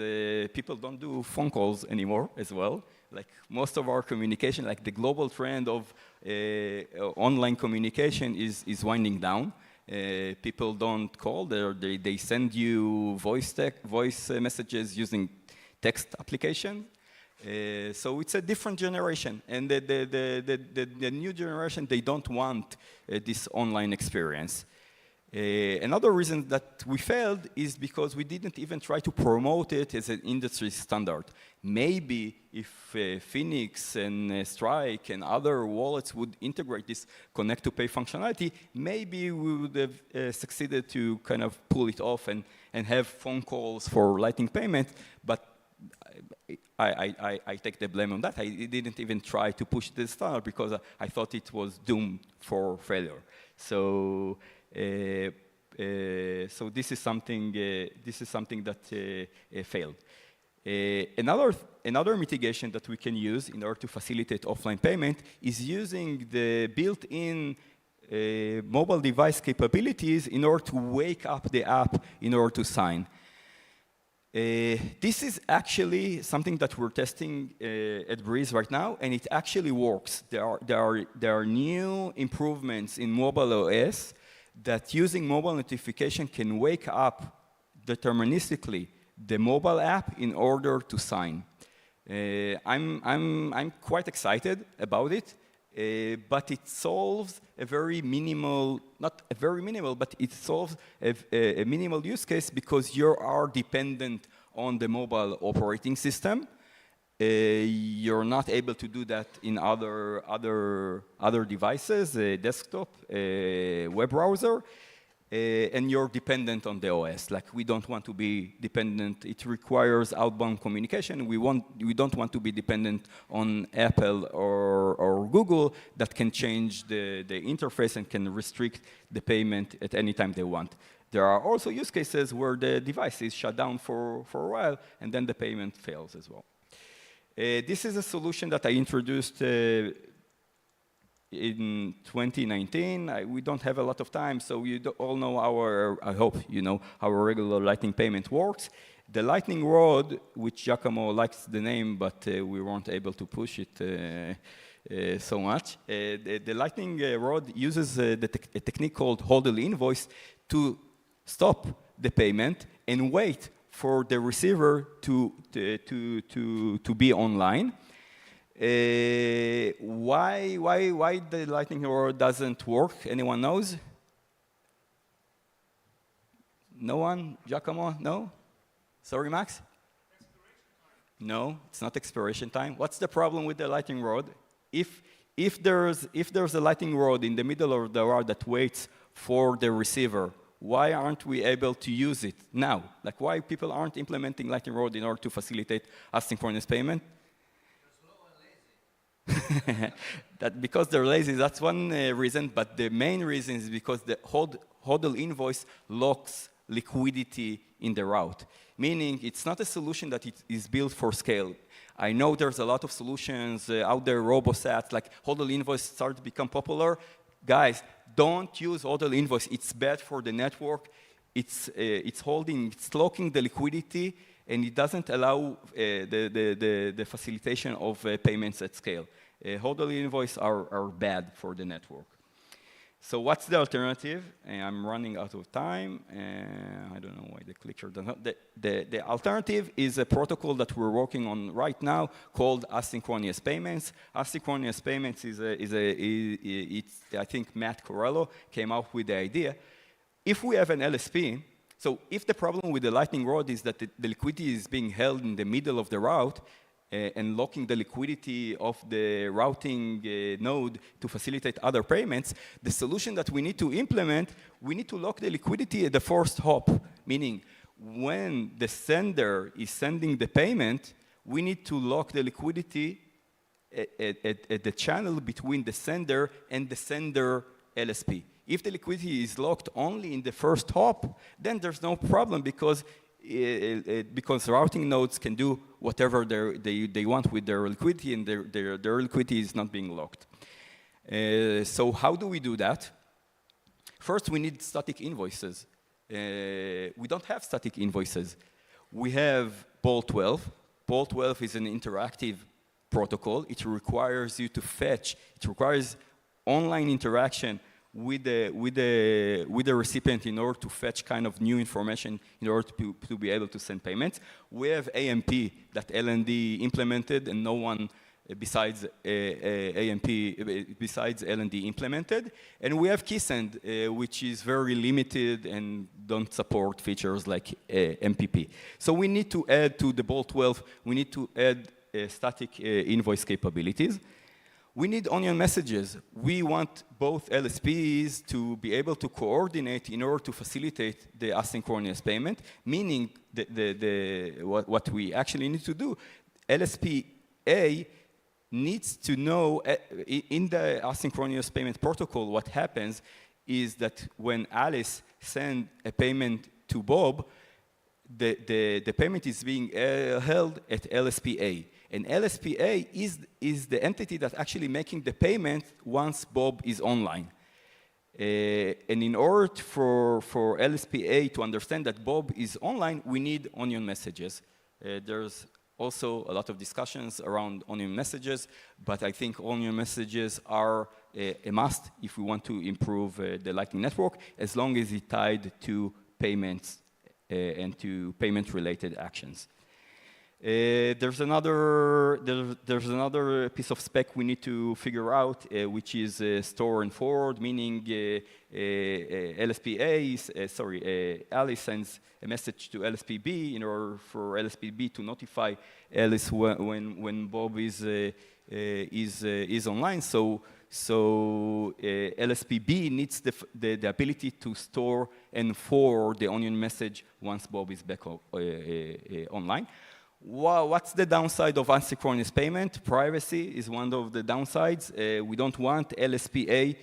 people don't do phone calls anymore as well. Like most of our communication, like the global trend of online communication is winding down. People don't call, they send you voice messages using text application. So it's a different generation, and the new generation, they don't want this online experience. Another reason that we failed is because we didn't even try to promote it as an industry standard. Maybe if Phoenix and Strike and other wallets would integrate this connect to pay functionality, maybe we would have succeeded to kind of pull it off and have phone calls for Lightning payment, but I take the blame on that. I didn't even try to push this standard because I thought it was doomed for failure. So this is something that failed. Another mitigation that we can use in order to facilitate offline payment is using the built-in mobile device capabilities in order to wake up the app in order to sign. This is actually something that we're testing at Breeze right now, and it actually works. There are new improvements in mobile OS that using mobile notification can wake up deterministically the mobile app in order to sign. I'm quite excited about it, but it solves a very minimal, not a very minimal, but it solves a minimal use case because you are dependent on the mobile operating system. You're not able to do that in other devices, desktop, web browser, and you're dependent on the OS. Like we don't want to be dependent. It requires outbound communication. We don't want to be dependent on Apple or Google that can change the interface and can restrict the payment at any time they want. There are also use cases where the device is shut down for a while and then the payment fails as well. This is a solution that I introduced in 2019. We don't have a lot of time, so you all know I hope you know how our regular Lightning payment works. The Lightning Rod, which Giacomo likes the name, but we weren't able to push it so much. The Lightning Rod uses a technique called hodl invoice to stop the payment and wait for the receiver to be online. Why the Lightning Rod doesn't work? Anyone knows? No one? Giacomo? No? Sorry, Max? No, it's not expiration time. What's the problem with the Lightning Rod? If there's a Lightning Rod in the middle of the route that waits for the receiver, why aren't we able to use it now? Like why people aren't implementing Lightning Rod in order to facilitate asynchronous payment? Because they're lazy, that's one reason, but the main reason is because the hodl invoice locks liquidity in the route, meaning it's not a solution that it is built for scale. I know there's a lot of solutions out there, RoboSats, like hodl invoice started to become popular. Guys, don't use hodl invoice. It's bad for the network. It's locking the liquidity, and it doesn't allow the facilitation of payments at scale. Hodl invoice are bad for the network. So what's the alternative? I'm running out of time. I don't know why the clicker doesn't. The alternative is a protocol that we're working on right now called asynchronous payments. Asynchronous payments I think Matt Corello came up with the idea. If we have an LSP, so if the problem with the Lightning Rod is that the liquidity is being held in the middle of the route, and locking the liquidity of the routing node to facilitate other payments, the solution that we need to implement, we need to lock the liquidity at the first hop, meaning when the sender is sending the payment, we need to lock the liquidity at the channel between the sender and the sender LSP. If the liquidity is locked only in the first hop, then there's no problem because routing nodes can do whatever they want with their liquidity, and their liquidity is not being locked. So how do we do that? First, we need static invoices. We don't have static invoices. We have Bol 12. Bol 12 is an interactive protocol. It requires you to fetch. It requires online interaction with the recipient in order to fetch kind of new information in order to be able to send payments. We have AMP that LND implemented, and no one besides AMP, besides LND implemented. And we have Keysend, which is very limited and don't support features like MPP. So we need to add to the Bol 12, we need to add static invoice capabilities. We need onion messages. We want both LSPs to be able to coordinate in order to facilitate the asynchronous payment, meaning what we actually need to do. LSP A needs to know, in the asynchronous payment protocol, what happens is that when Alice sends a payment to Bob, the payment is being held at LSPA. And LSPA is the entity that's actually making the payment once Bob is online. And in order for LSPA to understand that Bob is online, we need onion messages. There's also a lot of discussions around onion messages, but I think onion messages are a must if we want to improve the Lightning Network, as long as it's tied to payments and to payment-related actions. There's another piece of spec we need to figure out, which is store and forward, meaning Alice sends a message to LSPB in order for LSPB to notify Alice when Bob is online. So LSPB needs the ability to store and forward the onion message once Bob is back online. What's the downside of asynchronous payment? Privacy is one of the downsides. We don't want LSPA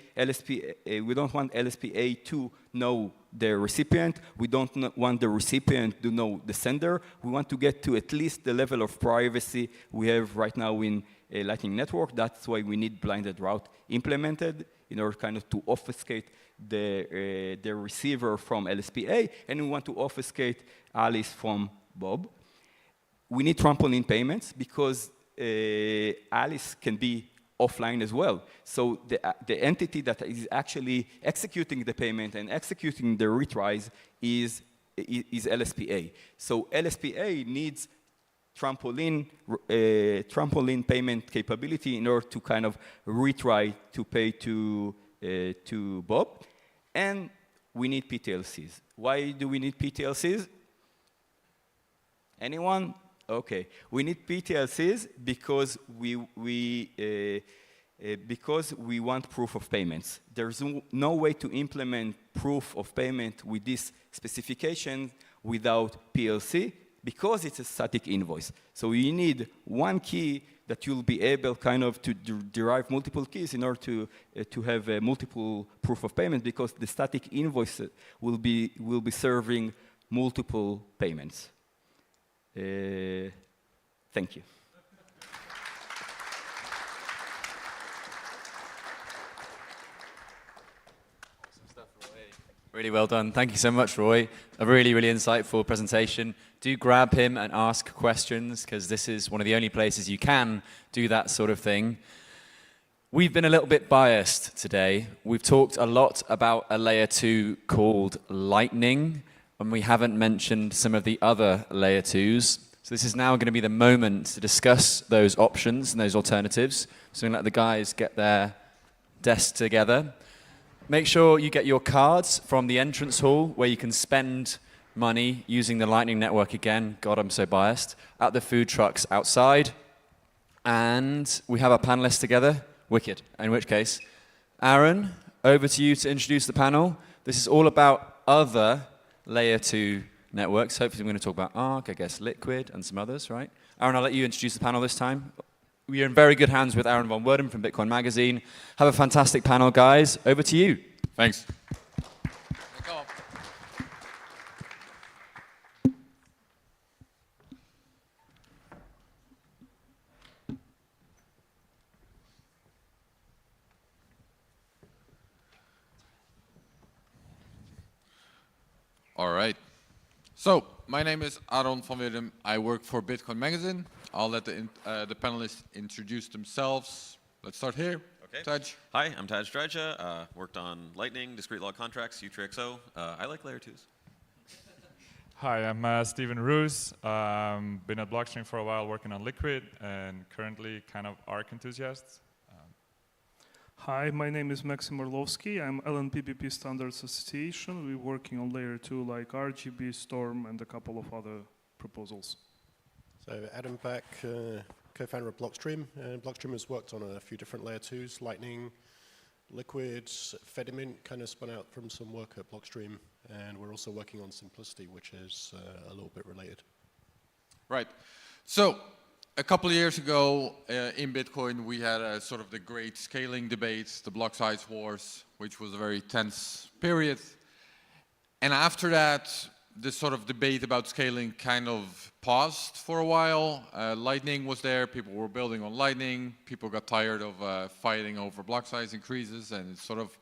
to know the recipient. We don't want the recipient to know the sender. We want to get to at least the level of privacy we have right now in a Lightning Network. That's why we need blinded route implemented in order kind of to obfuscate the receiver from LSPA, and we want to obfuscate Alice from Bob. We need trampoline payments because Alice can be offline as well. So the entity that is actually executing the payment and executing the retries is LSPA. So LSPA needs trampoline payment capability in order to kind of retry to pay to Bob. And we need PTLCs. Why do we need PTLCs? Anyone? Okay, we need PTLCs because we want proof of payments. There's no way to implement proof of payment with this specification without PLC because it's a static invoice. So you need one key that you'll be able kind of to derive multiple keys in order to have a multiple proof of payment, because the static invoice will be serving multiple payments. Thank you. Really well done. Thank you so much, Roy. A really, really insightful presentation. Do grab him and ask questions, because this is one of the only places you can do that sort of thing. We've been a little bit biased today. We've talked a lot about a layer 2 called Lightning, and we haven't mentioned some of the other layer 2s. So this is now going to be the moment to discuss those options and those alternatives. So I'm going to let the guys get their desks together. Make sure you get your cards from the entrance hall where you can spend money using the Lightning Network again. God, I'm so biased. At the food trucks outside. And we have our panelists together. Wicked. In which case, Aaron, over to you to introduce the panel. This is all about other layer 2 networks. Hopefully we're going to talk about Arc, I guess Liquid, and some others, right? Aaron, I'll let you introduce the panel this time. We are in very good hands with Aaron von Wirdum from Bitcoin Magazine. Have a fantastic panel, guys. Over to you. Thanks. All right. So, my name is Aaron van Wirdum. I work for Bitcoin Magazine. I'll let the panelists introduce themselves. Let's start here. Okay. Tadge. Hi, I'm Tadge Dryja. Worked on Lightning, discrete log contracts, Utreexo. I like layer 2s. Hi, I'm Stephan Roose. Been at Blockstream for a while working on Liquid and currently kind of ARC enthusiast. Hi, my name is Maxim Orlovsky. I'm LNPPP Standards Association. We're working on layer 2 like RGB, Storm, and a couple of other proposals. So Adam Beck, co-founder of Blockstream. Blockstream has worked on a few different layer 2s, Lightning, Liquid, Fedimint kind of spun out from some work at Blockstream. And we're also working on Simplicity, which is a little bit related. Right. So, a couple of years ago in Bitcoin, we had a sort of the great scaling debates, the block size wars, which was a very tense period. And after that, this sort of debate about scaling kind of paused for a while. Lightning was there, people were building on Lightning, people got tired of fighting over block size increases, and it sort of,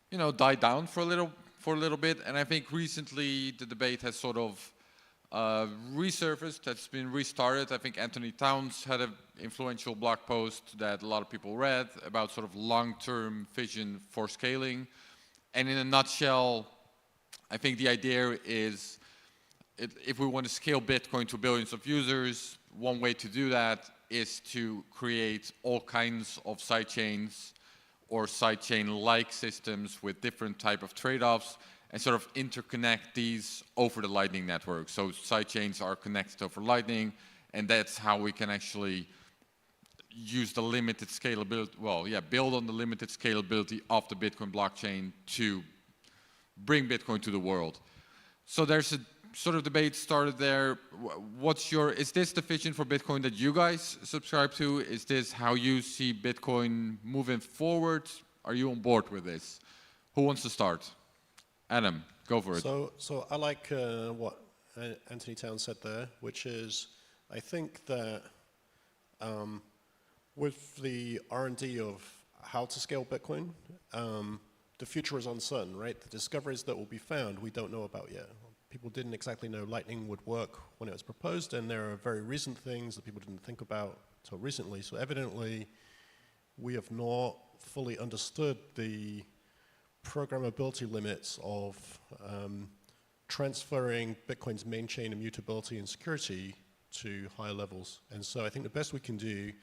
you know, died down for a little bit. And I think recently the debate has sort of resurfaced, that's been restarted. I think Anthony Towns had an influential blog post that a lot of people read about sort of long-term vision for scaling. And in a nutshell, I think the idea is if we want to scale Bitcoin to billions of users, one way to do that is to create all kinds of sidechains or sidechain-like systems with different type of trade-offs and sort of interconnect these over the Lightning network. So sidechains are connected over Lightning, and that's how we can actually use the limited scalability, well, yeah, build on the limited scalability of the Bitcoin blockchain to bring Bitcoin to the world. So there's a sort of debate started there. Is this the vision for Bitcoin that you guys subscribe to? Is this how you see Bitcoin moving forward? Are you on board with this? Who wants to start? Adam, go for it. So I like what Anthony Towns said there, which is I think that with the R&D of how to scale Bitcoin, the future is uncertain, right? The discoveries that will be found, we don't know about yet. People didn't exactly know Lightning would work when it was proposed, and there are very recent things that people didn't think about until recently. So evidently, we have not fully understood the programmability limits of transferring Bitcoin's main chain immutability and security to higher levels. And so I think the best we can do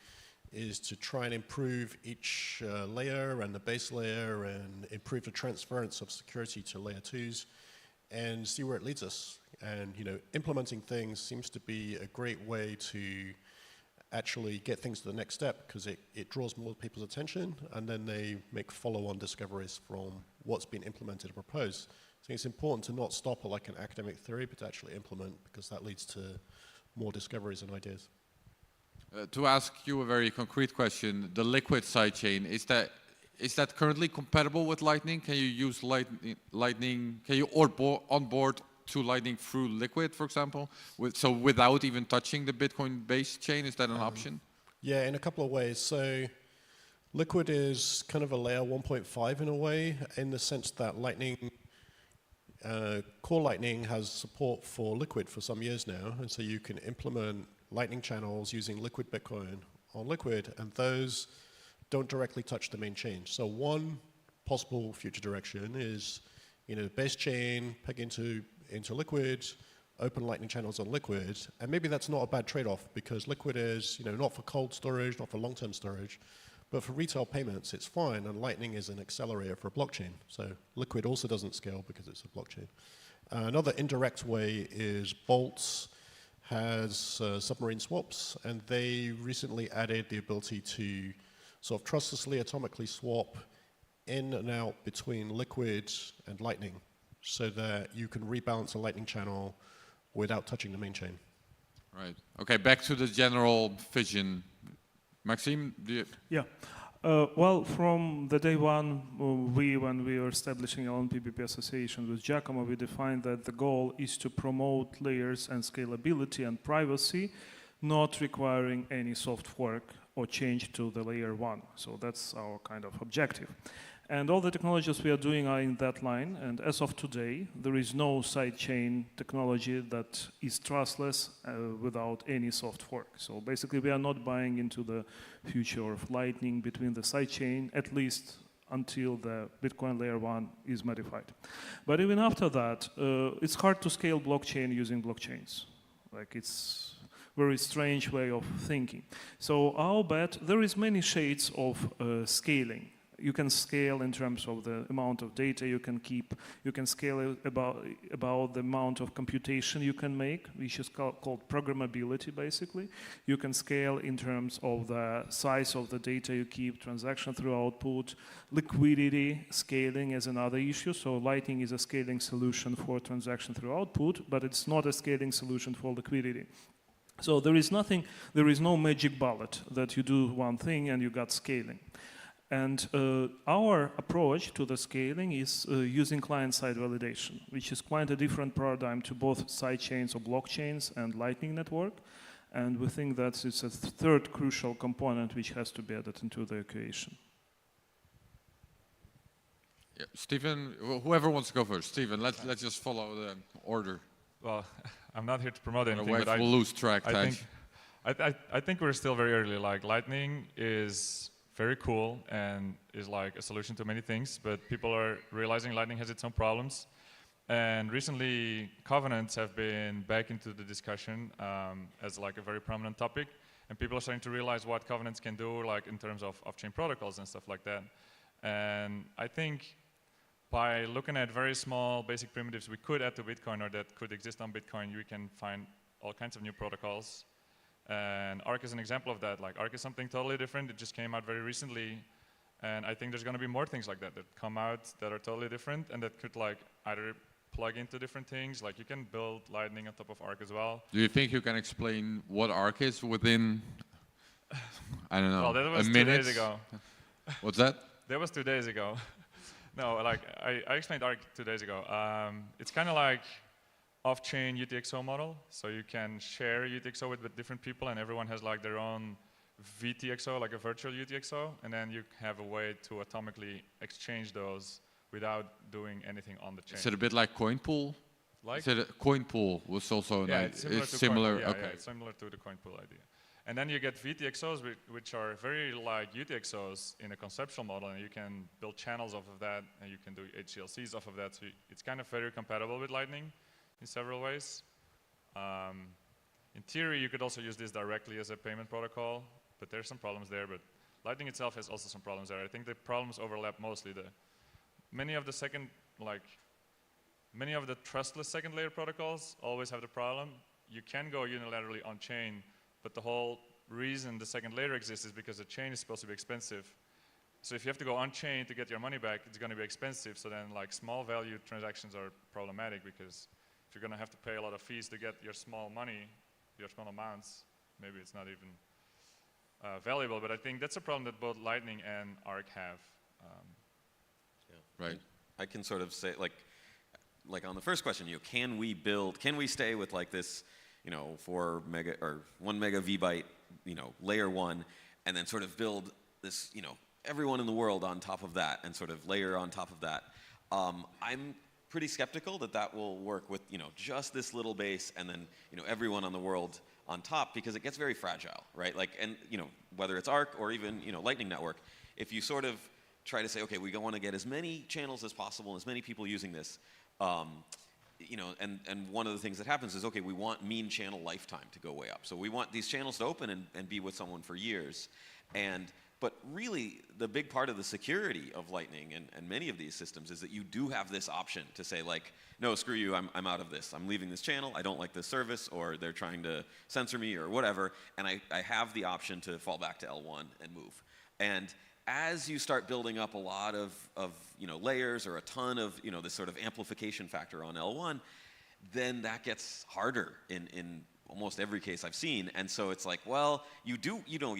is to try and improve each layer and the base layer and improve the transference of security to layer 2s and see where it leads us. And you know, implementing things seems to be a great way to actually get things to the next step because it draws more people's attention and then they make follow-on discoveries from what's been implemented and proposed. So it's important to not stop at like an academic theory but to actually implement because that leads to more discoveries and ideas. To ask you a very concrete question, the Liquid sidechain, is that currently compatible with Lightning? Can you use Lightning, can you onboard to Lightning through Liquid, for example? So without even touching the Bitcoin-based chain, is that an option? Yeah, in a couple of ways. So Liquid is kind of a layer 1.5 in a way, in the sense that Lightning, core Lightning has support for Liquid for some years now, and so you can implement Lightning channels using Liquid Bitcoin on Liquid, and those don't directly touch the main chain. So one possible future direction is, you know, base chain, peg into Liquid, open Lightning channels on Liquid, and maybe that's not a bad trade-off because Liquid is, you know, not for cold storage, not for long-term storage, but for retail payments it's fine, and Lightning is an accelerator for a blockchain. So Liquid also doesn't scale because it's a blockchain. Another indirect way is Boltz has submarine swaps, and they recently added the ability to sort of trustlessly atomically swap in and out between Liquid and Lightning so that you can rebalance a Lightning channel without touching the main chain. Right. Okay, back to the general vision. Maxim, do you? Yeah. Well, from the day one, when we were establishing our own PPP association with Giacomo, we defined that the goal is to promote layers and scalability and privacy, not requiring any soft fork or change to the layer 1. So that's our kind of objective. And all the technologies we are doing are in that line. And as of today, there is no sidechain technology that is trustless without any soft fork. So basically, we are not buying into the future of Lightning between the sidechain, at least until the Bitcoin layer 1 is modified. But even after that, it's hard to scale blockchain using blockchains. Like, it's a very strange way of thinking. So our bet, there is many shades of scaling. You can scale in terms of the amount of data you can keep. You can scale about the amount of computation you can make, which is called programmability, basically. You can scale in terms of the size of the data you keep, transaction through output, liquidity, scaling is another issue. So Lightning is a scaling solution for transaction through output, but it's not a scaling solution for liquidity. So there is no magic bullet that you do one thing and you got scaling. And our approach to the scaling is using client-side validation, which is quite a different paradigm to both sidechains or blockchains and Lightning Network. And we think that it's a third crucial component which has to be added into the equation. Yeah, Stephan, whoever wants to go first. Stephan, let's just follow the order. Well, I'm not here to promote anything, but but we'll lose track. I think we're still very early. Like, Lightning is very cool and is like a solution to many things, but people are realizing Lightning has its own problems. And recently, covenants have been back into the discussion as like a very prominent topic, and people are starting to realize what covenants can do, like in terms of off-chain protocols and stuff like that. And I think by looking at very small basic primitives we could add to Bitcoin or that could exist on Bitcoin, we can find all kinds of new protocols. And Arc is an example of that. Like, Arc is something totally different. It just came out very recently. And I think there's going to be more things like that come out that are totally different and that could like either plug into different things. Like, you can build Lightning on top of Arc as well. Do you think you can explain what Arc is within, I don't know, well, that was a 2 minute? days ago. What's that? That was 2 days ago. No, like, I explained Arc 2 days ago. It's kind of like off-chain Utreexo model, so you can share Utreexo with different people, and everyone has like their own VTXO, like a virtual Utreexo, and then you have a way to atomically exchange those without doing anything on the chain. Is it a bit like CoinPool? Like? Is it a CoinPool was also it's similar. Yeah, okay. yeah, it's similar to the CoinPool idea. And then you get VTXOs, which are very like UTXOs in a conceptual model, and you can build channels off of that, and you can do HCLCs off of that. So it's kind of very compatible with Lightning in several ways. In theory, you could also use this directly as a payment protocol, but there's some problems there. But Lightning itself has also some problems there. I think the problems overlap mostly. Many of the trustless second layer protocols always have the problem. You can go unilaterally on chain, but the whole reason the second layer exists is because the chain is supposed to be expensive. So if you have to go on chain to get your money back, it's going to be expensive. So then, like, small value transactions are problematic because if you're going to have to pay a lot of fees to get your small money, your small amounts, maybe it's not even valuable. But I think that's a problem that both Lightning and Arc have. Right. I can sort of say, like on the first question, can we stay with like this, 4 mega or 1 mega VByte, layer 1, and then sort of build this, everyone in the world on top of that and sort of layer on top of that. I'm pretty skeptical that will work with just this little base and then everyone on the world on top, because it gets very fragile, right? Like, and whether it's Arc or even Lightning Network, if you sort of try to say, okay, we want to get as many channels as possible, as many people using this, and one of the things that happens is, okay, we want mean channel lifetime to go way up. So we want these channels to open and be with someone for years. But really, the big part of the security of Lightning and many of these systems is that you do have this option to say, like, no, screw you, I'm out of this. I'm leaving this channel, I don't like this service, or they're trying to censor me or whatever, and I have the option to fall back to L1 and move. And as you start building up a lot of layers or a ton of this sort of amplification factor on L1, then that gets harder in almost every case I've seen. And so it's like, well, you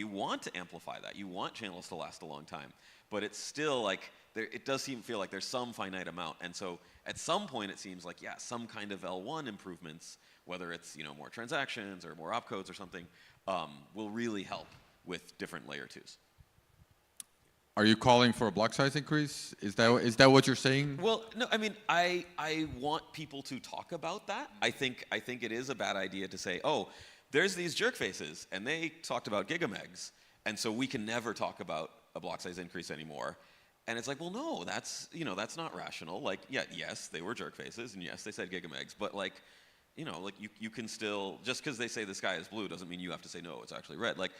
want to amplify that. You want channels to last a long time. But it's still like, it does feel like there's some finite amount. And so at some point it seems like, yeah, some kind of L1 improvements, whether it's more transactions or more opcodes or something, will really help with different layer 2s. Are you calling for a block size increase? Is that what you're saying? Well, no, I mean, I want people to talk about that. I think it is a bad idea to say, oh, there's these jerk faces, and they talked about gigamegs, and so we can never talk about a block size increase anymore. And it's like, well, no, that's not rational. Like, yeah, yes, they were jerk faces, and yes, they said gigamegs, but like, you can still, just because they say the sky is blue doesn't mean you have to say, no, it's actually red. Like,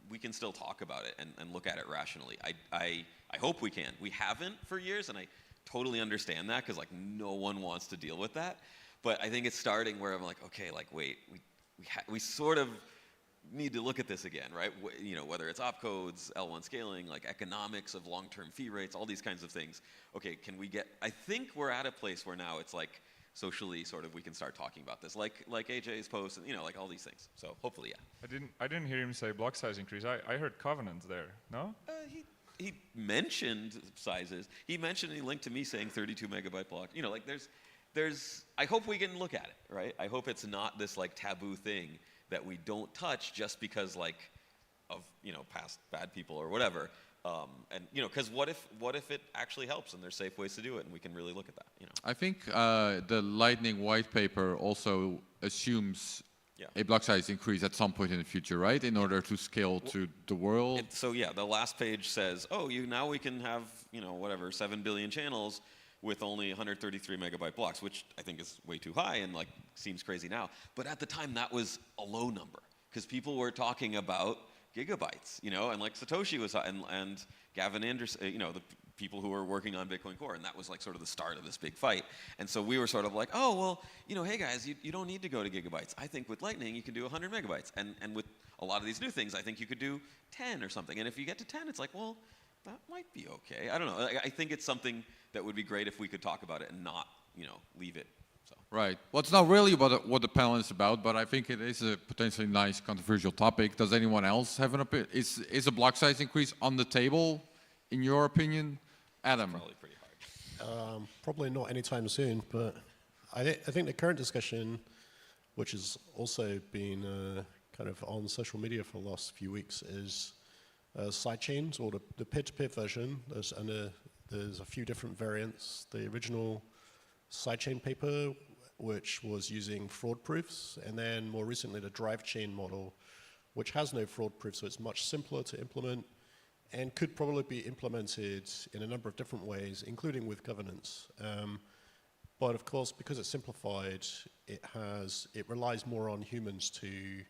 we can still talk about it and look at it rationally. I hope we can. We haven't for years, and I totally understand that, because like no one wants to deal with that. But I think it's starting where I'm like, okay, like wait, we sort of need to look at this again, right? Whether it's opcodes, L1 scaling, like economics of long-term fee rates, all these kinds of things. Okay, I think we're at a place where now it's like socially sort of we can start talking about this, like AJ's post, and like all these things. So hopefully, yeah. I didn't hear him say block size increase. I heard covenant there. No? He mentioned sizes. He linked to me saying 32 megabyte block. Like there's. I hope we can look at it, right? I hope it's not this like taboo thing that we don't touch just because like of past bad people or whatever. And because what if it actually helps and there's safe ways to do it and we can really look at that. I think the Lightning white paper also assumes a block size increase at some point in the future, right? In order to scale to the world. The last page says, now we can have 7 billion channels with only 133 megabyte blocks, which I think is way too high and like seems crazy now. But at the time that was a low number because people were talking about gigabytes, and like Satoshi was, and Gavin Anderson, the people who were working on Bitcoin Core, and that was like sort of the start of this big fight. And so we were sort of like, oh, well, hey guys, you don't need to go to gigabytes. I think with Lightning you can do 100 megabytes. And with a lot of these new things, I think you could do 10 or something. And if you get to 10, it's like, well, that might be okay. I don't know. I think it's something that would be great if we could talk about it and not, leave it. So. Right. Well, it's not really what the panel is about, but I think it is a potentially nice controversial topic. Does anyone else have an opinion? Is a block size increase on the table, in your opinion? Adam? Probably pretty hard. Probably not anytime soon, but I think the current discussion, which has also been kind of on social media for the last few weeks, is sidechains, or the peer-to-peer version. There's a few different variants. The original sidechain paper, which was using fraud proofs, and then more recently the drive chain model, which has no fraud proof, so it's much simpler to implement and could probably be implemented in a number of different ways, including with governance. But of course, because it's simplified, it relies more on humans to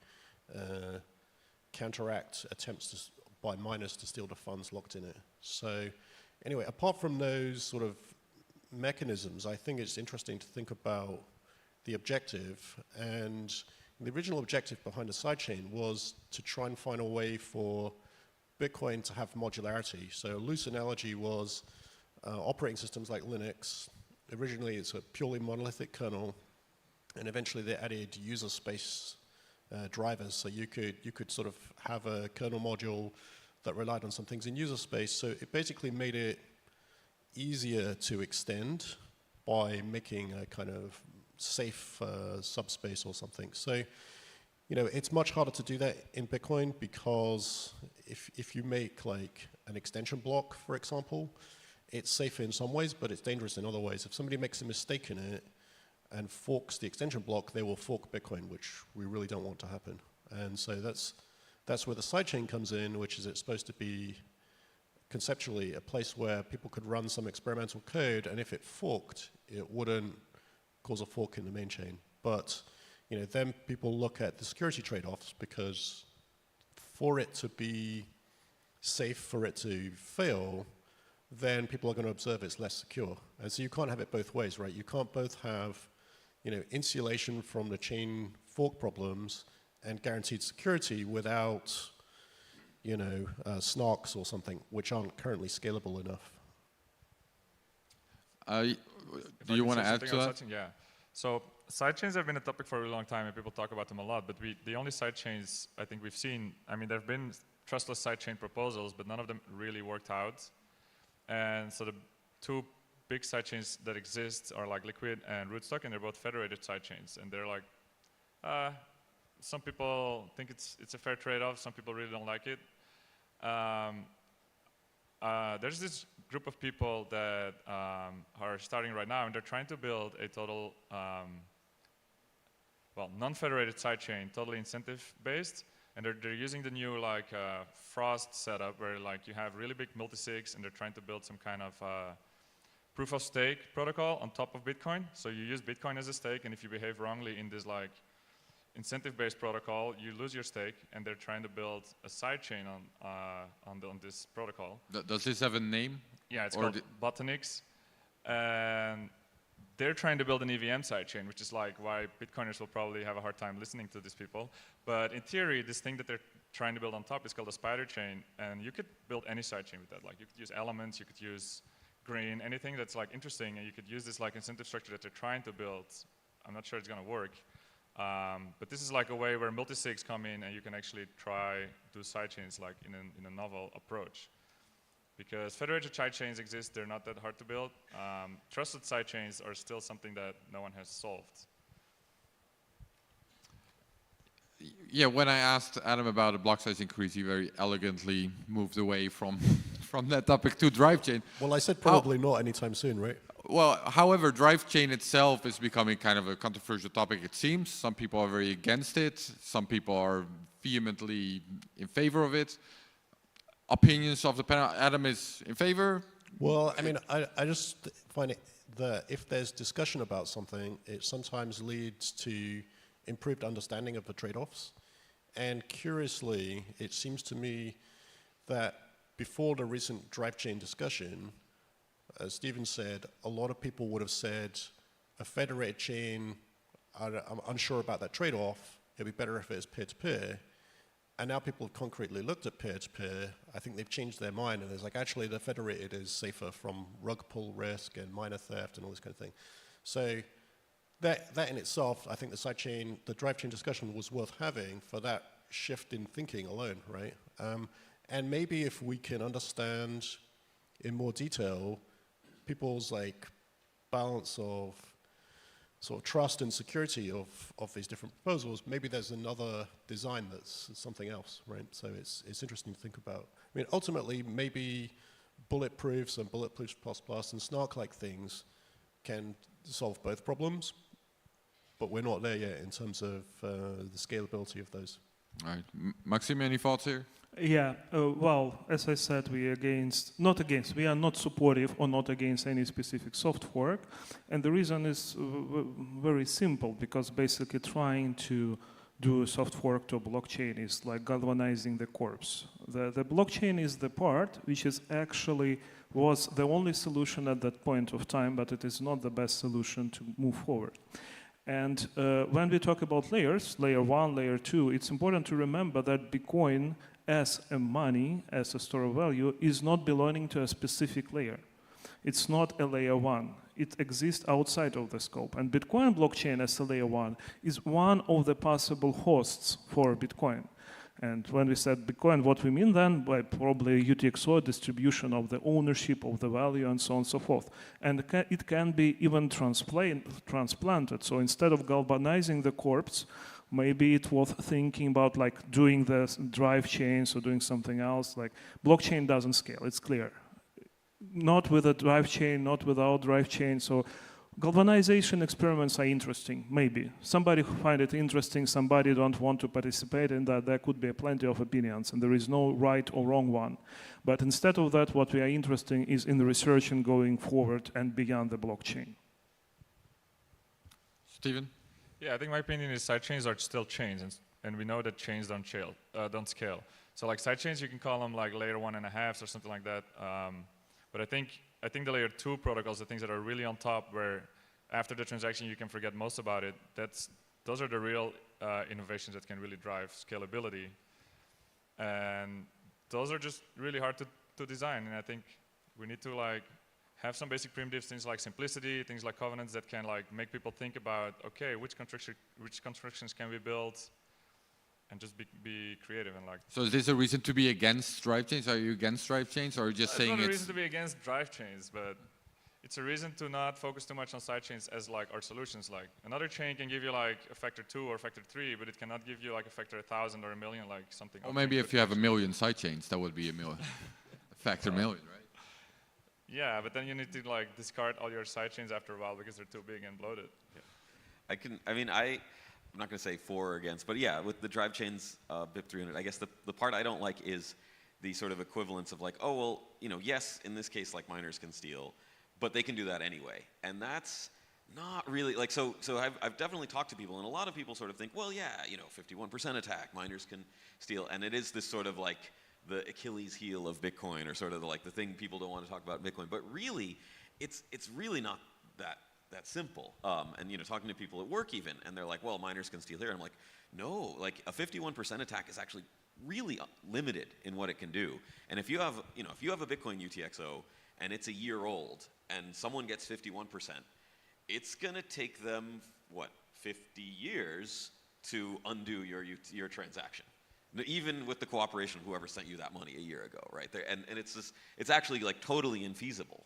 counteract attempts by miners to steal the funds locked in it. So anyway, apart from those sort of mechanisms, I think it's interesting to think about the objective. And the original objective behind the sidechain was to try and find a way for Bitcoin to have modularity. So a loose analogy was operating systems like Linux. Originally, it's a purely monolithic kernel, and eventually they added user space drivers. So you could sort of have a kernel module that relied on some things in user space. So it basically made it easier to extend by making a kind of safe subspace or something. So, it's much harder to do that in Bitcoin because if you make like an extension block, for example, it's safer in some ways, but it's dangerous in other ways. If somebody makes a mistake in it and forks the extension block, they will fork Bitcoin, which we really don't want to happen. And so that's where the sidechain comes in, which is it's supposed to be conceptually a place where people could run some experimental code, and if it forked, it wouldn't cause a fork in the main chain. But then people look at the security trade-offs, because for it to be safe, for it to fail, then people are going to observe it's less secure. And so you can't have it both ways, right? You can't both have insulation from the chain fork problems and guaranteed security without snarks or something, which aren't currently scalable enough. Do you want to add to that? Yeah. So sidechains have been a topic for a really long time, and people talk about them a lot. But the only sidechains I think we've seen, there have been trustless sidechain proposals, but none of them really worked out. And so the two big sidechains that exist are like Liquid and Rootstock, and they're both federated sidechains. And they're like, some people think it's a fair trade-off. Some people really don't like it. there's this group of people that are starting right now, and they're trying to build a total, non-federated sidechain, totally incentive-based, and they're using the new Frost setup where you have really big multisigs, and they're trying to build some kind of proof of stake protocol on top of Bitcoin. So you use Bitcoin as a stake, and if you behave wrongly in this incentive-based protocol, you lose your stake, and they're trying to build a sidechain on this protocol. Does this have a name? Yeah, it's called Botanix, and they're trying to build an EVM sidechain, which is why Bitcoiners will probably have a hard time listening to these people. But in theory, this thing that they're trying to build on top is called a spider chain, and you could build any sidechain with that. You could use elements, you could use green, anything that's interesting, and you could use this incentive structure that they're trying to build. I'm not sure it's going to work. But this is a way where multisigs come in, and you can actually try do sidechains in a novel approach. Because federated sidechains exist, they're not that hard to build. Trusted sidechains are still something that no one has solved. Yeah, when I asked Adam about a block size increase, he very elegantly moved away from that topic to drive chain. Well, I said probably not anytime soon, right? Well, however, drive chain itself is becoming kind of a controversial topic, it seems. Some people are very against it. Some people are vehemently in favor of it. Opinions of the panel. Adam is in favor? Well, I mean, I just find it that if there's discussion about something, it sometimes leads to improved understanding of the trade-offs. And curiously, it seems to me that before the recent drive chain discussion, as Stephen said, a lot of people would have said a federated chain, I'm unsure about that trade-off, it'd be better if it's peer-to-peer. And now people have concretely looked at peer-to-peer. I think they've changed their mind, and it's actually the federated is safer from rug pull risk and miner theft and all this kind of thing. So that in itself, I think the drive chain discussion was worth having for that shift in thinking alone, right? And maybe if we can understand in more detail people's balance of sort of trust and security of these different proposals, maybe there's another design that's something else, right? So it's interesting to think about. I mean, ultimately, maybe bulletproofs and bulletproof plus and snark-like things can solve both problems, but we're not there yet in terms of the scalability of those. All right. Maxim, any thoughts here? Yeah, well, as I said, we are not supportive or not against any specific soft fork. And the reason is very simple, because basically trying to do a soft fork to a blockchain is like galvanizing the corpse. The blockchain is the part which is actually was the only solution at that point of time, but it is not the best solution to move forward. And when we talk about layers, layer 1, layer 2, it's important to remember that Bitcoin as a money, as a store of value, is not belonging to a specific layer. It's not a layer 1. It exists outside of the scope. And Bitcoin blockchain as a layer 1 is one of the possible hosts for Bitcoin. And when we said Bitcoin, what we mean then by probably Utreexo distribution of the ownership of the value and so on and so forth. And it can be even transplanted. So instead of galvanizing the corpse, maybe it's worth thinking about doing the drive chains or doing something else. Blockchain doesn't scale, it's clear. Not with a drive chain, not without drive chain. So galvanization experiments are interesting, maybe. Somebody find it interesting, somebody don't want to participate in that. There could be plenty of opinions, and there is no right or wrong one. But instead of that, what we are interested in is in the research and going forward and beyond the blockchain. Stephen? Yeah, I think my opinion is sidechains are still chains, and we know that chains don't scale. So sidechains, you can call them layer 1.5 or something like that. But I think the layer 2 protocols, the things that are really on top, where after the transaction you can forget most about it, those are the real innovations that can really drive scalability. And those are just really hard to design. And I think we need to have some basic primitives, things like simplicity, things like covenants that can make people think about, okay, which constructions can we build, and just be creative and So is this a reason to be against drive chains? Are you against drive chains, or are you just saying it's not a reason to be against drive chains, but it's a reason to not focus too much on side chains as our solutions. Another chain can give you a factor 2 or factor 3, but it cannot give you a factor 1,000 or 1,000,000, something. Or maybe if you have 1,000,000 side chains, that would be a Factor million, right? Yeah, but then you need to like discard all your sidechains after a while because they're too big and bloated. Yeah. I'm not going to say for or against, but yeah, with the drive chains BIP 300, I guess the part I don't like is the sort of equivalence of like, oh, well, yes, in this case, like miners can steal, but they can do that anyway. And that's not really, like, so I've definitely talked to people, and a lot of people sort of think, well, yeah, 51% attack, miners can steal, and it is this sort of like the Achilles heel of Bitcoin, or sort of the thing people don't want to talk about in Bitcoin, but really, it's really not that simple. And talking to people at work even, and they're like, well, miners can steal here. I'm like, no, like a 51% attack is actually really limited in what it can do. And if you have, if you have a Bitcoin Utreexo and it's a year old and someone gets 51%, it's gonna take them, 50 years to undo your transaction. Even with the cooperation of whoever sent you that money a year ago, right? And it's actually like totally infeasible.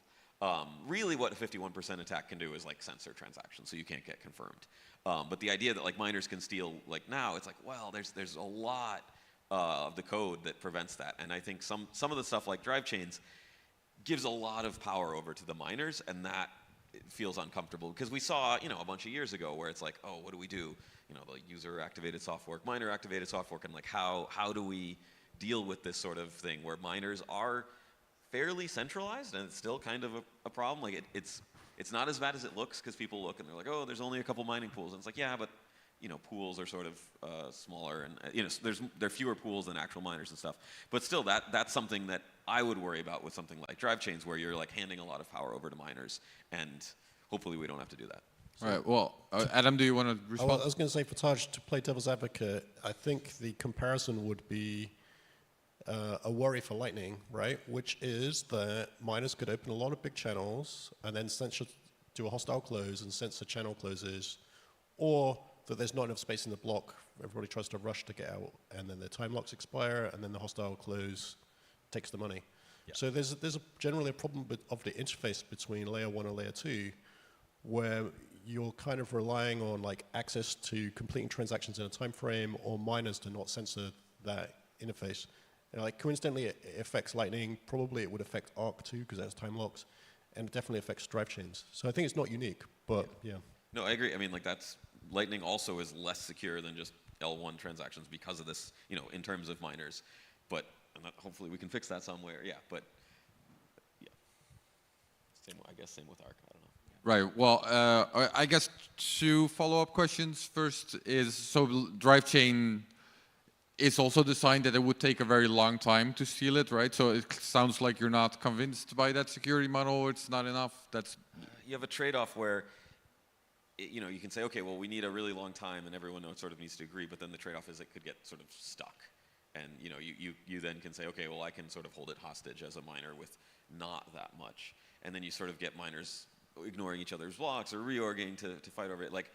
Really what a 51% attack can do is like censor transactions, so you can't get confirmed. But the idea that like miners can steal like now, it's like, well, there's a lot of the code that prevents that. And I think some of the stuff like drive chains gives a lot of power over to the miners, and that feels uncomfortable because we saw, a bunch of years ago where it's like, oh, what do we do? The user activated soft fork, miner activated soft fork, and like how do we deal with this sort of thing where miners are fairly centralized, and it's still kind of a problem. Like it's not as bad as it looks, because people look and they're like, oh, there's only a couple mining pools, and it's like, yeah, but pools are sort of smaller, and there are fewer pools than actual miners and stuff. But still, that's something that I would worry about with something like drive chains, where you're like handing a lot of power over to miners, and hopefully we don't have to do that. All right. Well, Adam, do you want to respond? I was going to say, for Tadge, to play devil's advocate, I think the comparison would be a worry for Lightning, right? Which is that miners could open a lot of big channels and then do a hostile close and censor channel closes, or that there's not enough space in the block, everybody tries to rush to get out, and then their time locks expire, and then the hostile close takes the money. Yeah. So there's generally a problem of the interface between layer 1 and layer 2, where you're kind of relying on like access to completing transactions in a time frame, or miners to not censor that interface. Like coincidentally, it affects Lightning. Probably it would affect Arc too, because that's time locks, and it definitely affects drive chains. So I think it's not unique, but yeah. No, I agree. I mean, like Lightning also is less secure than just L1 transactions because of this, in terms of miners. But hopefully we can fix that somewhere. Yeah, but yeah, same with Arc. I don't know. Right. Well, I guess 2 follow-up questions. First is, so drive chain is also designed that it would take a very long time to steal it, right? So it sounds like you're not convinced by that security model. It's not enough. You have a trade-off where, you can say, okay, well, we need a really long time, and everyone sort of needs to agree. But then the trade-off is it could get sort of stuck, and you then can say, okay, well, I can sort of hold it hostage as a miner with not that much, and then you sort of get miners ignoring each other's blocks or reorging to fight over it. Like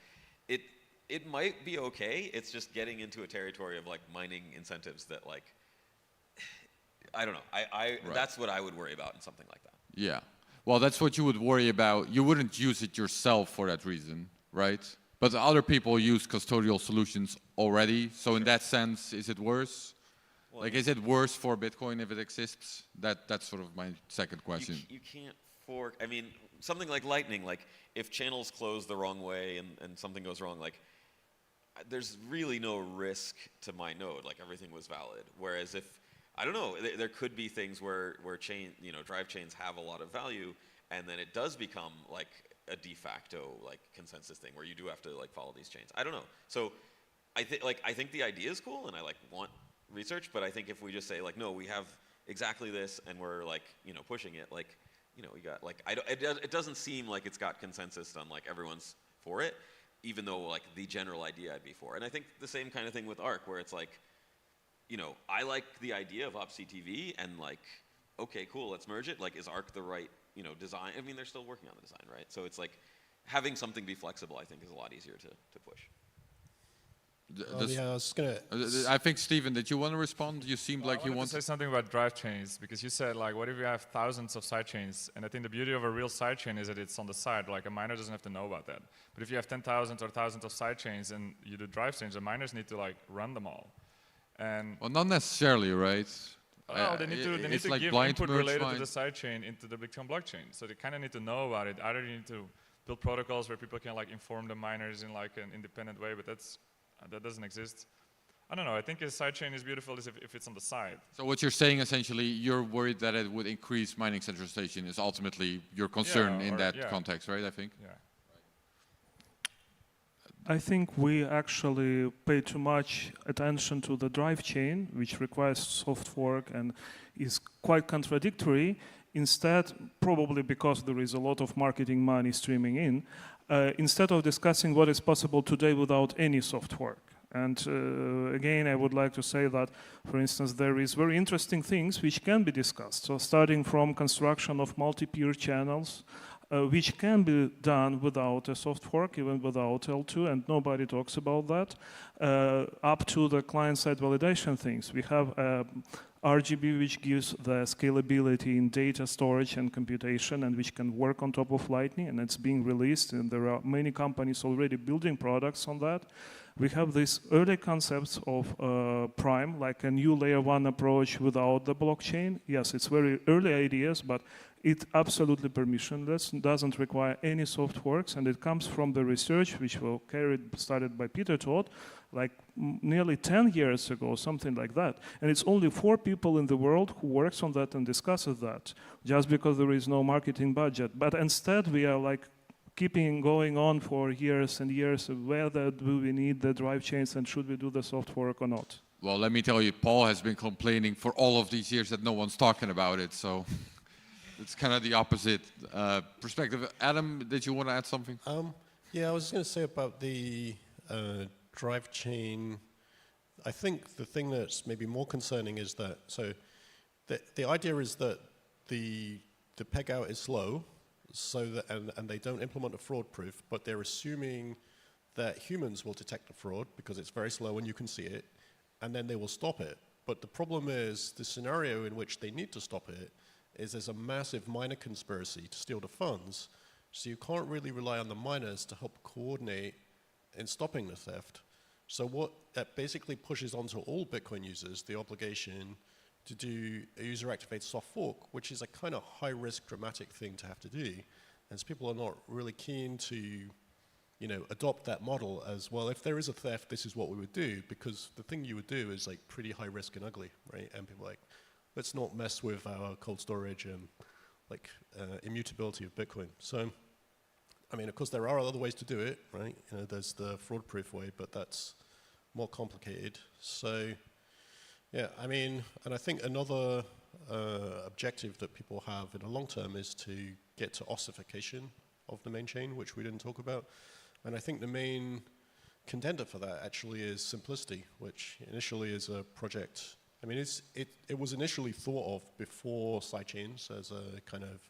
it might be okay. It's just getting into a territory of like mining incentives that like, I don't know. Right. That's what I would worry about in something like that. Yeah. Well, that's what you would worry about. You wouldn't use it yourself for that reason, right? But other people use custodial solutions already. So in that sense, is it worse? Well, like, is it worse for Bitcoin if it exists? That's sort of my second question. You can't fork. I mean, something like Lightning, like if channels close the wrong way and something goes wrong, like there's really no risk to my node, like everything was valid. Whereas if, I don't know, there could be things where drive chains have a lot of value, and then it does become like a de facto like consensus thing where you do have to like follow these chains. I don't know. So I think the idea is cool, and I like want research, but I think if we just say like, no, we have exactly this, and we're like, pushing it, like, we got like, it doesn't seem like it's got consensus on like everyone's for it, even though like the general idea I'd be for. And I think the same kind of thing with Arc, where it's like, I like the idea of OpCTV, and like, okay, cool, let's merge it. Like, is Arc the right, design? I mean, they're still working on the design, right? So it's like, having something be flexible, I think, is a lot easier to push. Yeah, I was gonna. I think, Stephen, did you want to respond? You seemed like you wanted to say something about drive chains, because you said like, what if you have thousands of side chains? And I think the beauty of a real side chain is that it's on the side. Like a miner doesn't have to know about that. But if you have 10,000 or thousands of side chains and you do drive chains, the miners need to like run them all. And well, not necessarily, right? Well, they need to like give blind input merge related mine. to the sidechain into the Bitcoin blockchain. So they kind of need to know about it. Either you need to build protocols where people can like inform the miners in like an independent way, but that doesn't exist. I don't know. I think a sidechain is beautiful if it's on the side. So what you're saying essentially, you're worried that it would increase mining centralization is ultimately your concern in that context, right? I think. Yeah. I think we actually pay too much attention to the drive chain, which requires soft fork and is quite contradictory. Instead, probably because there is a lot of marketing money streaming in, instead of discussing what is possible today without any soft fork. And again, I would like to say that, for instance, there is very interesting things which can be discussed. So starting from construction of multi-peer channels, which can be done without a soft fork, even without L2, and nobody talks about that, up to the client-side validation things. We have RGB, which gives the scalability in data storage and computation, and which can work on top of Lightning, and it's being released, and there are many companies already building products on that. We have these early concepts of Prime, like a new layer 1 approach without the blockchain. Yes, it's very early ideas, but it's absolutely permissionless, doesn't require any soft forks, and it comes from the research which started by Peter Todd, like nearly 10 years ago, something like that. And it's only 4 people in the world who works on that and discusses that, just because there is no marketing budget. But instead, we are like keeping going on for years and years of whether do we need the drive chains and should we do the soft fork or not. Well, let me tell you, Paul has been complaining for all of these years that no one's talking about it, so it's kind of the opposite perspective. Adam, did you want to add something? Yeah, I was just going to say about the drive chain. I think the thing that's maybe more concerning is that, so the idea is that the peg out is slow, so that, and they don't implement a fraud proof, but they're assuming that humans will detect the fraud because it's very slow and you can see it, and then they will stop it. But the problem is the scenario in which they need to stop it is there's a massive miner conspiracy to steal the funds, so you can't really rely on the miners to help coordinate in stopping the theft. So what that basically pushes onto all Bitcoin users the obligation to do a user-activated soft fork, which is a kind of high-risk, dramatic thing to have to do. And so people are not really keen to, you know, adopt that model as, well, if there is a theft, this is what we would do, because the thing you would do is like pretty high risk and ugly, right? And people are like, let's not mess with our cold storage and like immutability of Bitcoin. So, I mean, of course, there are other ways to do it, right? You know, there's the fraud-proof way, but that's more complicated. So, yeah, I mean, and I think another objective that people have in the long term is to get to ossification of the main chain, which we didn't talk about. And I think the main contender for that actually is simplicity, which initially is a project. I mean, it was initially thought of before sidechains as a kind of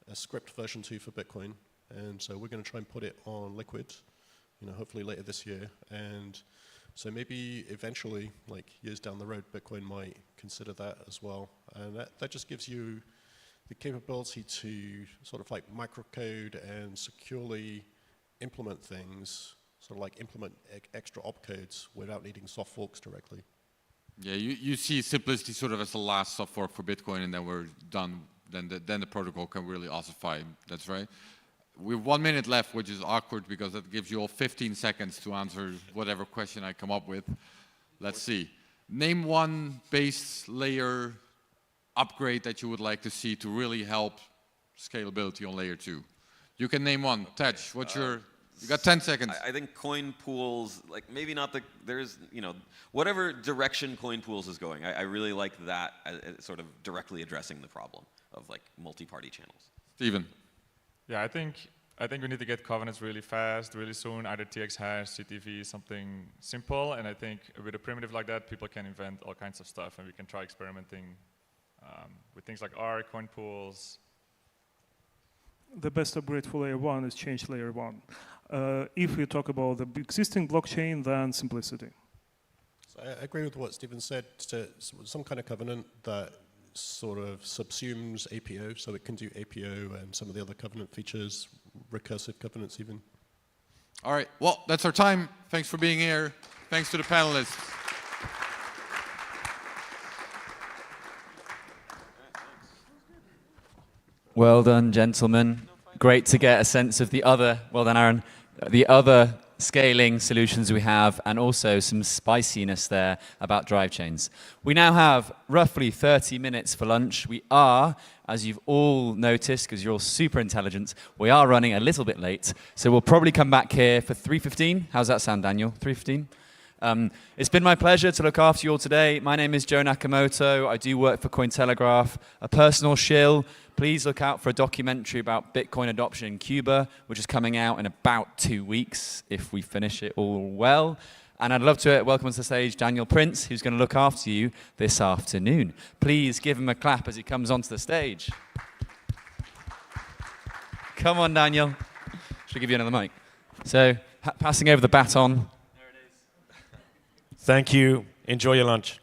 a script version 2 for Bitcoin. And so we're going to try and put it on Liquid, you know, hopefully later this year. And so maybe eventually, like years down the road, Bitcoin might consider that as well. And that just gives you the capability to sort of like microcode and securely implement things, sort of like implement extra opcodes without needing soft forks directly. Yeah, you see simplicity sort of as the last soft fork for Bitcoin, and then we're done. Then the protocol can really ossify. That's right. We have 1 minute left, which is awkward because that gives you all 15 seconds to answer whatever question I come up with. Let's see. Name one base layer upgrade that you would like to see to really help scalability on layer 2. You can name one. Tadge, what's your... You got 10 seconds. I think coin pools, like maybe not the, there's, you know, whatever direction coin pools is going, I really like that as sort of directly addressing the problem of like multi-party channels. Stephan. Yeah, I think we need to get covenants really fast, really soon, either TX hash, CTV, something simple, and I think with a primitive like that, people can invent all kinds of stuff, and we can try experimenting with things like R, coin pools. The best upgrade for layer 1 is change layer 1. If we talk about the existing blockchain, then simplicity. So I agree with what Stephan said, to some kind of covenant that sort of subsumes APO, so it can do APO and some of the other covenant features, recursive covenants even. All right, well, that's our time. Thanks for being here. Thanks to the panelists. Well done, gentlemen. Great to get a sense of the other, well done, Aaron, the other scaling solutions we have, and also some spiciness there about drive chains. We now have roughly 30 minutes for lunch. We are, as you've all noticed, because you're all super intelligent, we are running a little bit late, so we'll probably come back here for 3:15. How's that sound, Daniel? 3:15? It's been my pleasure to look after you all today. My name is Joe Nakamoto. I do work for Cointelegraph. A personal shill, please look out for a documentary about Bitcoin adoption in Cuba, which is coming out in about 2 weeks, if we finish it all well. And I'd love to welcome to the stage Daniel Prince, who's going to look after you this afternoon. Please give him a clap as he comes onto the stage. Come on, Daniel. Should I give you another mic? So, passing over the baton. Thank you. Enjoy your lunch.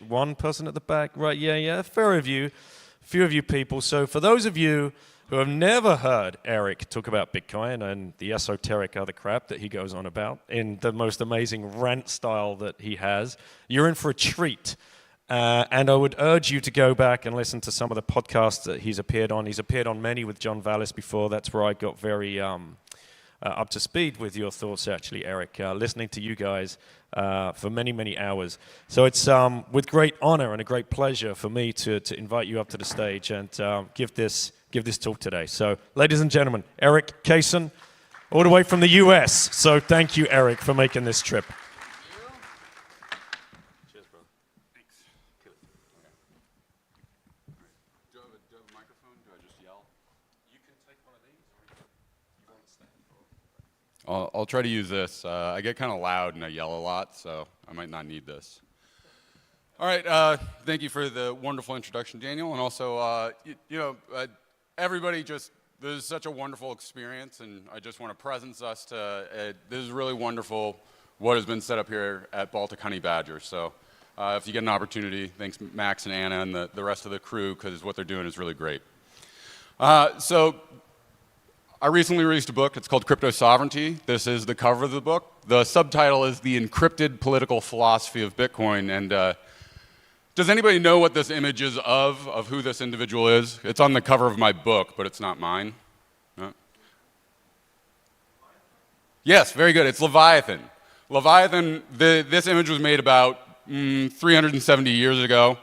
One person at the back, right? Yeah, a few of you people. So for those of you who have never heard Eric talk about Bitcoin and the esoteric other crap that he goes on about in the most amazing rant style that he has, you're in for a treat. And I would urge you to go back and listen to some of the podcasts that he's appeared on. He's appeared on many with John Vallis before. That's where I got very up to speed with your thoughts, actually, Eric, listening to you guys for many, many hours. So it's with great honor and a great pleasure for me to invite you up to the stage and give this talk today. So, ladies and gentlemen, Eric Kaysen, all the way from the US. So thank you, Eric, for making this trip. Cheers, bro. Thanks. Cool. Okay. Do you have a microphone? Do I just yell? You can take one of these, or you want to stand. I'll try to use this. I get kind of loud and I yell a lot, so I might not need this. All right. Thank you for the wonderful introduction, Daniel, and also, everybody this is such a wonderful experience, and I just want to presence us to, this is really wonderful what has been set up here at Baltic Honeybadger. So if you get an opportunity, thanks Max and Anna and the rest of the crew, because what they're doing is really great. So I recently released a book. It's called Crypto Sovereignty. This is the cover of the book. The subtitle is The Encrypted Political Philosophy of Bitcoin. And does anybody know what this image is of who this individual is? It's on the cover of my book, but it's not mine. No? Yes, very good. It's Leviathan. Leviathan, this image was made about 370 years ago,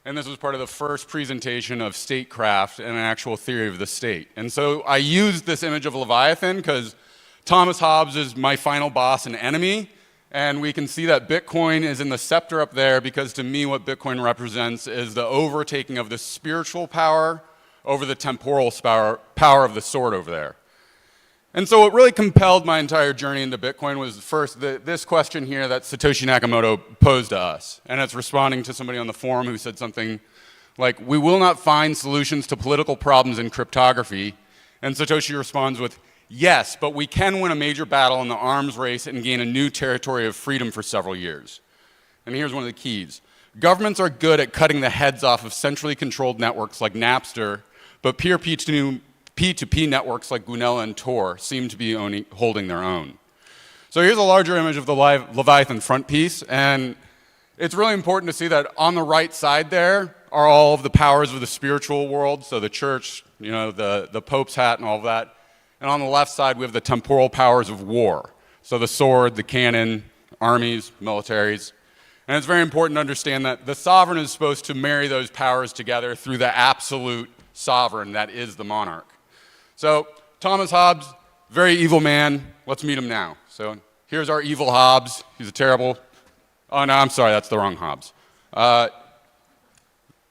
and this was part of the first presentation of statecraft and an actual theory of the state. And so I used this image of Leviathan because Thomas Hobbes is my final boss and enemy. And we can see that Bitcoin is in the scepter up there because to me what Bitcoin represents is the overtaking of the spiritual power over the temporal power of the sword over there. And so what really compelled my entire journey into Bitcoin was first this question here that Satoshi Nakamoto posed to us. And it's responding to somebody on the forum who said something like, "We will not find solutions to political problems in cryptography." And Satoshi responds with, "Yes, but we can win a major battle in the arms race and gain a new territory of freedom for several years." And here's one of the keys. Governments are good at cutting the heads off of centrally controlled networks like Napster, but P2P networks like Gunella and Torre seem to be holding their own. So here's a larger image of the Leviathan front piece, and it's really important to see that on the right side there are all of the powers of the spiritual world, so the church, the Pope's hat and all of that. And on the left side, we have the temporal powers of war. So the sword, the cannon, armies, militaries. And it's very important to understand that the sovereign is supposed to marry those powers together through the absolute sovereign that is the monarch. So Thomas Hobbes, very evil man. Let's meet him now. So here's our evil Hobbes. He's a terrible, oh no, I'm sorry, that's the wrong Hobbes.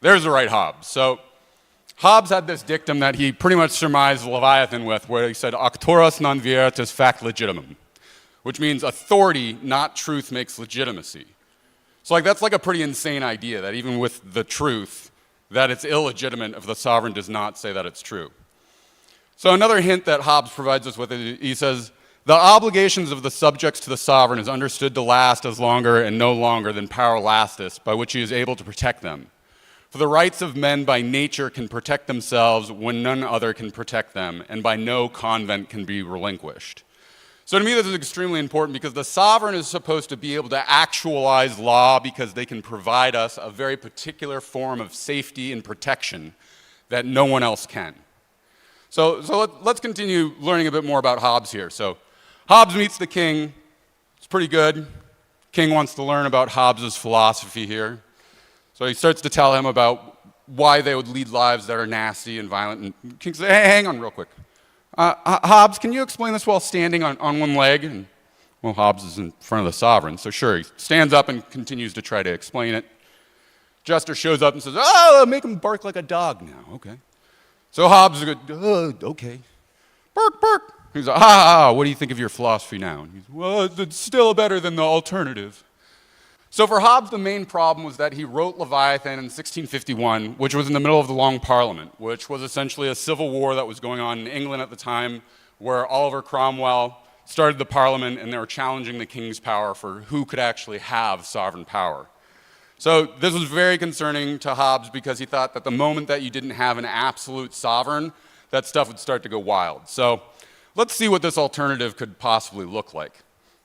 There's the right Hobbes. So Hobbes had this dictum that he pretty much surmised Leviathan with, where he said, "Auctoras non veritas fact legitimum," which means authority, not truth, makes legitimacy. So that's like a pretty insane idea, that even with the truth, that it's illegitimate if the sovereign does not say that it's true. So another hint that Hobbes provides us with, he says, "The obligations of the subjects to the sovereign is understood to last as longer and no longer than power lasteth, by which he is able to protect them. For the rights of men by nature can protect themselves when none other can protect them, and by no convent can be relinquished." So to me this is extremely important because the sovereign is supposed to be able to actualize law because they can provide us a very particular form of safety and protection that no one else can. So let's continue learning a bit more about Hobbes here. So Hobbes meets the king. It's pretty good. King wants to learn about Hobbes' philosophy here. So he starts to tell him about why they would lead lives that are nasty and violent. And the king says, "Hey, hang on real quick. Hobbes, can you explain this while standing on one leg?" And, well, Hobbes is in front of the sovereign, so sure, he stands up and continues to try to explain it. Jester shows up and says, "Oh, make him bark like a dog now, okay." So Hobbes goes, "Okay. Bark, bark." He's like, "What do you think of your philosophy now?" And he's, "Well, it's still better than the alternative." So for Hobbes, the main problem was that he wrote Leviathan in 1651, which was in the middle of the Long Parliament, which was essentially a civil war that was going on in England at the time, where Oliver Cromwell started the Parliament and they were challenging the king's power for who could actually have sovereign power. So this was very concerning to Hobbes because he thought that the moment that you didn't have an absolute sovereign, that stuff would start to go wild. So let's see what this alternative could possibly look like.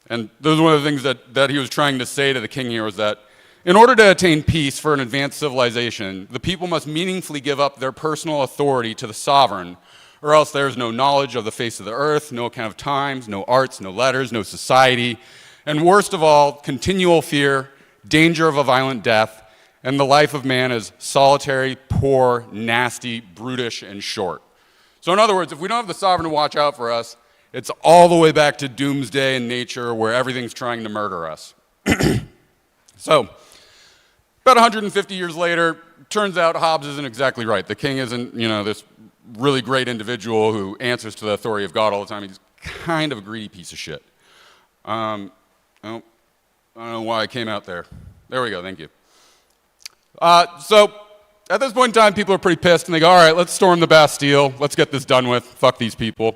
And this was one of the things that he was trying to say to the king here was that in order to attain peace for an advanced civilization, the people must meaningfully give up their personal authority to the sovereign, or else there is no knowledge of the face of the earth, no account of times, no arts, no letters, no society, and worst of all, continual fear, danger of a violent death, and the life of man is solitary, poor, nasty, brutish, and short. So in other words, if we don't have the sovereign to watch out for us, it's all the way back to doomsday in nature where everything's trying to murder us. So, about 150 years later, turns out Hobbes isn't exactly right. The king isn't, this really great individual who answers to the authority of God all the time. He's kind of a greedy piece of shit. I don't know why I came out there. There we go, thank you. So, at this point in time, people are pretty pissed, and they go, all right, let's storm the Bastille. Let's get this done with. Fuck these people.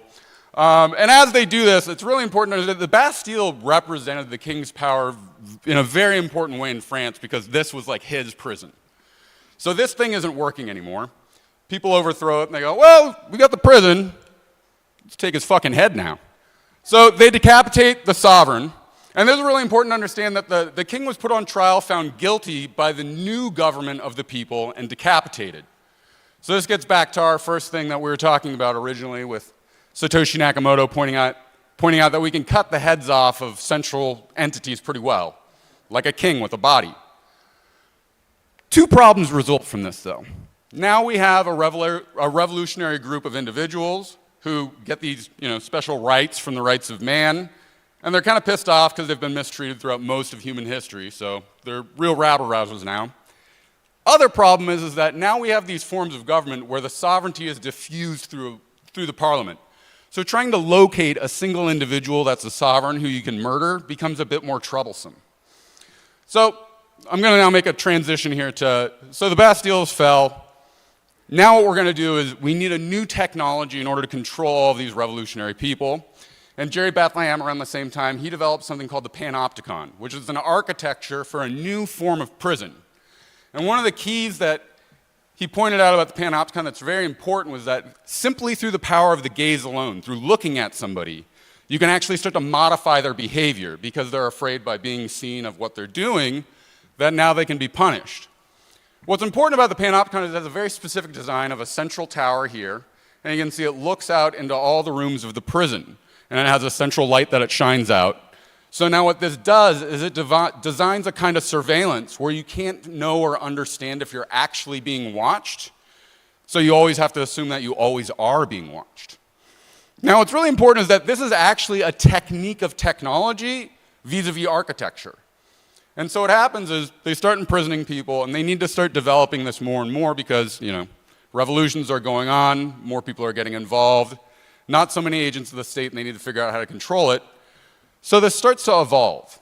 And as they do this, it's really important to understand that the Bastille represented the king's power in a very important way in France because this was like his prison. So this thing isn't working anymore. People overthrow it, and they go, well, we got the prison. Let's take his fucking head now. So they decapitate the sovereign. And this is really important to understand that the king was put on trial, found guilty by the new government of the people, and decapitated. So this gets back to our first thing that we were talking about originally with Satoshi Nakamoto pointing out that we can cut the heads off of central entities pretty well, like a king with a body. Two problems result from this, though. Now we have a revolutionary group of individuals who get these special rights from the rights of man, and they're kind of pissed off because they've been mistreated throughout most of human history, so they're real rabble-rousers now. Other problem is that now we have these forms of government where the sovereignty is diffused through the parliament. So trying to locate a single individual that's a sovereign who you can murder becomes a bit more troublesome. So I'm going to now make a transition here so the Bastilles fell. Now what we're going to do is we need a new technology in order to control all of these revolutionary people. And Jerry Bethlehem, around the same time, he developed something called the Panopticon, which is an architecture for a new form of prison. And one of the keys that he pointed out about the Panopticon that's very important was that simply through the power of the gaze alone, through looking at somebody, you can actually start to modify their behavior because they're afraid by being seen of what they're doing that now they can be punished. What's important about the Panopticon is it has a very specific design of a central tower here, and you can see it looks out into all the rooms of the prison, and it has a central light that it shines out. So now what this does is it designs a kind of surveillance where you can't know or understand if you're actually being watched. So you always have to assume that you always are being watched. Now what's really important is that this is actually a technique of technology vis-a-vis architecture. And so what happens is they start imprisoning people and they need to start developing this more and more because, revolutions are going on, more people are getting involved, not so many agents of the state and they need to figure out how to control it. So this starts to evolve.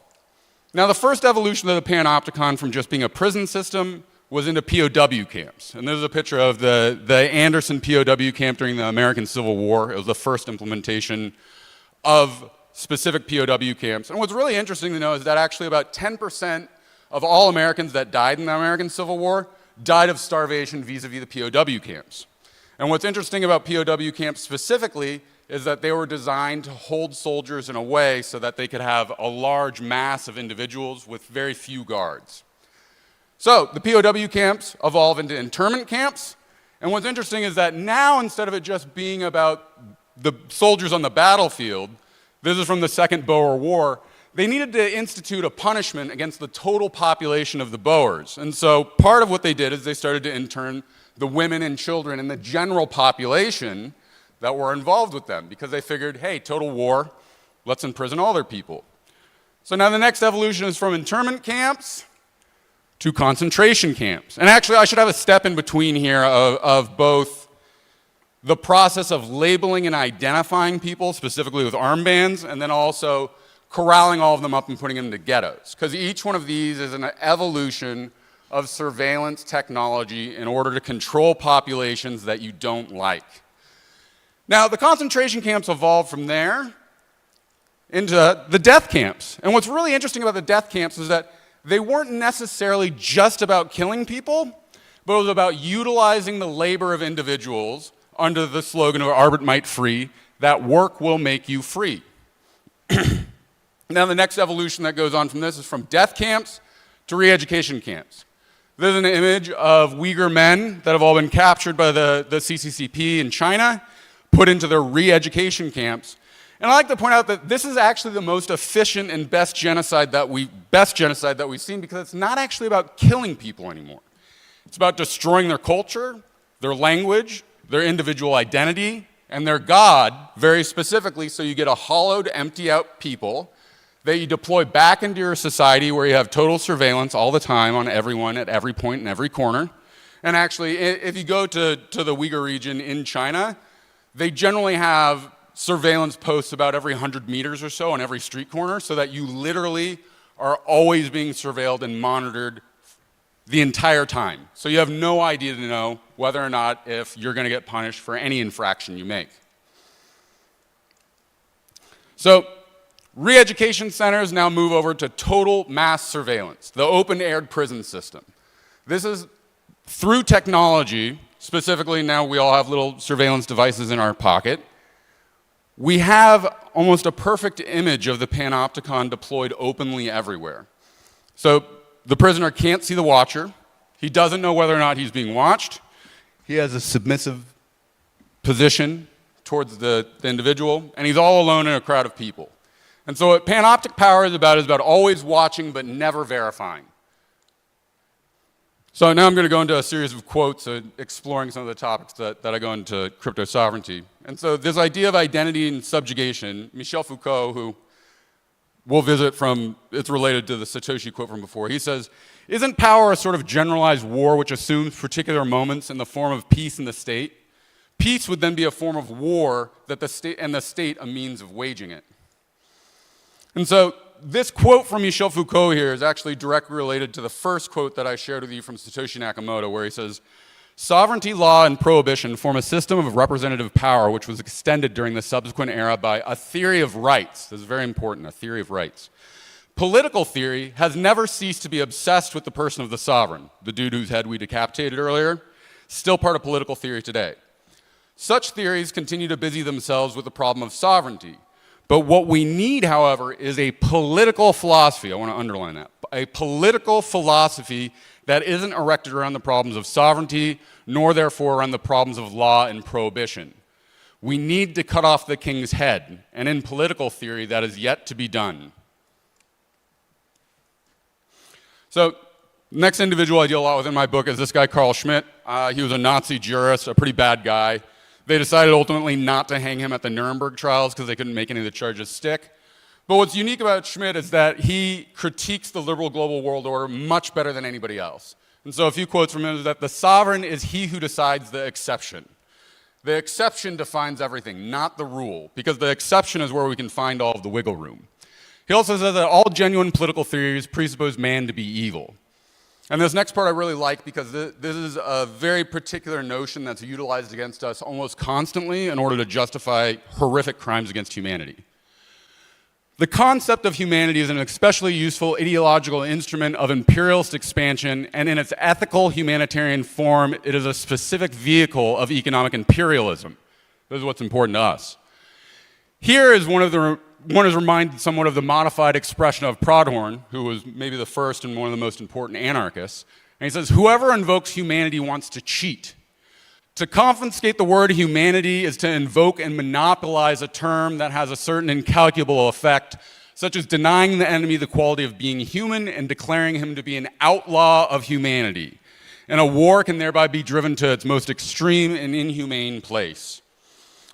Now the first evolution of the Panopticon from just being a prison system was into POW camps. And there's a picture of the Anderson POW camp during the American Civil War. It was the first implementation of specific POW camps. And what's really interesting to know is that actually about 10% of all Americans that died in the American Civil War died of starvation vis-a-vis the POW camps. And what's interesting about POW camps specifically is that they were designed to hold soldiers in a way so that they could have a large mass of individuals with very few guards. So the POW camps evolve into internment camps, and what's interesting is that now instead of it just being about the soldiers on the battlefield, this is from the Second Boer War, they needed to institute a punishment against the total population of the Boers. And so part of what they did is they started to intern the women and children in the general population that were involved with them because they figured, hey, total war, let's imprison all their people. So now the next evolution is from internment camps to concentration camps. And actually I should have a step in between here of both the process of labeling and identifying people, specifically with armbands, and then also corralling all of them up and putting them into ghettos. Because each one of these is an evolution of surveillance technology in order to control populations that you don't like. Now, the concentration camps evolved from there into the death camps. And what's really interesting about the death camps is that they weren't necessarily just about killing people, but it was about utilizing the labor of individuals under the slogan of Arbeit macht free, that work will make you free. Now the next evolution that goes on from this is from death camps to re-education camps. There's an image of Uyghur men that have all been captured by the CCCP in China, put into their re-education camps. And I like to point out that this is actually the most efficient and best genocide that we've seen, because it's not actually about killing people anymore. It's about destroying their culture, their language, their individual identity, and their God, very specifically, so you get a hollowed, empty out people that you deploy back into your society where you have total surveillance all the time on everyone at every point in every corner. And actually, if you go to the Uyghur region in China, they generally have surveillance posts about every 100 meters or so on every street corner, so that you literally are always being surveilled and monitored the entire time. So you have no idea to know whether or not if you're going to get punished for any infraction you make. So re-education centers now move over to total mass surveillance, the open-aired prison system. This is through technology, specifically now we all have little surveillance devices in our pocket. We have almost a perfect image of the panopticon deployed openly everywhere. So the prisoner can't see the watcher. He doesn't know whether or not he's being watched. He has a submissive position towards the individual, and he's all alone in a crowd of people. And so what panoptic power is about always watching but never verifying. So now I'm going to go into a series of quotes exploring some of the topics that I go into crypto sovereignty. And so this idea of identity and subjugation, Michel Foucault, who we'll visit from, it's related to the Satoshi quote from before. He says, "Isn't power a sort of generalized war which assumes particular moments in the form of peace in the state? Peace would then be a form of war that the state a means of waging it." And so this quote from Michel Foucault here is actually directly related to the first quote that I shared with you from Satoshi Nakamoto, where he says, "Sovereignty, law, and prohibition form a system of representative power which was extended during the subsequent era by a theory of rights." This is very important, a theory of rights. "Political theory has never ceased to be obsessed with the person of the sovereign," the dude whose head we decapitated earlier, still part of political theory today. "Such theories continue to busy themselves with the problem of sovereignty. But what we need, however, is a political philosophy," I want to underline that, "a political philosophy that isn't erected around the problems of sovereignty, nor therefore around the problems of law and prohibition. We need to cut off the king's head, and in political theory, that is yet to be done." So, next individual I deal a lot with in my book is this guy, Carl Schmitt. He was a Nazi jurist, a pretty bad guy. They decided ultimately not to hang him at the Nuremberg trials because they couldn't make any of the charges stick. But what's unique about Schmitt is that he critiques the liberal global world order much better than anybody else. And so a few quotes from him is that the sovereign is he who decides the exception. The exception defines everything, not the rule, because the exception is where we can find all of the wiggle room. He also says that all genuine political theories presuppose man to be evil. And this next part I really like, because this is a very particular notion that's utilized against us almost constantly in order to justify horrific crimes against humanity. "The concept of humanity is an especially useful ideological instrument of imperialist expansion, and in its ethical humanitarian form, it is a specific vehicle of economic imperialism." This is what's important to us. Here is one is reminded somewhat of the modified expression of Prodhorn, who was maybe the first and one of the most important anarchists. And he says, "Whoever invokes humanity wants to cheat. To confiscate the word humanity is to invoke and monopolize a term that has a certain incalculable effect, such as denying the enemy the quality of being human and declaring him to be an outlaw of humanity. And a war can thereby be driven to its most extreme and inhumane place."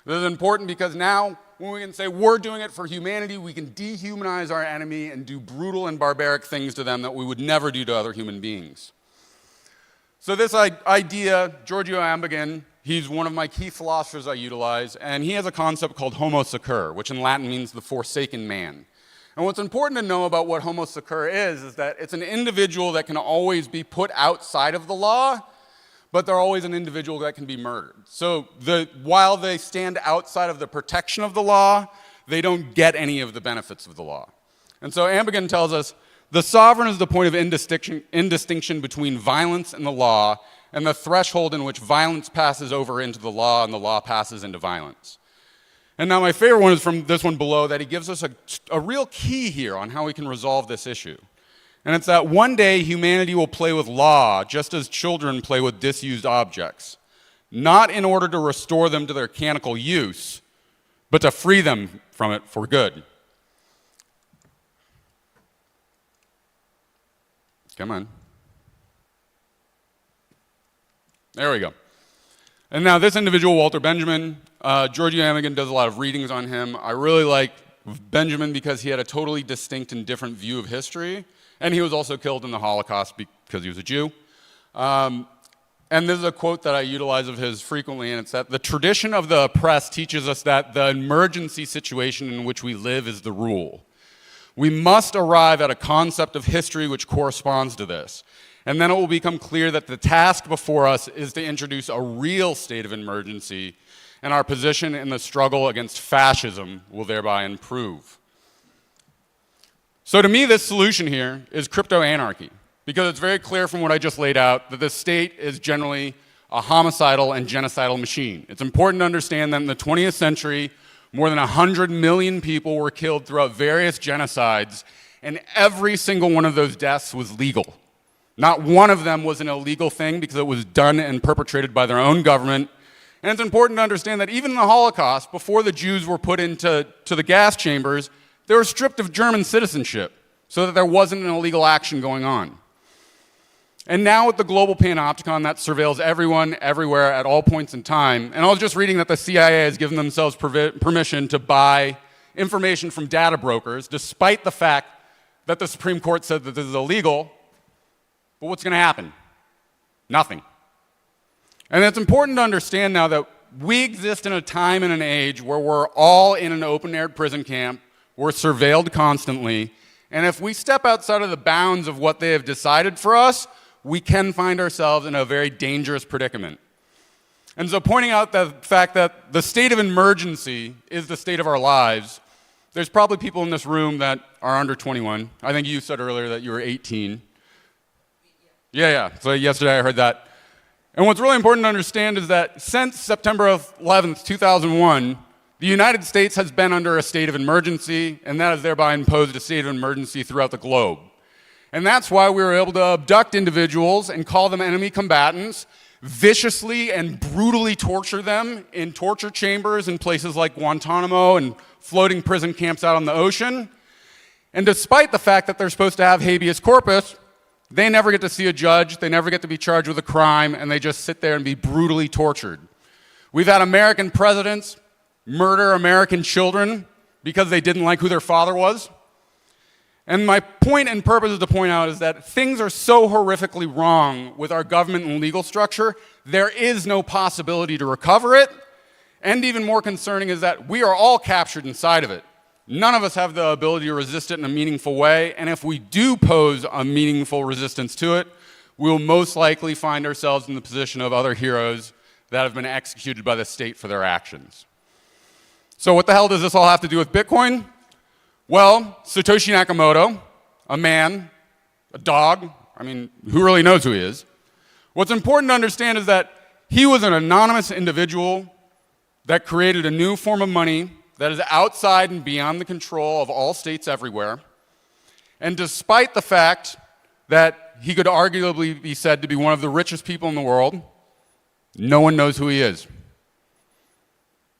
This is important because now, when we can say we're doing it for humanity, we can dehumanize our enemy and do brutal and barbaric things to them that we would never do to other human beings. So this idea, Giorgio Agamben, he's one of my key philosophers I utilize, and he has a concept called homo secur, which in Latin means the forsaken man. And what's important to know about what homo secur is that it's an individual that can always be put outside of the law, but they're always an individual that can be murdered. So while they stand outside of the protection of the law, they don't get any of the benefits of the law. And so Agamben tells us the sovereign is the point of indistinction between violence and the law, and the threshold in which violence passes over into the law and the law passes into violence. And now my favorite one is from this one below, that he gives us a real key here on how we can resolve this issue. And it's that one day humanity will play with law just as children play with disused objects, not in order to restore them to their canonical use, but to free them from it for good. Come on. There we go. And now this individual, Walter Benjamin, Georgie Amigan does a lot of readings on him. I really like Benjamin because he had a totally distinct and different view of history, and he was also killed in the Holocaust because he was a Jew. And this is a quote that I utilize of his frequently, and it's that the tradition of the oppressed teaches us that the emergency situation in which we live is the rule. We must arrive at a concept of history which corresponds to this. And then it will become clear that the task before us is to introduce a real state of emergency, and our position in the struggle against fascism will thereby improve. So to me, this solution here is crypto-anarchy, because it's very clear from what I just laid out that the state is generally a homicidal and genocidal machine. It's important to understand that in the 20th century, more than 100 million people were killed throughout various genocides, and every single one of those deaths was legal. Not one of them was an illegal thing because it was done and perpetrated by their own government. And it's important to understand that even in the Holocaust, before the Jews were put into the gas chambers, they were stripped of German citizenship so that there wasn't an illegal action going on. And now with the global panopticon that surveils everyone, everywhere, at all points in time, and I was just reading that the CIA has given themselves permission to buy information from data brokers, despite the fact that the Supreme Court said that this is illegal. But what's going to happen? Nothing. And it's important to understand now that we exist in a time and an age where we're all in an open-air prison camp, we're surveilled constantly, and if we step outside of the bounds of what they have decided for us, we can find ourselves in a very dangerous predicament. And so pointing out the fact that the state of emergency is the state of our lives, there's probably people in this room that are under 21. I think you said earlier that you were 18. Yeah. So yesterday I heard that. And what's really important to understand is that since September 11th, 2001, the United States has been under a state of emergency, and that has thereby imposed a state of emergency throughout the globe. And that's why we were able to abduct individuals and call them enemy combatants, viciously and brutally torture them in torture chambers in places like Guantanamo and floating prison camps out on the ocean. And despite the fact that they're supposed to have habeas corpus, they never get to see a judge, they never get to be charged with a crime, and they just sit there and be brutally tortured. We've had American presidents murder American children because they didn't like who their father was. And my point and purpose is to point out is that things are so horrifically wrong with our government and legal structure, there is no possibility to recover it. And even more concerning is that we are all captured inside of it. None of us have the ability to resist it in a meaningful way, and if we do pose a meaningful resistance to it, we will most likely find ourselves in the position of other heroes that have been executed by the state for their actions. So what the hell does this all have to do with Bitcoin? Well, Satoshi Nakamoto, a man, a dog, I mean, who really knows who he is? What's important to understand is that he was an anonymous individual that created a new form of money that is outside and beyond the control of all states everywhere. And despite the fact that he could arguably be said to be one of the richest people in the world, no one knows who he is.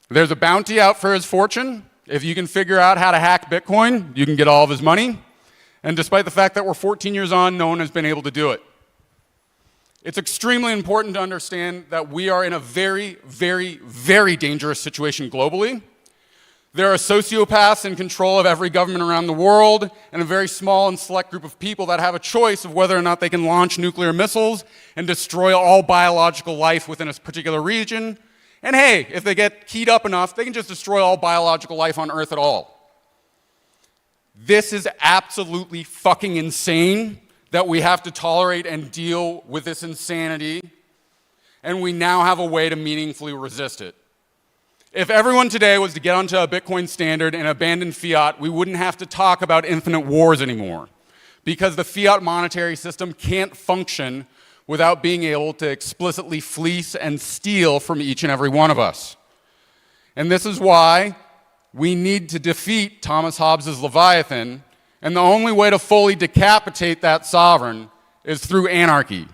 There's a bounty out for his fortune. If you can figure out how to hack Bitcoin, you can get all of his money. And despite the fact that we're 14 years on, no one has been able to do it. It's extremely important to understand that we are in a very, very, very dangerous situation globally. There are sociopaths in control of every government around the world, and a very small and select group of people that have a choice of whether or not they can launch nuclear missiles and destroy all biological life within a particular region. And hey, if they get keyed up enough, they can just destroy all biological life on Earth at all. This is absolutely fucking insane that we have to tolerate and deal with this insanity, and we now have a way to meaningfully resist it. If everyone today was to get onto a Bitcoin standard and abandon fiat, we wouldn't have to talk about infinite wars anymore. because the fiat monetary system can't function without being able to explicitly fleece and steal from each and every one of us. And this is why we need to defeat Thomas Hobbes's Leviathan, and the only way to fully decapitate that sovereign is through anarchy.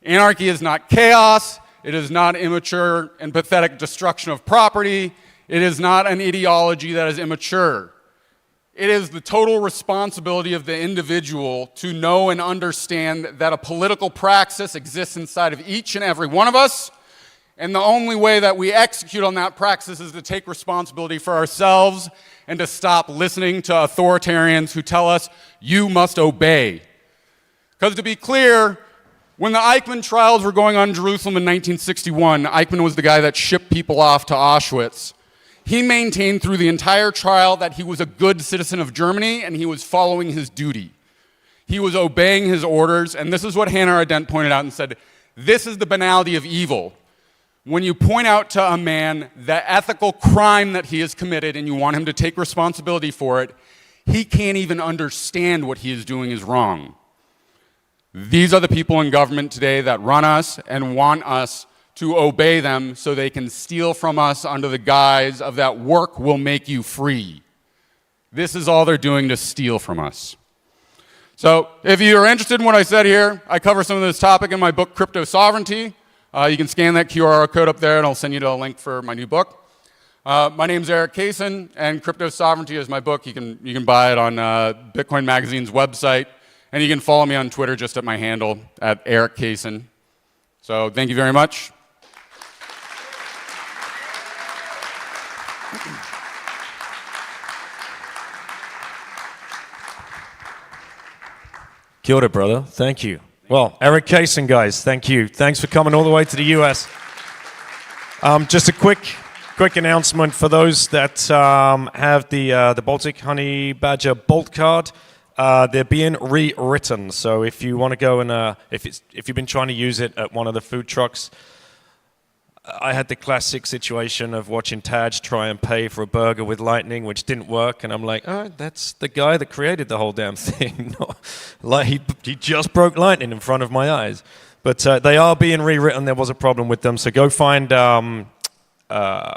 Anarchy is not chaos, it is not immature and pathetic destruction of property, it is not an ideology that is immature. It is the total responsibility of the individual to know and understand that a political praxis exists inside of each and every one of us, and the only way that we execute on that praxis is to take responsibility for ourselves and to stop listening to authoritarians who tell us, you must obey. Because to be clear, when the Eichmann trials were going on in Jerusalem in 1961, Eichmann was the guy that shipped people off to Auschwitz. He maintained through the entire trial that he was a good citizen of Germany and he was following his duty. He was obeying his orders, and this is what Hannah Arendt pointed out and said, this is the banality of evil. When you point out to a man the ethical crime that he has committed and you want him to take responsibility for it, he can't even understand what he is doing is wrong. These are the people in government today that run us and want us to obey them so they can steal from us under the guise of that work will make you free. This is all they're doing to steal from us. So if you're interested in what I said here, I cover some of this topic in my book, Crypto Sovereignty. You can scan that QR code up there and I'll send you a link for my new book. My name's Eric Kaysen, and Crypto Sovereignty is my book. You can buy it on Bitcoin Magazine's website, and you can follow me on Twitter just at my handle, at Eric Kaysen. So thank you very much. Kia ora, brother. Thank you. Well, Eric Kaysen, guys, thank you. Thanks for coming all the way to the US. Just a quick announcement for those that have the Baltic Honeybadger Bolt card. They're being rewritten. So if you want to go and if you've been trying to use it at one of the food trucks, I had the classic situation of watching Tadge try and pay for a burger with Lightning, which didn't work, and I'm like, oh, that's the guy that created the whole damn thing. Like he just broke Lightning in front of my eyes. But they are being rewritten. There was a problem with them, so go find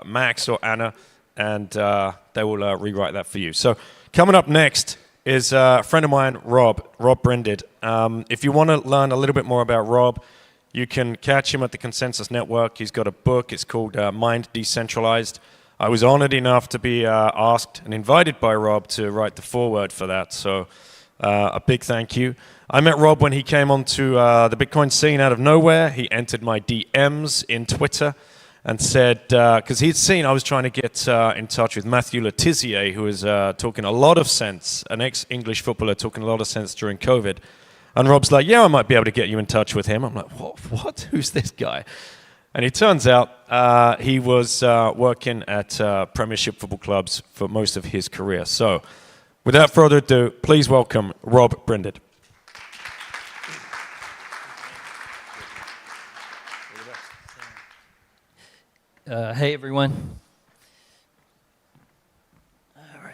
Max or Anna, and they will rewrite that for you. So coming up next is a friend of mine, Rob Brinded. If you want to learn a little bit more about Rob, you can catch him at the Consensus Network. He's got a book. It's called Mind Decentralized. I was honored enough to be asked and invited by Rob to write the foreword for that. So a big thank you. I met Rob when he came onto the Bitcoin scene out of nowhere. He entered my DMs in Twitter and said, because he'd seen I was trying to get in touch with Matthew Letizier, who was talking a lot of sense, an ex-English footballer talking a lot of sense during COVID. And Rob's like, yeah, I might be able to get you in touch with him. I'm like, what? Who's this guy? And it turns out he was working at Premiership football clubs for most of his career. So without further ado, please welcome Rob Brinded. Hey, everyone. All right.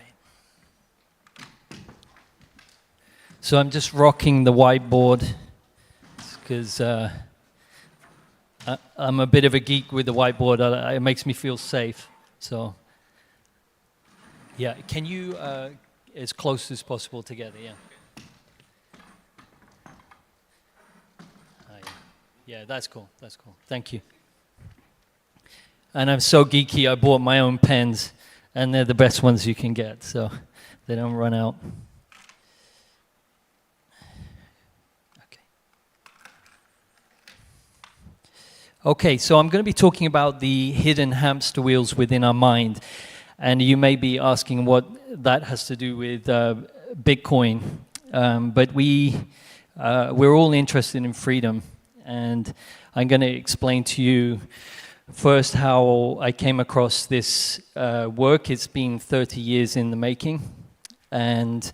So I'm just rocking the whiteboard because I'm a bit of a geek with the whiteboard. It makes me feel safe. So, yeah, can you, as close as possible together, yeah. Yeah, that's cool. That's cool. Thank you. And I'm so geeky, I bought my own pens, and they're the best ones you can get, so they don't run out. Okay, so I'm going to be talking about the hidden hamster wheels within our mind. And you may be asking what that has to do with Bitcoin. But we're all interested in freedom. And I'm going to explain to you first how I came across this work. It's been 30 years in the making. And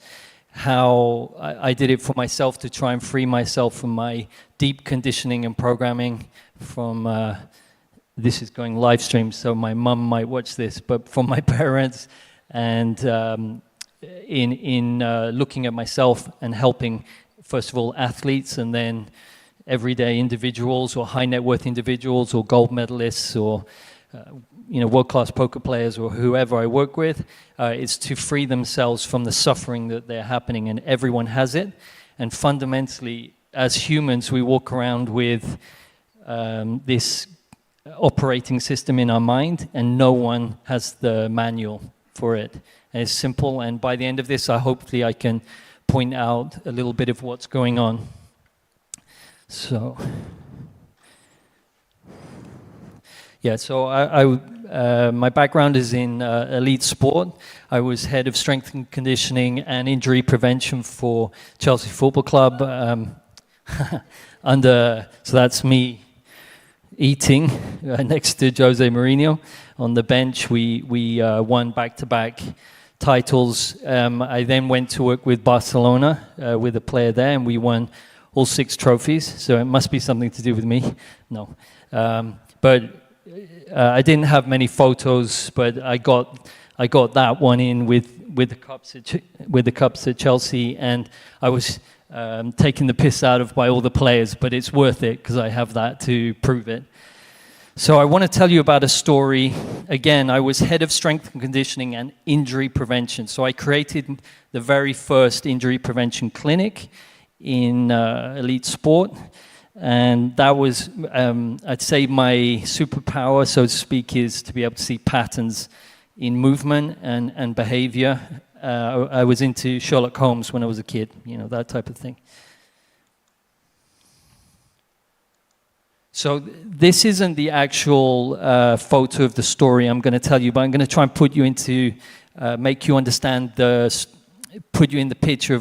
how I did it for myself to try and free myself from my deep conditioning and programming from, this is going live stream, so my mum might watch this, but from my parents and in looking at myself and helping, first of all, athletes, and then everyday individuals or high net worth individuals or gold medalists or world-class poker players or whoever I work with, is to free themselves from the suffering that they're happening, and everyone has it. And fundamentally, as humans, we walk around with this operating system in our mind, and no one has the manual for it. And it's simple, and by the end of this, hopefully I can point out a little bit of what's going on. So, yeah, so my background is in elite sport. I was head of strength and conditioning and injury prevention for Chelsea Football Club. So that's me eating next to Jose Mourinho. On the bench, we won back-to-back titles. I then went to work with Barcelona with a player there, and we won all 6 trophies. So it must be something to do with me. No, but I didn't have many photos, but I got that one in with the cups at Chelsea, and I was taken the piss out of by all the players, but it's worth it because I have that to prove it. So I want to tell you about a story. Again, I was head of strength and conditioning and injury prevention. So I created the very first injury prevention clinic in elite sport. And that was, I'd say my superpower, so to speak, is to be able to see patterns in movement and behavior. I was into Sherlock Holmes when I was a kid, that type of thing. So this isn't the actual photo of the story I'm going to tell you, but I'm going to try and put you into, make you understand, put you in the picture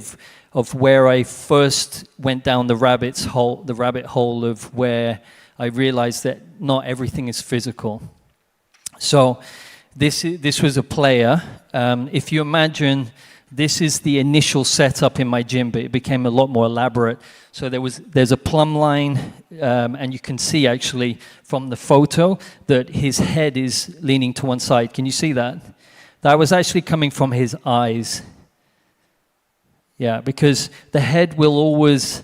of where I first went down the rabbit hole of where I realized that not everything is physical. So this was a player. If you imagine, this is the initial setup in my gym, but it became a lot more elaborate. So there's a plumb line, and you can see actually from the photo that his head is leaning to one side. Can you see that? That was actually coming from his eyes. Yeah, because the head will always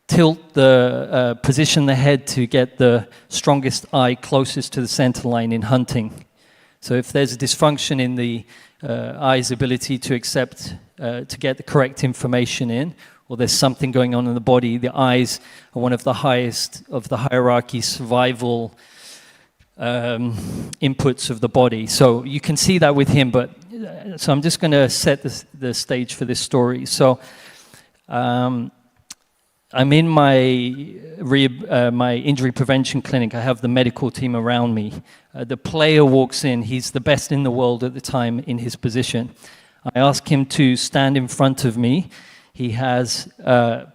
tilt position the head to get the strongest eye closest to the center line in hunting. So if there's a dysfunction in the eye's ability to accept, to get the correct information in, or there's something going on in the body, the eyes are one of the highest of the hierarchy survival inputs of the body. So you can see that with him, but so I'm just going to set the stage for this story. So I'm in my my injury prevention clinic. I have the medical team around me. The player walks in. He's the best in the world at the time in his position. I ask him to stand in front of me. He has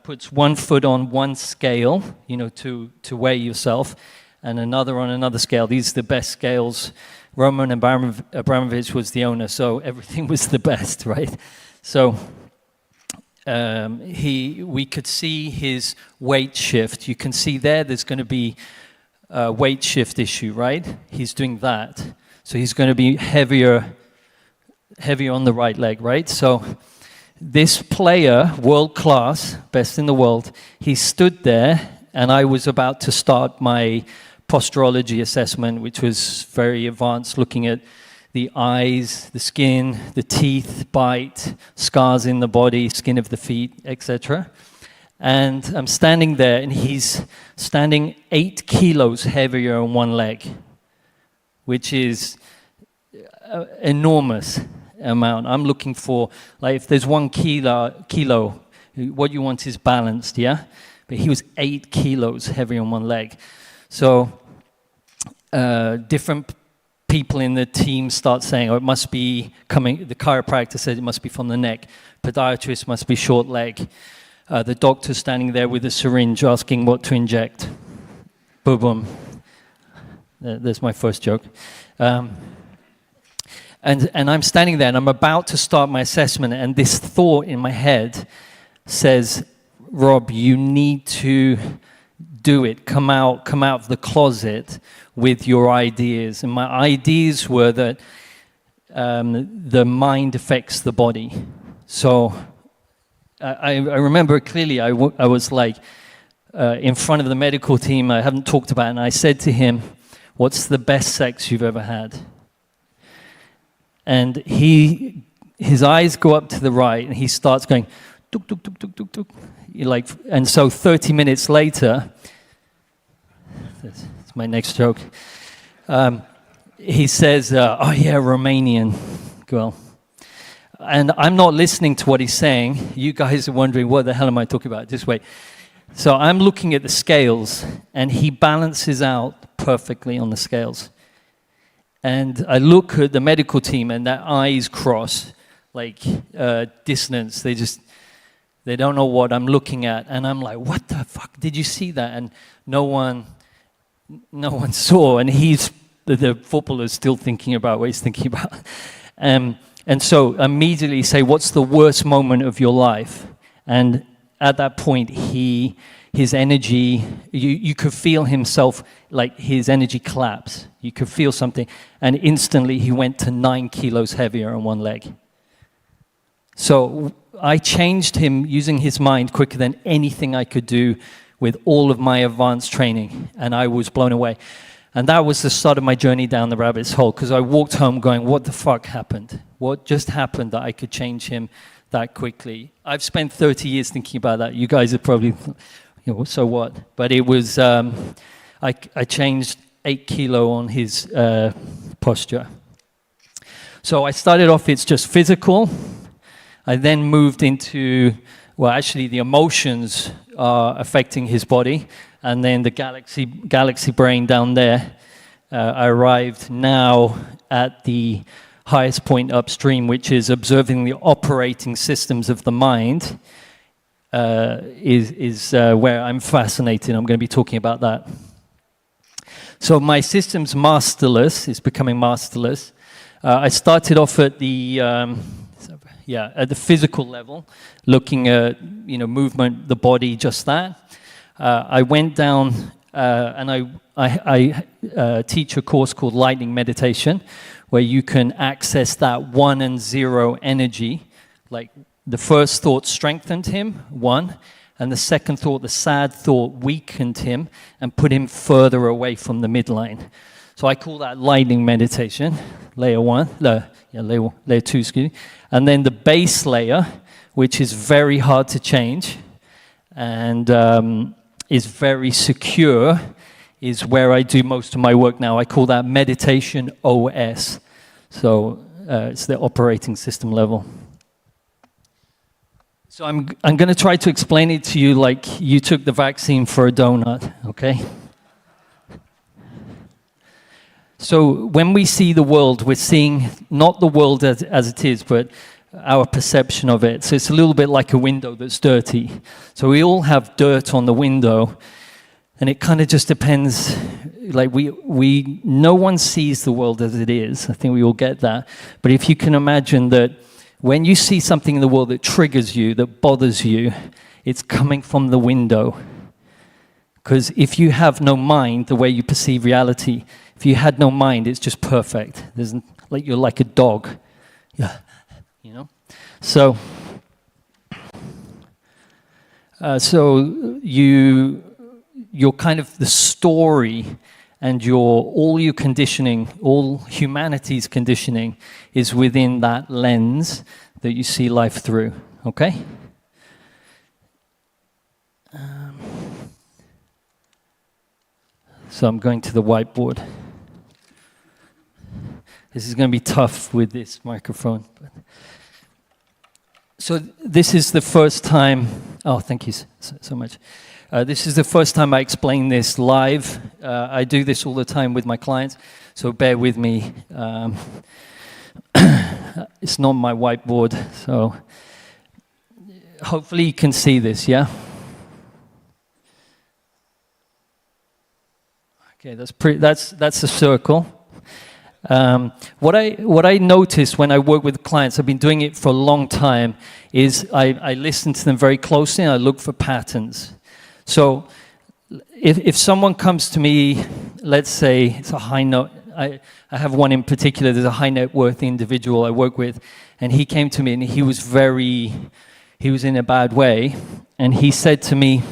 puts one foot on one scale, to weigh yourself, and another on another scale. These are the best scales. Roman Abramovich was the owner, so everything was the best, right? So we could see his weight shift. You can see there's going to be a weight shift issue, right? He's doing that. So he's going to be heavier on the right leg, right? So this player, world class, best in the world, he stood there, and I was about to start my posturology assessment, which was very advanced, looking at the eyes, the skin, the teeth, bite, scars in the body, skin of the feet, etc. And I'm standing there, and he's standing 8 kilos heavier on one leg, which is enormous amount. I'm looking for, like, if there's 1 kilo, what you want is balanced, yeah? But he was 8 kilos heavy on one leg. So different people in the team start saying, it must be coming, the chiropractor said it must be from the neck, podiatrist must be short leg, the doctor standing there with a syringe asking what to inject. Boom, boom. There's my first joke. And I'm standing there, and I'm about to start my assessment, and this thought in my head says, Rob, you need to do it. Come out of the closet with your ideas. And my ideas were that the mind affects the body. So I remember clearly, I was like in front of the medical team, I haven't talked about it, and I said to him, "What's the best sex you've ever had?" And his eyes go up to the right, and he starts going, tuk, tuk, tuk, tuk, tuk, tuk. Like, and so 30 minutes later, that's my next joke, he says, "Oh yeah, Romanian girl." And I'm not listening to what he's saying. You guys are wondering, what the hell am I talking about? Just wait. So I'm looking at the scales, and he balances out perfectly on the scales. And I look at the medical team, and their eyes cross, like dissonance. They don't know what I'm looking at. And I'm like, what the fuck? Did you see that? And no one saw. And the footballer's still thinking about what he's thinking about. And so immediately say, what's the worst moment of your life? And at that point, his energy, you could feel himself, like his energy collapse. You could feel something. And instantly he went to 9 kilos heavier on one leg. So I changed him using his mind quicker than anything I could do with all of my advanced training. And I was blown away. And that was the start of my journey down the rabbit's hole, because I walked home going, what the fuck happened? What just happened that I could change him that quickly? I've spent 30 years thinking about that. You guys are probably, so what? But it was, I changed 8 kilo on his posture. So I started off, it's just physical. I then moved into, well, actually the emotions are affecting his body. And then the galaxy brain down there. I arrived now at the highest point upstream, which is observing the operating systems of the mind, is where I'm fascinated. I'm going to be talking about that. So my system's masterless, is becoming masterless. I started off at the physical level, looking at movement, the body, just that. I went down and I teach a course called Lightning Meditation, where you can access that 1 and 0 energy. Like the first thought strengthened him, 1, and the second thought, the sad thought, weakened him and put him further away from the midline. So I call that lightning meditation, layer 1, layer 2, excuse me. And then the base layer, which is very hard to change, and is very secure, is where I do most of my work now. I call that meditation OS. So it's the operating system level. So I'm going to try to explain it to you like you took the vaccine for a donut, okay? So when we see the world, we're seeing not the world as it is, but our perception of it. So it's a little bit like a window that's dirty. So we all have dirt on the window, and it kind of just depends. Like no one sees the world as it is. I think we all get that. But if you can imagine that when you see something in the world that triggers you, that bothers you, it's coming from the window. Because if you have no mind, the way you perceive reality, if you had no mind, it's just perfect. Like you're like a dog. Yeah. So you're kind of the story, and all your conditioning, all humanity's conditioning, is within that lens that you see life through. Okay. So I'm going to the whiteboard. This is going to be tough with this microphone. So this is the first time, thank you so much. This is the first time I explain this live. I do this all the time with my clients, so bear with me. It's not my whiteboard, so hopefully you can see this, yeah? Okay, that's a circle. What I notice when I work with clients, I've been doing it for a long time, is I listen to them very closely and I look for patterns. So if someone comes to me, let's say it's a high note, I have one in particular, there's a high net worth individual I work with, And he came to me, and he was in a bad way. And he said to me,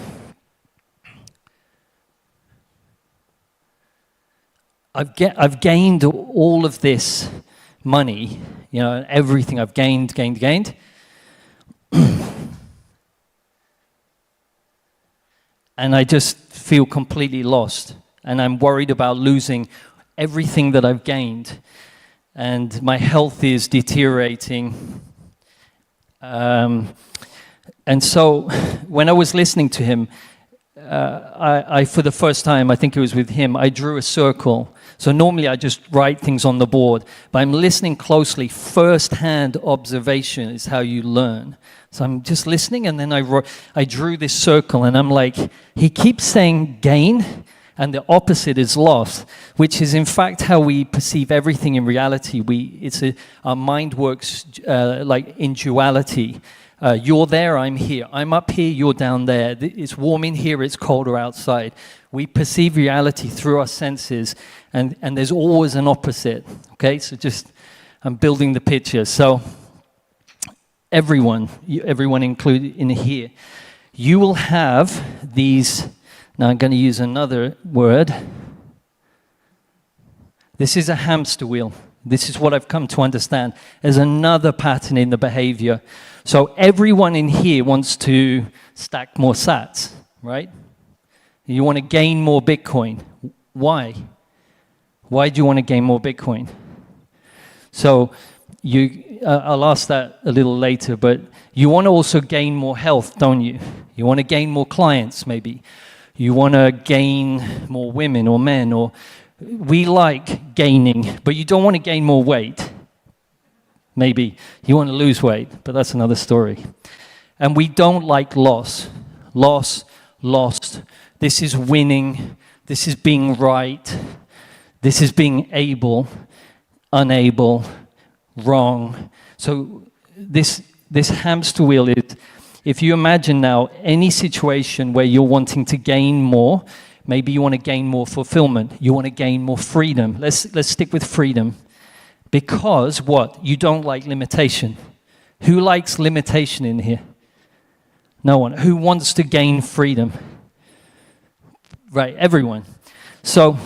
I've gained all of this money, you know, everything I've gained. And I just feel completely lost. And I'm worried about losing everything that I've gained. And my health is deteriorating. And so when I was listening to him, I for the first time, I think it was with him, I drew a circle. So normally I just write things on the board, but I'm listening closely. First-hand observation is how you learn. So I'm just listening, and then I drew this circle, and I'm like, he keeps saying gain, and the opposite is loss, which is in fact how we perceive everything in reality. Our mind works like in duality. You're there, I'm here. I'm up here, you're down there. It's warm in here, it's colder outside. We perceive reality through our senses, and there's always an opposite. Okay, so I'm building the picture. So everyone included in here, you will have these. Now I'm going to use another word. This is a hamster wheel. This is what I've come to understand. There's another pattern in the behavior. So everyone in here wants to stack more sats, right? You want to gain more Bitcoin. Why? Why do you want to gain more Bitcoin? So I'll ask that a little later, but you want to also gain more health, don't you? You want to gain more clients, maybe. You want to gain more women or men, or we like gaining, but you don't want to gain more weight. Maybe you want to lose weight, but that's another story. And we don't like loss. Lost. This is winning. This is being right. This is being able, unable, wrong. So this hamster wheel is, if you imagine now any situation where you're wanting to gain more, maybe you want to gain more fulfillment. You want to gain more freedom. Let's stick with freedom. Because what? You don't like limitation. Who likes limitation in here? No one. Who wants to gain freedom? Right, everyone. So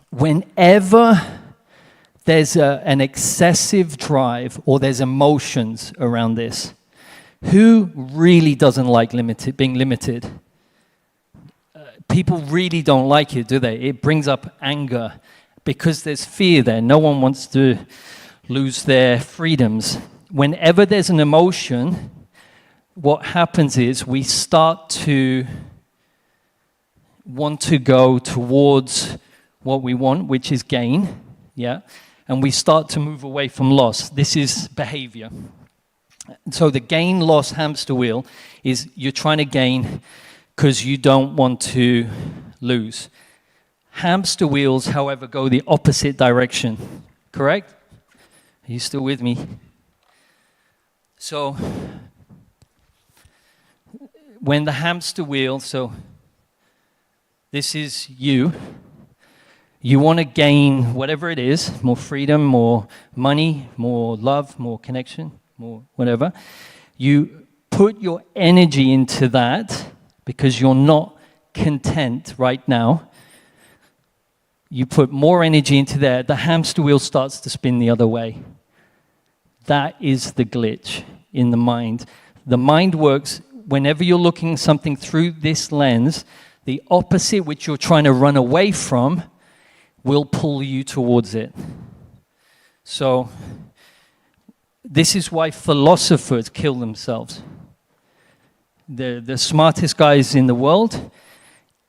whenever there's an excessive drive or there's emotions around this, who really doesn't like being limited? People really don't like it, do they? It brings up anger because there's fear there. No one wants to lose their freedoms. Whenever there's an emotion, what happens is we start to want to go towards what we want, which is gain, yeah? And we start to move away from loss. This is behavior. So the gain-loss hamster wheel is you're trying to gain because you don't want to lose. Hamster wheels, however, go the opposite direction. Correct? Are you still with me? So when the hamster wheel, so this is you want to gain whatever it is, more freedom, more money, more love, more connection, more whatever. You put your energy into that because you're not content right now. You put more energy into there, the hamster wheel starts to spin the other way. That is the glitch in the mind. The mind works whenever you're looking something through this lens, the opposite which you're trying to run away from will pull you towards it. So this is why philosophers kill themselves. The smartest guys in the world,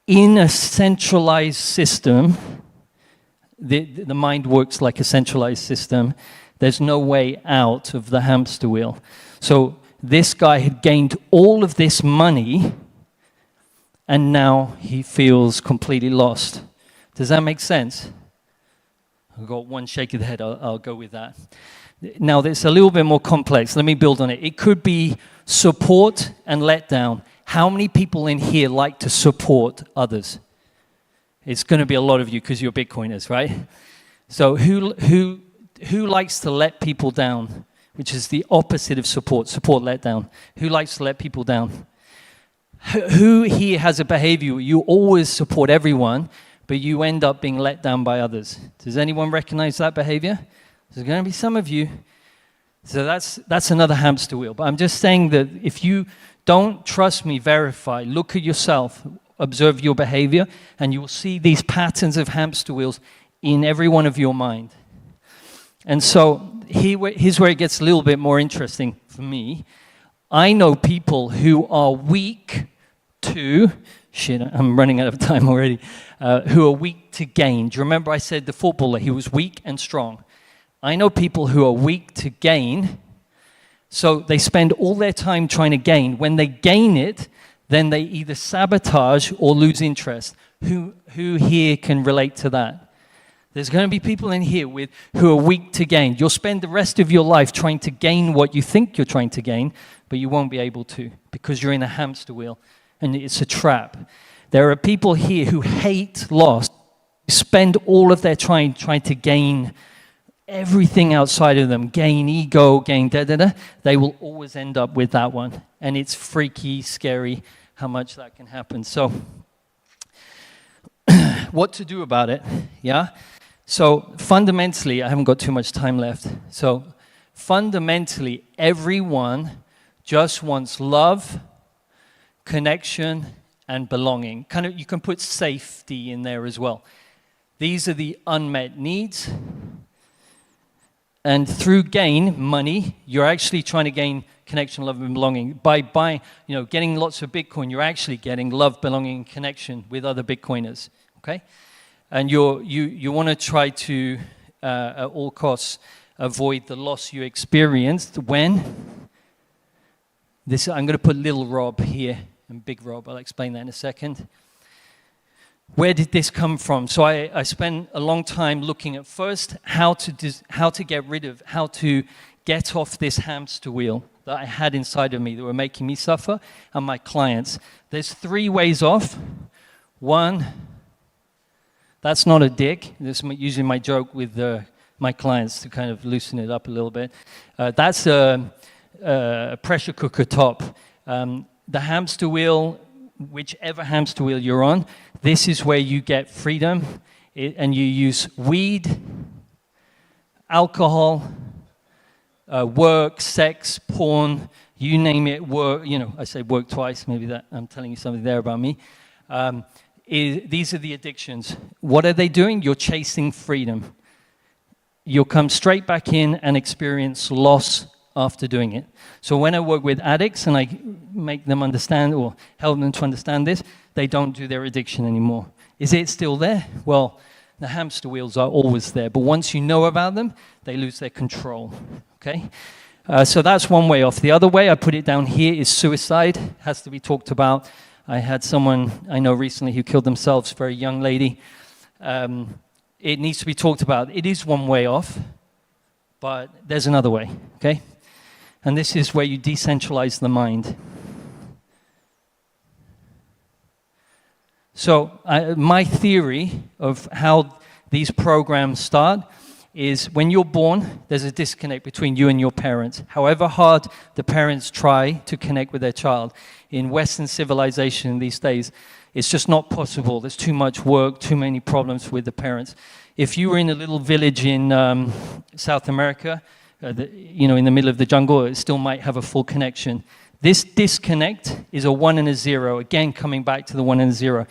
in a centralized system, the mind works like a centralized system. There's no way out of the hamster wheel. So this guy had gained all of this money, and now he feels completely lost. Does that make sense? I've got one shake of the head. I'll go with that. Now, it's a little bit more complex. Let me build on it. It could be support and letdown. How many people in here like to support others? It's going to be a lot of you because you're Bitcoiners, right? So who likes to let people down? which is the opposite of support. Support, let down. Who likes to let people down? Who here has a behavior you always support everyone, but you end up being let down by others? Does anyone recognize that behavior? There's going to be some of you. So that's another hamster wheel. But I'm just saying that if you don't trust me, verify, look at yourself, observe your behavior, and you will see these patterns of hamster wheels in every one of your mind. And so here's where it gets a little bit more interesting for me. I know people who are weak to, shit, I'm running out of time already, who are weak to gain. Do you remember I said the footballer, he was weak and strong? I know people who are weak to gain, so they spend all their time trying to gain. When they gain it, then they either sabotage or lose interest. Who here can relate to that? There's going to be people in here who are weak to gain. You'll spend the rest of your life trying to gain what you think you're trying to gain, but you won't be able to because you're in a hamster wheel and it's a trap. There are people here who hate loss, spend all of their time trying to gain everything outside of them, gain ego, gain da-da-da. They will always end up with that one. And it's freaky, scary how much that can happen. So what to do about it, yeah? So fundamentally, I haven't got too much time left. So fundamentally, everyone just wants love, connection, and belonging. Kind of, you can put safety in there as well. These are the unmet needs. And through gain, money, you're actually trying to gain connection, love, and belonging. By getting lots of Bitcoin, you're actually getting love, belonging, and connection with other Bitcoiners, okay? And you want to try to, at all costs, avoid the loss you experienced when I'm going to put little Rob here and big Rob. I'll explain that in a second. Where did this come from? So I spent a long time looking at first how to get off this hamster wheel that I had inside of me that were making me suffer, and my clients. There's 3 ways off. 1, that's not a dick. This is usually my joke with my clients to kind of loosen it up a little bit. That's a pressure cooker top. The hamster wheel, whichever hamster wheel you're on, this is where you get freedom, and you use weed, alcohol, work, sex, porn, you name it, work, I say work twice, maybe that I'm telling you something there about me. These are the addictions. What are they doing? You're chasing freedom. You'll come straight back in and experience loss after doing it. So when I work with addicts and I make them understand or help them to understand this, they don't do their addiction anymore. Is it still there? Well, the hamster wheels are always there, but once you know about them, they lose their control, okay? So that's one way off. The other way, I put it down here, is suicide. Has to be talked about. I had someone I know recently who killed themselves, very young lady. It needs to be talked about. It is one way off, but there's another way, okay? And this is where you decentralize the mind. So my theory of how these programs start is when you're born, there's a disconnect between you and your parents. However hard the parents try to connect with their child, in Western civilization these days, it's just not possible. There's too much work, too many problems with the parents. If you were in a little village in South America, in the middle of the jungle, it still might have a full connection. This disconnect is a 1 and a 0. Again, coming back to the 1 and a 0.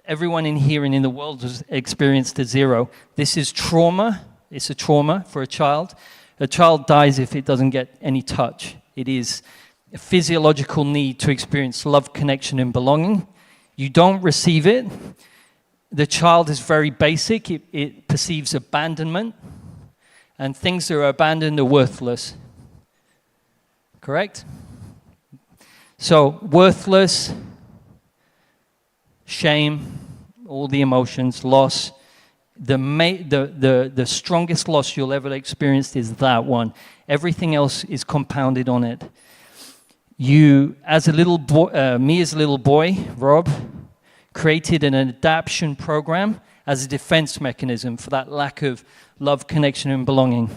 Everyone in here and in the world has experienced a 0. This is trauma. It's a trauma for a child. A child dies if it doesn't get any touch. It is a physiological need to experience love, connection, and belonging. You don't receive it. The child is very basic. It perceives abandonment. And things that are abandoned are worthless. Correct? So, worthless, shame, all the emotions, loss. The strongest loss you'll ever experience is that one. Everything else is compounded on it. You, as a little boy, me as a little boy, Rob, created an adaptation program as a defense mechanism for that lack of love, connection, and belonging.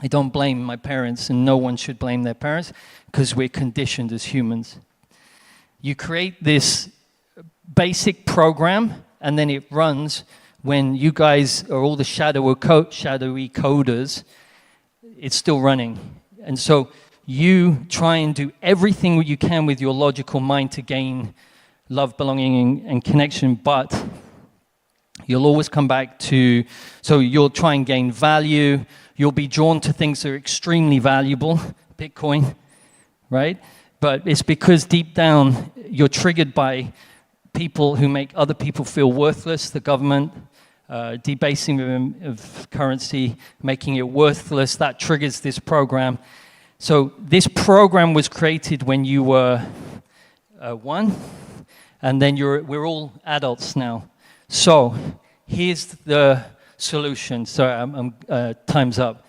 I don't blame my parents, and no one should blame their parents, because we're conditioned as humans. You create this basic program, and then it runs when you guys are all the shadowy coders. It's still running. And so you try and do everything you can with your logical mind to gain love, belonging, and connection, but you'll always come back to, so you'll try and gain value, you'll be drawn to things that are extremely valuable, Bitcoin, right? But it's because deep down you're triggered by people who make other people feel worthless, the government, debasing of currency, making it worthless. That triggers this program. So this program was created when you were 1, and then we're all adults now. So here's the solution. Sorry, time's up.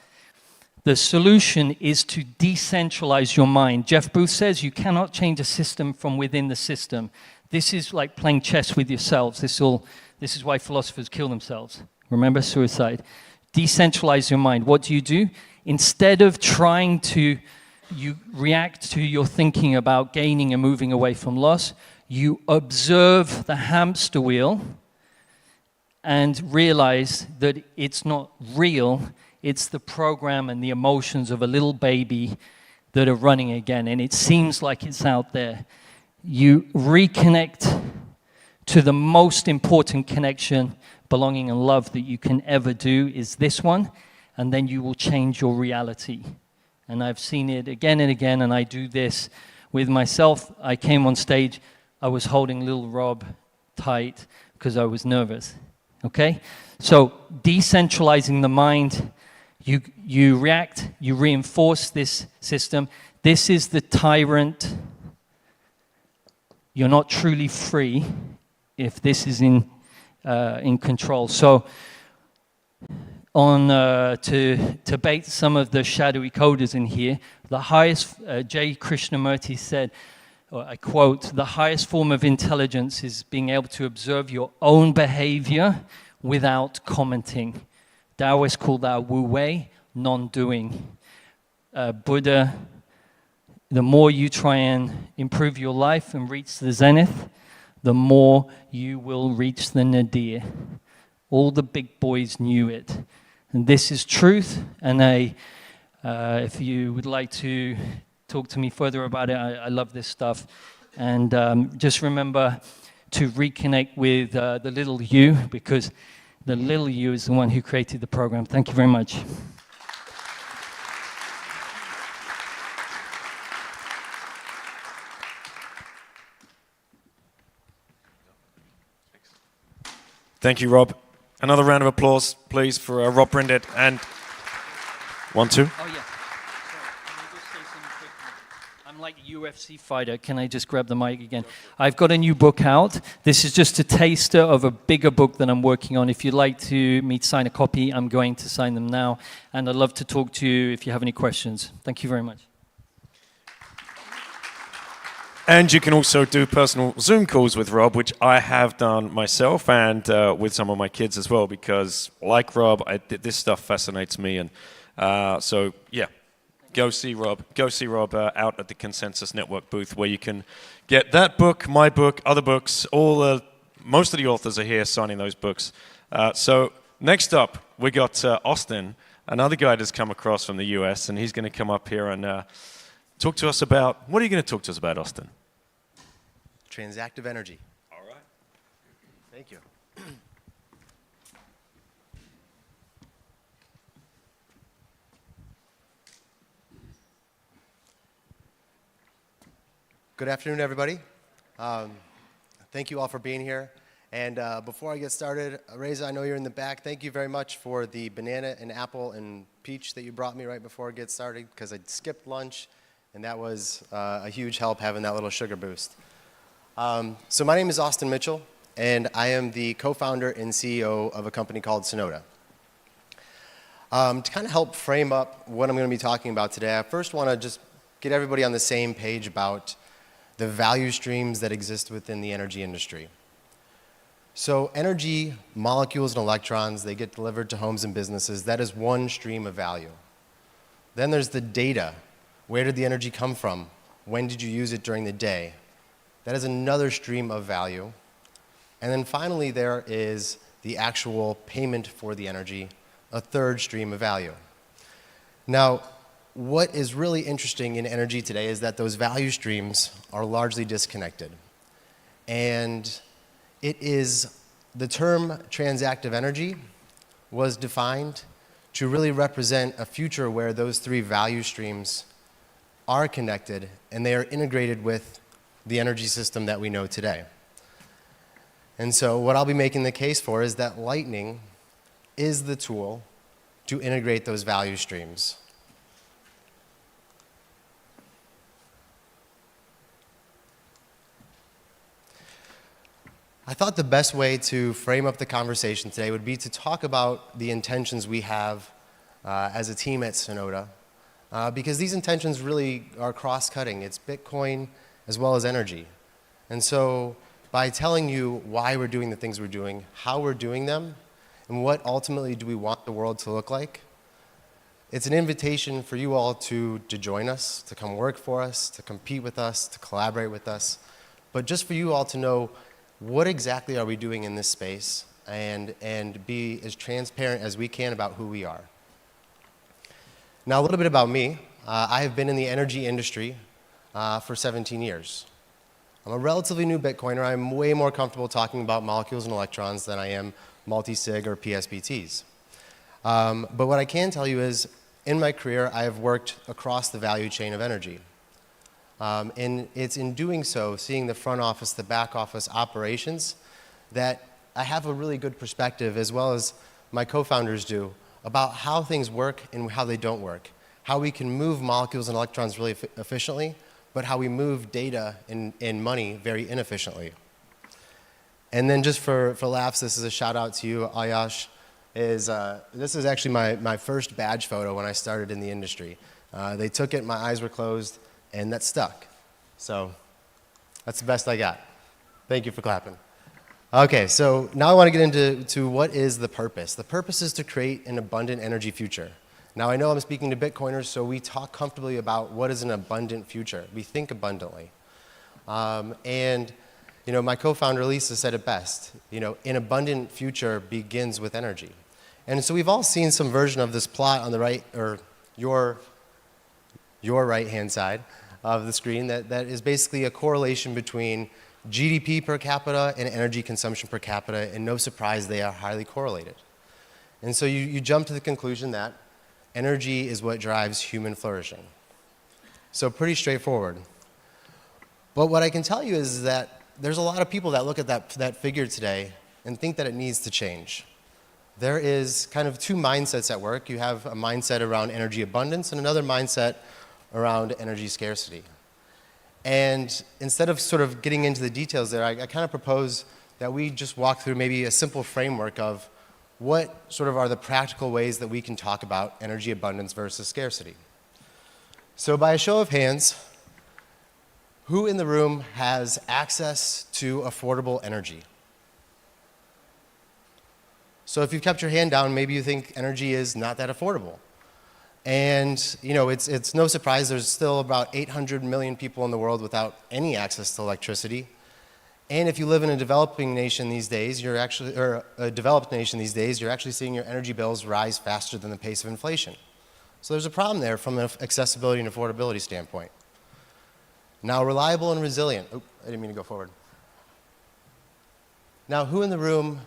The solution is to decentralize your mind. Jeff Booth says you cannot change a system from within the system. This is like playing chess with yourselves. This is why philosophers kill themselves. Remember, suicide. Decentralize your mind. What do? Instead of trying to, you react to your thinking about gaining and moving away from loss, you observe the hamster wheel and realize that it's not real, it's the program and the emotions of a little baby that are running again, and it seems like it's out there. You reconnect to the most important connection, belonging and love that you can ever do is this one, and then you will change your reality. And I've seen it again and again, and I do this with myself. I came on stage, I was holding little Rob tight because I was nervous, okay? So decentralizing the mind, you react, you reinforce this system. This is the tyrant. You're not truly free if this is in control. So to bait some of the shadowy coders in here, the highest, J. Krishnamurti said, or I quote, the highest form of intelligence is being able to observe your own behavior without commenting. Taoists call that Wu Wei, non-doing. Buddha, the more you try and improve your life and reach the zenith, the more you will reach the nadir. All the big boys knew it. And this is truth, and if you would like to talk to me further about it, I love this stuff. And just remember to reconnect with the little you, because the little you is the one who created the program. Thank you very much. Thank you, Rob. Another round of applause, please, for Rob Brindit and 1, 2. Oh, yeah. Sorry. Can I just say something quickly? I'm like a UFC fighter. Can I just grab the mic again? I've got a new book out. This is just a taster of a bigger book that I'm working on. If you'd like me to sign a copy, I'm going to sign them now. And I'd love to talk to you if you have any questions. Thank you very much. And you can also do personal Zoom calls with Rob, which I have done myself, and with some of my kids as well, because like Rob, this stuff fascinates me. And so, yeah, go see Rob. Go see Rob out at the Consensus Network booth, where you can get that book, my book, other books. Most of the authors are here signing those books. So next up, we got Austin, another guy that's come across from the US, and he's going to come up here and talk to us about, what are you going to talk to us about, Austin? Transactive energy. All right. Thank you. Good afternoon, everybody. Thank you all for being here. And before I get started, Reza, I know you're in the back. Thank you very much for the banana and apple and peach that you brought me right before I get started, because I skipped lunch, and that was a huge help having that little sugar boost. So my name is Austin Mitchell, and I am the co-founder and CEO of a company called Sonoda. To kind of help frame up what I'm going to be talking about today, I first want to just get everybody on the same page about the value streams that exist within the energy industry. So energy, molecules and electrons, they get delivered to homes and businesses. That is one stream of value. Then there's the data. Where did the energy come from? When did you use it during the day? That is another stream of value. And then finally, there is the actual payment for the energy, a third stream of value. Now, what is really interesting in energy today is that those value streams are largely disconnected. And it is the term transactive energy was defined to really represent a future where those three value streams are connected and they are integrated with the energy system that we know today. And so what I'll be making the case for is that lightning is the tool to integrate those value streams. I thought the best way to frame up the conversation today would be to talk about the intentions we have as a team at Sonoda, because these intentions really are cross-cutting. It's Bitcoin as well as energy. And so by telling you why we're doing the things we're doing, how we're doing them, and what ultimately do we want the world to look like, it's an invitation for you all to join us, to come work for us, to compete with us, to collaborate with us, but just for you all to know what exactly are we doing in this space and be as transparent as we can about who we are. Now, a little bit about me. I have been in the energy industry for 17 years. I'm a relatively new Bitcoiner. I'm way more comfortable talking about molecules and electrons than I am multi-sig or PSBTs. But what I can tell you is, in my career, I have worked across the value chain of energy. And it's in doing so, seeing the front office, the back office operations, that I have a really good perspective, as well as my co-founders do, about how things work and how they don't work. How we can move molecules and electrons really efficiently, but how we move data and money very inefficiently. And then just for laughs, this is a shout out to you, Ayash. This is actually my first badge photo when I started in the industry. They took it, my eyes were closed, and that stuck. So that's the best I got. Thank you for clapping. Okay, so now I want to get into what is the purpose. The purpose is to create an abundant energy future. Now I know I'm speaking to Bitcoiners, so we talk comfortably about what is an abundant future. We think abundantly. And you know, my co-founder Lisa said it best. You know, an abundant future begins with energy. And so we've all seen some version of this plot on the right, or your right-hand side of the screen that is basically a correlation between GDP per capita and energy consumption per capita, and no surprise, they are highly correlated. And so you jump to the conclusion that energy is what drives human flourishing. So pretty straightforward. But what I can tell you is that there's a lot of people that look at that figure today and think that it needs to change. There is kind of two mindsets at work. You have a mindset around energy abundance and another mindset around energy scarcity. And instead of sort of getting into the details there, I kind of propose that we just walk through maybe a simple framework of what sort of are the practical ways that we can talk about energy abundance versus scarcity. So by a show of hands, who in the room has access to affordable energy? So if you've kept your hand down, maybe you think energy is not that affordable. And you know, it's no surprise there's still about 800 million people in the world without any access to electricity. And if you live in a developing nation these days, you're actually seeing your energy bills rise faster than the pace of inflation. So there's a problem there from an accessibility and affordability standpoint. Now, reliable and resilient. Oh, I didn't mean to go forward. Now, who in the room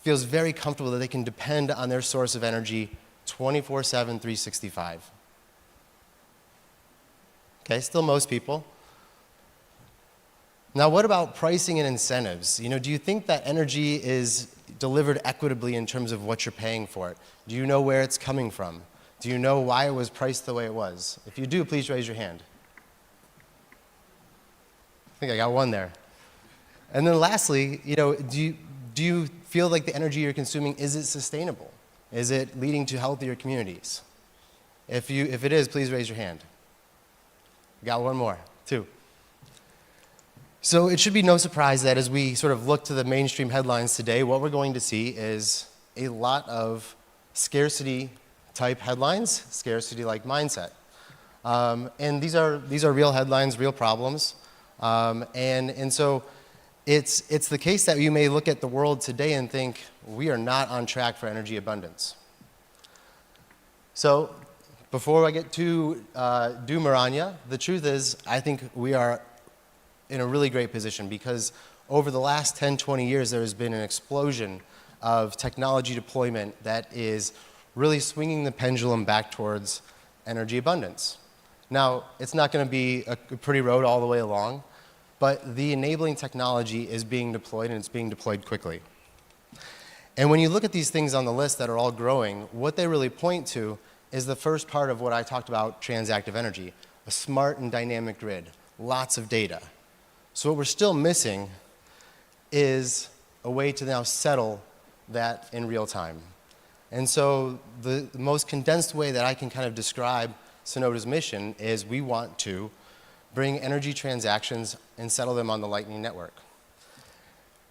feels very comfortable that they can depend on their source of energy 24/7, 365? Okay, still most people. Now, what about pricing and incentives? You know, do you think that energy is delivered equitably in terms of what you're paying for it? Do you know where it's coming from? Do you know why it was priced the way it was? If you do, please raise your hand. I think I got one there. And then lastly, you know, do you feel like the energy you're consuming, is it sustainable? Is it leading to healthier communities? If it is, please raise your hand. Got one more, two. So it should be no surprise that as we sort of look to the mainstream headlines today, what we're going to see is a lot of scarcity type headlines, scarcity-like mindset. And these are real headlines, real problems. And so it's the case that you may look at the world today and think, we are not on track for energy abundance. So before I get too doomeranya, the truth is, I think we are in a really great position because over the last 10, 20 years, there has been an explosion of technology deployment that is really swinging the pendulum back towards energy abundance. Now, it's not going to be a pretty road all the way along, but the enabling technology is being deployed, and it's being deployed quickly. And when you look at these things on the list that are all growing, what they really point to is the first part of what I talked about, transactive energy, a smart and dynamic grid, lots of data. So what we're still missing is a way to now settle that in real time. And so the most condensed way that I can kind of describe Sonoda's mission is we want to bring energy transactions and settle them on the Lightning Network.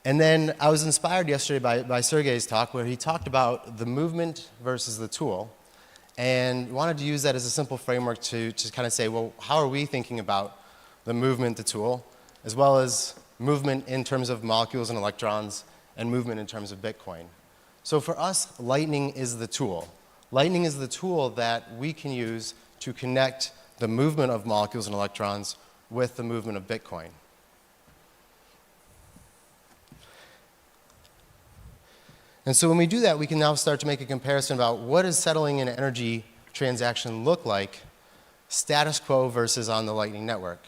And then I was inspired yesterday by Sergej's talk where he talked about the movement versus the tool and wanted to use that as a simple framework to kind of say, well, how are we thinking about the movement, the tool, as well as movement in terms of molecules and electrons and movement in terms of Bitcoin. So for us, Lightning is the tool. Lightning is the tool that we can use to connect the movement of molecules and electrons with the movement of Bitcoin. And so when we do that, we can now start to make a comparison about what does settling an energy transaction look like, status quo versus on the Lightning Network.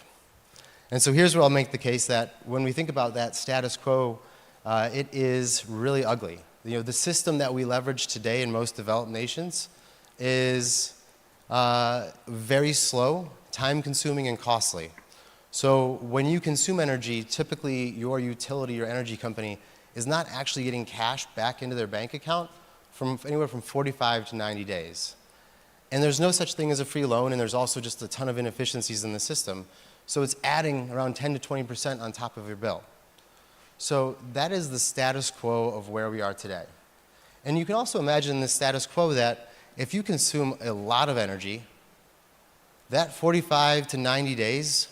And so here's where I'll make the case that when we think about that status quo, it is really ugly. You know, the system that we leverage today in most developed nations is very slow, time-consuming, and costly. So when you consume energy, typically your utility, your energy company, is not actually getting cash back into their bank account from anywhere from 45 to 90 days. And there's no such thing as a free loan, and there's also just a ton of inefficiencies in the system. So it's adding around 10 to 20% on top of your bill. So that is the status quo of where we are today. And you can also imagine the status quo that if you consume a lot of energy, that 45 to 90 days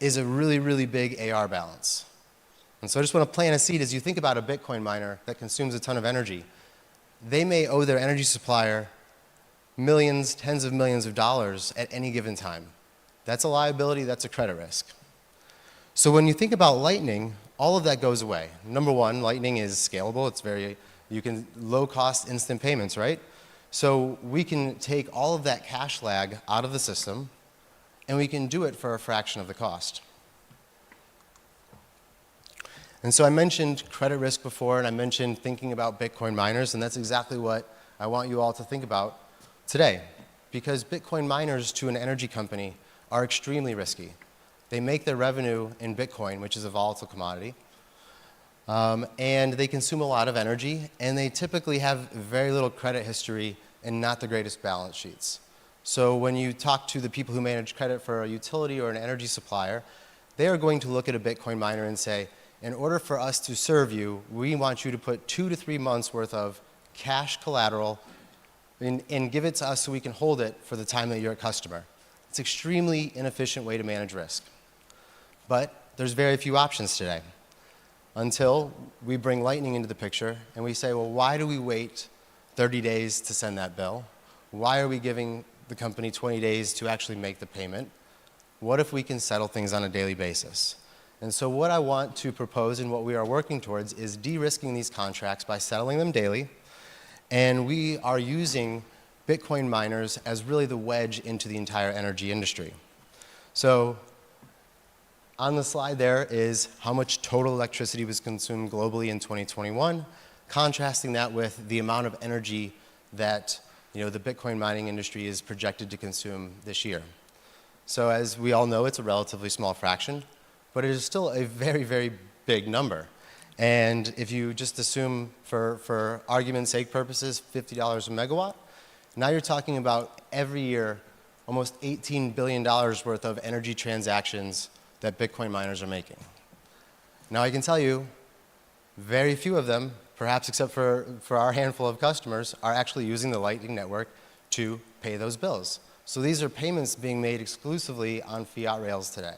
is a really, really big AR balance. And so I just want to plant a seed as you think about a Bitcoin miner that consumes a ton of energy. They may owe their energy supplier millions, tens of millions of dollars at any given time. That's a liability, that's a credit risk. So when you think about Lightning, all of that goes away. Number one, Lightning is scalable. It's low cost instant payments, right? So we can take all of that cash lag out of the system, and we can do it for a fraction of the cost. And so I mentioned credit risk before, and I mentioned thinking about Bitcoin miners, and that's exactly what I want you all to think about today. Because Bitcoin miners to an energy company are extremely risky. They make their revenue in Bitcoin, which is a volatile commodity, and they consume a lot of energy, and they typically have very little credit history and not the greatest balance sheets. So when you talk to the people who manage credit for a utility or an energy supplier, they are going to look at a Bitcoin miner and say, in order for us to serve you, we want you to put 2 to 3 months worth of cash collateral and give it to us so we can hold it for the time that you're a customer. It's an extremely inefficient way to manage risk. But there's very few options today until we bring Lightning into the picture and we say, well, why do we wait 30 days to send that bill? Why are we giving the company 20 days to actually make the payment? What if we can settle things on a daily basis? And so what I want to propose and what we are working towards is de-risking these contracts by settling them daily. And we are using Bitcoin miners as really the wedge into the entire energy industry. So on the slide there is how much total electricity was consumed globally in 2021, contrasting that with the amount of energy that the Bitcoin mining industry is projected to consume this year. So as we all know, it's a relatively small fraction, but it is still a very, very big number. And if you just assume, for argument's sake purposes, $50 a megawatt, now you're talking about every year almost $18 billion worth of energy transactions that Bitcoin miners are making. Now I can tell you, very few of them, perhaps except for our handful of customers, are actually using the Lightning Network to pay those bills. So these are payments being made exclusively on fiat rails today.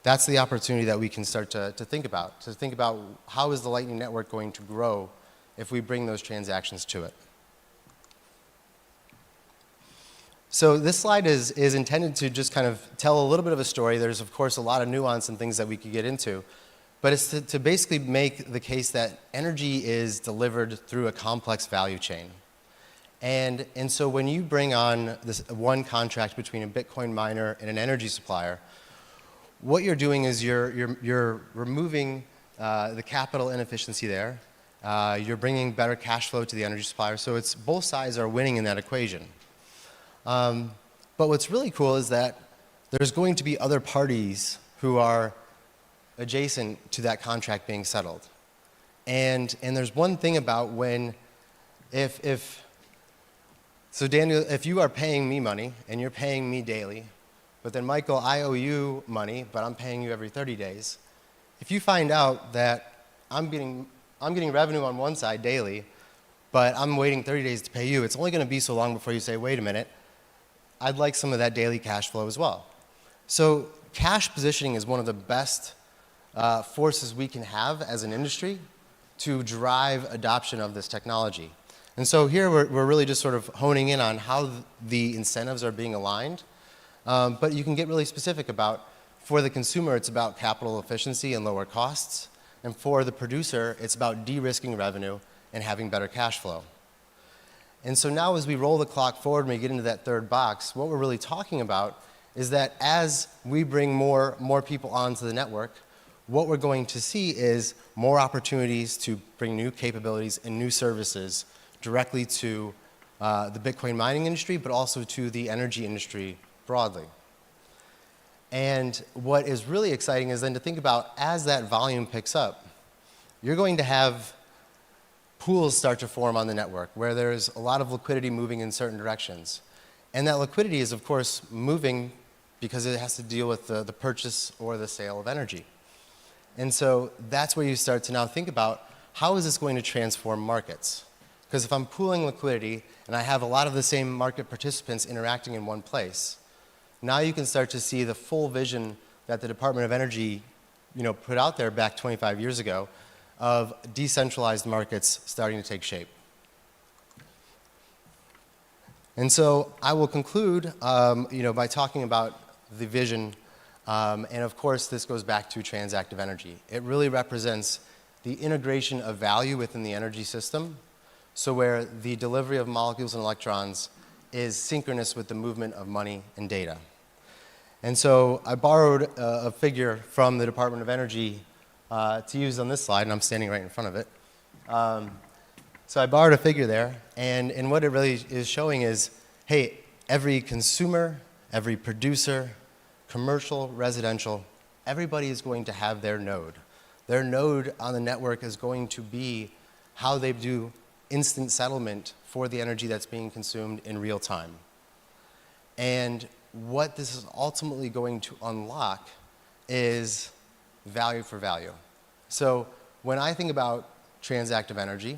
That's the opportunity that we can start to think about how is the Lightning Network going to grow if we bring those transactions to it. So this slide is intended to just kind of tell a little bit of a story. There's, of course, a lot of nuance and things that we could get into. But it's to basically make the case that energy is delivered through a complex value chain. And so when you bring on this one contract between a Bitcoin miner and an energy supplier, what you're doing is you're removing the capital inefficiency there. You're bringing better cash flow to the energy supplier. So it's both sides are winning in that equation. But what's really cool is that there's going to be other parties who are adjacent to that contract being settled. And there's one thing about when, so Daniel, if you are paying me money and you're paying me daily, but then Michael, I owe you money, but I'm paying you every 30 days. If you find out that I'm getting revenue on one side daily, but I'm waiting 30 days to pay you, it's only going to be so long before you say, wait a minute, I'd like some of that daily cash flow as well. So cash positioning is one of the best forces we can have as an industry to drive adoption of this technology. And so here we're really just sort of honing in on how the incentives are being aligned. But you can get really specific about, for the consumer, it's about capital efficiency and lower costs. And for the producer, it's about de-risking revenue and having better cash flow. And so now as we roll the clock forward and we get into that third box, what we're really talking about is that as we bring more people onto the network, what we're going to see is more opportunities to bring new capabilities and new services directly to the Bitcoin mining industry, but also to the energy industry broadly. And what is really exciting is then to think about, as that volume picks up, you're going to have pools start to form on the network where there's a lot of liquidity moving in certain directions. And that liquidity is, of course, moving because it has to deal with the purchase or the sale of energy. And so that's where you start to now think about, how is this going to transform markets? Because if I'm pooling liquidity and I have a lot of the same market participants interacting in one place, now you can start to see the full vision that the Department of Energy put out there back 25 years ago of decentralized markets starting to take shape. And so I will conclude by talking about the vision. And of course, this goes back to transactive energy. It really represents the integration of value within the energy system, so where the delivery of molecules and electrons is synchronous with the movement of money and data. And so I borrowed a figure from the Department of Energy to use on this slide, and I'm standing right in front of it. So I borrowed a figure there, and what it really is showing is, hey, every consumer, every producer, commercial, residential, everybody is going to have their node. Their node on the network is going to be how they do instant settlement for the energy that's being consumed in real time. And what this is ultimately going to unlock is value for value. So when I think about transactive energy,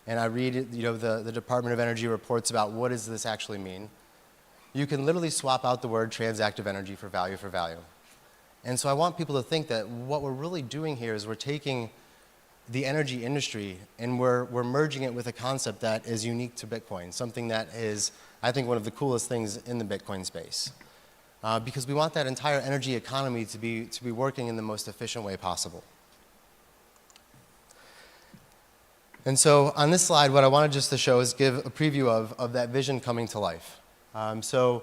and I read the Department of Energy reports about what does this actually mean, you can literally swap out the word transactive energy for value for value. And so I want people to think that what we're really doing here is we're taking the energy industry and we're merging it with a concept that is unique to Bitcoin, something that is, I think, one of the coolest things in the Bitcoin space. Because we want that entire energy economy to be working in the most efficient way possible. And so on this slide, what I wanted just to show is give a preview of that vision coming to life. So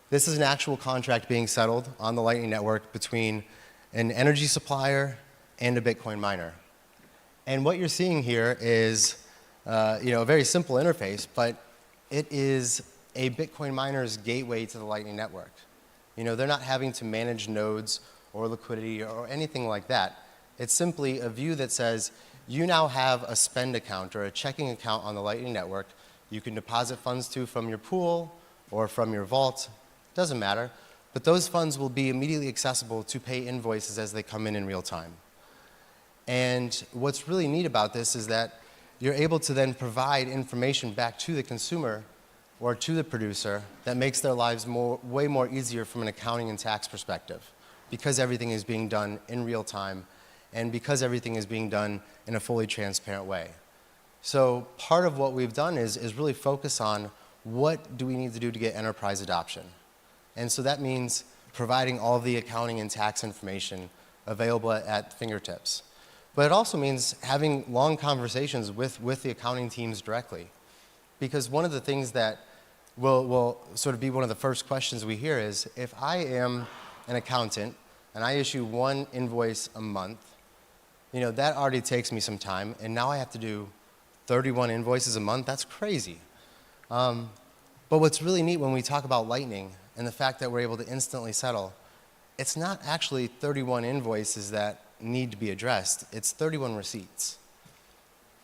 this is an actual contract being settled on the Lightning Network between an energy supplier and a Bitcoin miner. And what you're seeing here is a very simple interface, but it is a Bitcoin miner's gateway to the Lightning Network. They're not having to manage nodes or liquidity or anything like that. It's simply a view that says, you now have a spend account or a checking account on the Lightning Network you can deposit funds to from your pool or from your vault, doesn't matter, but those funds will be immediately accessible to pay invoices as they come in real time. And what's really neat about this is that you're able to then provide information back to the consumer or to the producer that makes their lives way more easier from an accounting and tax perspective, because everything is being done in real time and because everything is being done in a fully transparent way. So part of what we've done is really focus on what do we need to do to get enterprise adoption. And so that means providing all of the accounting and tax information available at fingertips. But it also means having long conversations with the accounting teams directly. Because one of the things that will sort of be one of the first questions we hear is, if I am an accountant and I issue one invoice a month, you know, that already takes me some time, and now I have to do 31 invoices a month. That's crazy. But what's really neat when we talk about Lightning and the fact that we're able to instantly settle, it's not actually 31 invoices that need to be addressed. It's 31 receipts.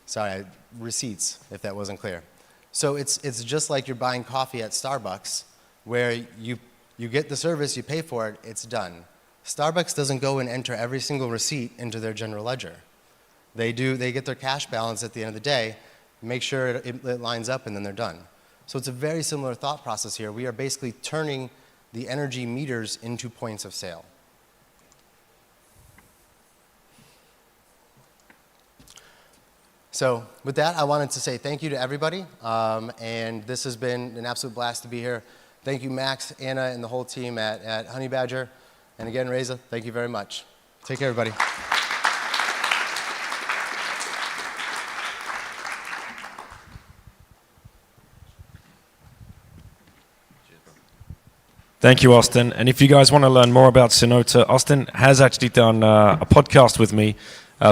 Sorry, receipts, if that wasn't clear. So it's just like you're buying coffee at Starbucks, where you get the service, you pay for it, it's done. Starbucks doesn't go and enter every single receipt into their general ledger. They get their cash balance at the end of the day, make sure it lines up, and then they're done. So it's a very similar thought process here. We are basically turning the energy meters into points of sale. So with that, I wanted to say thank you to everybody, and this has been an absolute blast to be here. Thank you, Max, Anna, and the whole team at Honeybadger. And again, Reza, thank you very much. Take care, everybody. Thank you, Austin. And if you guys want to learn more about Sonota, Austin has actually done a podcast with me,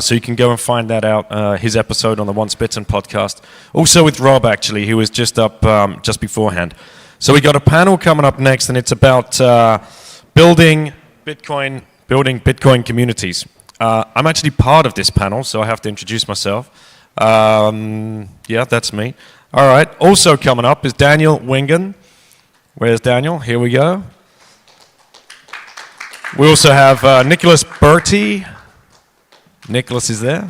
so you can go and find that out, his episode on the Once Bitten podcast. Also with Rob, actually, who was just up just beforehand. So we got a panel coming up next, and it's about building Bitcoin communities. I'm actually part of this panel, so I have to introduce myself. Yeah, that's me. All right. Also coming up is Daniel Wingen. Where's Daniel? Here we go. We also have Nicholas Bertie. Nicholas is there.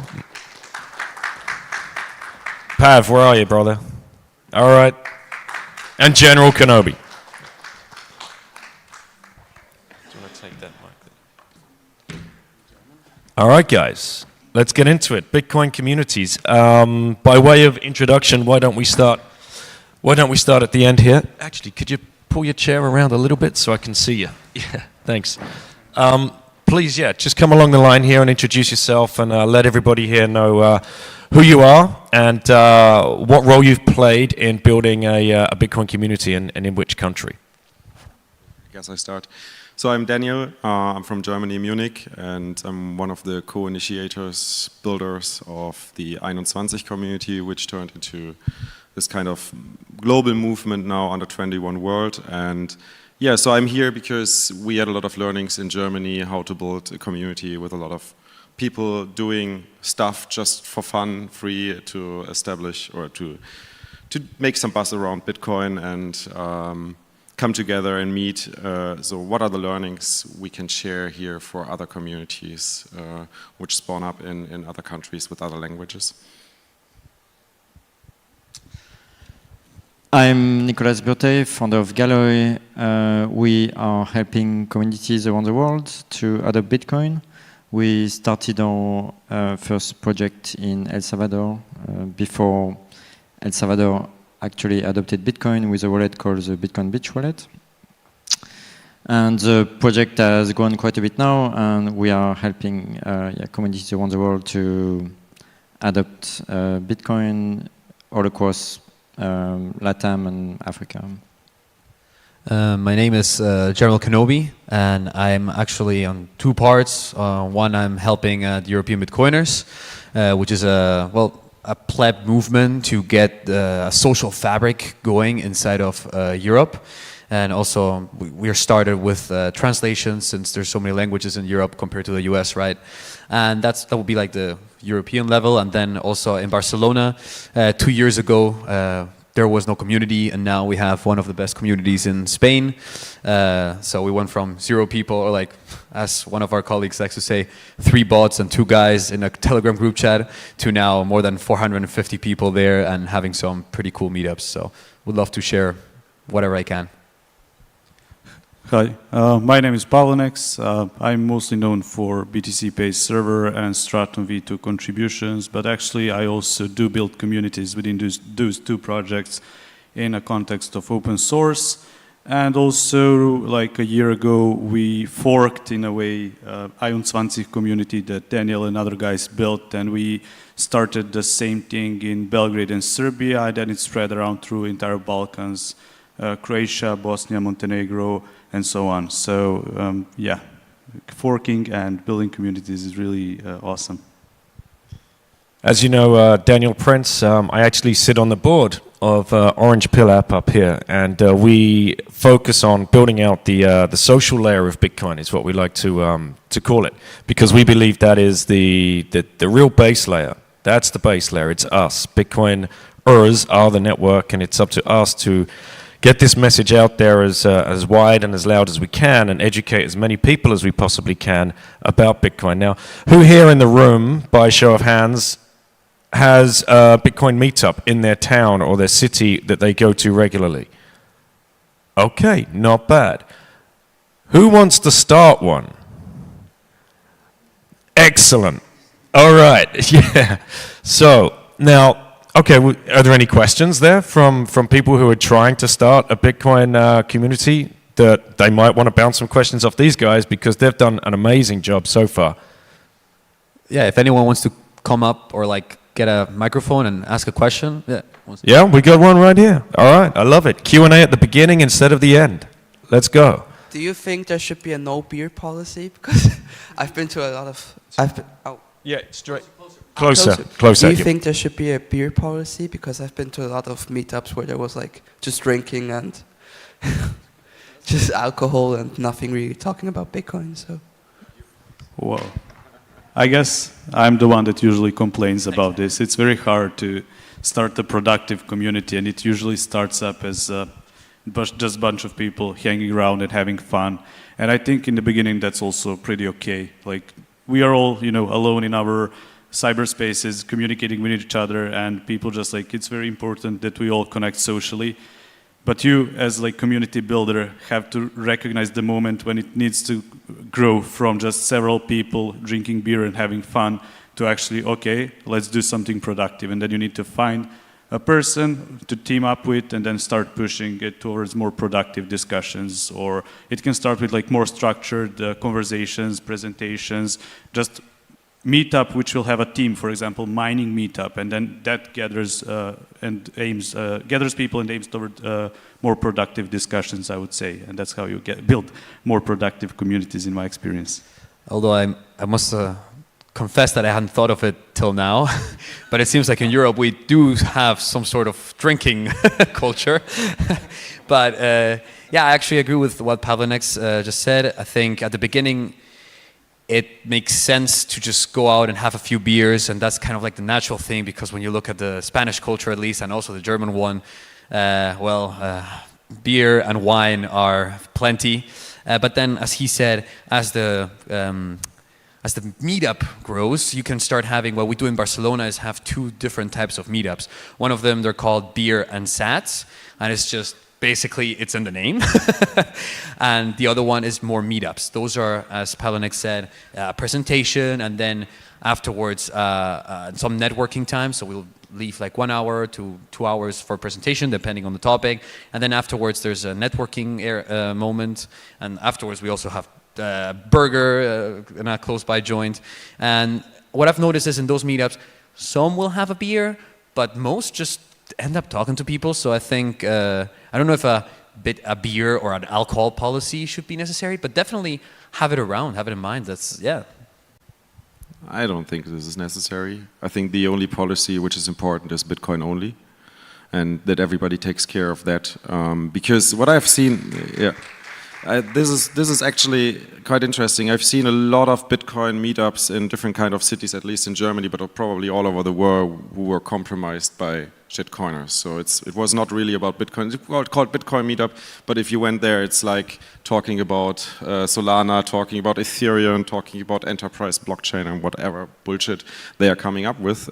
Pav, where are you, brother? All right. And General Kenobi. Do you want to take that mic? All right, guys. Let's get into it. Bitcoin communities. By way of introduction, why don't we start at the end here? Actually, could you pull your chair around a little bit so I can see you? Yeah, thanks. Please, yeah, just come along the line here and introduce yourself and let everybody here know who you are and what role you've played in building a Bitcoin community and in which country. I guess I start. So I'm Daniel, I'm from Germany, Munich, and I'm one of the co-initiators, builders of the 21 community, which turned into this kind of global movement now under 21 world. And yeah, so I'm here because we had a lot of learnings in Germany, how to build a community with a lot of people doing stuff just for fun, free, to establish or to make some buzz around Bitcoin and come together and meet. So what are the learnings we can share here for other communities which spawn up in other countries with other languages? I'm Nicolas Burtet, founder of Galloy. We are helping communities around the world to adopt Bitcoin. We started our first project in El Salvador before El Salvador actually adopted Bitcoin with a wallet called the Bitcoin Beach wallet. And the project has grown quite a bit now, and we are helping communities around the world to adopt Bitcoin all across Latam and Africa. My name is General Kenobi, and I'm actually on two parts. One, I'm helping the European Bitcoiners, which is a pleb movement to get a social fabric going inside of Europe. And also, we're started with translations, since there's so many languages in Europe compared to the US, right? And that will be like the European level. And then also in Barcelona, 2 years ago, there was no community, and now we have one of the best communities in Spain. So we went from 0 people, or like, as one of our colleagues likes to say, 3 bots and 2 guys in a Telegram group chat, to now more than 450 people there and having some pretty cool meetups. So would love to share whatever I can. Hi, my name is Pavlonex. I'm mostly known for BTC Pay server and Stratum V2 contributions, but actually I also do build communities within those two projects in a context of open source. And also, like a year ago, we forked, in a way, 21 community that Daniel and other guys built, and we started the same thing in Belgrade and Serbia, and then it spread around through entire Balkans, Croatia, Bosnia, Montenegro, and so on. So, yeah, forking and building communities is really awesome. As you know, Daniel Prince, I actually sit on the board of Orange Pill app up here, and we focus on building out the social layer of Bitcoin, is what we like to call it, because we believe that is the real base layer. That's the base layer. It's us. Bitcoiners are the network, and it's up to us to get this message out there as wide and as loud as we can, and educate as many people as we possibly can about Bitcoin. Now, who here in the room, by show of hands, has a Bitcoin meetup in their town or their city that they go to regularly? Okay, not bad. Who wants to start one? Excellent. All right, yeah. So now, okay, are there any questions there from people who are trying to start a Bitcoin community that they might want to bounce some questions off these guys, because they've done an amazing job so far? Yeah, if anyone wants to come up or like get a microphone and ask a question. Yeah, we got one right here. All right, I love it. Q&A at the beginning instead of the end. Let's go. Do you think there should be a no beer policy? Because I've been to a lot of... Yeah, straight. Closer. Do you think there should be a beer policy? Because I've been to a lot of meetups where there was like just drinking and just alcohol and nothing really talking about Bitcoin. So. Whoa. I guess I'm the one that usually complains about this. It's very hard to start a productive community, and it usually starts up as just a bunch of people hanging around and having fun. And I think in the beginning that's also pretty okay. Like, we are all, alone in our cyberspaces, communicating with each other, and people just like, it's very important that we all connect socially. But you, as like community builder, have to recognize the moment when it needs to grow from just several people drinking beer and having fun to actually, okay, let's do something productive. And then you need to find a person to team up with and then start pushing it towards more productive discussions. Or it can start with like more structured conversations, presentations, just meetup, which will have a team, for example, mining meetup, and then that gathers gathers people and aims toward more productive discussions, I would say, and that's how you build more productive communities, in my experience. Although I must confess that I hadn't thought of it till now, but it seems like in Europe we do have some sort of drinking culture. But yeah, I actually agree with what Pavlonex just said. I think at the beginning, it makes sense to just go out and have a few beers, and that's kind of like the natural thing, because when you look at the Spanish culture at least, and also the German one, beer and wine are plenty. But then, as he said, as the meetup grows, you can start having, what we do in Barcelona is have two different types of meetups. One of them, they're called beer and sats, and it's just basically, it's in the name. And the other one is more meetups. Those are, as Pavlonex said, a presentation, and then afterwards some networking time. So we'll leave like 1 hour to 2 hours for presentation, depending on the topic. And then afterwards there's a networking moment. And afterwards we also have burger in a close by joint. And what I've noticed is in those meetups, some will have a beer, but most just end up talking to people. So I think, I don't know if a beer or an alcohol policy should be necessary, but definitely have it around, have it in mind. That's, yeah. I don't think this is necessary. I think the only policy which is important is Bitcoin only, and that everybody takes care of that. Because what I've seen, this is actually quite interesting. I've seen a lot of Bitcoin meetups in different kind of cities, at least in Germany, but probably all over the world, who were compromised by shitcoiners. So it was not really about Bitcoin. It's called Bitcoin meetup, but if you went there, it's like talking about Solana, talking about Ethereum, talking about enterprise blockchain and whatever bullshit they are coming up with.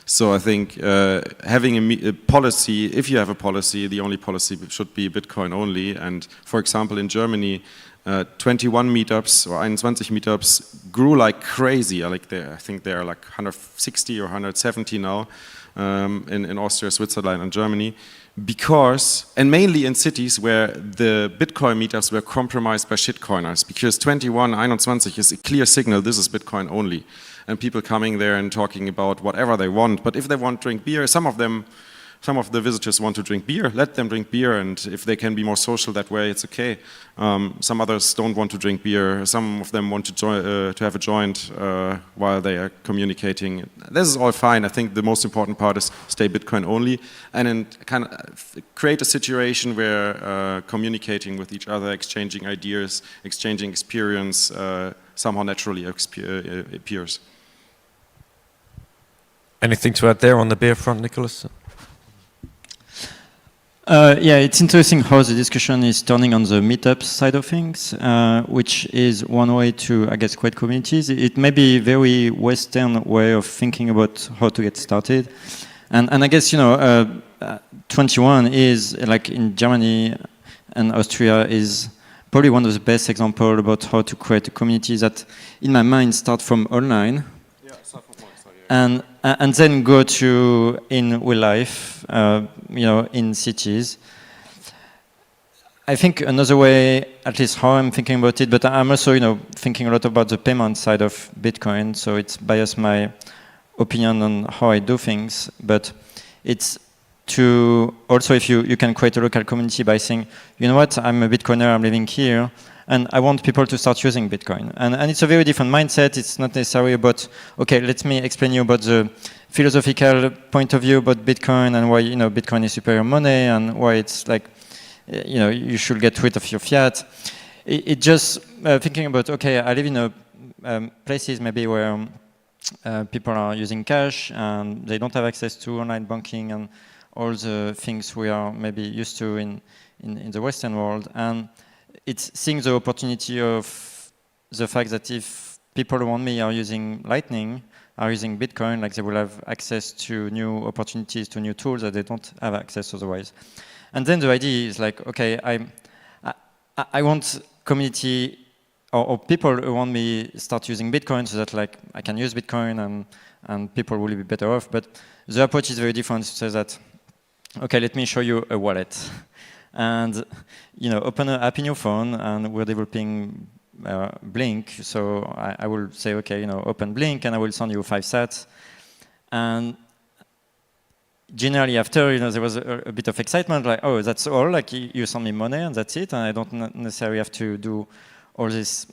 So I think having a policy, if you have a policy, the only policy should be Bitcoin only. And for example, in Germany, 21 meetups or 21 meetups grew like crazy. I think there are like 160 or 170 now in Austria, Switzerland, and Germany. Because, and mainly in cities where the Bitcoin meetups were compromised by shitcoiners, because 21 is a clear signal this is Bitcoin only. And people coming there and talking about whatever they want. But if they want to drink beer, some of the visitors want to drink beer, let them drink beer, and if they can be more social that way, it's okay. Some others don't want to drink beer. Some of them want to have a joint while they are communicating. This is all fine. I think the most important part is stay Bitcoin only, and then kind of create a situation where communicating with each other, exchanging ideas, exchanging experience somehow naturally appears. Anything to add there on the beer front, Nicholas? Yeah, it's interesting how the discussion is turning on the meetup side of things, which is one way to, I guess, create communities. It may be a very Western way of thinking about how to get started. And I guess, 21 is, like in Germany and Austria, is probably one of the best examples about how to create a community that, in my mind, start from online. And then go to in real life, in cities. I think another way, at least how I'm thinking about it, but I'm also, thinking a lot about the payment side of Bitcoin, so it's biased my opinion on how I do things, but it's to also, if you can create a local community by saying, you know what, I'm a Bitcoiner, I'm living here, and I want people to start using Bitcoin. And it's a very different mindset. It's not necessarily about, okay, let me explain you about the philosophical point of view about Bitcoin and why, Bitcoin is superior money and why it's like, you should get rid of your fiat. It just thinking about, okay, I live in places maybe where people are using cash and they don't have access to online banking and all the things we are maybe used to in the Western world. And it's seeing the opportunity of the fact that if people around me are using Lightning, are using Bitcoin, like they will have access to new opportunities, to new tools that they don't have access otherwise. And then the idea is like, okay, I want community or people around me start using Bitcoin so that like I can use Bitcoin and people will be better off. But the approach is very different. It says that, okay, let me show you a wallet. And open an app in your phone, and we're developing Blink. So I will say, okay, open Blink, and I will send you 5 sats. And generally after, there was a bit of excitement, like, oh, that's all. Like you send me money, and that's it. And I don't necessarily have to do all this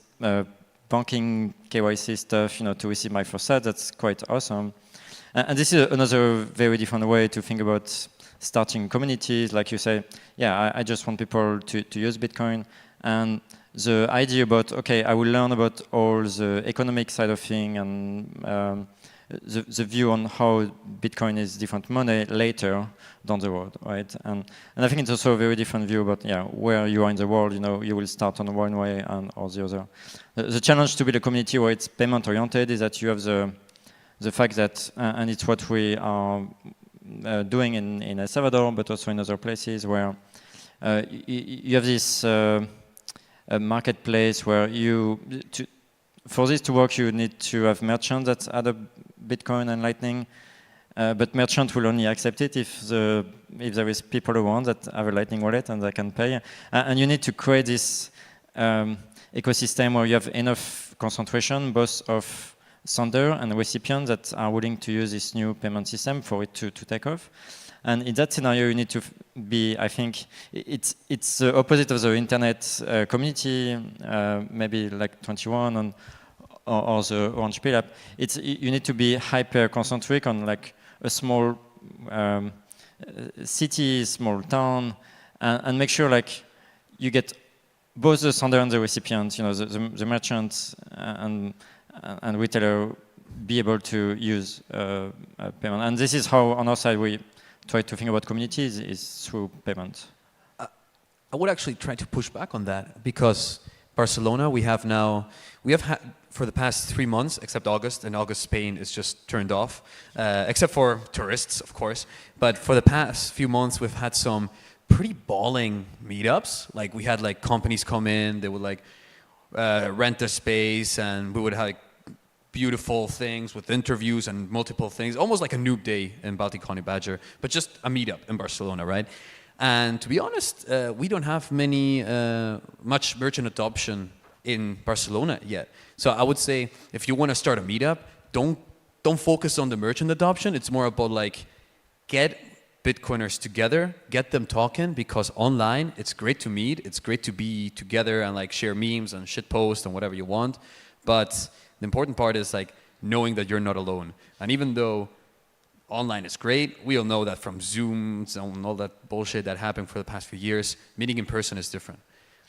banking KYC stuff, to receive my first sat. That's quite awesome. And this is another very different way to think about starting communities. Like you say, yeah, I just want people to use Bitcoin. And the idea about, okay, I will learn about all the economic side of things and the view on how Bitcoin is different money later down the road, right? And I think it's also a very different view about, where you are in the world, you will start on one way or the other. The challenge to build a community where it's payment oriented is that you have the fact that, and it's what we are doing in El Salvador, but also in other places where you have this marketplace where for this to work, you need to have merchants that add up Bitcoin and Lightning, but merchants will only accept it if there is people around that have a Lightning wallet and they can pay. And you need to create this ecosystem where you have enough concentration, both of sender and recipient that are willing to use this new payment system for it to take off. And in that scenario, you need to be, I think, it's the opposite of the internet community, maybe like 21 or the Orange Pill app. You need to be hyper-concentric on like a small city, small town, and make sure like you get both the sender and the recipient, the merchants and retailer be able to use payment. And this is how, on our side, we try to think about communities is through payment. I would actually try to push back on that because Barcelona, we have had for the past 3 months, except August. In August, Spain is just turned off, except for tourists, of course. But for the past few months, we've had some pretty balling meetups. Like we had like companies come in, they would like rent a space, and we would have like beautiful things with interviews and multiple things, almost like a noob day in Baltic Honeybadger, but just a meetup in Barcelona, right? And to be honest, we don't have much merchant adoption in Barcelona yet. So I would say if you want to start a meetup, don't focus on the merchant adoption. It's more about like get Bitcoiners together, get them talking, because online it's great to meet, it's great to be together and like share memes and shit post and whatever you want. But the important part is like knowing that you're not alone. And even though online is great, we all know that from Zooms and all that bullshit that happened for the past few years, meeting in person is different.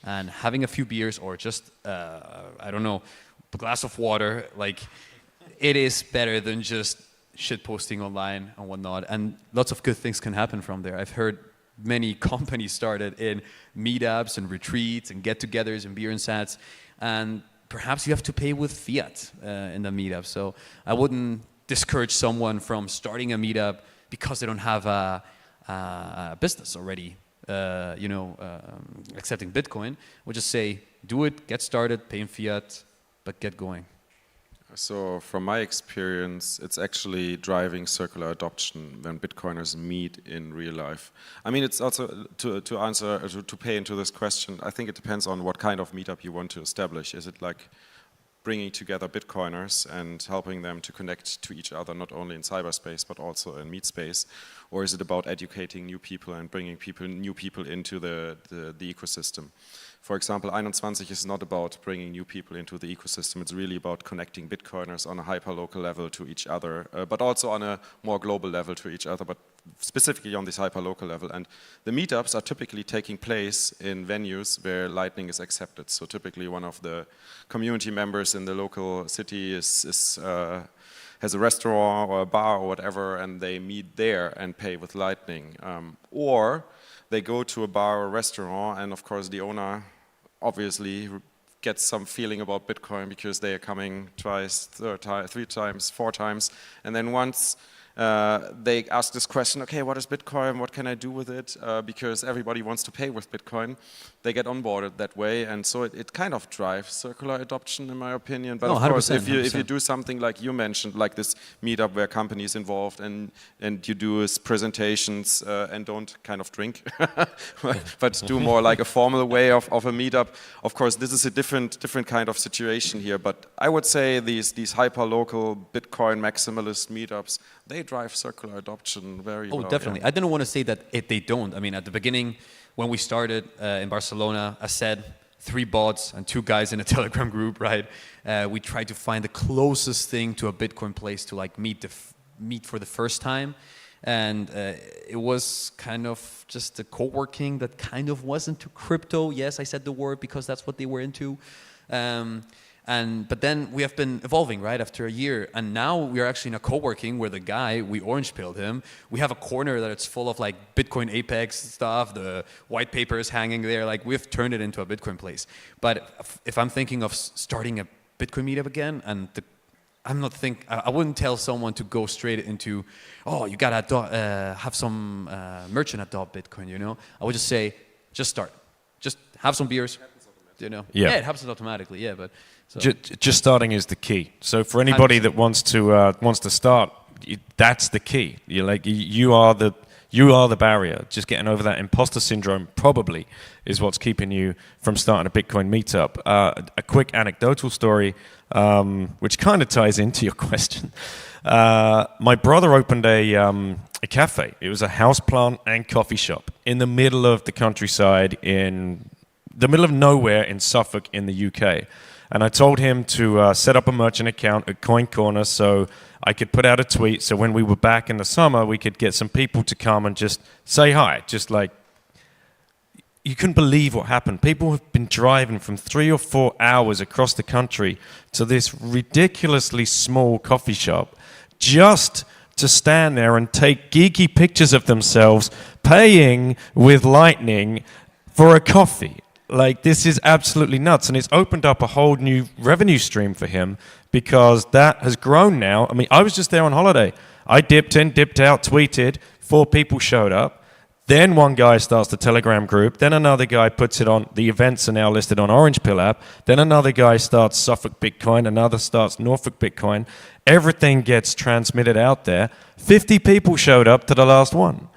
And having a few beers or just, I don't know, a glass of water, like it is better than just shit posting online and whatnot. And lots of good things can happen from there. I've heard many companies started in meetups and retreats and get-togethers and beer and sats. And perhaps you have to pay with fiat in the meetup. So I wouldn't discourage someone from starting a meetup because they don't have a business already, accepting Bitcoin. We'll just say, do it, get started, pay in fiat, but get going. So from my experience, it's actually driving circular adoption when Bitcoiners meet in real life. I mean, it's also to pay into this question, I think it depends on what kind of meetup you want to establish. Is it like bringing together Bitcoiners and helping them to connect to each other, not only in cyberspace, but also in meet space? Or is it about educating new people and bringing new people into the ecosystem? For example, 21 is not about bringing new people into the ecosystem. It's really about connecting Bitcoiners on a hyper-local level to each other, but also on a more global level to each other, but specifically on this hyper-local level. And the meetups are typically taking place in venues where Lightning is accepted. So typically one of the community members in the local city has a restaurant or a bar or whatever, and they meet there and pay with Lightning. Or they go to a bar or restaurant, and of course the owner obviously gets some feeling about Bitcoin because they are coming twice, 3 times, 4 times, and then once they ask this question, okay, what is Bitcoin, what can I do with it, because everybody wants to pay with Bitcoin, they get onboarded that way, and so it kind of drives circular adoption in my opinion. But of course, if you do something like you mentioned, like this meetup where companies involved and you do presentations and don't kind of drink, but do more like a formal way of a meetup, of course this is a different kind of situation here. But I would say these hyper-local Bitcoin maximalist meetups, they drive circular adoption very well. Oh, definitely. Yeah. I didn't want to say that they don't. I mean, at the beginning, when we started in Barcelona, I said 3 bots and 2 guys in a Telegram group, right? We tried to find the closest thing to a Bitcoin place to like meet for the first time. And it was kind of just a co-working that kind of wasn't too crypto. Yes, I said the word because that's what they were into. But then we have been evolving, right, after a year. And now we are actually in a co-working where the guy, we orange pilled him. We have a corner that it's full of like Bitcoin Apex stuff. The white paper is hanging there. Like we've turned it into a Bitcoin place. But if I'm thinking of starting a Bitcoin meetup again, and I wouldn't tell someone to go straight into, oh, you gotta have some merchant adopt Bitcoin, you know? I would just say, just start. Just have some beers, you know? Yeah, it happens automatically, yeah, but... So. Just starting is the key. So for anybody that wants to start, that's the key. You are the barrier. Just getting over that imposter syndrome probably is what's keeping you from starting a Bitcoin meetup. A quick anecdotal story, which kind of ties into your question. My brother opened a cafe. It was a houseplant and coffee shop in the middle of the countryside, in the middle of nowhere in Suffolk in the UK. And I told him to set up a merchant account at Coin Corner so I could put out a tweet so when we were back in the summer, we could get some people to come and just say hi. Just like, you couldn't believe what happened. People have been driving from 3 or 4 hours across the country to this ridiculously small coffee shop just to stand there and take geeky pictures of themselves paying with Lightning for a coffee. Like, this is absolutely nuts. And it's opened up a whole new revenue stream for him because that has grown now. I mean, I was just there on holiday. I dipped in, dipped out, tweeted, 4 people showed up. Then one guy starts the Telegram group. Then another guy puts it on. The events are now listed on Orange Pill app. Then another guy starts Suffolk Bitcoin. Another starts Norfolk Bitcoin. Everything gets transmitted out there. 50 people showed up to the last one.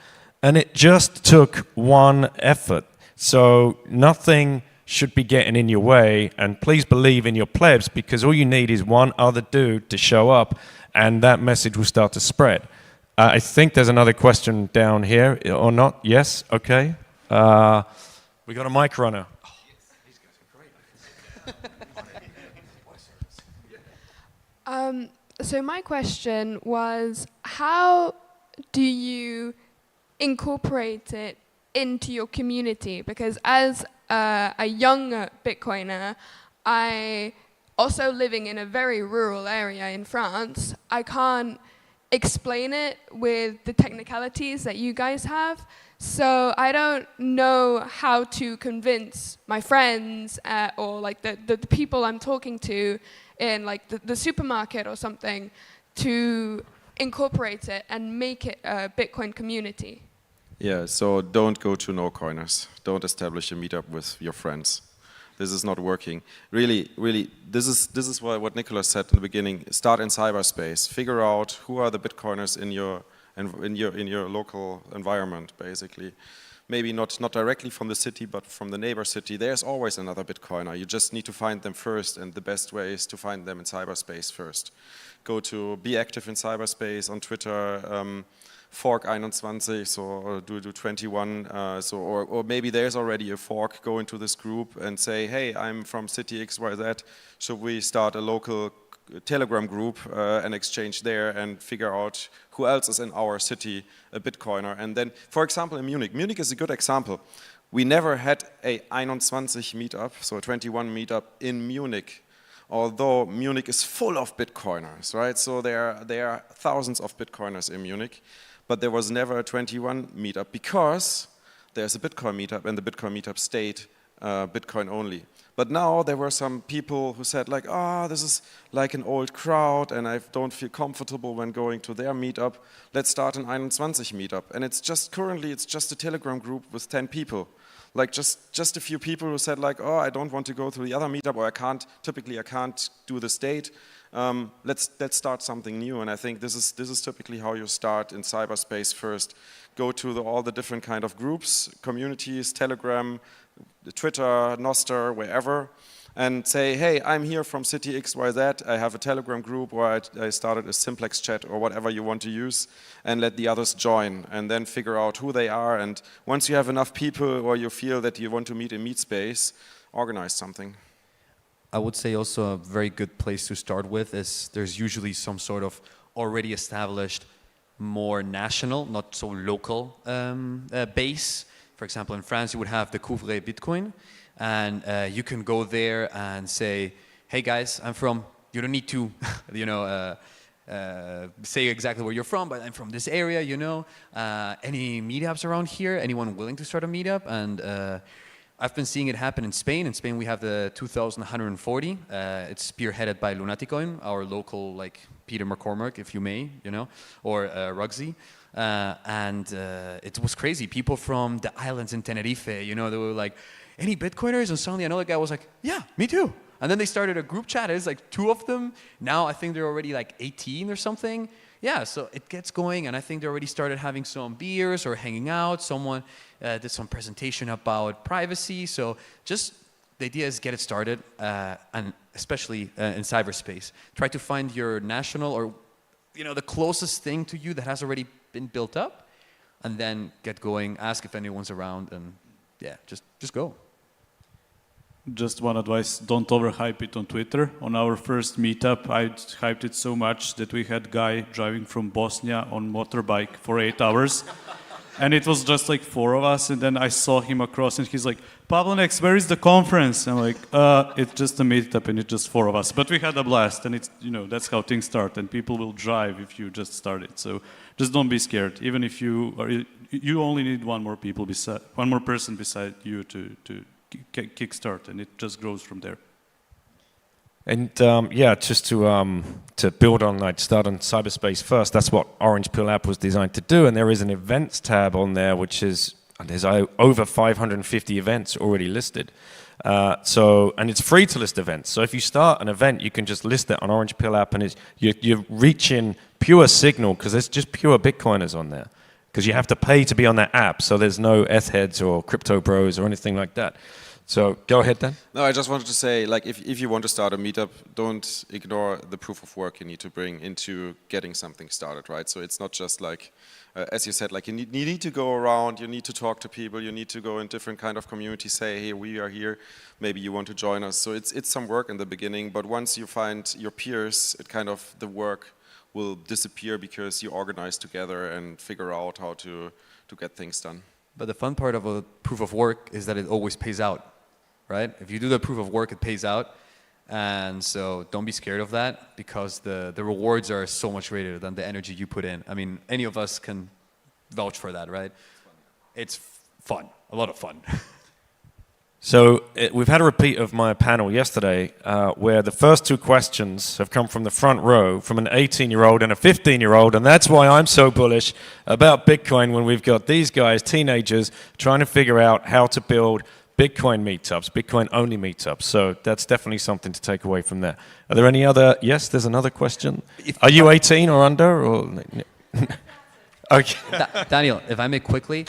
And it just took one effort. So nothing should be getting in your way. And please believe in your plebs, because all you need is one other dude to show up and that message will start to spread. I think there's another question down here, or not? Yes? Okay. We got a mic runner. So my question was, how do you incorporate it into your community? Because as a young Bitcoiner, I also living in a very rural area in France, I can't explain it with the technicalities that you guys have. So I don't know how to convince my friends or like the people I'm talking to in like the supermarket or something to incorporate it and make it a Bitcoin community. Yeah, so don't go to no-coiners. Don't establish a meetup with your friends. This is not working. Really, this is what Nicholas said in the beginning. Start in cyberspace. Figure out who are the Bitcoiners in your local environment, basically. Maybe not directly from the city, but from the neighbor city. There's always another Bitcoiner. You just need to find them first, and the best way is to find them in cyberspace first. Be active in cyberspace on Twitter. Fork 21, so do 21, or maybe there's already a fork. Go into this group and say, hey, I'm from city XYZ. Should we start a local Telegram group and exchange there and figure out who else is in our city a Bitcoiner? And then, for example, in Munich is a good example. We never had a 21 meetup, so a 21 meetup in Munich. Although Munich is full of Bitcoiners, right? So there are thousands of Bitcoiners in Munich. But there was never a 21 meetup because there's a Bitcoin meetup and the Bitcoin meetup stayed Bitcoin only. But now there were some people who said like, this is like an old crowd and I don't feel comfortable when going to their meetup. Let's start an 21 meetup. And currently it's just a Telegram group with 10 people. Like just a few people who said like, I don't want to go to the other meetup, or I can't do this date. Let's start something new, and I think this is typically how you start in cyberspace first. Go to all the different kind of groups, communities, Telegram, Twitter, Nostr, wherever, and say, hey, I'm here from city XYZ, I have a Telegram group, or I started a simplex chat, or whatever you want to use, and let the others join, and then figure out who they are, and once you have enough people, or you feel that you want to meet in meet space, organize something. I would say also a very good place to start with is there's usually some sort of already established, more national, not so local base. For example, in France, you would have the Couvre Bitcoin, and you can go there and say, hey guys, I'm from, you don't need to, say exactly where you're from, but I'm from this area, any meetups around here, anyone willing to start a meetup? And I've been seeing it happen in Spain. In Spain, we have the 2140. It's spearheaded by Lunaticoin, our local, like Peter McCormack, if you may, or Rugsy. And it was crazy. People from the islands in Tenerife, they were like, any Bitcoiners? And suddenly another guy was like, yeah, me too. And then they started a group chat. It's like 2 of them. Now I think they're already like 18 or something. Yeah, so it gets going, and I think they already started having some beers or hanging out. Someone did some presentation about privacy. So just the idea is get it started, and especially in cyberspace. Try to find your national or the closest thing to you that has already been built up, and then get going. Ask if anyone's around, and yeah, just go. Just one advice, don't overhype it on Twitter. On our first meetup, I hyped it so much that we had a guy driving from Bosnia on motorbike for 8 hours. And it was just like 4 of us, and then I saw him across, and he's like, Pavlonex, where is the conference? And I'm like, it's just a meetup, and it's just 4 of us. But we had a blast, and it's, that's how things start, and people will drive if you just start it. So just don't be scared. Even if you only need one more person beside you to kickstart, and it just grows from there. And yeah, just to build on, like, start on cyberspace first. That's what Orange Pill app was designed to do. And there is an events tab on there, which is there's over 550 events already listed. And it's free to list events. So if you start an event, you can just list it on Orange Pill app, and you're reaching pure signal because there's just pure Bitcoiners on there. Because you have to pay to be on that app, so there's no heads or crypto bros or anything like that. So go ahead, Dan. No, I just wanted to say, like, if you want to start a meetup, don't ignore the proof of work you need to bring into getting something started, right? So it's not just like, as you said, like you need to go around, you need to talk to people, you need to go in different kind of communities, say, hey, we are here, maybe you want to join us. So it's some work in the beginning, but once you find your peers, it kind of, the work will disappear because you organize together and figure out how to get things done. But the fun part of a proof of work is that it always pays out. Right? If you do the proof of work, it pays out. And so don't be scared of that, because the rewards are so much greater than the energy you put in. I mean, any of us can vouch for that, right? It's fun, a lot of fun. So we've had a repeat of my panel yesterday where the first two questions have come from the front row from an 18-year-old and a 15-year-old, and that's why I'm so bullish about Bitcoin when we've got these guys, teenagers, trying to figure out how to build Bitcoin meetups, Bitcoin-only meetups. So that's definitely something to take away from there. Are there any other? Yes, there's another question. Are you 18 or under? Or okay. Daniel, if I may quickly,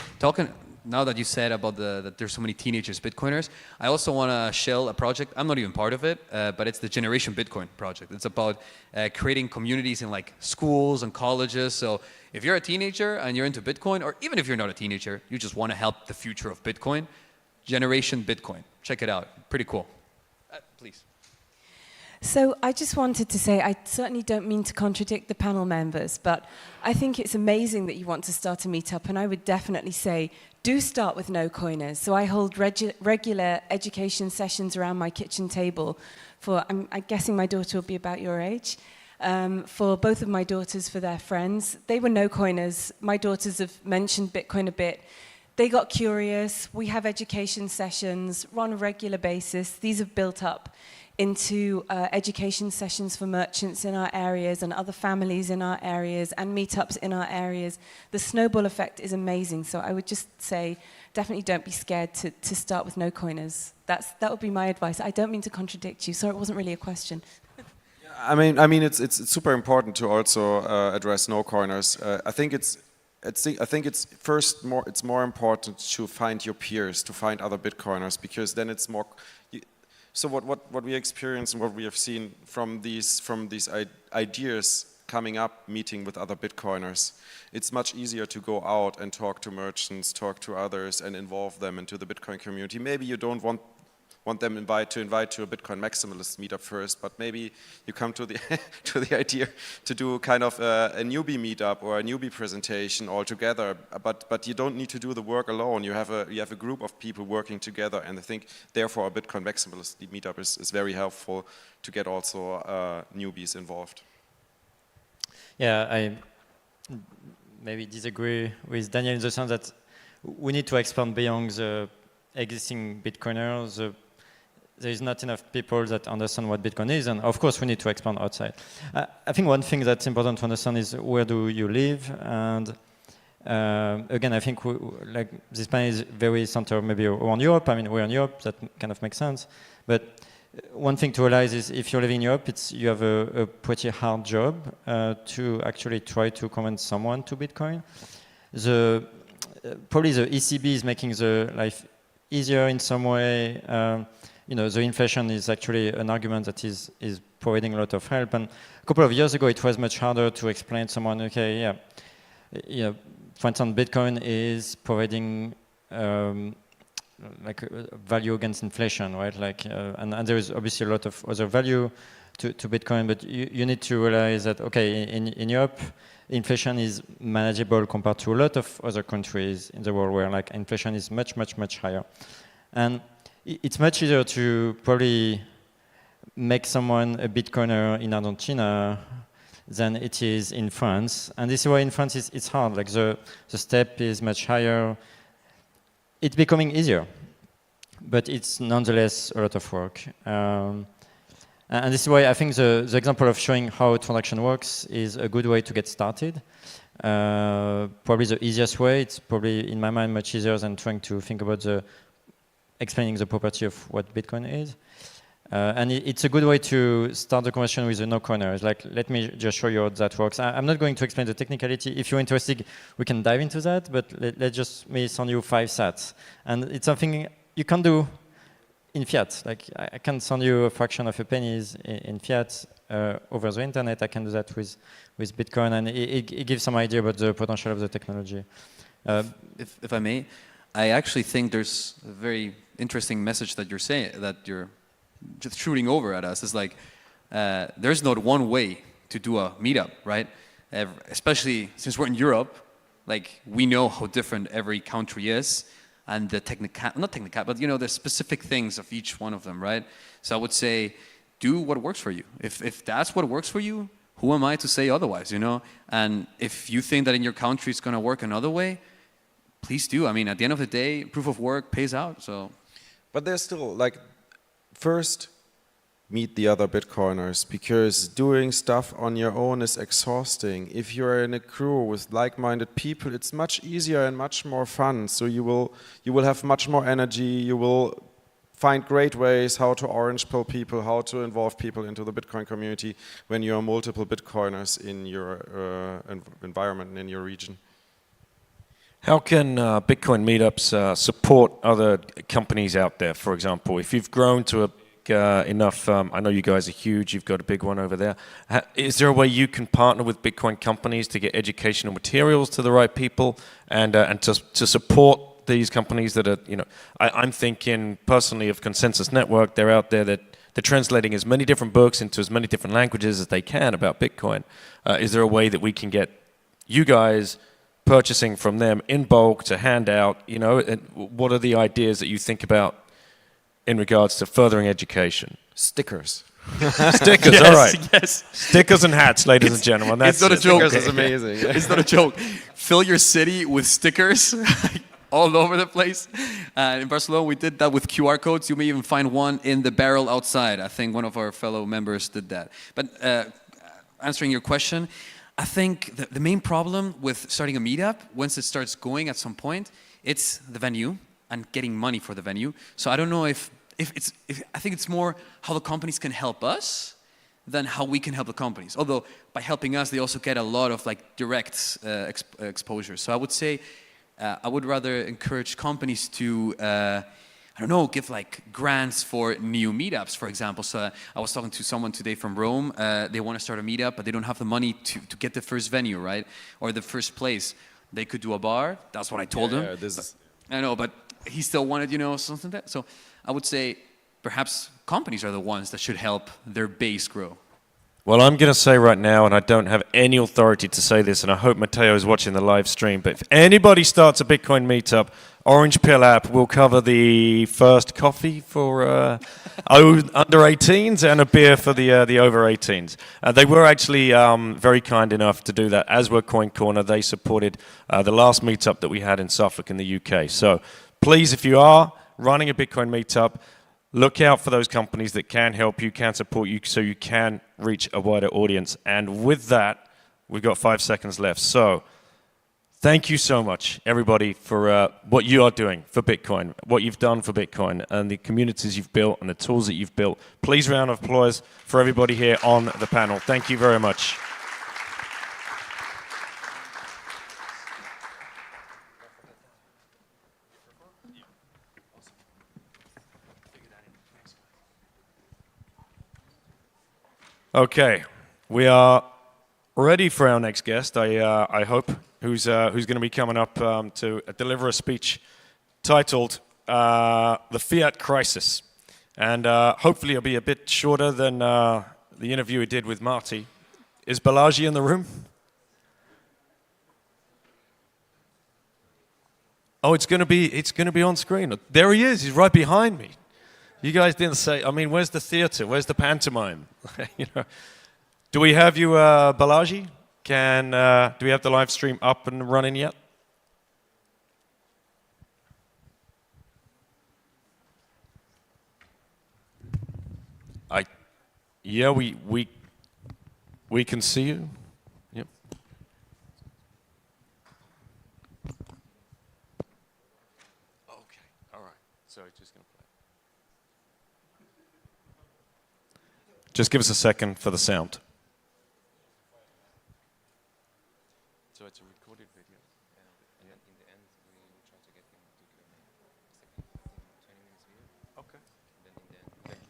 now that you said about that there's so many teenagers Bitcoiners, I also want to shell a project. I'm not even part of it, but it's the Generation Bitcoin project. It's about creating communities in like schools and colleges. So if you're a teenager and you're into Bitcoin, or even if you're not a teenager, you just want to help the future of Bitcoin, Generation Bitcoin. Check it out. Pretty cool. Please. So I just wanted to say, I certainly don't mean to contradict the panel members, but I think it's amazing that you want to start a meetup, and I would definitely say, do start with no coiners. So I hold regular education sessions around my kitchen table for, I'm guessing my daughter will be about your age, for both of my daughters, for their friends. They were no coiners. My daughters have mentioned Bitcoin a bit. They got curious. We have education sessions on a regular basis. These have built up into education sessions for merchants in our areas and other families in our areas and meetups in our areas. The snowball effect is amazing. So I would just say, definitely don't be scared to start with no coiners. That would be my advice. I don't mean to contradict you. Sorry, it wasn't really a question. I mean, it's super important to also address no coiners. I think it's more important to find your peers, to find other Bitcoiners, because then it's more. So what we experience and what we have seen from these ideas coming up, meeting with other Bitcoiners, it's much easier to go out and talk to merchants, talk to others, and involve them into the Bitcoin community. Maybe you don't want them to invite to a Bitcoin maximalist meetup first, but maybe you come to the to the idea to do kind of a newbie meetup or a newbie presentation all together. But you don't need to do the work alone. You have a group of people working together, and I think therefore a Bitcoin maximalist meetup is very helpful to get also newbies involved. Yeah, I maybe disagree with Daniel in the sense that we need to expand beyond the existing Bitcoiners. There is not enough people that understand what Bitcoin is, and of course we need to expand outside. I think one thing that's important to understand is where do you live, and again I think like this panel is very centered maybe around Europe. I mean, we're in Europe, that kind of makes sense, but one thing to realize is if you're living in Europe, you have a pretty hard job to actually try to convince someone to Bitcoin. Probably the ECB is making the life easier in some way. The inflation is actually an argument that is providing a lot of help. And a couple of years ago, it was much harder to explain to someone, okay, yeah, for instance, Bitcoin is providing like value against inflation, right? Like, and there is obviously a lot of other value to Bitcoin, but you need to realize that, okay, in Europe, inflation is manageable compared to a lot of other countries in the world where like inflation is much, much, much higher. And it's much easier to probably make someone a Bitcoiner in Argentina than it is in France. And this is why in France it's hard, like the step is much higher. It's becoming easier. but it's nonetheless a lot of work. And this is why I think the example of showing how a transaction works is a good way to get started. Probably the easiest way. It's probably, in my mind, much easier than trying to think about explaining the property of what Bitcoin is. And it's a good way to start the conversation with a no-coiner. It's like, let me just show you how that works. I'm not going to explain the technicality. If you're interested, we can dive into that, but let's just maybe send you 5 sats. And it's something you can do in fiat. Like, I can send you a fraction of a pennies in fiat over the internet. I can do that with Bitcoin, and it gives some idea about the potential of the technology. If I may, I actually think there's a very interesting message that you're saying, that you're just shooting over at us. It's like, there's not one way to do a meetup, right? Especially since we're in Europe, like, we know how different every country is, and the but you know, the specific things of each one of them, right? So I would say, do what works for you. If that's what works for you, who am I to say otherwise, you know? And if you think that in your country it's gonna work another way, please do. I mean, at the end of the day, proof of work pays out, so. But there's still, like, first, meet the other Bitcoiners, because doing stuff on your own is exhausting. If you're in a crew with like-minded people, it's much easier and much more fun. So you will have much more energy. You will find great ways how to orange pill people, how to involve people into the Bitcoin community when you are multiple Bitcoiners in your environment and in your region. How can Bitcoin meetups support other companies out there, for example? If you've grown to enough, I know you guys are huge, you've got a big one over there. Is there a way you can partner with Bitcoin companies to get educational materials to the right people and to support these companies that are, you know, I'm thinking personally of Consensus Network. They're out there that they're translating as many different books into as many different languages as they can about Bitcoin. Is there a way that we can get you guys purchasing from them in bulk to hand out, you know, and what are the ideas that you think about in regards to furthering education? Stickers. Stickers, yes, all right. Yes. Stickers and hats, ladies and gentlemen. That's it's not a joke. Stickers is amazing. It's not a joke. Fill your city with stickers all over the place. In Barcelona, we did that with QR codes. You may even find one in the barrel outside. I think one of our fellow members did that. But answering your question, I think the main problem with starting a meetup, once it starts going at some point, it's the venue and getting money for the venue. So I don't know if I think it's more how the companies can help us than how we can help the companies. Although by helping us, they also get a lot of like direct exposure. So I would say I would rather encourage companies to I don't know, give like grants for new meetups, for example. So I was talking to someone today from Rome. They want to start a meetup, but they don't have the money to get the first venue, right? Or the first place. They could do a bar. That's what I told him. I know, but he still wanted, you know, something like that. So I would say perhaps companies are the ones that should help their base grow. Well, I'm going to say right now, and I don't have any authority to say this, and I hope Matteo is watching the live stream, but if anybody starts a Bitcoin meetup, Orange Pill app will cover the first coffee for under 18s and a beer for the over 18s. They were actually very kind enough to do that, as were Coin Corner. They supported the last meetup that we had in Suffolk in the UK. So please, if you are running a Bitcoin meetup, look out for those companies that can help you, can support you, so you can reach a wider audience. And with that, we've got 5 seconds left. So thank you so much, everybody, for what you are doing for Bitcoin, what you've done for Bitcoin, and the communities you've built and the tools that you've built. Please, round of applause for everybody here on the panel. Thank you very much. Okay, we are ready for our next guest, I hope, who's going to be coming up to deliver a speech titled The Fiat Crisis. And hopefully it'll be a bit shorter than the interview we did with Marty. Is Balaji in the room? Oh, it's going to be on screen. There he is. He's right behind me. You guys didn't say. I mean, where's the theater? Where's the pantomime? You know. Do we have you, Balaji? Do we have the live stream up and running yet? Yeah, we can see you. Yep. Okay. All right. So just gonna play. Just give us a second for the sound. So it's a recorded video, and in the end, we will try to get him to Q&A. It's like 20 minutes video. Okay. And then in the end,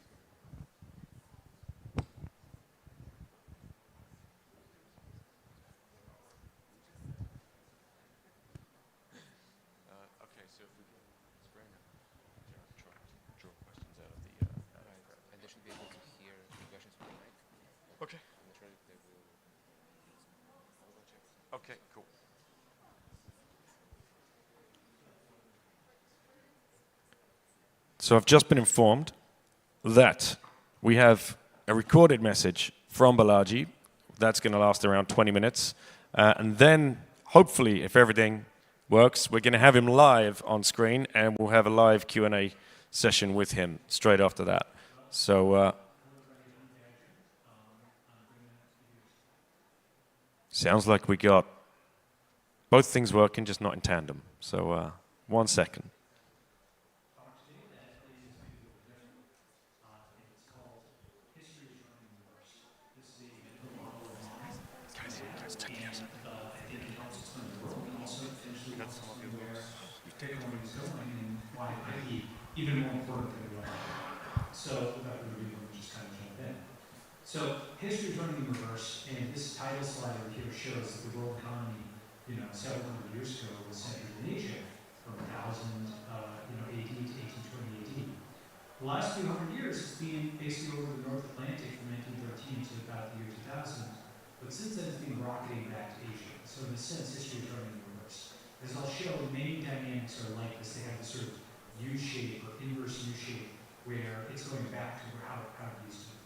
okay, so if we can spray now, try to draw questions out of the. And they should be able to hear the questions from the mic. Okay. I'm not sure if they will. Okay, cool. So I've just been informed that we have a recorded message from Balaji. That's going to last around 20 minutes. And then, hopefully, if everything works, we're going to have him live on screen, and we'll have a live Q&A session with him straight after that. So, sounds like we got both things working, just not in tandem. So, 1 second. Even more important than we are. So, without further ado, we'll just kind of jump in. So, history is running in reverse, and this title slide over here shows that the world economy, several hundred years ago was centered in Asia, from 1000, AD to 1820 AD. The last few hundred years, it's been basically over the North Atlantic from 1913 to about the year 2000. But since then, it's been rocketing back to Asia. So, in a sense, history is running in reverse. As I'll show, many dynamics are like this. They have this sort of U-shape or inverse U-shape where it's going back to how it used to be.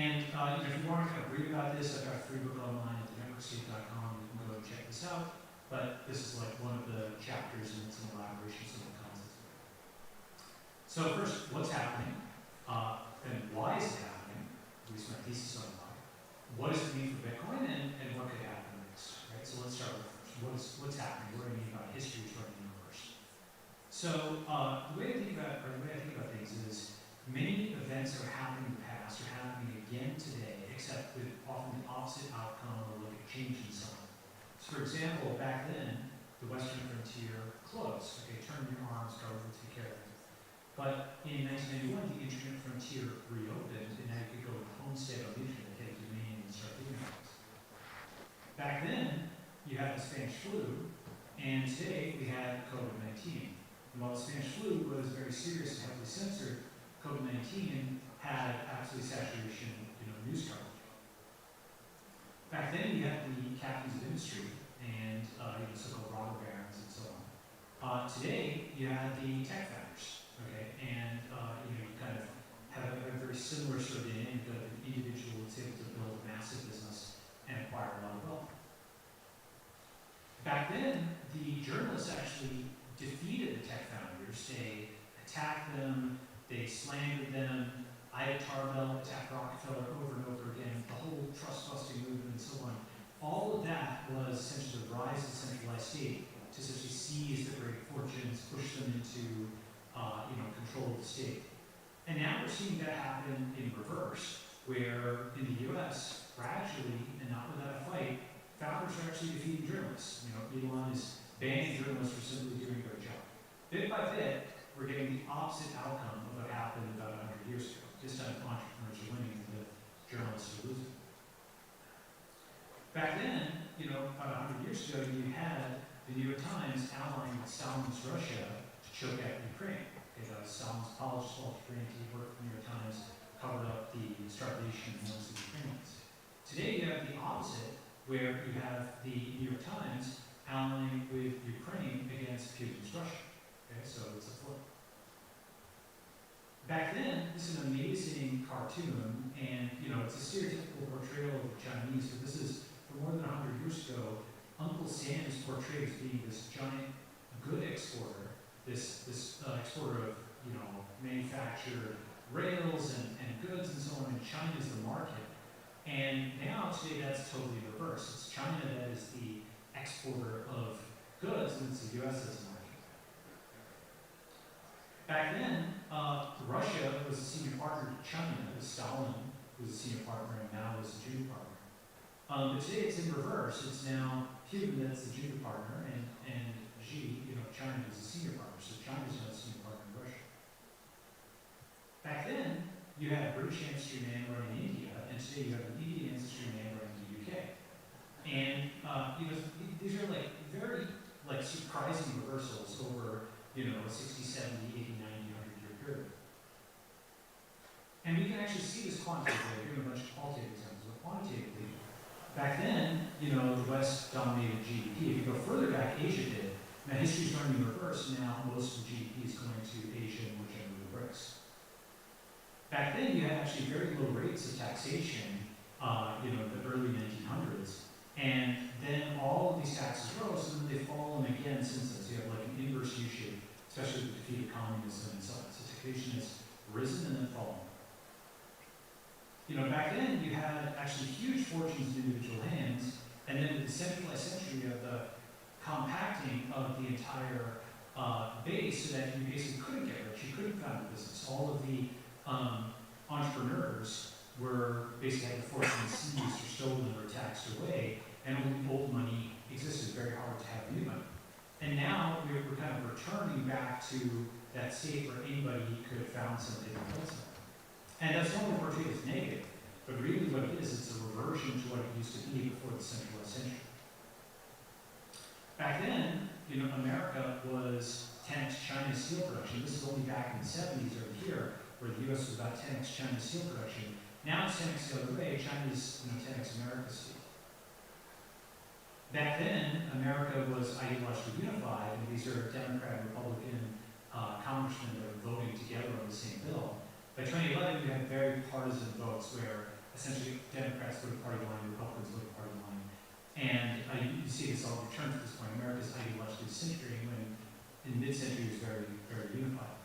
And if you want to kind of read about this, I've got a free book online at networkscape.com. You can go and check this out. But this is like one of the chapters and it's an elaboration of some of the concepts. So first, what's happening? And why is it happening? At least my thesis on why. What does it mean for Bitcoin and what could happen next? Right? So let's start with first. What's happening? What do I mean by history is running in reverse? So the way I think about things is many events that are happening in the past are happening again today, except with often the opposite outcome or like a change in some. So for example, back then, the Western frontier closed. Okay, turn your arms, government, take care of it. But in 1991, the internet frontier reopened, and now you could go and homestead on the internet, take a domain, and start doing things. Back then, you had the Spanish flu, and today we had COVID-19. And while the Spanish flu was very serious and heavily censored, COVID-19 had absolute saturation, news coverage. Back then, you had the captains of industry and so-called robber barons and so on. Today, you have the tech founders, okay, and you kind of have a very similar sort of dynamic of an individual that's able to build a massive business and acquire a lot of wealth. Back then, the journalists actually defeated the tech founders. They attacked them, they slandered them. Ida Tarbell attacked Rockefeller over and over again, the whole trust-busting movement and so on. All of that was essentially the rise of the centralized state to essentially seize the great fortunes, push them into control of the state. And now we're seeing that happen in reverse, where in the US, gradually, and not without a fight, founders are actually defeating journalists. Elon is banning journalists for simply doing their job. Bit by bit, we're getting the opposite outcome of what happened about 100 years ago. This time, entrepreneurs are winning and the journalists are losing. Back then, about 100 years ago, you had the New York Times allying with Stalin's Russia to choke out Ukraine. Okay, that was Stalin's apologist, Walter Grant, he worked for the New York Times, covered up the starvation of most of the Ukrainians. Today, you have the opposite, where you have the New York Times allying with Ukraine against Putin's Russia. Okay, so it's a flip. Back then, this is an amazing cartoon, and it's a stereotypical portrayal of the Chinese, but this is, for more than 100 years ago, Uncle Sam is portrayed as being this giant good exporter, this exporter of manufactured rails and goods and so on, and China's the market. And now, today, that's totally reversed. It's China that is the exporter of goods, and it's the US that's the market. Back then, Russia was a senior partner to China. Stalin was a senior partner, and Mao was a junior partner. But today, it's in reverse. It's now Putin that's the junior partner, and Xi, China is a senior partner. So China's not a senior partner in Russia. Back then, you had a British ancestry man running India, and today you have an Indian ancestry man running the UK. And these are like very surprising reversals over a 60, 70, 80, 90, 100-year period. And we can actually see this quantitatively. I've given a bunch of qualitative examples, but quantitatively, back then, the West dominated GDP. If you go further back, Asia did. Now history's running in reverse. Now most of the GDP is going to Asia and more generally the BRICS. Back then, you had actually very low rates of taxation, the early 1900s, and then all of these taxes rose, and then they've fallen again since then. So you have like an inverse U-shape, especially with the defeat of communism and so on. So taxation has risen and then fallen. Back then, you had actually huge fortunes in individual hands, and then with the centralized century of the compacting of the entire base, so that you basically couldn't get rich, you couldn't found a business. All of the entrepreneurs were basically had their fortunes seized or stolen or taxed away, and only old money existed. Very hard to have new money. And now we're kind of returning back to that state where anybody could have found something and built something. And that's not only portrayed as negative, but really what it is, it's a reversion to what it used to be before the centralized century. Back then, America was 10x China's steel production. This is only back in the 70s over here, where the US was about 10x China's steel production. Now it's 10x the other way. China's 10x America's steel. Back then, America was ideologically unified, and these are Democrat and Republican congressmen that were voting together on the same bill. By 2011, we had very partisan votes where essentially Democrats voted party line, Republicans voted party line. And you see this all return to this point. America's ideologically disintegrating when in mid-century it was very, very unified.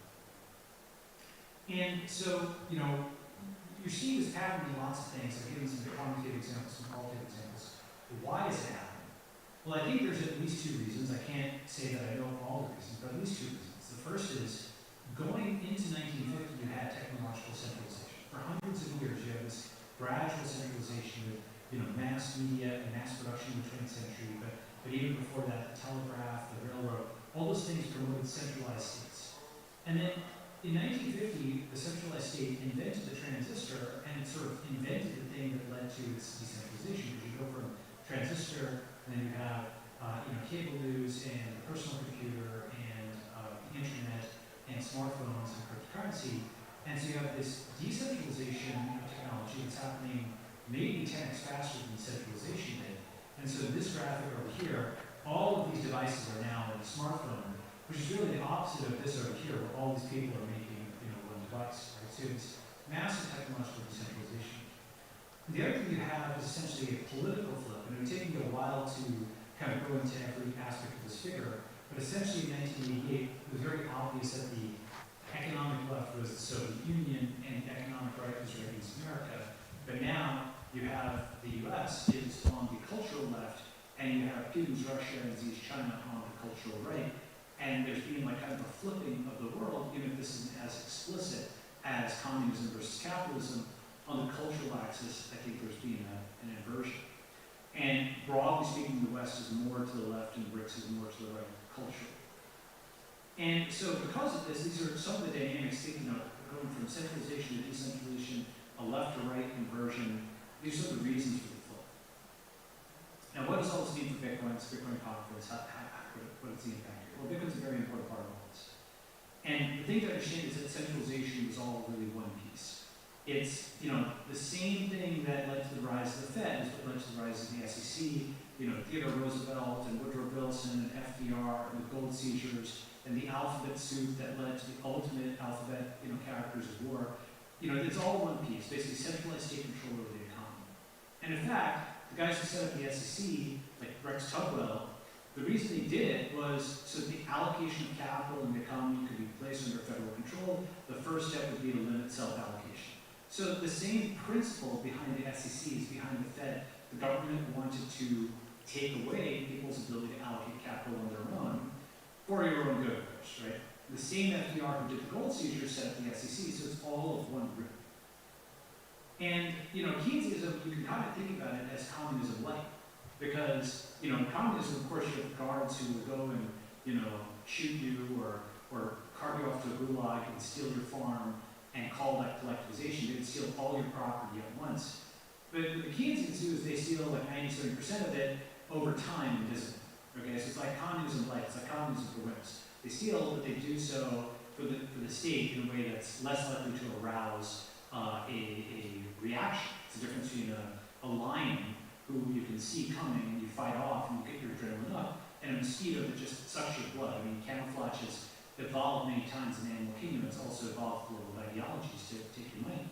And so, you're seeing this pattern in lots of things. I've given some quantitative examples, some qualitative examples. Why is it happening? Well, I think there's at least two reasons. I can't say that I know all the reasons, but at least two reasons. The first is, going into 1950, you had technological centralization. For hundreds of years, you have this gradual centralization with mass media and mass production in the 20th century, but even before that, the telegraph, the railroad, all those things promoted centralized states. And then in 1950, the centralized state invented the transistor, and it sort of invented the thing that led to its decentralization. Because you go from transistor, and then you have cable news and the personal computer and the internet and smartphones and cryptocurrency. And so you have this decentralization of technology that's happening maybe 10x faster than centralization did. And so in this graphic over here, all of these devices are now in a smartphone, which is really the opposite of this over here, where all these people are making one device. Right? So it's massive technological decentralization. The other thing you have is essentially a political flip, and it would take me a while to kind of go into every aspect of this figure, but essentially in 1988, it was very obvious that the economic left was the Soviet Union and the economic right was Reagan's America. But now you have the US is on the cultural left, and you have Putin's Russia and Xi's China on the cultural right. And there's been like kind of a flipping of the world, even if this isn't as explicit as communism versus capitalism. On the cultural axis, I think there's been an inversion. And broadly speaking, the West is more to the left and BRICS is more to the right culturally. And so because of this, these are some of the dynamics, going from centralization to decentralization, a left to right inversion. These are the reasons for the flip. Now, what does all this mean for Bitcoin? It's Bitcoin conference. What is the impact here? Well, Bitcoin's a very important part of all this. And the thing to understand is that centralization was all really one piece. It's, the same thing that led to the rise of the Fed is what led to the rise of the SEC, Theodore Roosevelt and Woodrow Wilson and FDR and the gold seizures and the alphabet soup that led to the ultimate alphabet, characters of war. It's all one piece, basically centralized state control over the economy. And in fact, the guys who set up the SEC, like Rex Tugwell, The reason they did it was so the allocation of capital in the economy could be placed under federal control. The first step would be to limit self-allocation. So the same principle behind the SEC is behind the Fed. The government wanted to take away people's ability to allocate capital on their own for your own good, of course, right? The same FDR who did the gold seizure set up the SEC, so it's all of one group. And, Keynesianism, you can kind of think about it as communism light. Because, communism, of course, you have guards who will go and, shoot you or cart you off to a gulag and steal your farm and call that collectivization. They would steal all your property at once. But what the Keynesians do is they steal like 97% of it over time invisibly. Okay, so it's like communism light, it's like communism for wimps. They steal, but they do so for the state in a way that's less likely to arouse a reaction. It's the difference between a lion who you can see coming and you fight off and you get your adrenaline up, and a mosquito that just sucks your blood. I mean, camouflage has evolved many times in the animal kingdom. It's also evolved full of ideologies to take your money.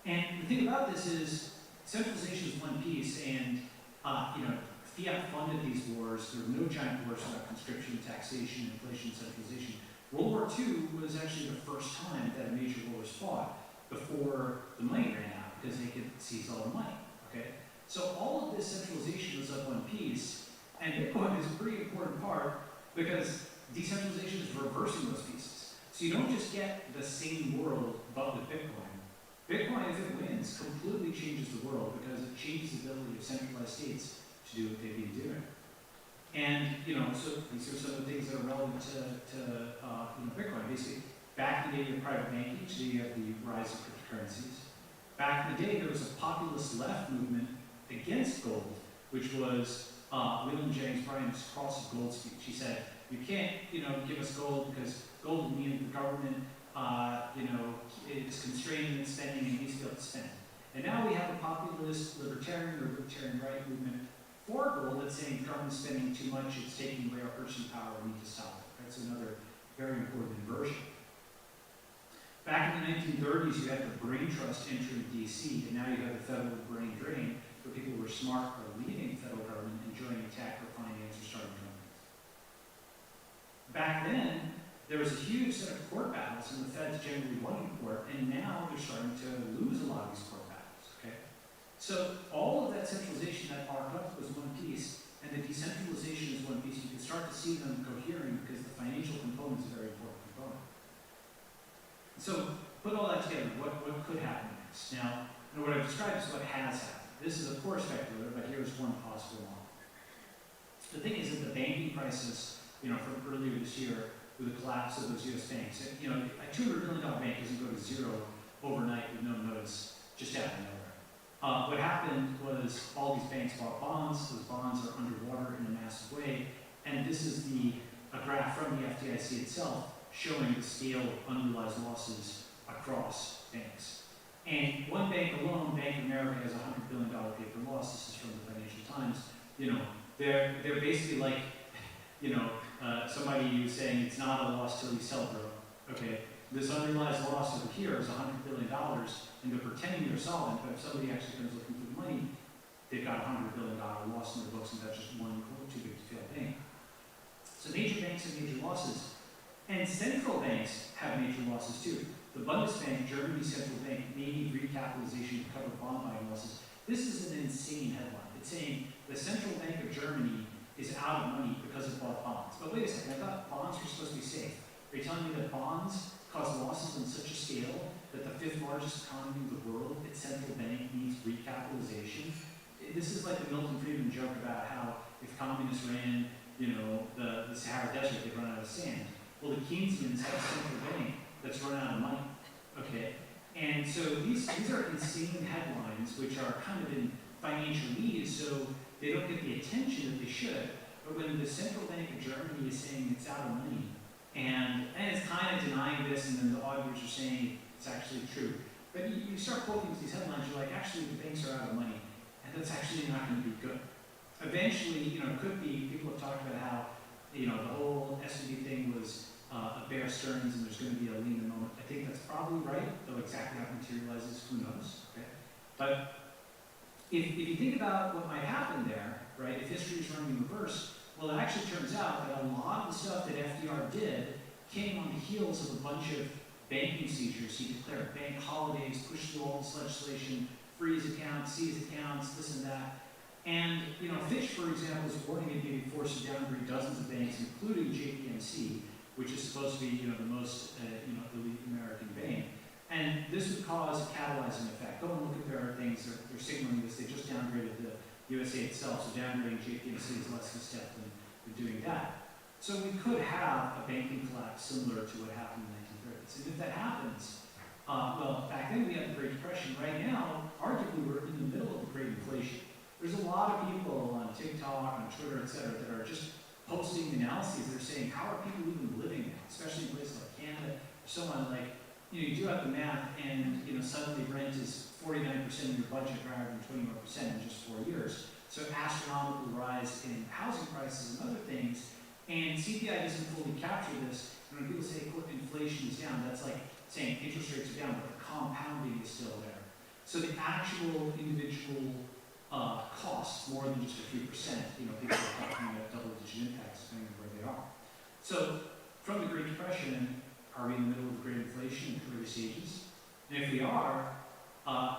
And the thing about this is centralization is one piece, and fiat funded these wars. There were no giant wars about conscription, taxation, inflation, centralization. World War II was actually the first time that a major war was fought before the money ran out because they could seize all the money. Okay, so all of this centralization was of one piece, and Bitcoin is a pretty important part because decentralization is reversing those pieces. So you don't just get the same world but with Bitcoin. Bitcoin, if it wins, completely changes the world because it changes the ability of centralized states to do what they've been doing. And, so these are some of the things that are relevant to Bitcoin. Basically, back in the day of private banking, today you have the rise of cryptocurrencies. Back in the day, there was a populist left movement against gold, which was William Jennings Bryan's Cross of Gold speech. He said, you can't, give us gold because gold will mean the government, is constraining its spending and needs to be able to spend. And now we have a populist libertarian or libertarian right movement for gold that's saying the government's spending too much, it's taking away our purchasing power, we need to stop it. That's another very important inversion. Back in the 1930s, you had the brain trust entering DC, and now you have the federal brain drain, where people who were smart are leaving the federal government, enjoying attack or finance or starting companies. Back then, there was a huge set of court battles, and the feds generally won in court, and now they're starting to lose a lot of these court battles, okay? So all of that centralization that arc up was one piece, and the decentralization is one piece. You can start to see them cohering because the financial component is a very important component. So put all that together, what could happen next? Now, what I've described is what has happened. This is of course speculative, but here's one possible model. The thing is that the banking crisis, from earlier this year, with the collapse of those U.S. banks, a $200 billion bank doesn't go to zero overnight with no notice, just out of nowhere. What happened was all these banks bought bonds. Those bonds are underwater in a massive way, and this is a graph from the FDIC itself showing the scale of unrealized losses across banks. And one bank alone, Bank of America, has a $100 billion paper loss. This is from the Financial Times. They're basically like, somebody who's saying it's not a loss till you sell, bro. Okay, this unrealized loss over here is $100 billion, and they're pretending they're solvent, but if somebody actually comes looking for the money, they've got a $100 billion loss in their books, and that's just one too big to fail bank. So major banks have major losses, and central banks have major losses too. The Bundesbank, Germany's central bank, may need recapitalization to cover bond buying losses. This is an insane headline. It's saying the central bank of Germany is out of money because it bought bonds. But wait a second, I thought bonds were supposed to be safe. Are you telling me that bonds cause losses on such a scale that the fifth largest economy in the world, its central bank, needs recapitalization? This is like the Milton Friedman joke about how if communists ran, the Sahara Desert, they'd run out of sand. Well, the Keynesians have a central bank that's run out of money, okay? And so these are insane headlines which are kind of in financial need, so they don't get the attention that they should. But when the central bank of Germany is saying it's out of money, and it's kind of denying this, and then the auditors are saying it's actually true. But you start quoting these headlines, you're like, actually the banks are out of money, and that's actually not going to be good. Eventually, it could be, people have talked about how, the whole SVB thing was a Bear Stearns, and there's going to be a Lehman moment. I think that's probably right, though exactly how it materializes, who knows, okay? But if you think about what might happen there, right? If history is running in reverse, well, it actually turns out that a lot of the stuff that FDR did came on the heels of a bunch of banking seizures. He declared bank holidays, pushed through all this legislation, freeze accounts, seize accounts, this and that. And, you know, Fitch, for example, is warning it may be forced to downgrade dozens of banks, including JPMC, which is supposed to be, you know, the most, elite American bank. And this would cause a catalyzing effect. Go and look at their things. They're signaling this. They just downgraded the USA itself, so downgrading JPMC is less of a step than doing that. So we could have a banking collapse similar to what happened in the 1930s. And if that happens, well, back then we had the Great Depression. Right now, arguably, we're in the middle of the Great Inflation. There's a lot of people on TikTok, on Twitter, et cetera, that are just posting analyses. They're saying, how are people even living now, especially in places like Canada or so on. Like, you know, you do have the math, and you know, suddenly rent is 49% of your budget rather than 21% in just 4 years. So astronomical rise in housing prices and other things, and CPI doesn't fully capture this. And when people say, quote, inflation is down, that's like saying interest rates are down, but the compounding is still there. So the actual individual costs more than just a few percent. You know, people are talking about double-digit impacts depending on where they are. So from the Great Depression, are we in the middle of the Great Inflation in early stages? And if we are,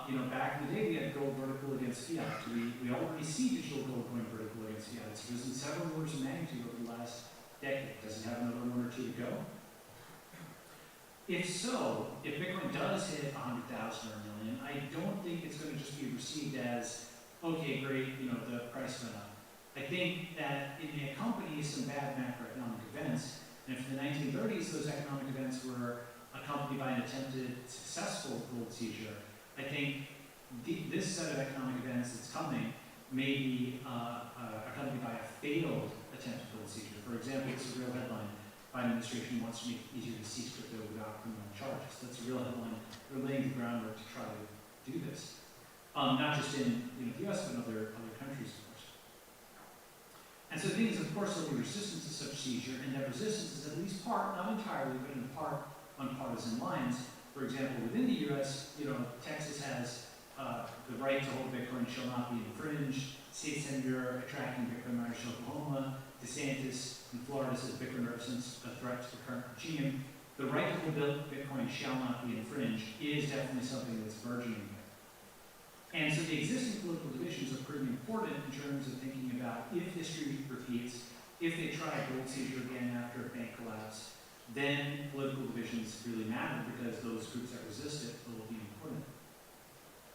you know, back in the day we had gold vertical against fiat. We already see digital gold going vertical against fiat. It's risen several orders of magnitude over the last decade. Does it have another one or two to go? If so, if Bitcoin does hit 100,000 or a million, I don't think it's going to just be received as, okay, great, you know, the price went up. I think that it may accompany some bad macroeconomic events. And if in the 1930s those economic events were accompanied by an attempted successful gold seizure, I think this set of economic events that's coming may be accompanied by a failed attempted gold seizure. For example, it's a real headline. Biden administration wants to make it easier to seize crypto without criminal charges. That's a real headline. They're laying the groundwork to try to do this. Not just in the US, but in other countries, of course. And so the thing is, of course, there'll be resistance to such seizure, and that resistance is at least part, not entirely, but in part on partisan lines. For example, within the US, you know, Texas has the right to hold Bitcoin shall not be infringed. State Senator attracting Bitcoin miners to Oklahoma. DeSantis in Florida says Bitcoin represents a threat to the current regime. The right to hold Bitcoin shall not be infringed is definitely something that's burgeoning there. And so the existing political divisions are pretty important in terms of thinking about if history repeats, if they try a gold seizure again after a bank collapse, then political divisions really matter because those groups that resist it will be important.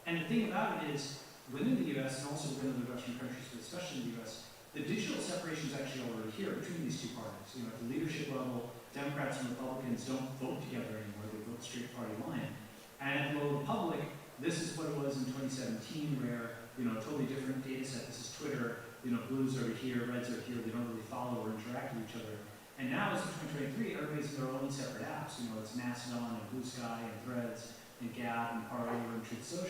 And the thing about it is, within the US and also within other Western countries, but especially in the US, the digital separation is actually already here between these two parties. You know, at the leadership level, Democrats and Republicans don't vote together anymore, they vote straight party line. And at the level of the public, this is what it was in 2017 where, you know, a totally different data set. This is Twitter, you know, blues are here, reds are here, they don't really follow or interact with each other. And now as of 2023, everybody's in their own separate apps. You know, it's Mastodon and Blue Sky and Threads and Gab and Parler and Utreexo.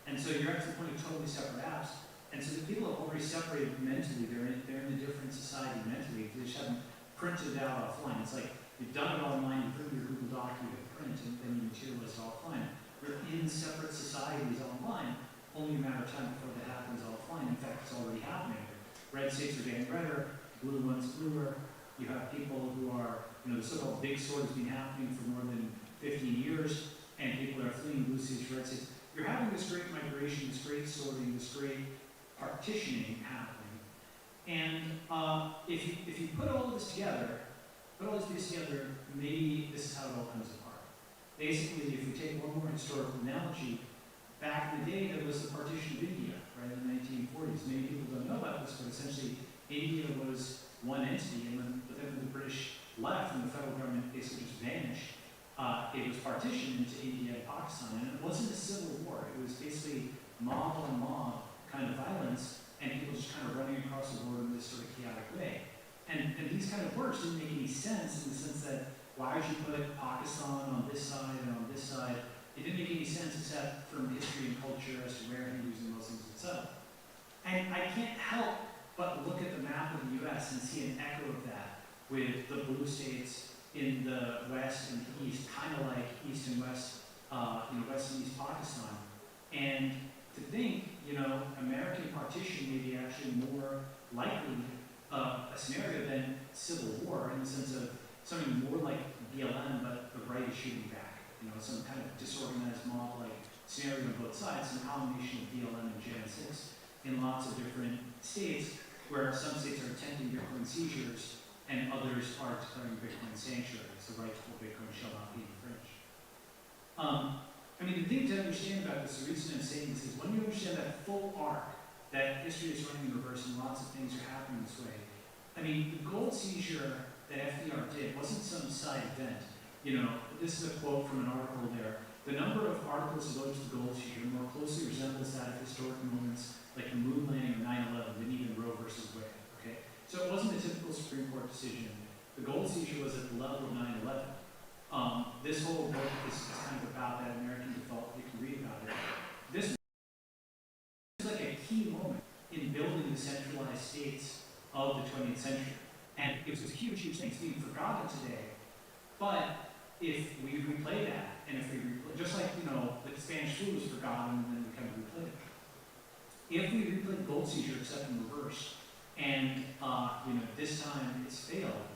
And so you're at the point of totally separate apps. And so the people are already separated mentally. They're in a different society mentally. They just haven't printed it out offline. It's like you've done it online, you put it in your Google Doc, you hit print, and then you materialize it offline. They're in separate societies online, only a matter of time before that happens offline. In fact, it's already happening. Red states are getting redder, blue ones bluer. You have people who are, you know, the so-called big sword has been happening for more than 15 years, and people are fleeing blue states, red states. You're having this great migration, this great sorting, this great partitioning happening. And if you put all of this together, maybe this is how it all comes apart. Basically, if we take one more historical analogy, back in the day there was the partition of India, right, in the 1940s. Many people don't know about this, but essentially India was one entity, and when the British left and the federal government basically just vanished, it was partitioned into India and Pakistan. And it wasn't a civil war, it was basically mob on mob kind of violence, and people just kind of running across the border in this sort of chaotic way. And these kind of words didn't make any sense in the sense that why would you put Pakistan on this side and on this side? It didn't make any sense except from history and culture as to where Hindus and Muslims would settle. And I can't help but look at the map of the US and see an echo of that with the blue states in the west and the east, kind of like east and west, west and east Pakistan. And to think, American partition may be actually more likely a scenario than civil war, in the sense of something more like BLM, but the right is shooting back. Some kind of disorganized mob-like scenario on both sides, some combination of BLM and Jan 6 in lots of different states, where some states are attempting Bitcoin seizures and others are declaring Bitcoin sanctuaries. The right to hold Bitcoin shall not be infringed. The thing to understand about this, the reason I'm saying this, is when you understand that full arc, that history is running in reverse and lots of things are happening this way. The gold seizure that FDR did wasn't some side event. This is a quote from an article there. The number of articles devoted to the gold seizure more closely resembles that of historic moments like the moon landing or 9/11 than even Roe versus Wade. Okay, so it wasn't a typical Supreme Court decision. The gold seizure was at the level of 9/11. This whole book is kind of about that American default. You can read about it. This is like a key moment in building the centralized states of the 20th century. And it was a huge, huge thing. It's being forgotten today. But if we replay that, and if we replay, just like, the Spanish flu was forgotten and then we kind of replayed it. If we replay the gold seizure except in reverse, and, this time it's failed,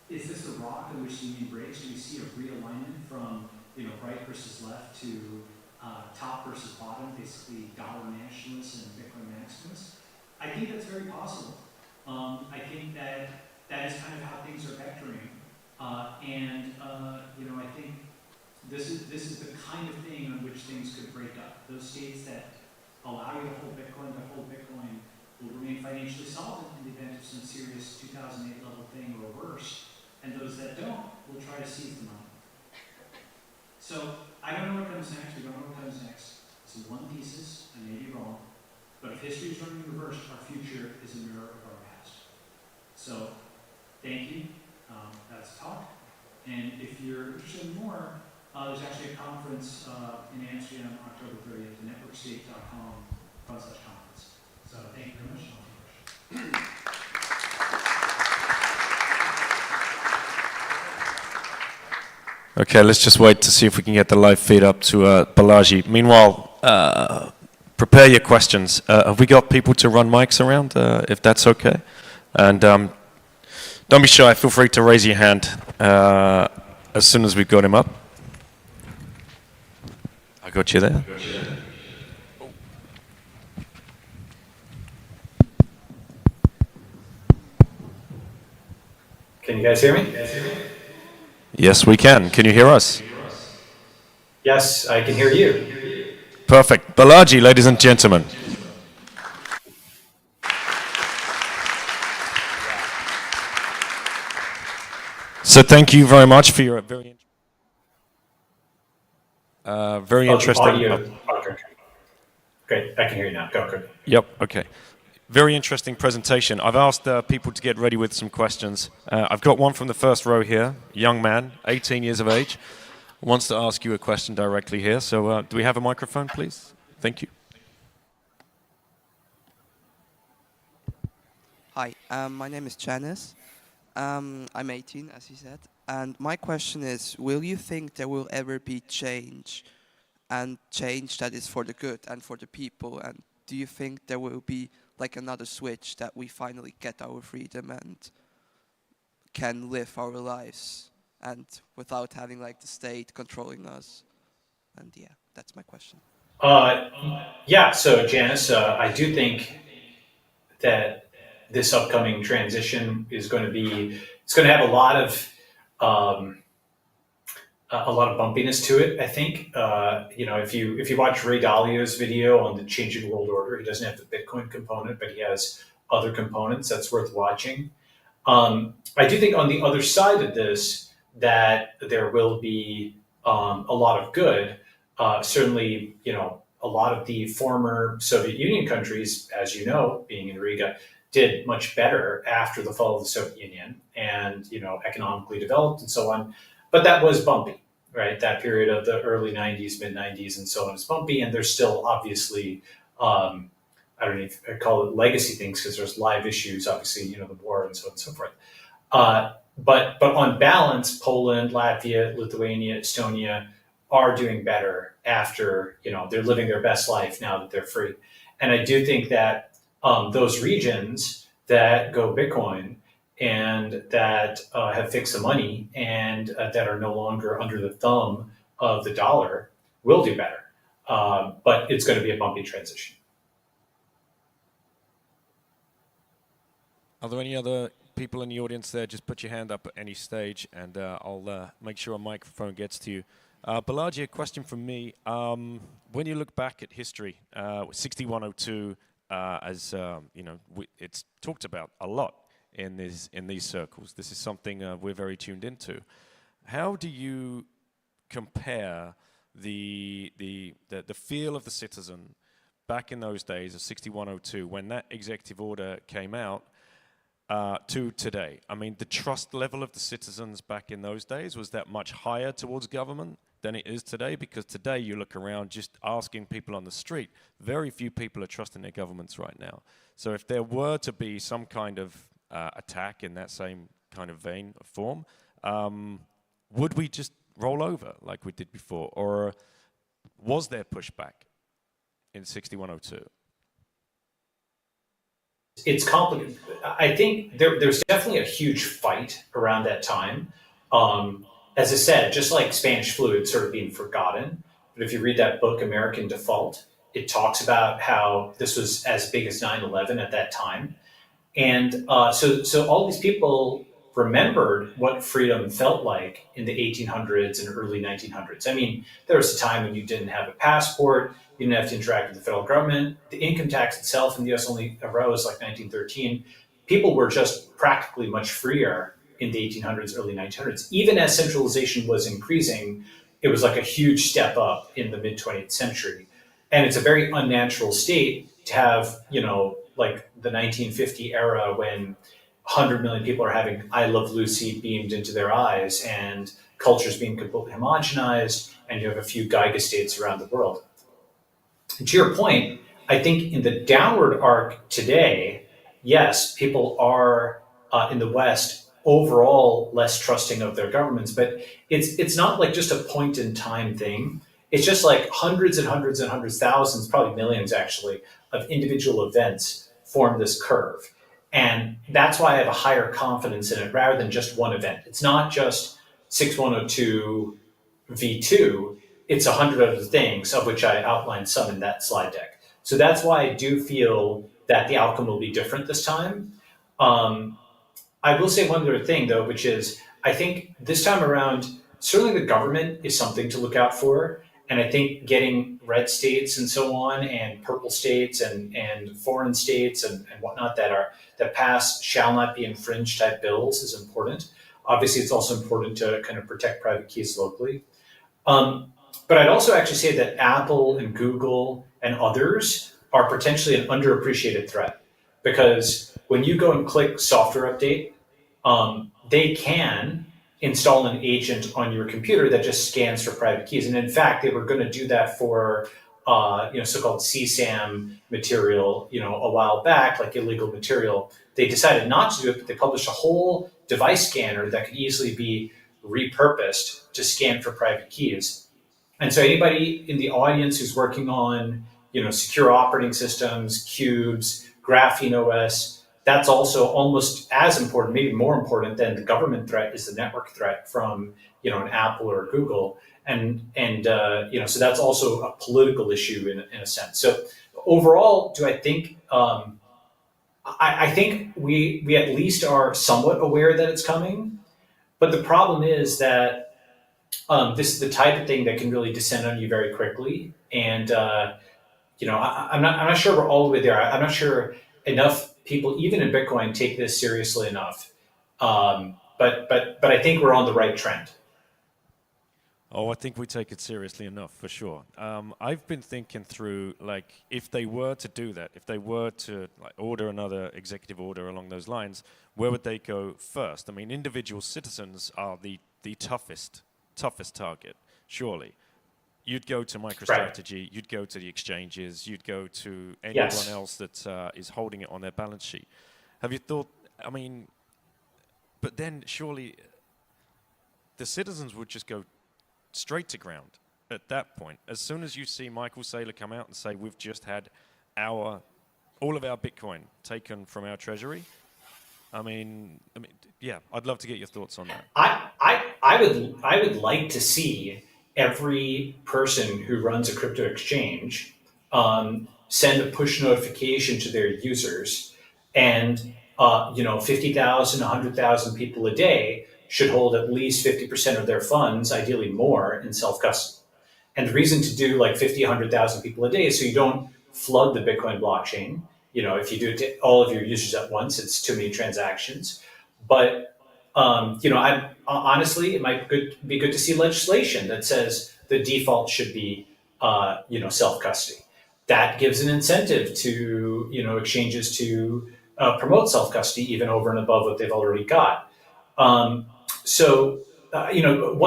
is this the rock in which the Union breaks? Do we see a realignment from, right versus left to top versus bottom, basically dollar nationalists and Bitcoin maximalists? I think that's very possible. I think that is kind of how things are vectoring. I think this is the kind of thing on which things could break up. Those states that allow you to hold Bitcoin will remain financially solvent in the event of some serious 2008 level thing or worse, and those that don't will try to seize the money. So I don't know what comes next. We don't know what comes next. This is one thesis. I may be wrong, but if history is running in reverse, our future is a mirror of our past. So thank you. That's talk. And if you're interested in more, there's actually a conference in Amsterdam, October 30th, networkstate.com/conference. So thank you very much. Okay, let's just wait to see if we can get the live feed up to Balaji. Meanwhile, prepare your questions. Have we got people to run mics around, if that's okay? And don't be shy, feel free to raise your hand as soon as we've got him up. I got you there. Can you guys hear me? Yes, we can. Can you hear us? Yes, I can hear you. Perfect. Balaji, ladies and gentlemen. So thank you very much for your very interesting. Okay. Great, I can hear you now. Go. Yep. Okay. Very interesting presentation. I've asked people to get ready with some questions. I've got one from the first row here. Young man, 18 years of age, wants to ask you a question directly here. So do we have a microphone, please? Thank you. Hi, my name is Janice. I'm 18, as you said. And my question is, will you think there will ever be change, and change that is for the good and for the people? And do you think there will be like another switch that we finally get our freedom and can live our lives and without having like the state controlling us? And yeah, that's my question. Yeah, so Janice, I do think that this upcoming transition is going to be, it's going to have a lot of bumpiness to it. I think, if you watch Ray Dalio's video on the changing world order, he doesn't have the Bitcoin component, but he has other components that's worth watching. I do think on the other side of this, that there will be a lot of good. Certainly, a lot of the former Soviet Union countries, as you know, being in Riga, did much better after the fall of the Soviet Union and, economically developed and so on. But that was bumpy, right? That period of the early 90s, mid 90s and so on is bumpy. And there's still obviously, I don't know if I call it legacy things because there's live issues, obviously, the war and so on and so forth. But on balance, Poland, Latvia, Lithuania, Estonia are doing better after, they're living their best life now that they're free. And I do think that those regions that go Bitcoin and that have fixed the money and that are no longer under the thumb of the dollar will do better. But it's going to be a bumpy transition. Are there any other people in the audience there? Just put your hand up at any stage, and I'll make sure a microphone gets to you. Balaji, a question from me. When you look back at history, 6102, as you know, it's talked about a lot in these circles. This is something we're very tuned into. How do you compare the feel of the citizen back in those days of 6102, when that executive order came out, to today? I mean, the trust level of the citizens back in those days, was that much higher towards government than it is today? Because today you look around just asking people on the street, very few people are trusting their governments right now. So if there were to be some kind of attack in that same kind of vein of form, would we just roll over like we did before? Or was there pushback in 6102? It's complicated. I think there's definitely a huge fight around that time. As I said, just like Spanish flu, it's sort of being forgotten. But if you read that book, American Default, it talks about how this was as big as 9/11 at that time. And so all these people remembered what freedom felt like in the 1800s and early 1900s. I mean, there was a time when you didn't have a passport, you didn't have to interact with the federal government. The income tax itself in the US only arose like 1913. People were just practically much freer in the 1800s, early 1900s. Even as centralization was increasing, it was like a huge step up in the mid 20th century. And it's a very unnatural state to have, you know, like the 1950 era when 100 million people are having I Love Lucy beamed into their eyes and cultures being completely homogenized, and you have a few Geiger states around the world. And to your point, I think in the downward arc today, yes, people are in the West overall less trusting of their governments, but it's not like just a point in time thing. It's just like hundreds and hundreds and hundreds, thousands, probably millions actually, of individual events form this curve. And that's why I have a higher confidence in it rather than just one event. It's not just 6102 V2, it's 100 other things, of which I outlined some in that slide deck. So that's why I do feel that the outcome will be different this time. I will say one other thing, though, which is I think this time around, certainly the government is something to look out for. And I think getting red states and so on, and purple states and foreign states and whatnot that pass shall not be infringed type bills is important. Obviously, it's also important to kind of protect private keys locally. But I'd also actually say that Apple and Google and others are potentially an underappreciated threat, because when you go and click software update, they can install an agent on your computer that just scans for private keys. And in fact, they were going to do that for so-called CSAM material, a while back, like illegal material. They decided not to do it, but they published a whole device scanner that could easily be repurposed to scan for private keys. And so anybody in the audience who's working on, secure operating systems, cubes, Graphene OS, that's also almost as important, maybe more important than the government threat is the network threat from, an Apple or Google. And so that's also a political issue in a sense. So overall, do I think, I think we at least are somewhat aware that it's coming, but the problem is that this is the type of thing that can really descend on you very quickly. And, I'm not sure we're all the way there. I'm not sure enough people, even in Bitcoin, take this seriously enough. But I think we're on the right trend. Oh, I think we take it seriously enough, for sure. I've been thinking through, if they were to do that, if they were to order another executive order along those lines, where would they go first? I mean, individual citizens are the toughest target, surely. You'd go to MicroStrategy, right. You'd go to the exchanges, you'd go to anyone else that is holding it on their balance sheet. Have you thought, but then surely the citizens would just go straight to ground at that point. As soon as you see Michael Saylor come out and say, we've just had all of our Bitcoin taken from our treasury? I mean, yeah, I'd love to get your thoughts on that. I would like to see every person who runs a crypto exchange send a push notification to their users, and 50,000, 100,000 people a day should hold at least 50% of their funds, ideally more, in self-custody. And the reason to do like 50, 100,000 people a day is so you don't flood the Bitcoin blockchain. If you do it to all of your users at once, it's too many transactions. But honestly, it might be good to see legislation that says the default should be self-custody. That gives an incentive to exchanges to promote self-custody even over and above what they've already got. One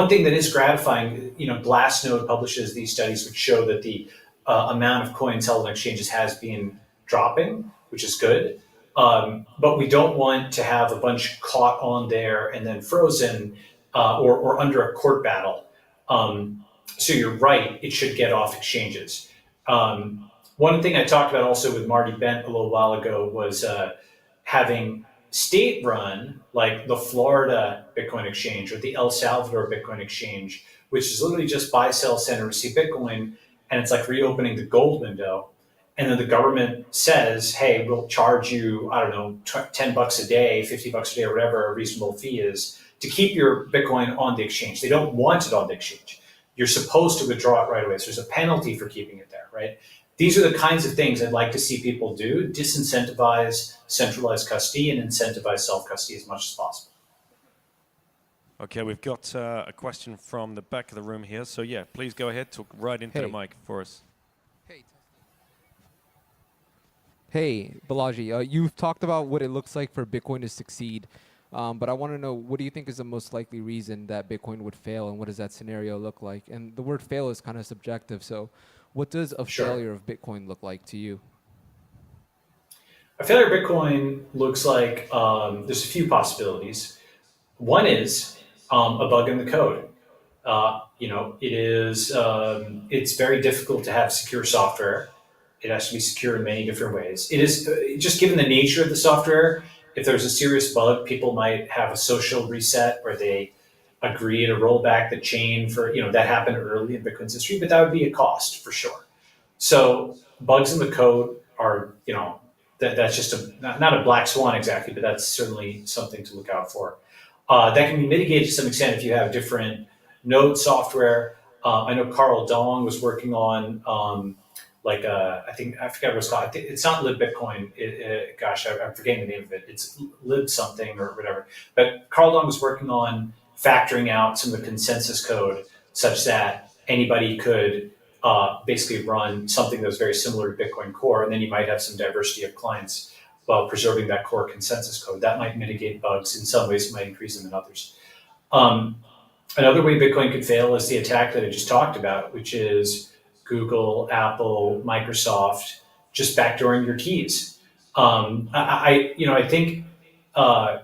thing that is gratifying, Glassnode publishes these studies which show that the amount of coins held on exchanges has been dropping, which is good. But we don't want to have a bunch caught on there and then frozen or under a court battle. So you're right, it should get off exchanges. One thing I talked about also with Marty Bent a little while ago was having state-run, like the Florida Bitcoin Exchange or the El Salvador Bitcoin Exchange, which is literally just buy, sell, send, and receive Bitcoin, and it's like reopening the gold window. And then the government says, hey, we'll charge you, I don't know, $10 a day, $50 a day, or whatever a reasonable fee is to keep your Bitcoin on the exchange. They don't want it on the exchange. You're supposed to withdraw it right away. So there's a penalty for keeping it there, right? These are the kinds of things I'd like to see people do: disincentivize centralized custody and incentivize self-custody as much as possible. Okay, we've got a question from the back of the room here. So yeah, please go ahead, talk right into the mic for us. Hey, Balaji, you've talked about what it looks like for Bitcoin to succeed, but I want to know, what do you think is the most likely reason that Bitcoin would fail, and what does that scenario look like? And the word fail is kind of subjective, so what does a failure of Bitcoin look like to you? A failure of Bitcoin looks like there's a few possibilities. One is a bug in the code. It's very difficult to have secure software. It has to be secure in many different ways. It is just given the nature of the software. If there's a serious bug, people might have a social reset where they agree to roll back the chain for, that happened early in Bitcoin's history, but that would be a cost for sure. So bugs in the code are, that's just not a black swan exactly, but that's certainly something to look out for. That can be mitigated to some extent if you have different node software. I know Carl Dong was working on, I forget what it's called. It's not libbitcoin. I'm forgetting the name of it. It's lib something or whatever. But Carl Dong was working on factoring out some of the consensus code such that anybody could basically run something that was very similar to Bitcoin Core, and then you might have some diversity of clients while preserving that core consensus code. That might mitigate bugs. In some ways, it might increase them in others. Another way Bitcoin could fail is the attack that I just talked about, which is Google, Apple, Microsoft, just backdooring your keys. I think the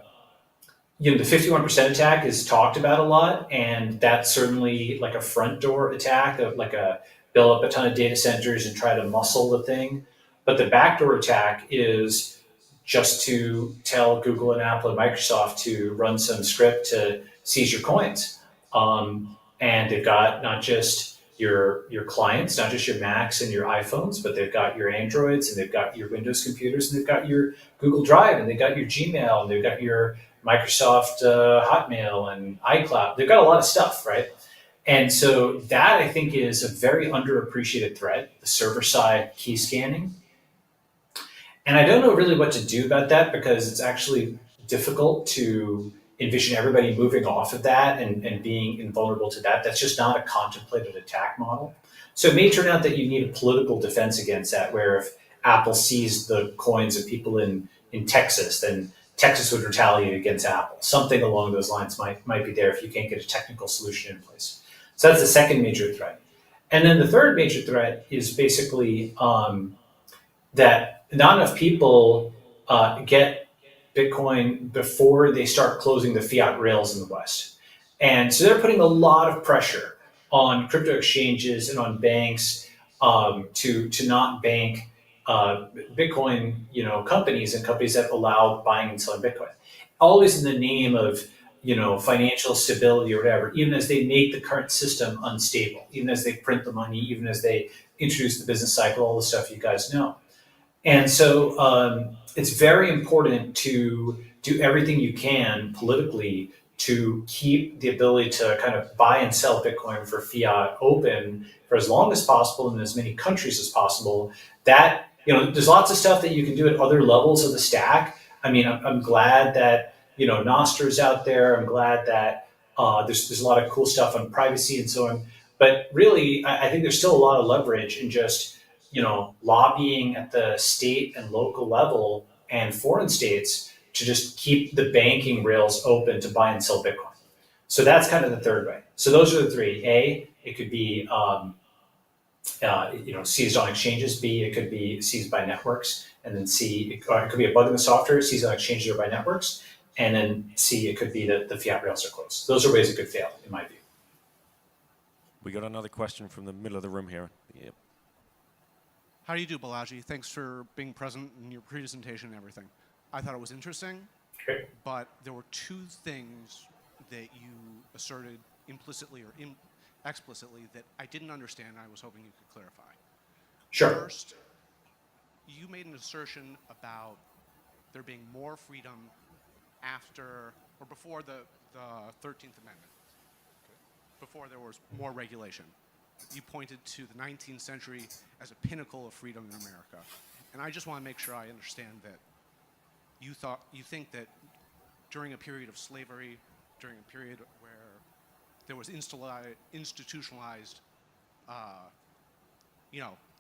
51% attack is talked about a lot, and that's certainly like a front door attack, build up a ton of data centers and try to muscle the thing. But the backdoor attack is just to tell Google and Apple and Microsoft to run some script to seize your coins. And they've got not just your clients, not just your Macs and your iPhones, but they've got your Androids, and they've got your Windows computers, and they've got your Google Drive, and they've got your Gmail, and they've got your Microsoft Hotmail and iCloud. They've got a lot of stuff, right? And so that, I think, is a very underappreciated threat, the server-side key scanning. And I don't know really what to do about that, because it's actually difficult to envision everybody moving off of that and being invulnerable to that. That's just not a contemplated attack model. So it may turn out that you need a political defense against that, where if Apple seized the coins of people in Texas, then Texas would retaliate against Apple. Something along those lines might be there if you can't get a technical solution in place. So that's the second major threat. And then the third major threat is basically that not enough people get Bitcoin before they start closing the fiat rails in the West. And so they're putting a lot of pressure on crypto exchanges and on banks to not bank Bitcoin, companies and companies that allow buying and selling Bitcoin, always in the name of, financial stability or whatever, even as they make the current system unstable, even as they print the money, even as they introduce the business cycle, all the stuff you guys know. And so it's very important to do everything you can politically to keep the ability to kind of buy and sell Bitcoin for fiat open for as long as possible in as many countries as possible. That, there's lots of stuff that you can do at other levels of the stack. I mean, I'm glad that, Nostra's out there. I'm glad that there's a lot of cool stuff on privacy and so on. But really, I think there's still a lot of leverage in just, lobbying at the state and local level and foreign states to just keep the banking rails open to buy and sell Bitcoin. So that's kind of the third way. So those are the three. A, it could be seized on exchanges. B, it could be seized by networks. And then C, it could be a bug in the software, seized on exchanges or by networks. And then C, it could be that the fiat rails are closed. Those are ways it could fail, in my view. We got another question from the middle of the room here. Yep. How do you do, Balaji? Thanks for being present in your presentation and everything. I thought it was interesting, but there were two things that you asserted implicitly or explicitly that I didn't understand and I was hoping you could clarify. Sure. First, you made an assertion about there being more freedom after or before the 13th Amendment, before there was more regulation. You pointed to the 19th century as a pinnacle of freedom in America. And I just want to make sure I understand that you think that during a period of slavery, during a period where there was institutionalized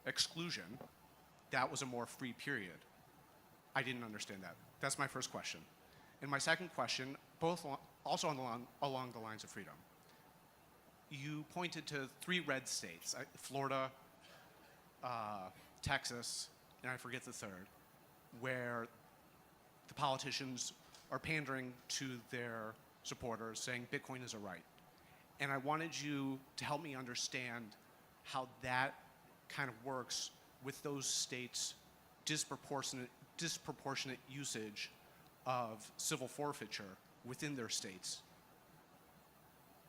exclusion, that was a more free period. I didn't understand that. That's my first question. And my second question, both also along the lines of freedom. You pointed to 3 red states, Florida, Texas, and I forget the third, where the politicians are pandering to their supporters, saying Bitcoin is a right. And I wanted you to help me understand how that kind of works with those states' disproportionate usage of civil forfeiture within their states.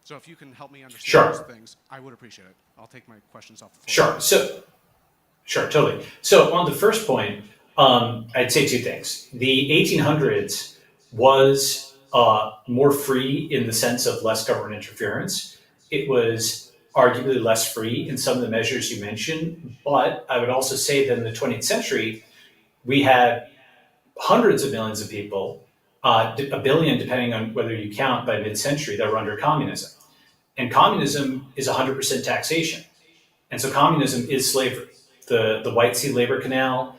So if you can help me understand those things, I would appreciate it. I'll take my questions off the floor. Sure, totally. So on the first point, I'd say 2 things. The 1800s was more free in the sense of less government interference. It was arguably less free in some of the measures you mentioned, but I would also say that in the 20th century, we had hundreds of millions of people, a billion depending on whether you count by mid-century, that were under communism. And communism is 100% taxation. And so communism is slavery. The White Sea Labor Canal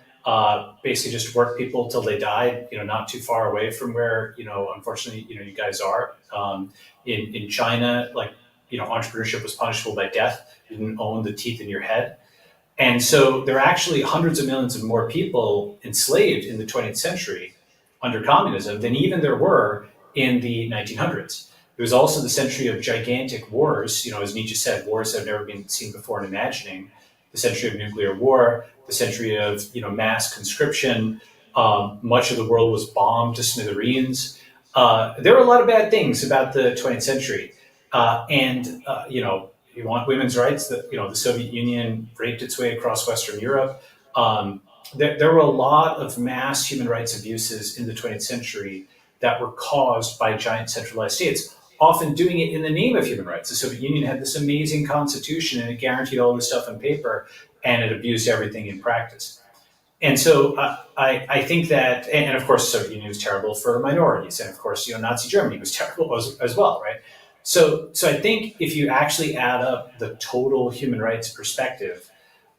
basically just worked people till they died, not too far away from where, unfortunately, you guys are. In China, entrepreneurship was punishable by death. You didn't own the teeth in your head. And so there are actually hundreds of millions of more people enslaved in the 20th century under communism than even there were in the 1900s. It was also the century of gigantic wars. As Nietzsche said, wars have never been seen before in imagining. The century of nuclear war, the century of mass conscription. Much of the world was bombed to smithereens. There were a lot of bad things about the 20th century. You want women's rights, the Soviet Union raped its way across Western Europe. There were a lot of mass human rights abuses in the 20th century that were caused by giant centralized states, often doing it in the name of human rights. The Soviet Union had this amazing constitution and it guaranteed all this stuff on paper and it abused everything in practice. And so I think that, and of course, the Soviet Union was terrible for minorities. And of course, Nazi Germany was terrible as well, right? So I think if you actually add up the total human rights perspective,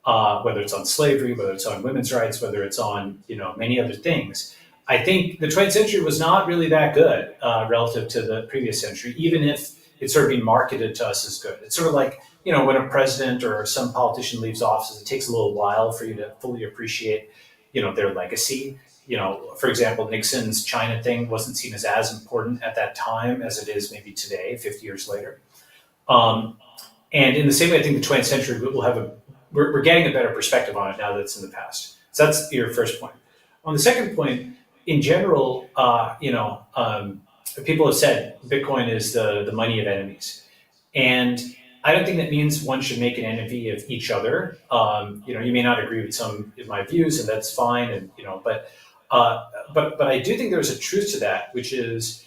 whether it's on slavery, whether it's on women's rights, whether it's on many other things, I think the 20th century was not really that good relative to the previous century, even if it's sort of being marketed to us as good. It's sort of like when a president or some politician leaves office, it takes a little while for you to fully appreciate their legacy. For example, Nixon's China thing wasn't seen as important at that time as it is maybe today, 50 years later. And in the same way, I think the 20th century we're getting a better perspective on it now that it's in the past. So that's your first point. On the second point, in general, people have said Bitcoin is the money of enemies. And I don't think that means one should make an enemy of each other. You may not agree with some of my views, and that's fine. And but I do think there's a truth to that, which is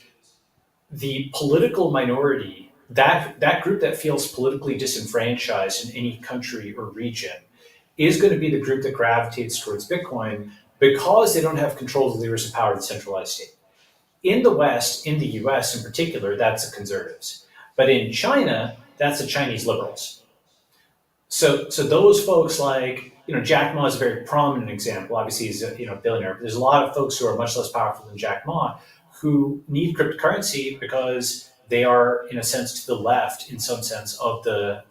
the political minority, that group that feels politically disenfranchised in any country or region, is going to be the group that gravitates towards Bitcoin because they don't have control of the levers of power of the centralized state. In the West, in the US in particular, that's the conservatives. But in China, that's the Chinese liberals. So those folks like, Jack Ma is a very prominent example. Obviously, he's a billionaire. But there's a lot of folks who are much less powerful than Jack Ma who need cryptocurrency because they are, in a sense, to the left, in some sense, of the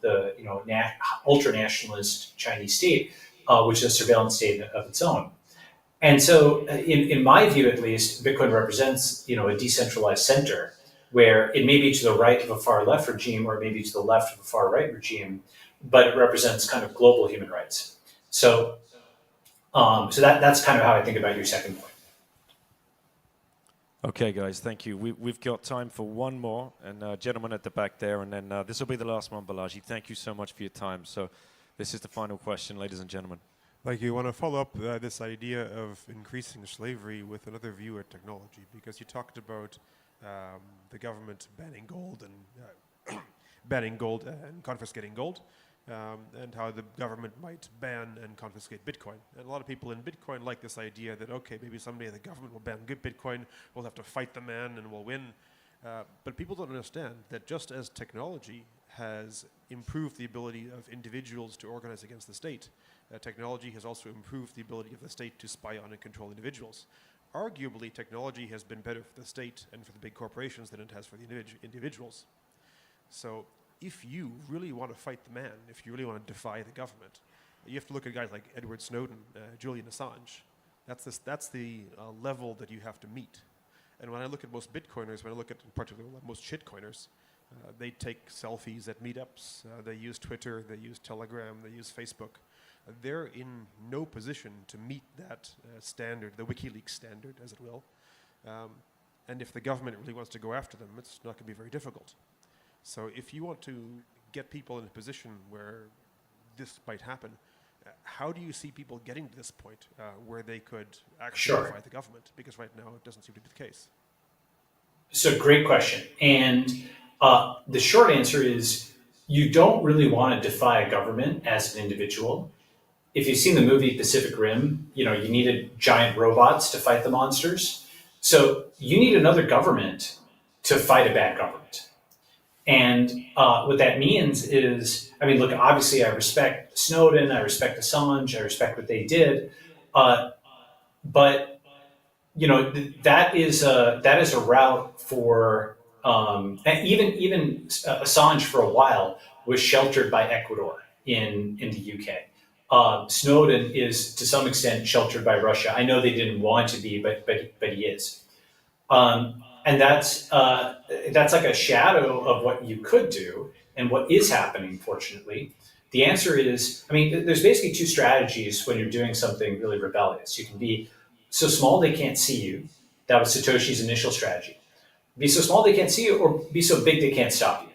ultra-nationalist Chinese state, which is a surveillance state of its own. And so, in my view, at least, Bitcoin represents, a decentralized center where it may be to the right of a far left regime or maybe to the left of a far right regime, but it represents kind of global human rights. So, that's kind of how I think about your second point. Okay, guys, thank you. We've got time for one more, and gentleman at the back there, and then this will be the last one, Balaji. Thank you so much for your time. So this is the final question, ladies and gentlemen. Thank you. I want to follow up this idea of increasing slavery with another view at technology, because you talked about the government banning gold and confiscating gold, and how the government might ban and confiscate Bitcoin. And a lot of people in Bitcoin like this idea that, okay, maybe someday the government will ban good Bitcoin, we'll have to fight the man and we'll win. But people don't understand that just as technology has improved the ability of individuals to organize against the state, technology has also improved the ability of the state to spy on and control individuals. Arguably, technology has been better for the state and for the big corporations than it has for the individuals. So if you really want to fight the man, if you really want to defy the government, you have to look at guys like Edward Snowden, Julian Assange. That's the level that you have to meet. And when I look at most Bitcoiners, when I look at in particular most shitcoiners, they take selfies at meetups, they use Twitter, they use Telegram, they use Facebook. They're in no position to meet that standard, the WikiLeaks standard, as it will. And if the government really wants to go after them, it's not going to be very difficult. So if you want to get people in a position where this might happen, how do you see people getting to this point where they could actually defy the government? Because right now it doesn't seem to be the case. So great question. And the short answer is you don't really want to defy a government as an individual. If you've seen the movie Pacific Rim, you needed giant robots to fight the monsters. So you need another government to fight a bad government. And what that means is, look, obviously I respect Snowden, I respect Assange, I respect what they did, but that is a route for even Assange for a while was sheltered by Ecuador in the UK. Snowden is to some extent sheltered by Russia. I know they didn't want to be, but he is. And that's like a shadow of what you could do and what is happening, fortunately. The answer is, there's basically two strategies when you're doing something really rebellious. You can be so small they can't see you. That was Satoshi's initial strategy. Be so small they can't see you, or be so big they can't stop you.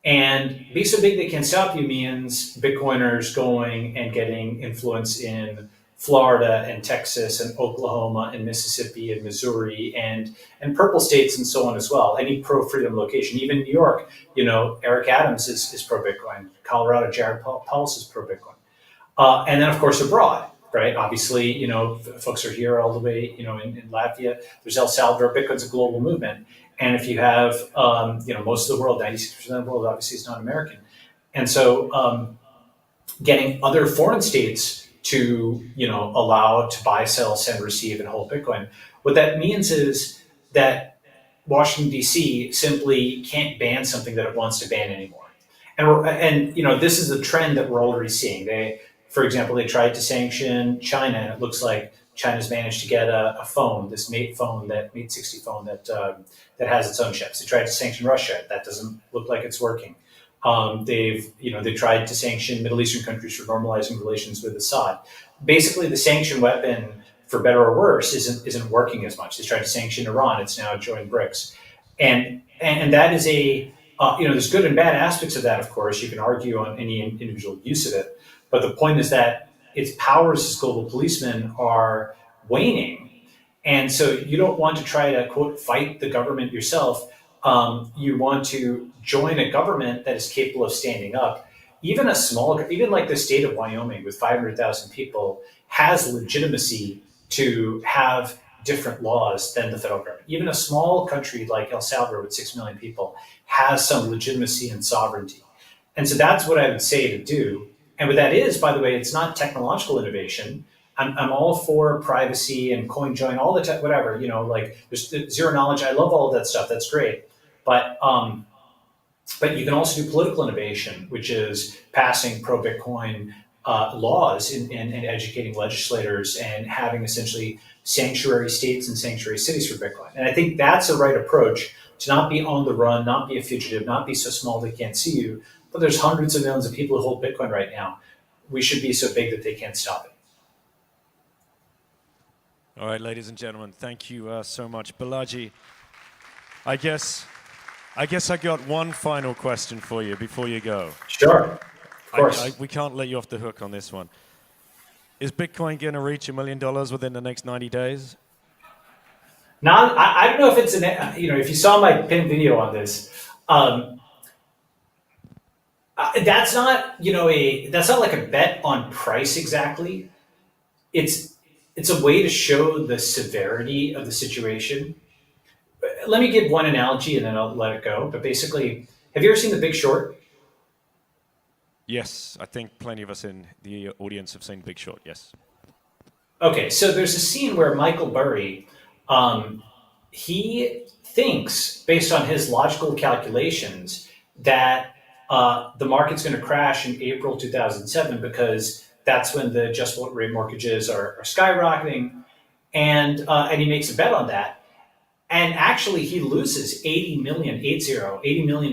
And be so big they can't stop you means Bitcoiners going and getting influence in Florida and Texas and Oklahoma and Mississippi and Missouri and purple states and so on as well. Any pro-freedom location, even New York, Eric Adams is pro-Bitcoin. Colorado, Jared Pulse is pro-Bitcoin. And then of course abroad, right? Obviously, folks are here all the way, in Latvia. There's El Salvador. Bitcoin's a global movement. And if you have, most of the world, 96% of the world obviously is not American. And so getting other foreign states to, allow to buy, sell, send, receive, and hold Bitcoin. What that means is that Washington, D.C. simply can't ban something that it wants to ban anymore. And this is a trend that we're already seeing. For example, they tried to sanction China, and it looks like China's managed to get a phone, this Mate 60 phone that has its own chips. They tried to sanction Russia. That doesn't look like it's working. They tried to sanction Middle Eastern countries for normalizing relations with Assad. basically the sanction weapon, for better or worse, isn't working as much. They tried to sanction Iran; it's now joined BRICS, and that is there's good and bad aspects of that. Of course, you can argue on any individual use of it, but the point is that its powers as global policemen are waning, and so you don't want to try to quote fight the government yourself. You want to join a government that is capable of standing up. Even like the state of Wyoming with 500,000 people has legitimacy to have different laws than the federal government. Even a small country like El Salvador with 6 million people has some legitimacy and sovereignty. And so that's what I would say to do. And what that is, by the way, it's not technological innovation. I'm all for privacy and coin join, all the whatever, like there's zero knowledge. I love all of that stuff. That's great. But you can also do political innovation, which is passing pro-Bitcoin laws and educating legislators and having essentially sanctuary states and sanctuary cities for Bitcoin. And I think that's the right approach, to not be on the run, not be a fugitive, not be so small they can't see you. But there's hundreds of millions of people who hold Bitcoin right now. We should be so big that they can't stop it. All right, ladies and gentlemen, thank you so much. Balaji, I guess I got one final question for you before you go. Sure, of course. We can't let you off the hook on this one. Is Bitcoin going to reach $1 million within the next 90 days? Now, I don't know if it's if you saw my pinned video on this, that's not that's not like a bet on price exactly. It's a way to show the severity of the situation. Let me give one analogy and then I'll let it go. But basically, have you ever seen The Big Short? Yes, I think plenty of us in the audience have seen Big Short, yes. Okay, so there's a scene where Michael Burry, he thinks, based on his logical calculations, that the market's going to crash in April 2007 because that's when the adjustable rate mortgages are skyrocketing, and he makes a bet on that. And actually, he loses $80 million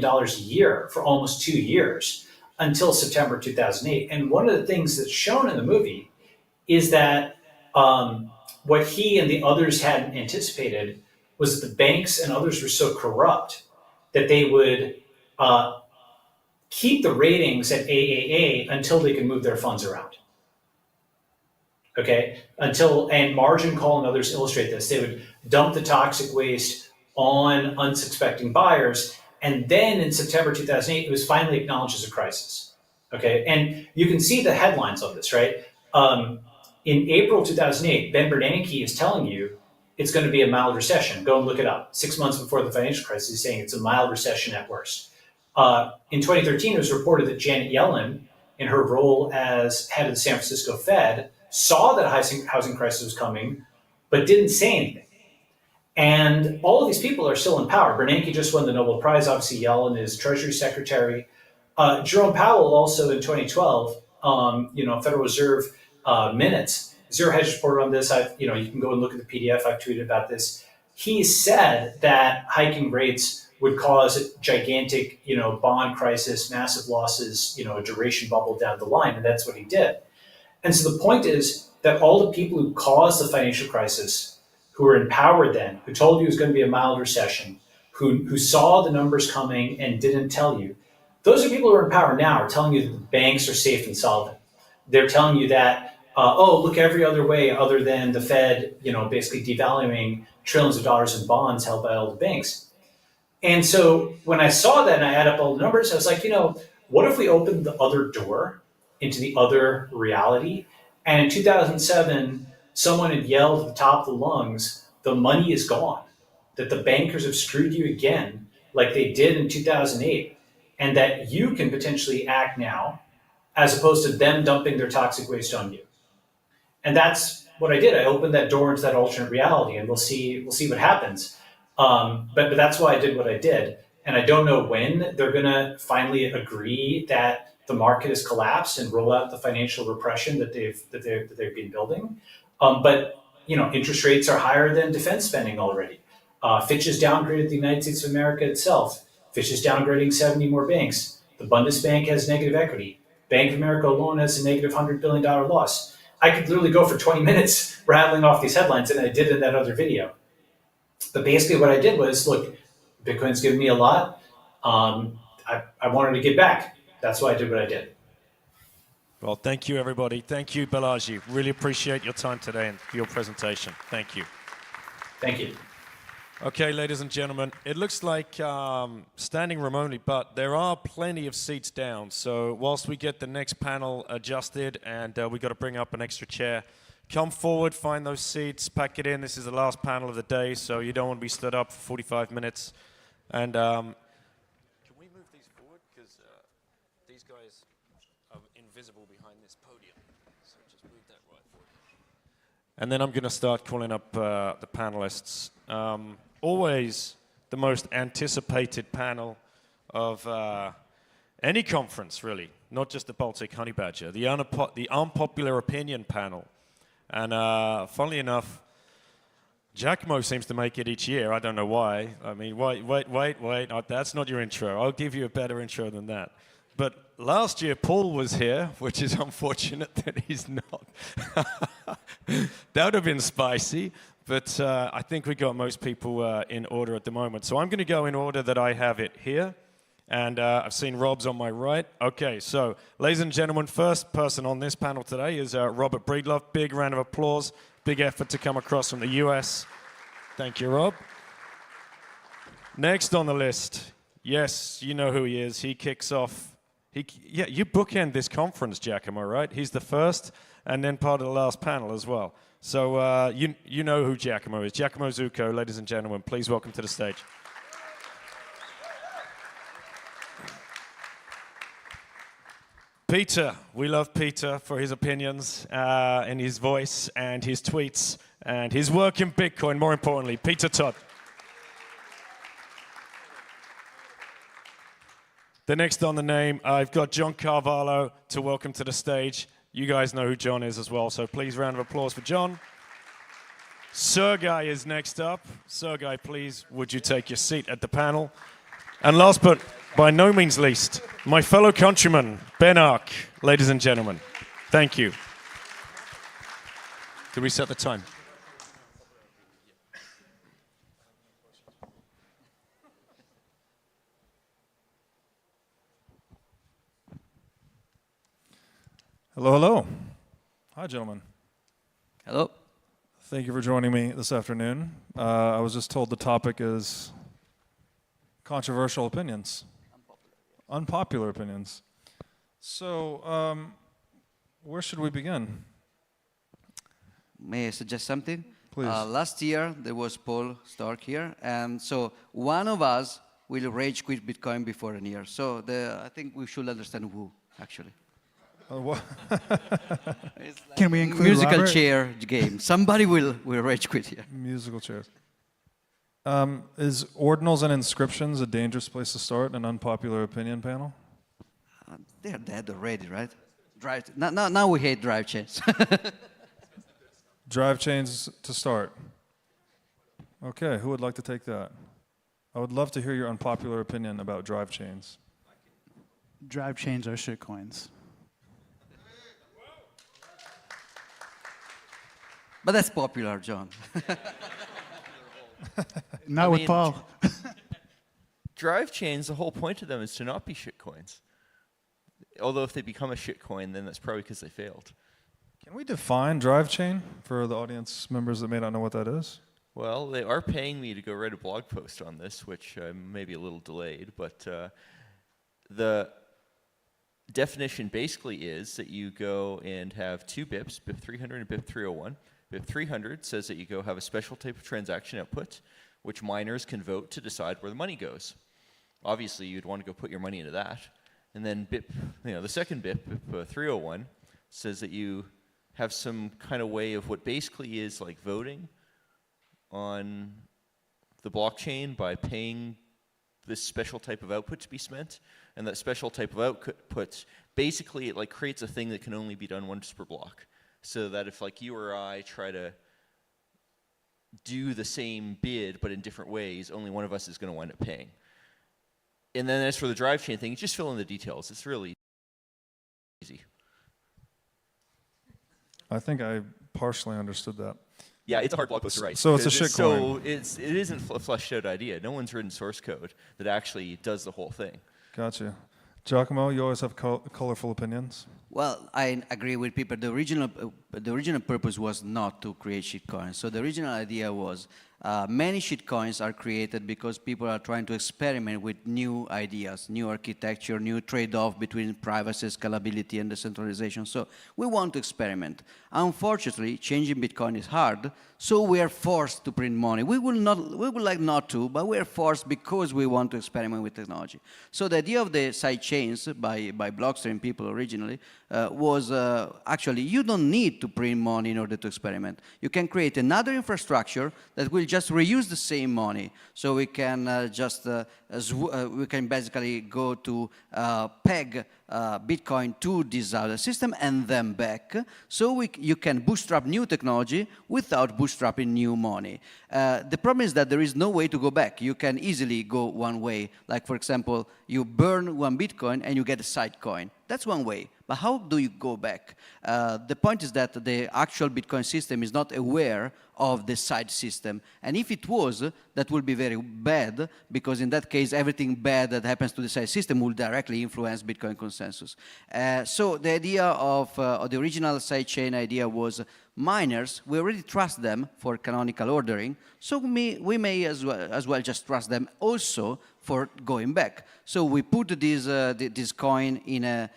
a year for almost 2 years until September 2008. And one of the things that's shown in the movie is that what he and the others hadn't anticipated was that the banks and others were so corrupt that they would keep the ratings at AAA until they could move their funds around. Okay, and margin call and others illustrate this. They would dump the toxic waste on unsuspecting buyers, and then in September 2008, it was finally acknowledged as a crisis. Okay, and you can see the headlines on this, right? In April 2008, Ben Bernanke is telling you it's going to be a mild recession. Go and look it up. 6 months before the financial crisis, he's saying it's a mild recession at worst. In 2013, it was reported that Janet Yellen, in her role as head of the San Francisco Fed, saw that a housing crisis was coming, but didn't say anything. And all of these people are still in power. Bernanke just won the Nobel Prize. Obviously, Yellen is Treasury Secretary. Jerome Powell also in 2012, Federal Reserve minutes. Zero Hedge reported on this. You can go and look at the PDF. I've tweeted about this. He said that hiking rates would cause a gigantic, bond crisis, massive losses, a duration bubble down the line, and that's what he did. And so the point is that all the people who caused the financial crisis, who were in power then, who told you it was going to be a mild recession, who saw the numbers coming and didn't tell you, those are people who are in power now are telling you that the banks are safe and solvent. They're telling you that, look every other way other than the Fed, basically devaluing trillions of dollars in bonds held by all the banks. And so when I saw that and I add up all the numbers, I was like, what if we opened the other door into the other reality? And in 2007, someone had yelled at the top of the lungs, the money is gone, that the bankers have screwed you again, like they did in 2008, and that you can potentially act now, as opposed to them dumping their toxic waste on you. And that's what I did. I opened that door into that alternate reality, and we'll see what happens. But that's why I did what I did. And I don't know when they're going to finally agree that the market has collapsed and roll out the financial repression that they've been building. But interest rates are higher than defense spending already. Fitch has downgraded the United States of America itself. Fitch is downgrading 70 more banks. The Bundesbank has negative equity. Bank of America alone has a negative $100 billion loss. I could literally go for 20 minutes rattling off these headlines, and I did in that other video. But basically what I did was, look, Bitcoin's given me a lot. I wanted to give back. That's why I did what I did. Well, thank you, everybody. Thank you, Balaji. Really appreciate your time today and for your presentation. Thank you. Thank you. Okay, ladies and gentlemen, it looks like standing room only, but there are plenty of seats down. So whilst we get the next panel adjusted and we got to bring up an extra chair, come forward, find those seats, pack it in. This is the last panel of the day, so you don't want to be stood up for 45 minutes. And can we move these forward? Because these guys are invisible behind this podium. So just move that right forward. And then I'm going to start calling up the panelists. Always the most anticipated panel of any conference, really, not just the Baltic Honeybadger, the unpopular opinion panel. And funnily enough, Giacomo seems to make it each year. I don't know why. I mean, wait. That's not your intro. I'll give you a better intro than that. But last year, Paul was here, which is unfortunate that he's not. That would have been spicy. But I think we got most people in order at the moment. So I'm going to go in order that I have it here. And I've seen Rob's on my right. Okay, so ladies and gentlemen, first person on this panel today is Robert Breedlove. Big round of applause. Big effort to come across from the US. Thank you, Rob. Next on the list, yes, you know who he is. He kicks off. Yeah, you bookend this conference, Giacomo, right? He's the first and then part of the last panel as well. So you know who Giacomo is. Giacomo Zucco, ladies and gentlemen, please welcome to the stage. Peter, we love Peter for his opinions and his voice and his tweets and his work in Bitcoin, more importantly. Peter Todd. The next on the name, I've got John Carvalho to welcome to the stage. You guys know who John is as well, so please round of applause for John. Sergej is next up. Sergej, please, would you take your seat at the panel? And last but by no means least, my fellow countryman, Ben Ark, ladies and gentlemen. Thank you. Did we set the time? Hello, hello. Hi, gentlemen. Hello. Thank you for joining me this afternoon. I was just told the topic is controversial opinions. Unpopular opinions. So, where should we begin? May I suggest something? Please. Last year, there was Paul Stark here, and so one of us will rage quit Bitcoin before a year. So I think we should understand who, actually. It's like Can we include musical Robert? chair game? Somebody will rage quit here. Musical chairs. Is ordinals and inscriptions a dangerous place to start an unpopular opinion panel? They're dead already, right? Now we hate drive chains. Drive chains to start. Okay, who would like to take that? I would love to hear your unpopular opinion about drive chains. Drive chains are shitcoins. But that's popular, John. Not with Paul. Drive chains, the whole point of them is to not be shitcoins. Although if they become a shitcoin, then that's probably because they failed. Can we define drive chain for the audience members that may not know what that is? Well, they are paying me to go write a blog post on this, which may be a little delayed, but the definition basically is that you go and have two BIPs, BIP 300 and BIP 301. BIP 300 says that you go have a special type of transaction output, which miners can vote to decide where the money goes. Obviously, you'd want to go put your money into that. And then BIP, the second BIP, BIP 301, says that you have some kind of way of what basically is like voting on the blockchain by paying this special type of output to be spent. And that special type of output, basically it like creates a thing that can only be done once per block. So that if like you or I try to do the same bid but in different ways, only one of us is going to wind up paying. And then as for the drive chain thing, you just fill in the details. It's really easy. I think I partially understood that. Yeah, it's a hard blog post to write. So it's a 'cause shitcoin. So it isn't a fleshed out idea. No one's written source code that actually does the whole thing. Gotcha. Giacomo, you always have colorful opinions. Well, I agree with people. The original purpose was not to create shitcoins. So the original idea was many shitcoins are created because people are trying to experiment with new ideas, new architecture, new trade-off between privacy, scalability, and decentralization. So we want to experiment. Unfortunately, changing Bitcoin is hard, so we are forced to print money. We would like not to, but we are forced because we want to experiment with technology. So the idea of the side chains by Blockstream people originally was actually you don't need to print money in order to experiment. You can create another infrastructure that will just reuse the same money. So we can we can basically go to peg Bitcoin to this other system and then back. So you can bootstrap new technology without bootstrapping new money. The problem is that there is no way to go back. You can easily go one way. Like, for example, you burn one Bitcoin and you get a side coin. That's one way. But how do you go back? The point is that the actual Bitcoin system is not aware of the side system. And if it was, that would be very bad, because in that case, everything bad that happens to the side system will directly influence Bitcoin consensus. So the idea of the original sidechain idea was miners, we already trust them for canonical ordering, so we may as well just trust them also for going back. So we put this coin in a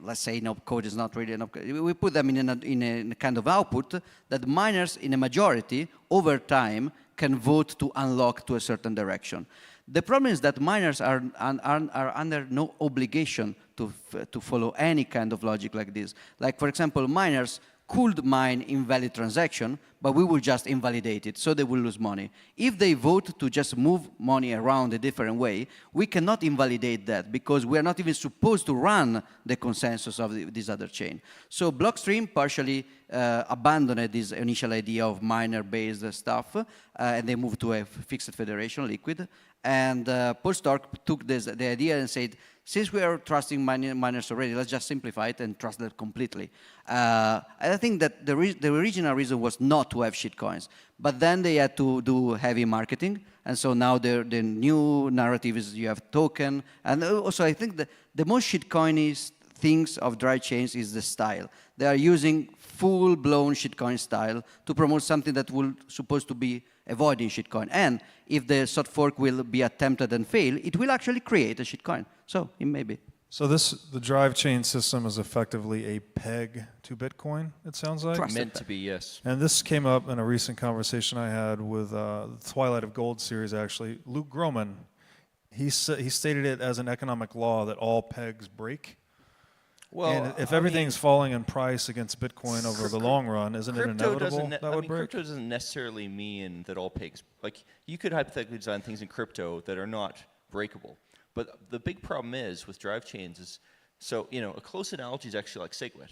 let's say an opcode is not really an opcode. We put them in a kind of output that miners in a majority over time can vote to unlock to a certain direction. The problem is that miners are under no obligation to follow any kind of logic like this. Like, for example, miners could mine invalid transaction, but we will just invalidate it, so they will lose money. If they vote to just move money around a different way, we cannot invalidate that, because we are not even supposed to run the consensus of this other chain. So Blockstream partially abandoned this initial idea of miner-based stuff, and they moved to a fixed federation, Liquid. And Posch took the idea and said, since we are trusting miners already, let's just simplify it and trust them completely. I think that the original reason was not to have shitcoins, but then they had to do heavy marketing, and so now the new narrative is you have token, and also I think the most shitcoinist things of dry chains is the style. They are using full-blown shitcoin style to promote something that will supposed to be avoiding shitcoin. And if the soft fork will be attempted and fail, it will actually create a shitcoin. So it may be. So the drive chain system is effectively a peg to Bitcoin, it sounds like? Meant to be, yes. And this came up in a recent conversation I had with the Twilight of Gold series, actually. Luke Groman, he stated it as an economic law that all pegs break. Well, and if everything's falling in price against Bitcoin over the long run, isn't it inevitable that would break? Crypto doesn't necessarily mean that all pegs, like you could hypothetically design things in crypto that are not breakable. But the big problem is with drive chains is, so, a close analogy is actually like SegWit.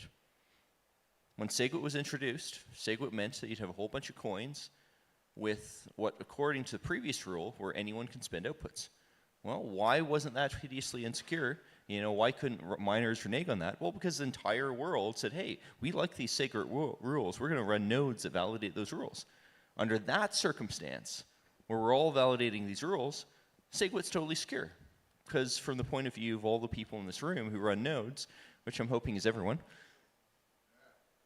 When SegWit was introduced, SegWit meant that you'd have a whole bunch of coins with what, according to the previous rule, where anyone can spend outputs. Well, why wasn't that hideously insecure? Why couldn't miners renege on that? Well, because the entire world said, hey, we like these sacred rules. We're going to run nodes that validate those rules. Under that circumstance, where we're all validating these rules, SegWit's totally secure. Because from the point of view of all the people in this room who run nodes, which I'm hoping is everyone,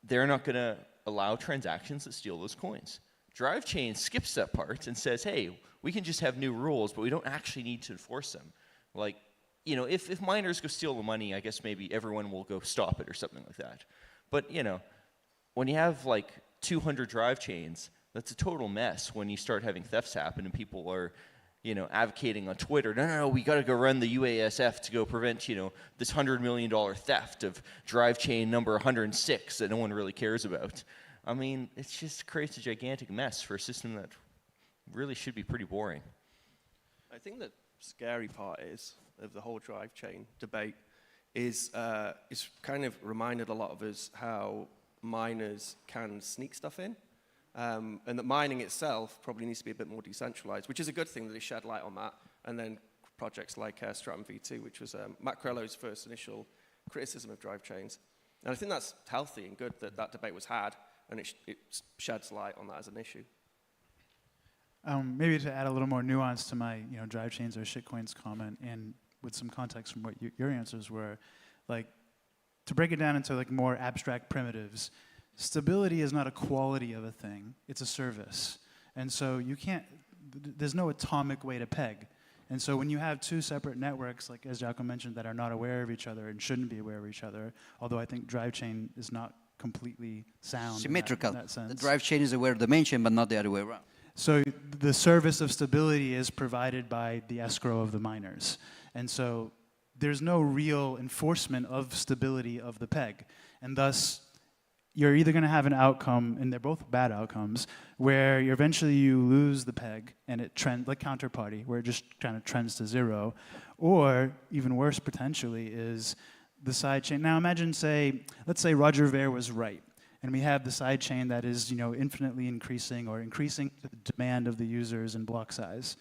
they're not going to allow transactions that steal those coins. Drive chain skips that part and says, hey, we can just have new rules, but we don't actually need to enforce them. Like, if miners go steal the money, I guess maybe everyone will go stop it or something like that. But, when you have like 200 drive chains, that's a total mess when you start having thefts happen and people are, advocating on Twitter, no, we got to go run the UASF to go prevent, this $100 million theft of drive chain number 106 that no one really cares about. I mean, it just creates a gigantic mess for a system that really should be pretty boring. I think the scary part of the whole drive chain debate is it's kind of reminded a lot of us how miners can sneak stuff in, and that mining itself probably needs to be a bit more decentralized, which is a good thing that they shed light on that. And then projects like Stratum V2, which was Matt Corello's first initial criticism of drive chains. And I think that's healthy and good that that debate was had, and it sheds light on that as an issue. Maybe to add a little more nuance to my, drive chains or shitcoins comment, and with some context from what your answers were, like, to break it down into like more abstract primitives, stability is not a quality of a thing, it's a service. And so there's no atomic way to peg. And so when you have two separate networks, like as Jaco mentioned, that are not aware of each other and shouldn't be aware of each other, although I think drive chain is not completely sound Symmetrical. in that sense. The drive chain is aware of the main chain, but not the other way around. So the service of stability is provided by the escrow of the miners. And so there's no real enforcement of stability of the peg. And thus, you're either going to have an outcome, and they're both bad outcomes, where eventually you lose the peg and it trends, like counterparty, where it just kind of trends to zero. Or, even worse potentially, is the side chain. Now imagine, let's say Roger Ver was right, and we have the side chain that is, infinitely increasing or increasing the demand of the users and block size.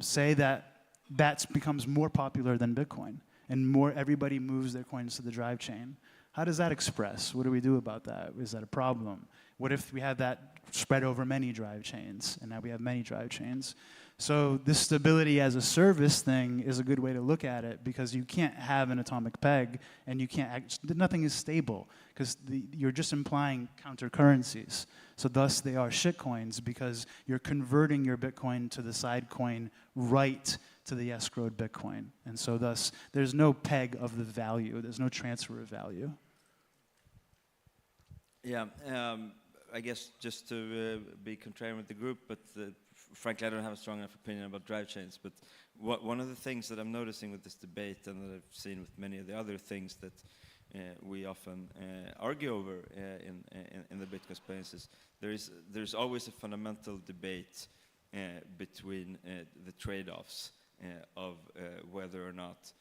Say that becomes more popular than Bitcoin, and everybody moves their coins to the drive chain. How does that express? What do we do about that? Is that a problem? What if we have that spread over many drive chains, and now we have many drive chains? So this stability as a service thing is a good way to look at it, because you can't have an atomic peg, and nothing is stable, because you're just implying counter currencies. So thus they are shitcoins, because you're converting your Bitcoin to the side coin right to the escrowed Bitcoin. And so thus there's no peg of the value, there's no transfer of value. Yeah, I guess just to be contrarian with the group, but frankly, I don't have a strong enough opinion about drive chains. But one of the things that I'm noticing with this debate, and that I've seen with many of the other things that we often argue over in the Bitcoin space, is there's always a fundamental debate between the trade-offs of whether or not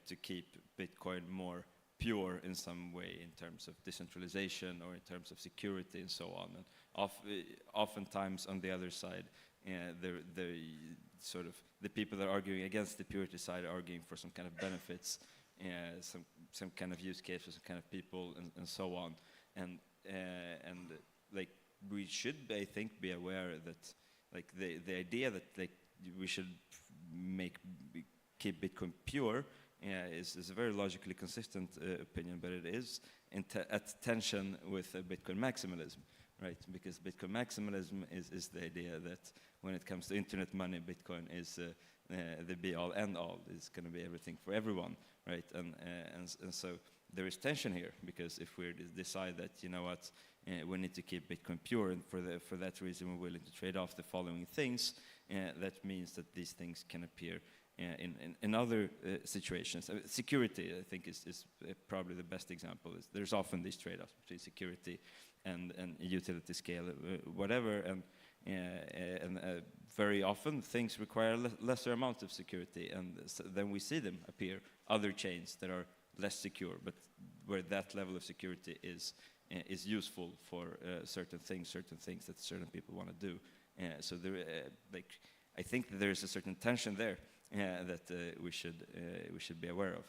to keep Bitcoin more pure in some way in terms of decentralization or in terms of security and so on. And oftentimes on the other side, the people that are arguing against the purity side are arguing for some kind of benefits, some kind of use case for some kind of people and so on. And like we should, I think, be aware that like the idea that like we should keep Bitcoin pure is a very logically consistent opinion, but it is at tension with Bitcoin maximalism, right? Because Bitcoin maximalism is the idea that when it comes to internet money, Bitcoin is the be-all, end-all. It's going to be everything for everyone, right? And so there is tension here, because if we decide that, you know what, we need to keep Bitcoin pure, and for that reason we're willing to trade off the following things, that means that these things can appear in other situations. Security, I think, is probably the best example. There's often these trade-offs between security and utility scale, whatever, and very often things require lesser amount of security, and then we see them appear other chains that are less secure, but where that level of security is useful for certain things that certain people want to do. So there, I think that there is a certain tension there that we should be aware of.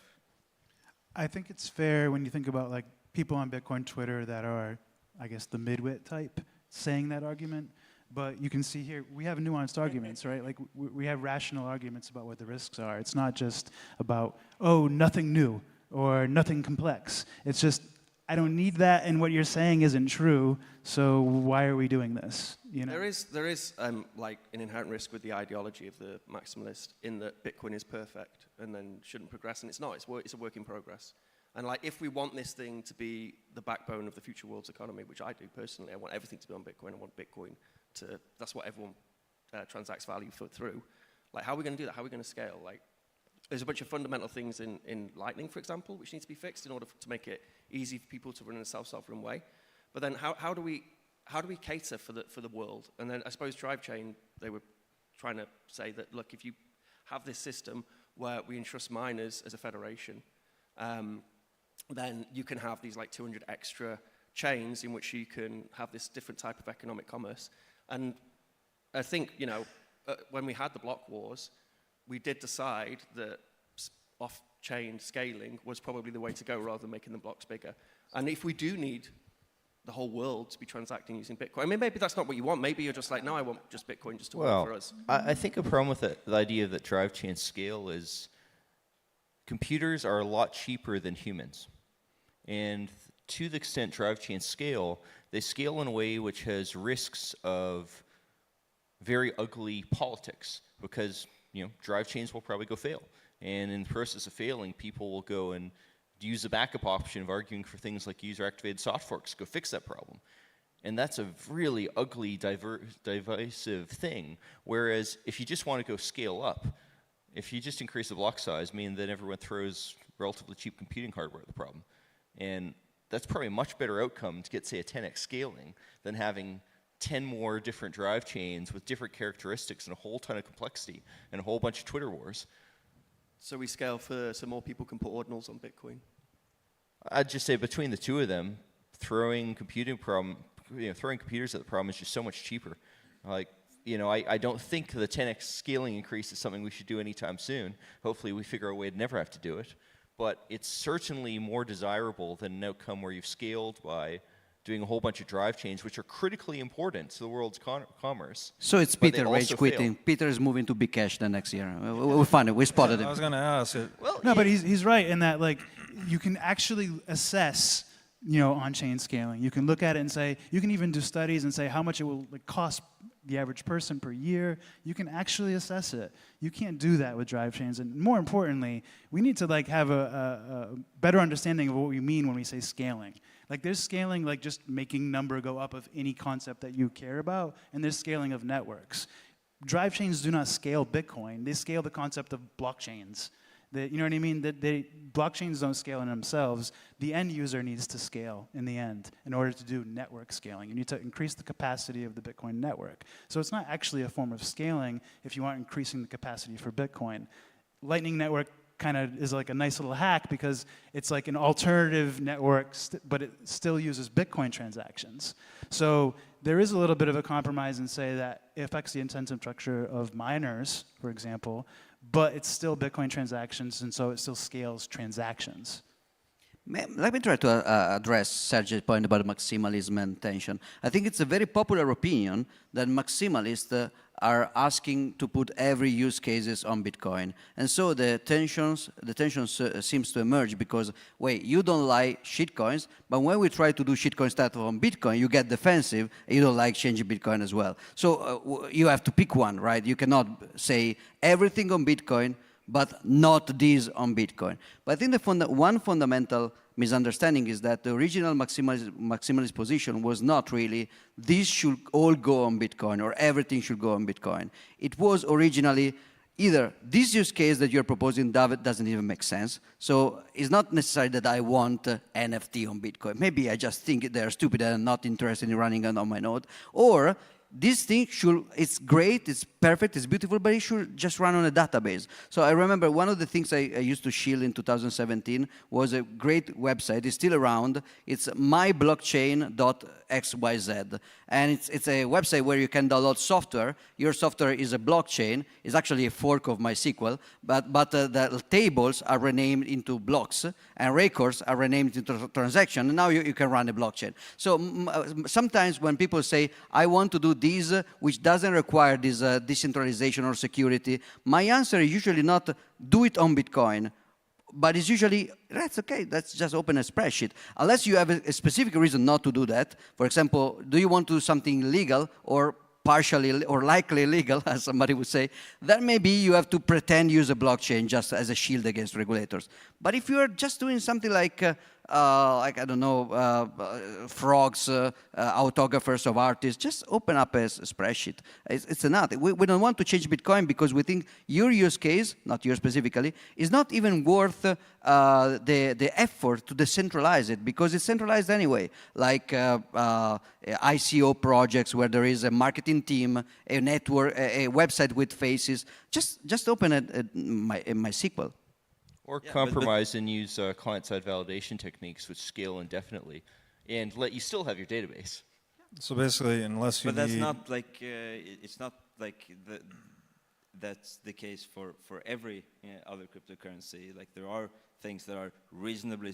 I think it's fair when you think about like people on Bitcoin Twitter that are, I guess, the midwit type saying that argument. But you can see here, we have nuanced arguments, right? Like we have rational arguments about what the risks are. It's not just about, oh, nothing new or nothing complex. It's just, I don't need that, and what you're saying isn't true, so why are we doing this? You know? There is like an inherent risk with the ideology of the maximalist, in that Bitcoin is perfect and then shouldn't progress, and it's not. It's a work in progress. And like, if we want this thing to be the backbone of the future world's economy, which I do personally, I want everything to be on Bitcoin. I want Bitcoin that's what everyone transacts value through. Like, how are we going to do that? How are we going to scale? Like, there's a bunch of fundamental things in Lightning, for example, which need to be fixed in order to make it easy for people to run in a self-sovereign way. But then how do we cater for the world? And then I suppose Drive Chain, they were trying to say that, look, if you have this system where we entrust miners as a federation, then you can have these like 200 extra chains in which you can have this different type of economic commerce. And I think, when we had the block wars, we did decide that off-chain scaling was probably the way to go rather than making the blocks bigger. And if we do need the whole world to be transacting using Bitcoin, I mean, maybe that's not what you want. Maybe you're just like, no, I want just Bitcoin just to work for us. I think a problem with the idea that drive chains scale is computers are a lot cheaper than humans. And to the extent drive chains scale, they scale in a way which has risks of very ugly politics, because drive chains will probably go fail. And in the process of failing, people will go and use the backup option of arguing for things like user-activated soft forks, go fix that problem. And that's a really ugly, divisive thing. Whereas if you just want to go scale up, if you just increase the block size, then everyone throws relatively cheap computing hardware at the problem. And that's probably a much better outcome to get, say, a 10x scaling than having 10 more different drive chains with different characteristics and a whole ton of complexity and a whole bunch of Twitter wars. So we scale for so more people can put ordinals on Bitcoin? I'd just say between the two of them, throwing computers at the problem is just so much cheaper. I don't think the 10x scaling increase is something we should do anytime soon. Hopefully we figure out a way to never have to do it. But it's certainly more desirable than an outcome where you've scaled by doing a whole bunch of drive chains, which are critically important to the world's commerce. So it's Peter rage quitting. Peter is moving to Bcash the next year. We found it. We spotted him. I was going to ask it. No, but he's right in that you can actually assess on-chain scaling. You can look at it and say, you can even do studies and say how much it will cost the average person per year. You can actually assess it. You can't do that with drive chains. And more importantly, we need to have a better understanding of what we mean when we say scaling. There's scaling just making number go up of any concept that you care about, and there's scaling of networks. Drive chains do not scale Bitcoin. They scale the concept of blockchains. You know what I mean? Blockchains don't scale in themselves. The end user needs to scale in the end in order to do network scaling. You need to increase the capacity of the Bitcoin network. So it's not actually a form of scaling if you aren't increasing the capacity for Bitcoin. Lightning Network kind of is like a nice little hack because it's like an alternative network, but it still uses Bitcoin transactions. So there is a little bit of a compromise and say that it affects the incentive structure of miners, for example, but it's still Bitcoin transactions, and so it still scales transactions. Let me try to address Sergej's point about maximalism and tension. I think it's a very popular opinion that maximalists are asking to put every use cases on Bitcoin. And so the tensions seems to emerge because, wait, you don't like shitcoins, but when we try to do shitcoin stuff on Bitcoin, you get defensive, and you don't like changing Bitcoin as well. So you have to pick one, right? You cannot say everything on Bitcoin, but not this on Bitcoin. But I think one fundamental misunderstanding is that the original maximalist position was not really this should all go on Bitcoin or everything should go on Bitcoin. It was originally either this use case that you're proposing, David, doesn't even make sense. So it's not necessary that I want NFT on Bitcoin. Maybe I just think they're stupid and I'm not interested in running it on my node. Or this thing it's great, it's perfect, it's beautiful, but it should just run on a database. So I remember one of the things I used to shield in 2017 was a great website. It's still around. It's myblockchain.xyz. And it's a website where you can download software. Your software is a blockchain. It's actually a fork of MySQL, but the tables are renamed into blocks, and records are renamed into transaction, and now you can run a blockchain. So sometimes when people say, I want to do this, which doesn't require this decentralization or security, my answer is usually not do it on Bitcoin, but it's usually, that's okay, let's just open a spreadsheet. Unless you have a specific reason not to do that. For example, do you want to do something legal or partially or likely legal, as somebody would say, then maybe you have to pretend use a blockchain just as a shield against regulators. But if you're just doing something like I don't know, frogs, autographers of artists, just open up a spreadsheet. It's enough. We don't want to change Bitcoin because we think your use case, not yours specifically, is not even worth the effort to decentralize it because it's centralized anyway. Like ICO projects where there is a marketing team, a network, a website with faces. Just open a MySQL. Or compromise and use client-side validation techniques which scale indefinitely and let you still have your database. So basically, unless you But that's not like, it's not like that's the case for every other cryptocurrency. Like there are things that are reasonably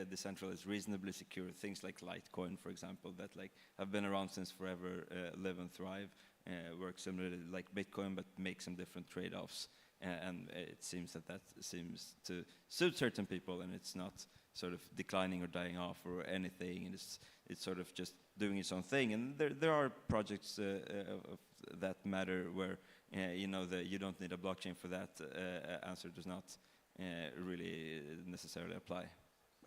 decentralized, reasonably secure. Things like Litecoin, for example, that like have been around since forever, live and thrive, work similarly like Bitcoin, but make some different trade-offs. And it seems that seems to suit certain people, and it's not sort of declining or dying off or anything. And it's sort of just doing its own thing. And there are projects of that matter where you don't need a blockchain for that. Answer does not really necessarily apply.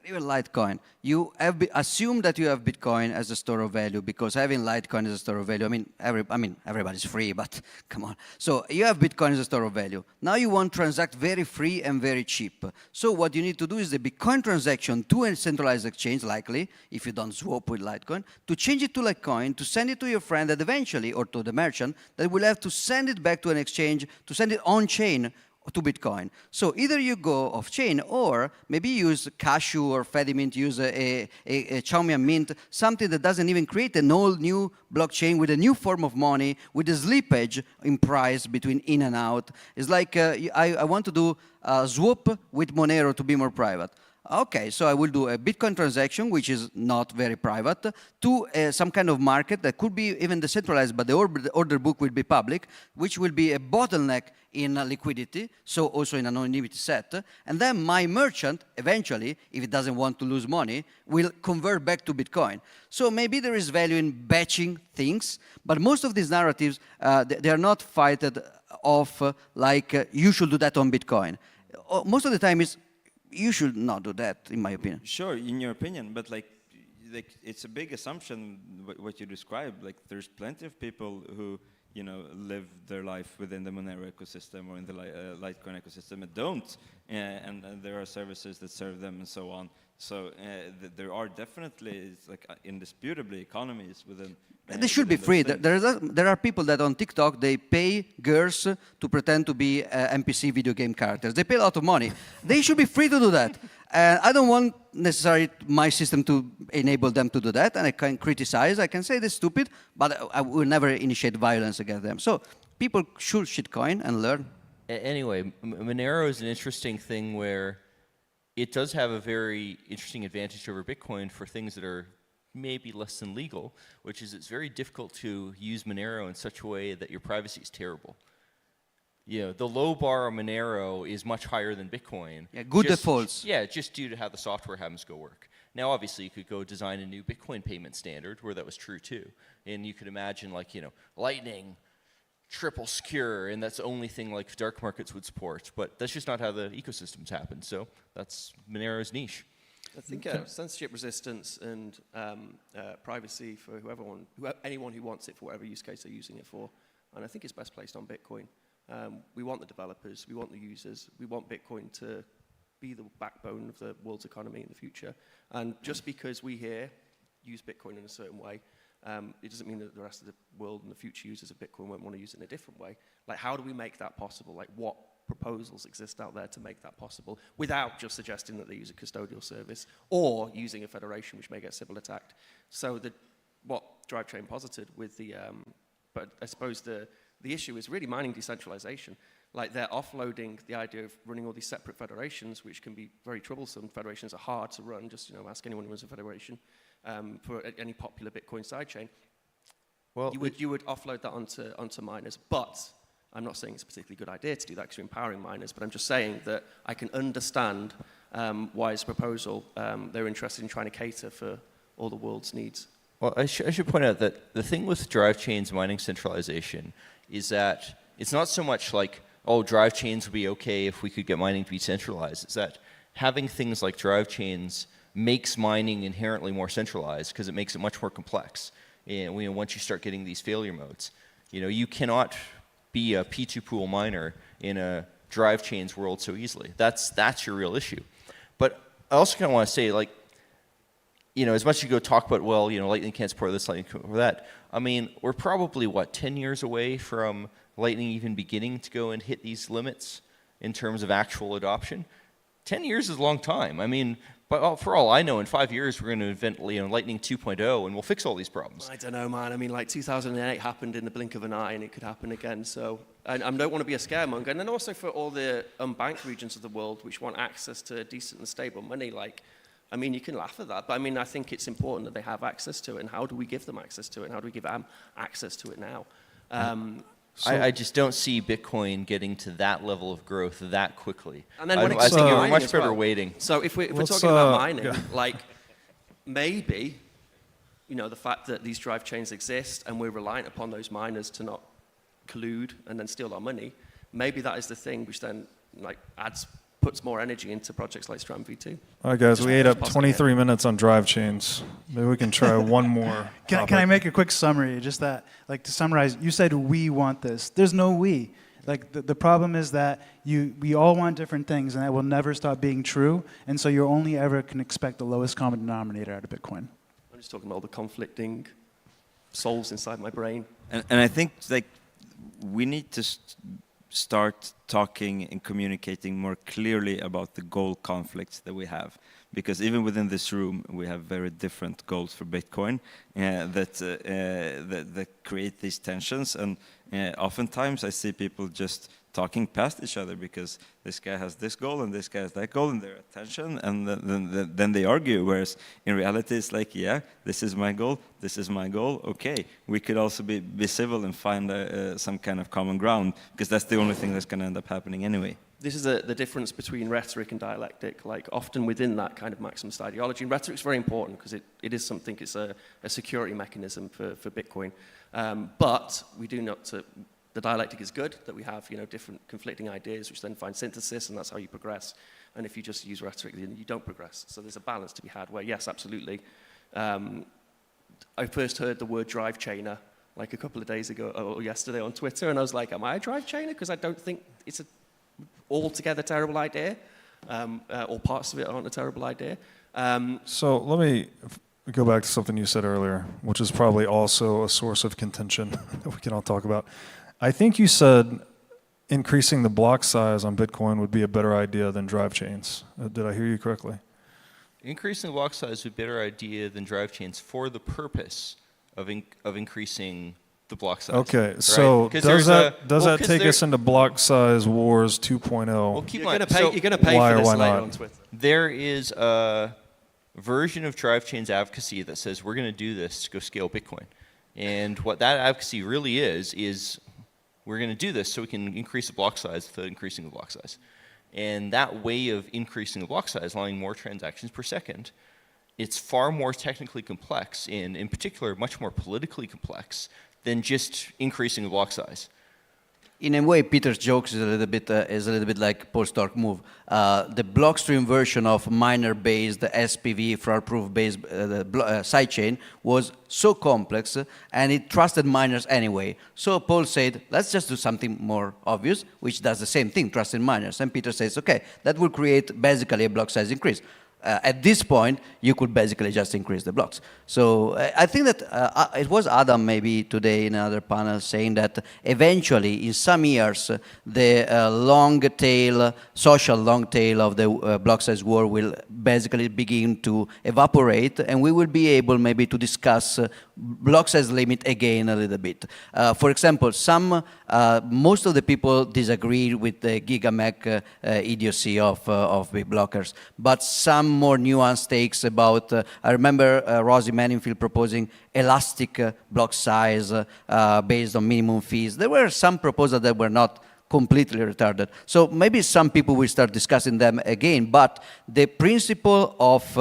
Even Litecoin, you have assume that you have Bitcoin as a store of value, because having Litecoin as a store of value, everybody's free, but come on. So you have Bitcoin as a store of value. Now you want to transact very free and very cheap. So what you need to do is the Bitcoin transaction to a centralized exchange, likely, if you don't swap with Litecoin, to change it to Litecoin, to send it to your friend, that eventually, or to the merchant, that will have to send it back to an exchange, to send it on-chain to Bitcoin. So either you go off-chain, or maybe use Cashew or Fedimint, use a Xiaomi Mint, something that doesn't even create an all new blockchain with a new form of money, with a slippage in price between in and out. It's like I want to do a swap with Monero to be more private. Okay, so I will do a Bitcoin transaction, which is not very private, to some kind of market that could be even decentralized, but the order book will be public, which will be a bottleneck in liquidity, so also in anonymity set. And then my merchant, eventually, if it doesn't want to lose money, will convert back to Bitcoin. So maybe there is value in batching things, but most of these narratives, they are not fighted off like you should do that on Bitcoin. Most of the time is, you should not do that, in my opinion. Sure, in your opinion, but like it's a big assumption what you describe. Like there's plenty of people who live their life within the Monero ecosystem or in the Litecoin ecosystem and don't, and there are services that serve them and so on. So there are definitely indisputably economies within. They should be free. There are people that on TikTok, they pay girls to pretend to be NPC video game characters. They pay a lot of money. They should be free to do that. I don't want necessarily my system to enable them to do that, and I can criticize. I can say they're stupid, but I will never initiate violence against them. So people should shitcoin and learn. Anyway, Monero is an interesting thing where it does have a very interesting advantage over Bitcoin for things that are maybe less than legal, which is it's very difficult to use Monero in such a way that your privacy is terrible. The low bar on Monero is much higher than Bitcoin. Yeah, good defaults. Yeah, just due to how the software happens to go work. Now, obviously, you could go design a new Bitcoin payment standard where that was true too. And you could imagine Lightning, triple secure, and that's the only thing like dark markets would support. But that's just not how the ecosystems happen. So that's Monero's niche. I think censorship resistance and privacy for anyone who wants it for whatever use case they're using it for. And I think it's best placed on Bitcoin. We want the developers, we want the users, we want Bitcoin to be the backbone of the world's economy in the future. And just because we here use Bitcoin in a certain way, it doesn't mean that the rest of the world and the future users of Bitcoin won't want to use it in a different way. Like, how do we make that possible? Like, what proposals exist out there to make that possible without just suggesting that they use a custodial service or using a federation which may get Sybil attacked? So what DriveChain posited with but I suppose the issue is really mining decentralization. Like, they're offloading the idea of running all these separate federations, which can be very troublesome. Federations are hard to run. Just ask anyone who runs a federation for any popular Bitcoin sidechain. Well, you would offload that onto miners, but I'm not saying it's a particularly good idea to do that because you're empowering miners, but I'm just saying that I can understand why it's a proposal. They're interested in trying to cater for all the world's needs. Well, I should point out that the thing with DriveChain's mining centralization is that it's not so much like, oh, DriveChains would be okay if we could get mining to be centralized. It's that having things like DriveChains makes mining inherently more centralized because it makes it much more complex. And once you start getting these failure modes, you cannot be a P2 pool miner in a DriveChains world so easily. That's your real issue. But I also kind of want to say, as much as you go talk about, Lightning can't support this, Lightning can't support that, we're probably, 10 years away from Lightning even beginning to go and hit these limits in terms of actual adoption? 10 years is a long time. But for all I know, in 5 years, we're going to invent Lightning 2.0, and we'll fix all these problems. I don't know, man. I mean, like 2008 happened in the blink of an eye, and it could happen again. So I don't want to be a scaremonger. And then also for all the unbanked regions of the world which want access to decent and stable money, like, I mean, you can laugh at that, but I mean, I think it's important that they have access to it. And how do we give them access to it? And how do we give them access to it now? I just don't see Bitcoin getting to that level of growth that quickly. And then I think you're much better waiting. So if we're talking about mining, like maybe, the fact that these drive chains exist and we're reliant upon those miners to not collude and then steal our money, maybe that is the thing which then puts more energy into projects like Stram V2. All right, guys, we ate up 23 minutes on drive chains. Maybe we can try one more. Can I make a quick summary? Just that, like, to summarize, you said we want this. There's no we. Like, the problem is that we all want different things, and that will never stop being true, and so you only ever can expect the lowest common denominator out of Bitcoin. I'm just talking about all the conflicting souls inside my brain. And I think, like, we need to start talking and communicating more clearly about the goal conflicts that we have, because even within this room we have very different goals for Bitcoin that create these tensions, and oftentimes I see people just talking past each other because this guy has this goal and this guy has that goal, and they're at tension, and then they argue, whereas in reality it's like, yeah, this is my goal, this is my goal, okay, we could also be civil and find some kind of common ground, because that's the only thing that's going to end up happening anyway. This is the difference between rhetoric and dialectic. Like, often within that kind of maximalist ideology, and rhetoric is very important because it is something, it's a security mechanism for Bitcoin. But we do note that the dialectic is good, that we have different conflicting ideas which then find synthesis, and that's how you progress. And if you just use rhetoric, then you don't progress. So there's a balance to be had where, yes, absolutely. I first heard the word drive chainer like a couple of days ago, or yesterday on Twitter, and I was like, am I a drive chainer? Because I don't think it's an altogether terrible idea, or parts of it aren't a terrible idea. So let me go back to something you said earlier, which is probably also a source of contention that we can all talk about. I think you said increasing the block size on Bitcoin would be a better idea than drive chains. Did I hear you correctly? Increasing the block size would be a better idea than drive chains for the purpose of increasing the block size. Okay, right? so does that take us into block size wars 2.0? Well, keep in mind, you're going to pay for this later on Twitter. There is a version of drive chains advocacy that says we're going to do this to go scale Bitcoin. And what that advocacy really is we're going to do this so we can increase the block size without increasing the block size. And that way of increasing the block size, allowing more transactions per second, it's far more technically complex, and in particular much more politically complex than just increasing the block size. In a way, Peter's jokes is a little bit like Paul's dark move. The blockstream version of miner-based SPV fraud-proof-based sidechain was so complex, and it trusted miners anyway. So Paul said, let's just do something more obvious, which does the same thing, trusting miners. And Peter says, okay, that will create basically a block size increase. At this point, you could basically just increase the blocks. So I think that it was Adam maybe today in another panel saying that eventually, in some years, the long tail, social long tail of the block size war will basically begin to evaporate, and we will be able maybe to discuss block size limit again a little bit. For example, most of the people disagree with the gigamech idiocy of big blockers, but some more nuanced takes about, I remember Rosie Manningfield proposing elastic block size based on minimum fees. There were some proposals that were not completely retarded. So maybe some people will start discussing them again, but the principle of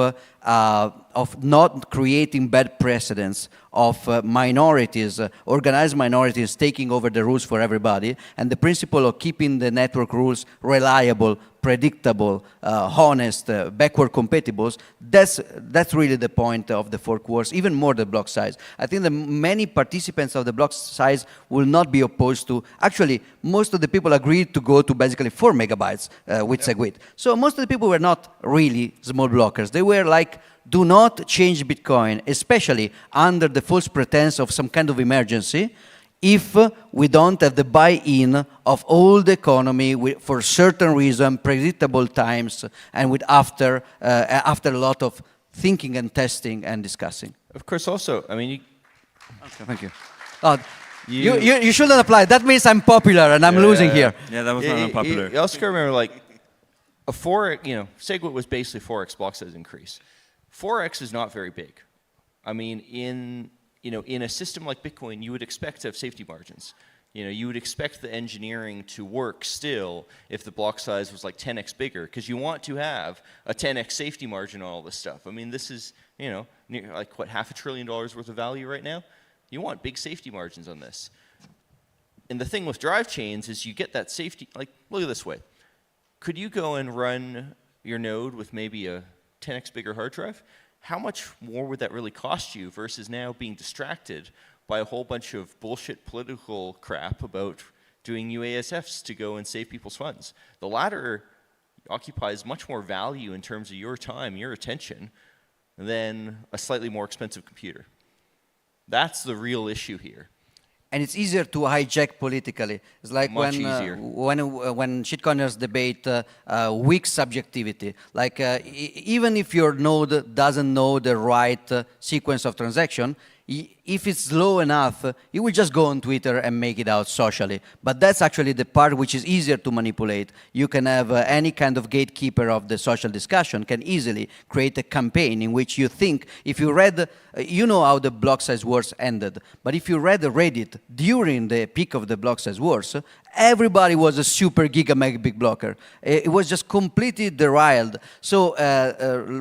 not creating bad precedents, of minorities, organized minorities taking over the rules for everybody, and the principle of keeping the network rules reliable, predictable, honest, backward compatible, that's really the point of the fork wars, even more the block size. I think that many participants of the block size will not be opposed to, actually, most of the people agreed to go to basically 4 megabytes with SegWit. So most of the people were not really small blockers. They were like, do not change Bitcoin, especially under the false pretense of some kind of emergency. if we don't have the buy-in of all the economy for certain reason, predictable times, and after a lot of thinking and testing and discussing. Of course, also, I mean, okay, thank you. You shouldn't apply. That means I'm popular and I'm losing here. Yeah, that was not unpopular. You also gotta remember, like, SegWit was basically 4x block size increase. 4x is not very big. I mean, in a system like Bitcoin, you would expect to have safety margins. You would expect the engineering to work still if the block size was like 10x bigger, because you want to have a 10x safety margin on all this stuff. I mean, this is, like what, $500 billion worth of value right now? You want big safety margins on this. And the thing with drive chains is you get that safety, like, look at it this way. Could you go and run your node with maybe a 10x bigger hard drive? How much more would that really cost you versus now being distracted by a whole bunch of bullshit political crap about doing UASFs to go and save people's funds? The latter occupies much more value in terms of your time, your attention, than a slightly more expensive computer. That's the real issue here. And it's easier to hijack politically. It's like Much when easier. When shitcoiners debate weak subjectivity. Like even if your node doesn't know the right sequence of transaction, if it's slow enough, you will just go on Twitter and make it out socially. But that's actually the part which is easier to manipulate. You can have any kind of gatekeeper of the social discussion can easily create a campaign in which you think, if you read, you know how the block size wars ended, but if you read Reddit during the peak of the block size wars, everybody was a super giga mega big blocker. It was just completely derailed. So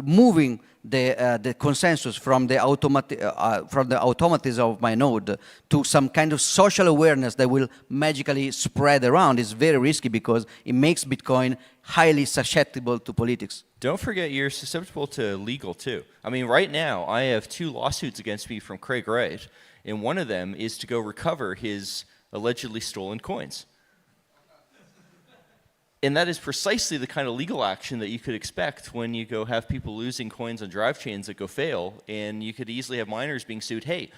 moving the consensus from the automatism of my node to some kind of social awareness that will magically spread around is very risky because it makes Bitcoin highly susceptible to politics. Don't forget you're susceptible to legal too. I mean, right now I have 2 lawsuits against me from Craig Wright, and one of them is to go recover his allegedly stolen coins. And that is precisely the kind of legal action that you could expect when you go have people losing coins on drive chains that go fail, and you could easily have miners being sued. Hey,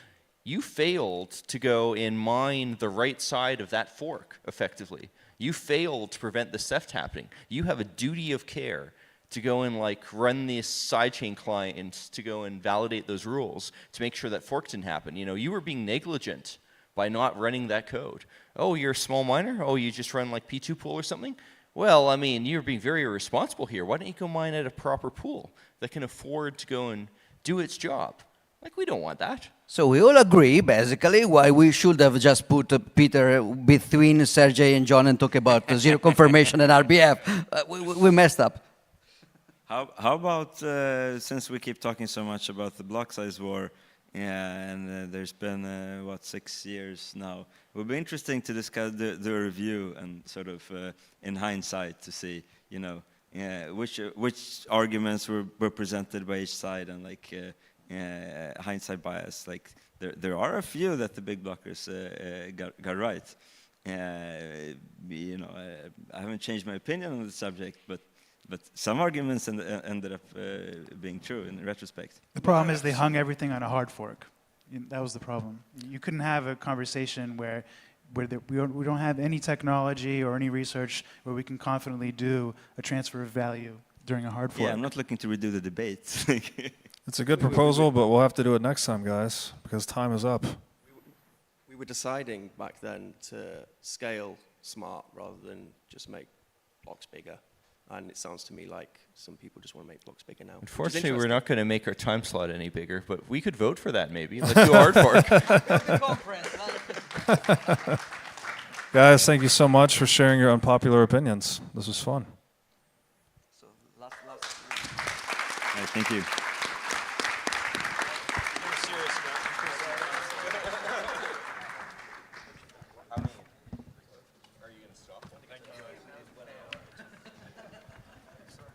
you failed to go and mine the right side of that fork effectively. You failed to prevent this theft happening. You have a duty of care to go and like run this sidechain client to go and validate those rules to make sure that fork didn't happen. You were being negligent by not running that code. Oh, you're a small miner? Oh, you just run like P2 pool or something? Well, I mean, you're being very irresponsible here. Why don't you go mine at a proper pool that can afford to go and do its job? Like, we don't want that. So we all agree, basically, why we should have just put Peter between Sergej and John and talk about zero confirmation and RBF. We messed up. How about, since we keep talking so much about the block size war, and there's been, 6 years now. It would be interesting to discuss the review and sort of in hindsight to see, which arguments were presented by each side and like hindsight bias. Like there are a few that the big blockers got right. I haven't changed my opinion on the subject, but some arguments ended up being true in retrospect. The problem is they hung everything on a hard fork. That was the problem. You couldn't have a conversation where we don't have any technology or any research where we can confidently do a transfer of value during a hard fork. Yeah, I'm not looking to redo the debate. It's a good proposal, but we'll have to do it next time, guys, because time is up. We were deciding back then to scale smart rather than just make blocks bigger. And it sounds to me like some people just want to make blocks bigger now. Unfortunately, we're not going to make our time slot any bigger, but we could vote for that maybe. Let's do a hard fork. Guys, thank you so much for sharing your unpopular opinions. This was fun. Thank you.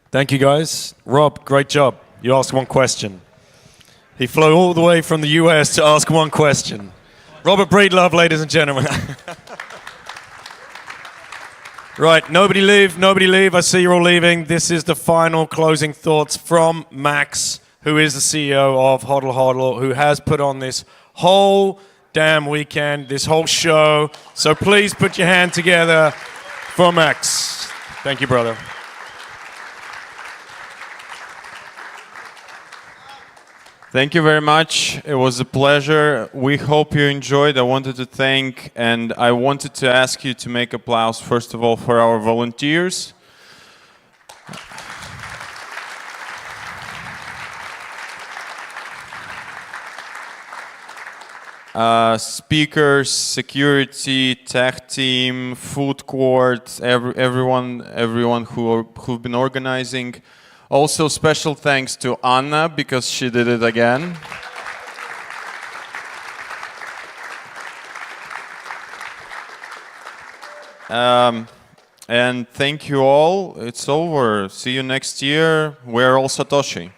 Thank you, guys. Rob, great job. You asked one question. He flew all the way from the US to ask one question. Robert Breedlove, ladies and gentlemen. Right, nobody leave, nobody leave. I see you're all leaving. This is the final closing thoughts from Max, who is the CEO of Hodl Hodl, who has put on this whole damn weekend, this whole show. So please put your hand together for Max. Thank you, brother. Thank you very much. It was a pleasure. We hope you enjoyed. I wanted to thank and I wanted to ask you to make applause, first of all, for our volunteers. Speakers, security, tech team, food court, everyone who've been organizing. Also, special thanks to Anna because she did it again. And thank you all. It's over. See you next year. We're all Satoshi.